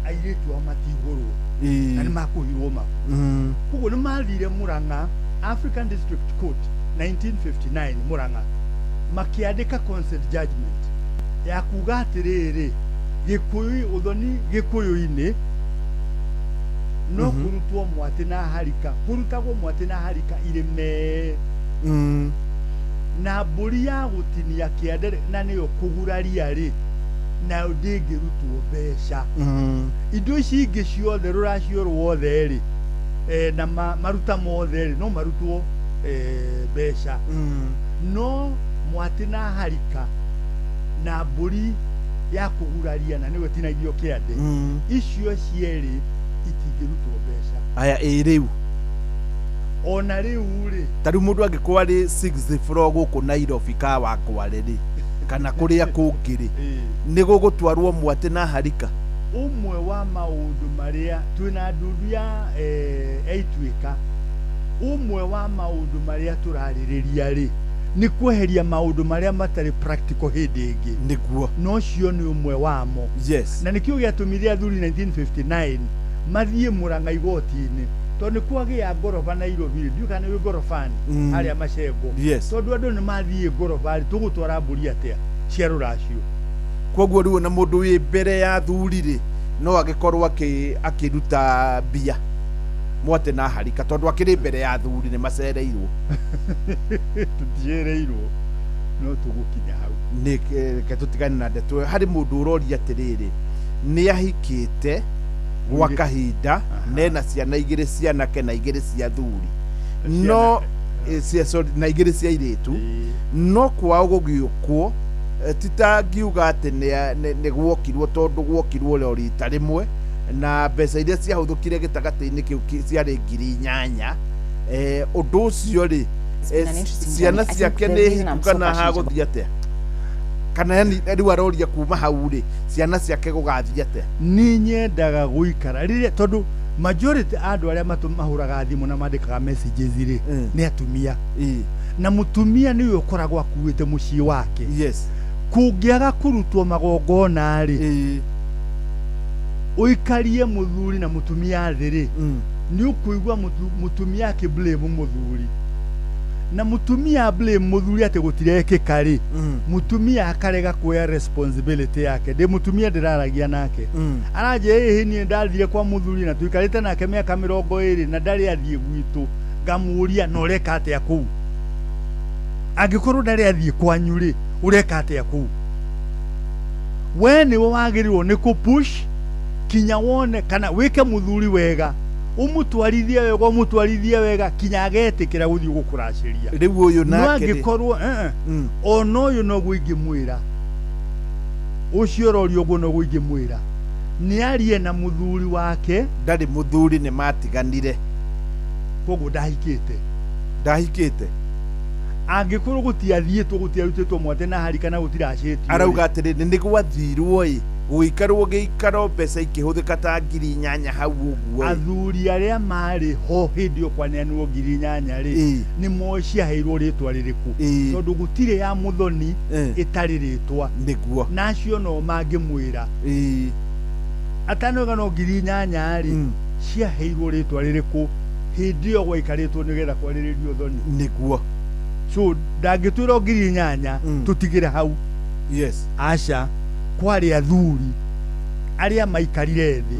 airĩtu ao matigũrwo na nĩ makũhirwo maku. Koguo nĩ mathire Murang'a African District Court 1959 Murang'a makiandĩka consent judgment ya kuga atĩrĩrĩ Gĩkũyũ uthoni Gĩkũyũ-inĩ no kũrutwo mwatĩ na harika, kũrutagwo mwatĩ na harika irĩme na mbũri ya gũtinia kĩande na nĩyo kũguraria rĩ nayo ndĩngĩrutwo mbeca. Indo ici ingĩ ciothe rũracio ruothe rĩ na maruta mothe rĩ no marutwo mbeca. No mwatĩ na harika na mbũri ya kũguraria na nĩyo tinagio kĩande icio cierĩ itingĩrutwo mbeca. Aya rĩu ona rĩu rĩ tarĩu mũndũ angĩkorwo arĩ 6 floor gũkũ Nairobi ka Wangware rĩ kana kũrĩa kũngĩ rĩ nĩ gũgũtwarwo mwatĩ na harika. Ũmwe wa maũndũ marĩa twĩna ndundu ya Ituĩka, ũmwe wa maũndũ marĩa tũrarĩrĩria rĩ nĩ kweheria maũndũ marĩa matarĩ practical hĩndĩ ĩngĩ. Nĩguo no cio nĩ ũmwe wamo. Yes. Na nĩkĩo gĩatũmire athuri 1959 mathiĩ Murang'a igoti-inĩ tondũ kwagĩa ngoroba Nairobi rĩ ndiũka nĩ ngorobani harĩa Macengo. Tondũ andũ nĩ mathiĩ ngoroba rĩ tũgũtwara mbũri atĩa cia rũracio. Koguo rĩu na mũndũ wĩ mbere ya athuri rĩ no agĩkorwo akĩruta mbia mwatĩ na harika tondũ akĩrĩ mbere ya athuri nĩ macereirwo. Tũticereirwo no tũgũkinya hau. Nĩ tũtigane na ndeto. Harĩ mũndũ ũroria atĩrĩrĩ nĩ ahikĩte gwa kahinda nena ciana igĩrĩ cianake na igĩrĩ cia athuri no na igĩrĩ cia airĩtu no kwao gũgĩũkwo titangiuga atĩ nĩ gwokirwo tondũ gwokirwo rĩo rita rĩmwe na mbeca iria ciahũthũkire gĩtagatĩ-inĩ kĩu ciarĩ 8,000. Ũndũ ũcio rĩ ciana ciake nĩ hiku kana hagũthiĩ atĩa kana yani rĩu aroria kuma hau rĩ ciana ciake gũgathiĩ atĩa. Niĩ nyendaga gũikara rĩrĩa tondũ majority andũ arĩa mahũraga thimũ na mandĩkaga messages rĩ nĩ atumia na mũtumia nĩwe ũkoragwo akuĩte mũciĩ wake. Kũngĩaga kũrutwo magongona rĩ ũikarie mũthuri na mũtumia thĩ rĩ nĩ ũkũigua mũtumia akĩblame mũthuri na mutumia blame muthuri ate gutirekeka ri mutumia akarega kuoya responsibility yake de mutumia ndiraragia nake araje hihi ni ndathire kwa muthuri na tuikarite nake miaka 20 na ndari athie gwitu ngamuria no reka ate akuu angikorwo ndari athie kwanyu ri ureka atia ku we ni wagirirwo ni ku push kinya wone kana wike muthuri wega umutwarithia wega kinya agetikira guthii gukuraciria riu uyu nake angikorwo ono uyu no gwingimwira ucio rorio guo no gwingimwira ni arie na muthuri wake ndari muthuri ni matiganire koguo ndahikite angikorwo gutiathietwo gutiarutitwo mwate na hari kana gutiracitio arauga atiriri ni gwathirwo guikarwo giikaro mbeca ikihuthika ta 8,000 hau uguo athuri aria mari ho hindi yo kwaneanwo 8,000 ri ni mocia heirwo ritwa ririku tondu gutire ya muthoni itari ritwa niguo nacio no mangimwira atanoga no 8,000 ri cia heirwo ritwa ririku hindi yo gwaikaritwo nigetha kwariririo thoni niguo so ndangitwira 8,000 tutigire hau yes aca kwari athuri aria maikarire thi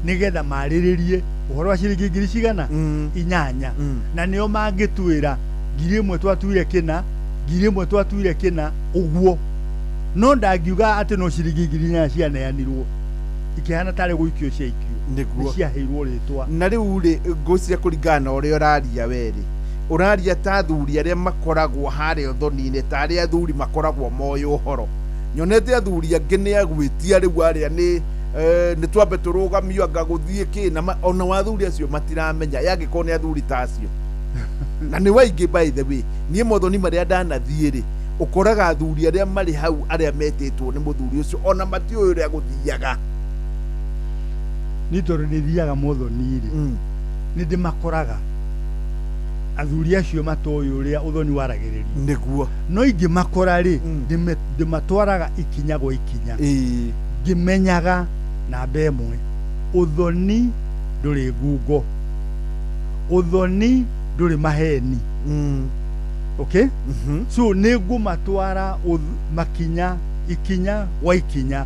nigetha mariririe uhoro wa ciringi 8,000 na nio mangitwira 1,000 twatuire kina 1,000 twatuire kina uguo no ndangiuga ati no ciringi 8,000 cianeanirwo ikihana tare guikio ciaikio niguo ciaheirwo ritwa na riu ri ngucia kuringana uria uraria weri uraria ta athuri aria makoragwo haria thoni-ini ta aria athuri makoragwo moyo uhoro nyonete athuri angi ni agwitia riu aria ni twambe turugamio anga guthie kina ona wathuri acio matiramenya yangikorwo ni athuri ta acio na ni waingi by the way nie mothoni maria ndanathie ri ukoraga athuri aria mari hau aria metitwo ni muthuri ucio ona matio uria guthiaga ni tondu ni thiaga muthoni ri ni ndimakoraga athuri acio matoyo uria uthoni waragiriria niguo no ingimakora ri ndimatwaraga ikinya gwa ikinya ngimenyaga na mbemwe uthoni nduri ngungo uthoni nduri maheni okay so nigumatwara makinya ikinya gwa ikinya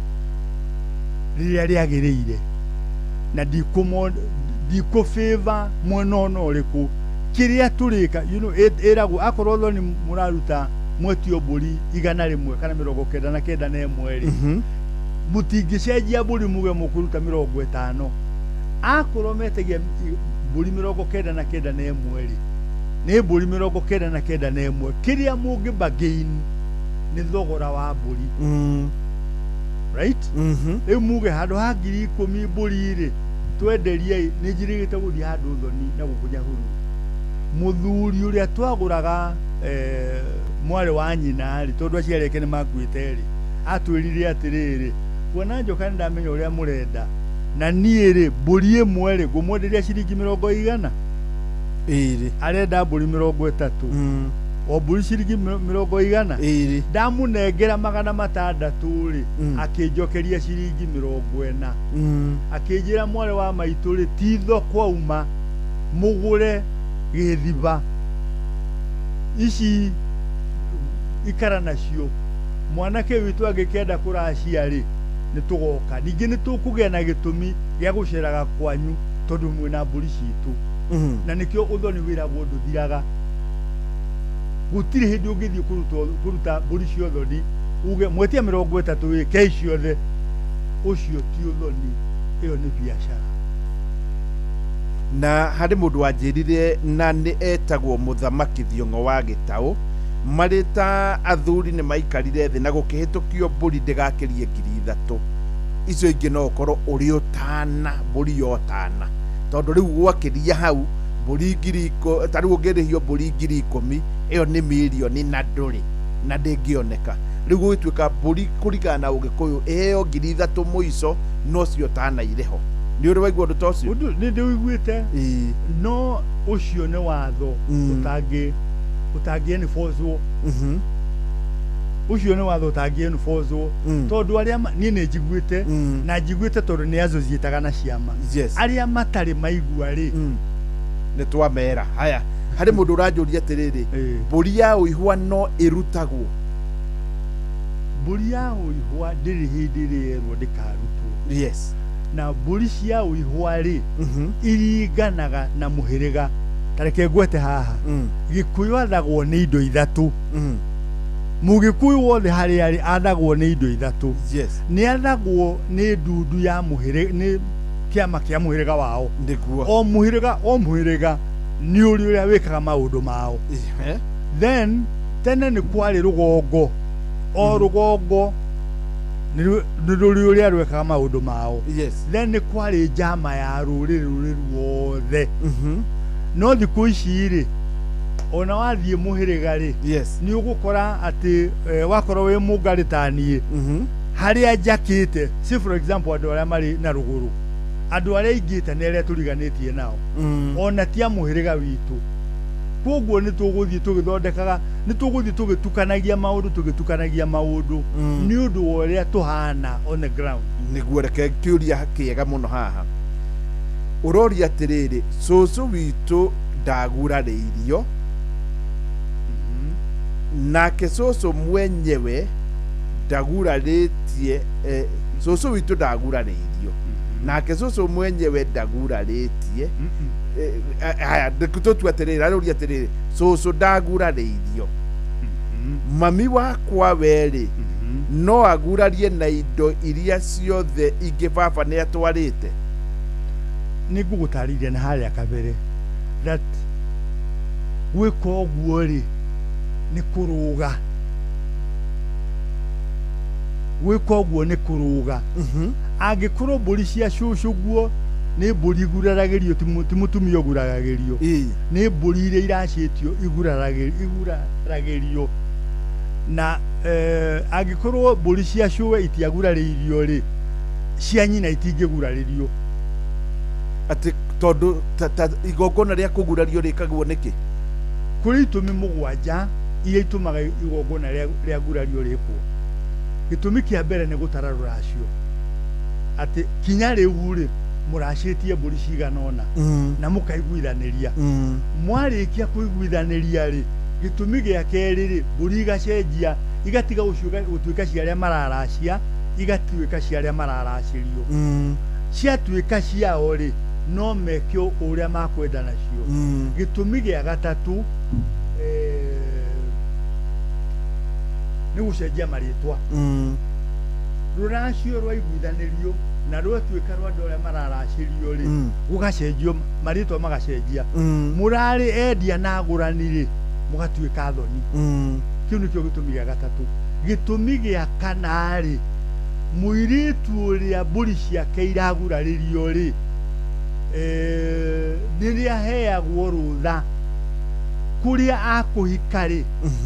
riria riagiriire na ndiko favor mwena ono uriku kiria turika erago akorwo thoni muraruta mwetio mburi 100 kana 99 na mweri mutingicenjia mburi muge mukuruta 50 akorwo metegia mburi 99 na mweri ni mburi 99 na mwe kiria mungibagain ni thogora wa mburi right muge handu ha 10,000 mburi ri twenderie ni njirigite guthii handu thoni na gukunya huru muthuri uria twaguraga mwari wa nyina ri tondu aciari ake ni makuite ri atwirire atiriri kuona njoka ndamenya uria murenda na nie ri mburi imwe ri ngumwenderia ciringi 100 iri arenda mburi 30 o mburi ciringi 100 ndamunengera 600 ri akinjokeria ciringi 40 akinjira mwari wa maitu ri titho kwauma mugure githiba ici ikara nacio mwanake witu agikenda kuracia ri nitugoka ningi nitukugia na gitumi gia guceraga kwanyu tondu mwina mburi citu na nikio uthoni wira gundu thiraga gutiri hindi ungithie kuruta mburi cio thoni uge mwetia 30 wi ke ciothe ucio ti uthoni iyo ni biashara na hari mundu wanjirire na ni etagwo Muthamaki Thiong'o wa Gitau marita athuri ni maikarire thi na gukihitukio mburi ndigakirie 3,000 icio ingi no korwo uri utana mburi yotana tondu riu gwakiria hau mburi 10,000 tari ungirihio mburi 10,000 iyo ni milioni na nduri na ndingioneka riu gwituika mburi kurigana na ugikuyu iyo 3,000 muico no cio tana ireho ni uri waigua ndu tocio ni ndiwiguite no ucio ni watho utangi enforcewo ucio ni watho utangi enforcewo tondu aria ni njiguite na njiguite tondu ni azocietaga na ciama aria matari maigua ri ni twamera haya hari mundu uranjuria atiriri mburi ya uihwa no irutagwo mburi ya uihwa ndiri hindi rierwo ndikarutwo yes na mburi cia uihwa ri iringanaga na muhiriga tareke gwete haha Gikuyu athagwo nĩ indo ithatu Mugikuyu wothe harĩ arĩ athagwo nĩ indo ithatu nĩ athagwo nĩ ndundu ya mũhĩrĩga nĩ kĩama kĩa mũhĩrĩga wao o mũhĩrĩga nĩ ũrĩa wĩkaga maũndũ mao then tene nĩ kwarĩ rũgongo o rũgongo nĩ rũrĩa rwekaga maũndũ mao then nĩ kwarĩ njama ya rũrĩrĩ ruothe no thikũ ici rĩ ona wathiĩ mũhĩrĩga rĩ nĩ ũgũkora atĩ wakorwo wĩ mũngarĩ ta niĩ harĩa njakĩte si for example andũ arĩa marĩ na rũgũrũ andũ arĩa ingĩte nĩ arĩa tũriganĩtie nao ona tia mũhĩrĩga witũ koguo nĩ tũgũthiĩ tũgĩthondekaga nĩ tũgũthiĩ tũgĩtukanagia maũndũ nĩ ũndũ wa ũrĩa tũhana on the ground nĩguo reke kĩũria kĩega mũno haha ũroria atĩrĩrĩ cũcũ witũ ndagurarĩirio nake cũcũ mwenyewe ndagurarĩtie cũcũ witũ ndagurarĩirio nake cũcũ mwenyewe ndagurarĩtie haya tũtua atĩrĩrĩ arũria atĩrĩrĩ cũcũ ndagurarĩirio mami wakwa werĩ no agurarie na indo iria ciothe ingĩ baba nĩ atwarĩte nĩ ngũgũtarĩria na harĩa kabere that gwĩka ũguo rĩ nĩ kũrũga gwĩka ũguo nĩ kũrũga angĩkorwo mbũri cia cũcũ guo nĩ mbũri iguraragĩrio ti mũtumia ũguraragĩrio nĩ mbũri iria iracĩtio iguraragĩrio na angĩkorwo mbũri cia cũwe itiagurarĩirio rĩ cia nyina itingĩgurarĩrio atĩ tondũ igongona rĩa kũgurario rĩkagwo nĩkĩ kũrĩ itũmi mũgwanja iria itũmaga igongona rĩa gurario rĩkwo gĩtũmi kĩa mbere nĩ gũtara rũracio atĩ kinya rĩu rĩ mũracĩtie mbũri cigana ũna na mũkaiguithanĩria mwarĩkia kũiguithanĩria rĩ gĩtũmi gĩa kerĩ rĩ mbũri igacenjia igatiga gũtuĩka cia arĩa mararacia igatuĩka cia arĩa mararacĩrio ciatuĩka ciao rĩ no mekio ũrĩa makwenda nacio gĩtũmi gĩa gatatũ nĩ gũcenjia marĩtwa rũracio rwa iguithanĩrio na rwatuĩka rwa andũ arĩa mararacĩrio rĩ gũgacenjio marĩtwa magacenjia mũrarĩ endia na agũrani rĩ mũgatuĩka thoni kĩu nĩkĩo gĩtũmi gĩa gatatũ gĩtũmi gĩa kana rĩ mũirĩtu ũrĩa mbũri ciake iragurarĩrio rĩ rĩrĩa heagwo rũtha kũrĩa akũhika rĩ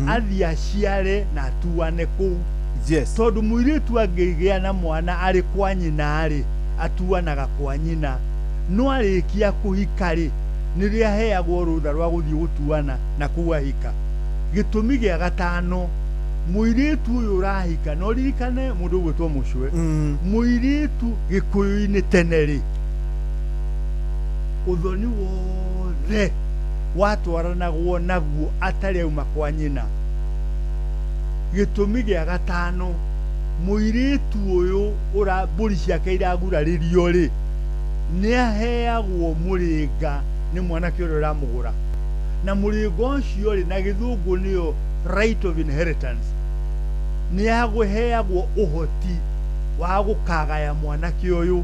athiĩ aciare na atuane kũu tondũ mũirĩtu angĩgĩa na mwana arĩ kwa nyina rĩ atuanaga kwa nyina no arĩkia kũhika rĩ nĩrĩa heagwo rũtha rwa gũthiĩ gũtuana na kũu ahika gĩtũmi gĩa gatano mũirĩtu ũyũ ũrahika no ririkane mũndũ ũgwĩtwo mũcwe mũirĩtu gĩkũyũ-inĩ tene rĩ ũthoni wothe watwaranagwo naguo atarĩ auma kwa nyina gĩtũmi gĩa gatano mũirĩtu ũyũ mbũri ciake iragurarĩrio rĩ nĩ aheagwo mũrĩnga nĩ mwanake ũrĩa ũramũgũra na mũrĩnga ũcio rĩ na gĩthũngũ nĩyo right of inheritance nĩ agũheagwo ũhoti wa gũkagaya mwanake ũyũ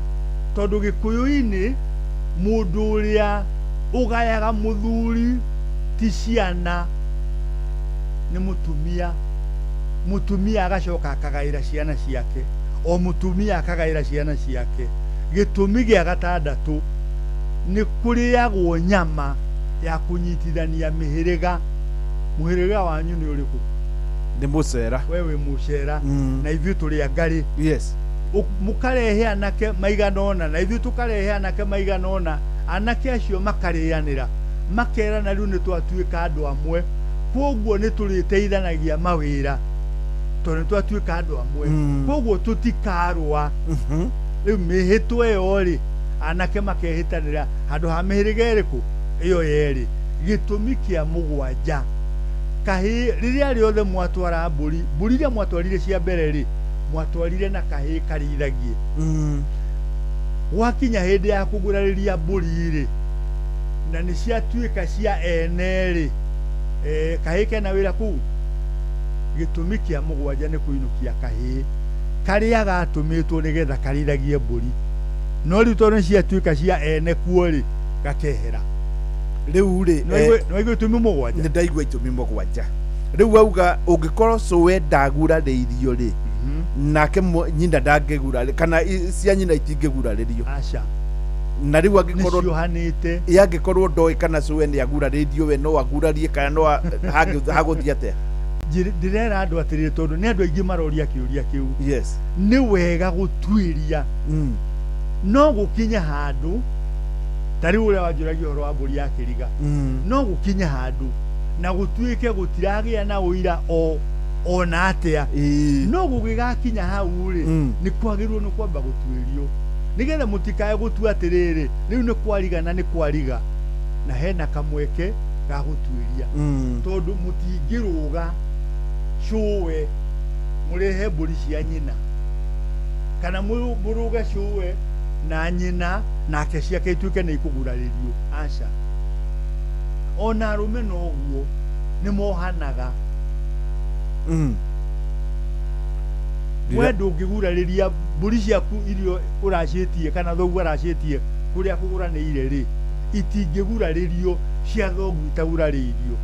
tondũ gĩkũyũ-inĩ mũndũ ũrĩa ũgayaga mũthuri ti ciana nĩ mũtumia agacoka akagaĩra ciana ciake o mũtumia akagaĩra ciana ciake gĩtũmi gĩa gatandatũ nĩ kũrĩagwo nyama ya kũnyitithania mũhĩrĩga wanyu nĩ ũrĩkũ nĩ mũcera wewe mũcera na ithuĩ tũrĩ angarĩ mũkarehe anake maigana ũna na ithuĩ tũkarehe anake maigana ũna anake acio makarĩanĩra makerana rĩu nĩ twatuĩka andũ amwe koguo nĩ tũrĩteithanagia mawĩra tondũ nĩ twatuĩka andũ amwe koguo tũtikarũa rĩu mĩhĩtwa ĩyo rĩ anake makehĩtanĩra handũ ha mĩhĩrĩga ĩrĩkũ ĩyo yerĩ gĩtũmi kĩa mũgwanja kahĩ rĩrĩa rĩothe mwatwara mbũri iria mwatwarire cia mbere rĩ mwatwarire na kahĩ karĩithagie gwakinya hĩndĩ ya kũgurarĩria mbũri rĩ na nĩ ciatuĩka cia ene rĩ kahĩĩ kena wĩra kũu. Gĩtũmi kĩa mũgwanja nĩ kũinũkia kahĩĩ karĩa gatũmĩtwo nĩgetha karĩithagie mbũri, no rĩu tondũ nĩ ciatuĩka cia ene kuo rĩ gakehera. Rĩu rĩ no igwe itũmi mũgwanja. Nĩ ndaigua itũmi mũgwanja. Rĩu auga ũngĩkorwo cũwe ndagurarĩirio rĩ nake nyina ndangĩgurarĩ kana cia nyina itingĩgurarĩrio. Aca. Na rĩu angĩkorwo nĩciohanĩte angĩkorwo ndoĩ kana cũwe nĩ agurarĩirio we no agurarie kana no hagũthiĩ atĩa. Ndĩrera andũ atĩrĩrĩ tondũ nĩ andũ aingĩ maroria kĩũria kĩu. Yes. Nĩ wega gũtuĩria no gũkinya handũ ta rĩu ũrĩa wanjũragia ũhoro wa mbũri ya kĩriga no gũkinya handũ na gũtuĩke gũtiragĩa na ũira ona atĩa no gũgĩgakinya hau rĩ nĩ kwagĩrĩirwo nĩ kwamba gũtuĩrio nĩgetha mũtikae gũtua atĩrĩrĩ rĩu nĩ kwarigana nĩ kwariga na hena kamweke ga gũtuĩria tondũ mũtingĩrũga cũwe mũrehe mbũri cia nyina kana mũrũge cũwe na nyina nake ciake ituĩke nĩ ikũgurarĩrio. Aca. Ona arũme noguo nĩ mohanaga. We ndũngĩgurarĩria mbũri ciaku irio ũracĩtie kana thoguo aracĩtie kũrĩa kũgũranĩire rĩ itingĩgurarĩrio cia thoguo itagurarĩirio.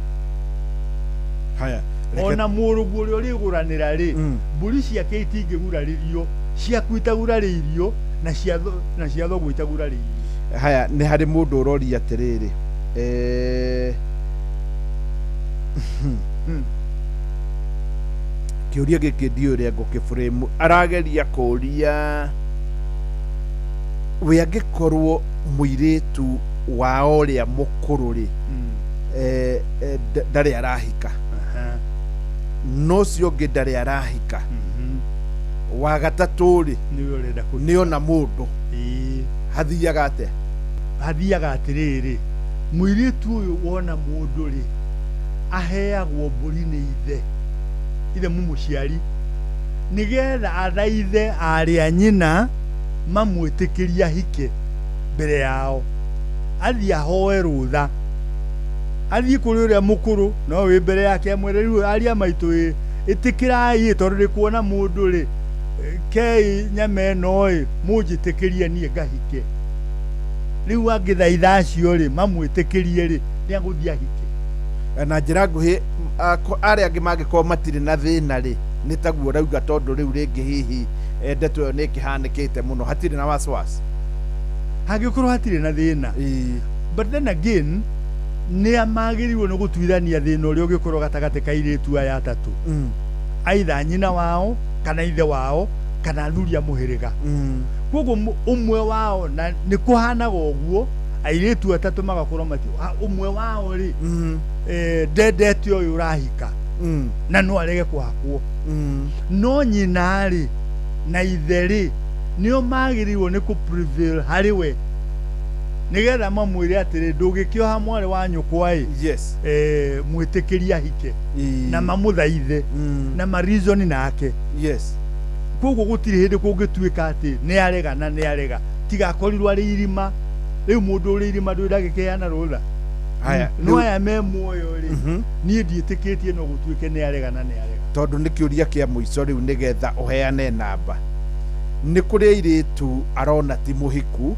Haya. Ona mũrũguo ũrĩa ũrĩgũranĩra rĩ mbũri ciake itingĩgurarĩrio ciaku itagurarĩirio na cia thoguo itagurarĩirio. Haya, nĩ harĩ mũndũ ũroria atĩrĩrĩ kĩũria gĩkĩ ndiũ ũrĩa ngũkĩbũrĩmu arageria kũria we angĩkorwo mũirĩtu wa ũrĩa mũkũrũ rĩ ndarĩ arahika no ũcio ũngĩ ndarĩ arahika wa gatatũ rĩ nĩ ona mũndũ hathiaga atĩa? Hathiaga atĩrĩrĩ mũirĩtu ũyũ wona mũndũ rĩ aheagwo mbũri nĩ ithe mũmũciari nĩgetha athaithe arĩ a nyina mamwĩtĩkĩria hike mbere yao athiĩ ahoe rũtha athiĩ kũrĩ ũrĩa mũkũrũ no wĩ mbere yake amwĩre rĩu aria maitũ ĩtĩkĩrai tondũ nĩ kuona mũndũ rĩ kei nyama ĩno mũnjĩtĩkĩrie niĩ ngahike rĩu angĩthaitha acio rĩ mamwĩtĩkĩrie rĩ nĩ agũthiĩ ahike. Na njĩra nguhĩ arĩa angĩ mangĩkorwo matirĩ na thĩna rĩ nĩ taguo rauga tondũ rĩu rĩngĩ hihi ndeto ĩyo nĩ ĩkĩhanĩkĩte mũno hatirĩ na wasiwasi hangĩkorwo hatirĩ na thĩna. But then again nĩ amagĩrĩirwo nĩ gũtuithania thĩna ũrĩa ũngĩkorwo gatagatĩ ka airĩtu aya atatũ aitha nyina wao kana ithe wao kana athuri a mũhĩrĩga. Koguo ũmwe wao na nĩ kũhanaga ũguo airĩtu atatũ magakorwo matio ũmwe wao rĩ ndendete ũyũ ũrahika na no arege kũhakwo no nyina rĩ na ithe rĩ nĩo magĩrĩirwo nĩ kũ-prevail harĩ we nĩgetha mamwĩre atĩrĩ ndũngĩkĩoha mwarĩ wa nyũkwa mwĩtĩkĩria hike na mamũthaithe na marizoni nake. Koguo gũtirĩ hĩndĩ kũngĩtuĩka atĩ nĩ arega na nĩ arega tigakorirwo arĩ irima rĩu mũndũ ũrĩ irima ndũĩ ndagĩkĩheana rũtha. No aya me muoyo rĩ niĩ ndiĩtĩkĩtie no gũtuĩke nĩ arega na nĩ arega tondũ nĩ kĩũria kĩa mũico rĩu nĩgetha ũheane namba nĩ kũrĩ airĩtu arona ti mũhiku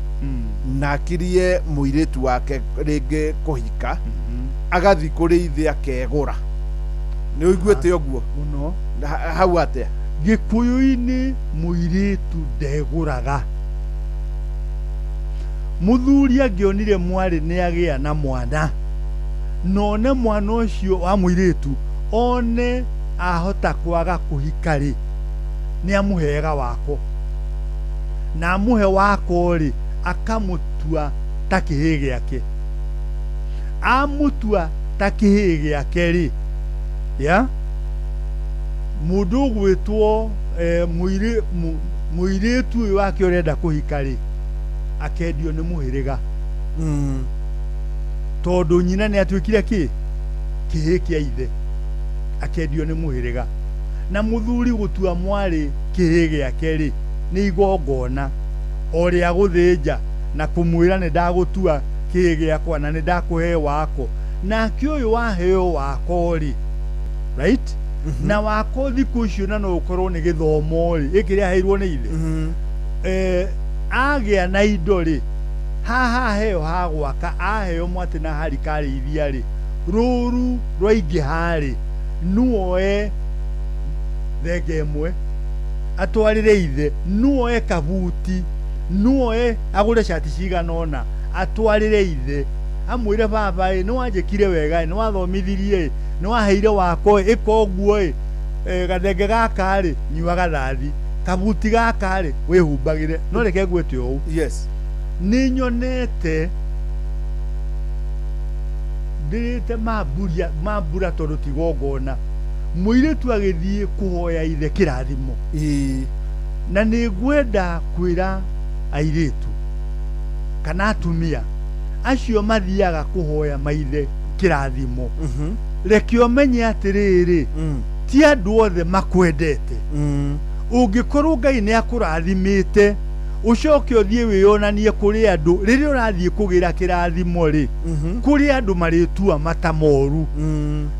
na akirie mũirĩtu wake rĩngĩ kũhika agathi kũrĩ ithe akegũra nĩ ũiguĩte ũguo mũno hau atĩa? Gĩkũyũ-inĩ mũirĩtu ndegũraga mũthuri angĩonire mwarĩ nĩ agĩa na mwana none mwana ũcio wa mũirĩtu one ahota kwaga kũhika rĩ nĩ amũheaga wako na amũhe wako rĩ akamũtua ta kĩhĩĩ gĩake amũtua ta kĩhĩĩ gĩake rĩ mũndũ ũgwĩtwo mũirĩtu ũyũ wake ũrenda kũhika rĩ akendio nĩ mũhĩrĩga tondũ nyina nĩ atuĩkire kĩhĩĩ kĩa ithe akendio nĩ mũhĩrĩga na mũthuri gũtua mwarĩ kĩhĩĩ gĩake rĩ nĩ igongona o rĩa gũthĩnja na kũmwĩra nĩ ndagũtua kä gä akwa na nä ndakå he wako nake å yå waheo wako rä right na wako thikå icio na no å korwo nä gä thomo rä ä kä rä aheirwo nä ithe agä a na indo rä haha heo ha gwaka aheo mwate na harikari ithia rĩ rũru rwaingĩha rĩ nuoe thenge ĩmwe atwarĩre ithe nuoe kabuti nuoe agũre shati cigana ũna atwarĩre ithe amwĩre baba nĩ wanjĩkire wega nĩ wathomithirie nĩ waheire wako ĩka ũguo gathenge gaka rĩ nyua gathathi kabuti gaka rĩ wĩhumbagĩre no reke ngwĩte ũũ yes nĩ nyonete ndĩrĩte mambura tondũ tigongona mũirĩtu agĩthiĩ kũhoya ithe kĩrathimo na nĩ ngwenda kwĩra airĩtu kana atumia acio mathiaga kũhoya maithe kĩrathimo reke ũmenye atĩrĩrĩ ti andũ othe makwendete ũngĩkorwo Ngai nĩ akũrathimĩte ucoke uthie wiyonanie kuri andu riri urathie kugira kirathimo ri kuri andu maritua mata moru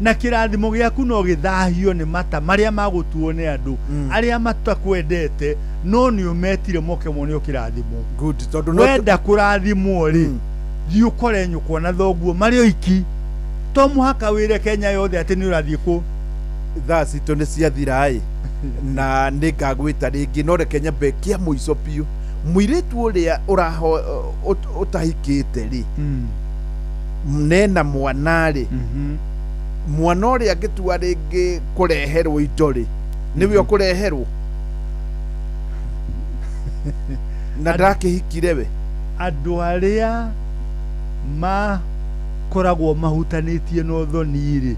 na kirathimo giaku no githahio ni mata maria magutuo ni andu aria matakwendete no ni umetire moke monio kirathimo good tondu no wenda kurathimo ri thi ukore nyuko na thoguo mario iki to muhaka wire Kenya yothe ati ni urathie ku thasi to ni cia thirai na ningagwita ringi no reke nyambe kia muico piu muiritu uria uraho utahikite ri nena mwana ri mwana uria ngitua ringi kureherwo indo ri niwe ukureherwo na ndakihikire we andu aria makoragwo mahutanitie no thoni ri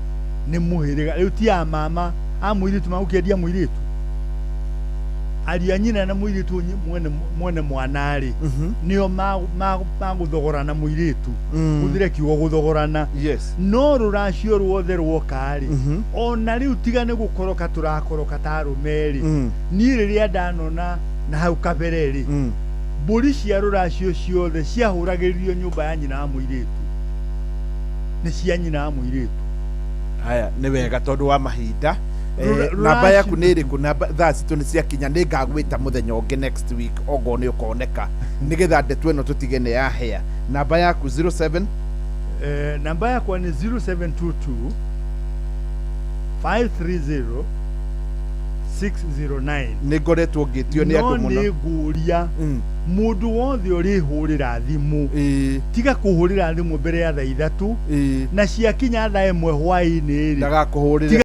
ni muhiriga riu ti a mama a muiritu magukiendia muiritu aria nyina na muiritu mwene mwana ri nio maguthogorana muiritu uthire kiugo guthogorana no ruracio ruothe rwoka ri ona riu tigane gukoroka turakoroka tarumeri ni riria ndanona na hau kabere ri mburi cia ruracio ciothe ciahuragiririo nyumba ya nyina wa muiritu ni cia nyina wa muiritu aya ni wega tondu wa mahinda namba yaku nä rä kå namba thaa citå nä ciakinya nä ngagwä muthenya å ngä next week ogo nä å koneka nä getha ndeto ä no tå tige nä yahea namba yaku 07 namba yakwa nä 0722 530 609 nä ngoretwo ngä tio nä andå må no nä ngå ria må ndå wothe å rä hå rä ra thimå tiga kå hå rä ra thimå mbere ya thaa 3 na ciakinya thaa 1 hwainä rä ndagakå hå rä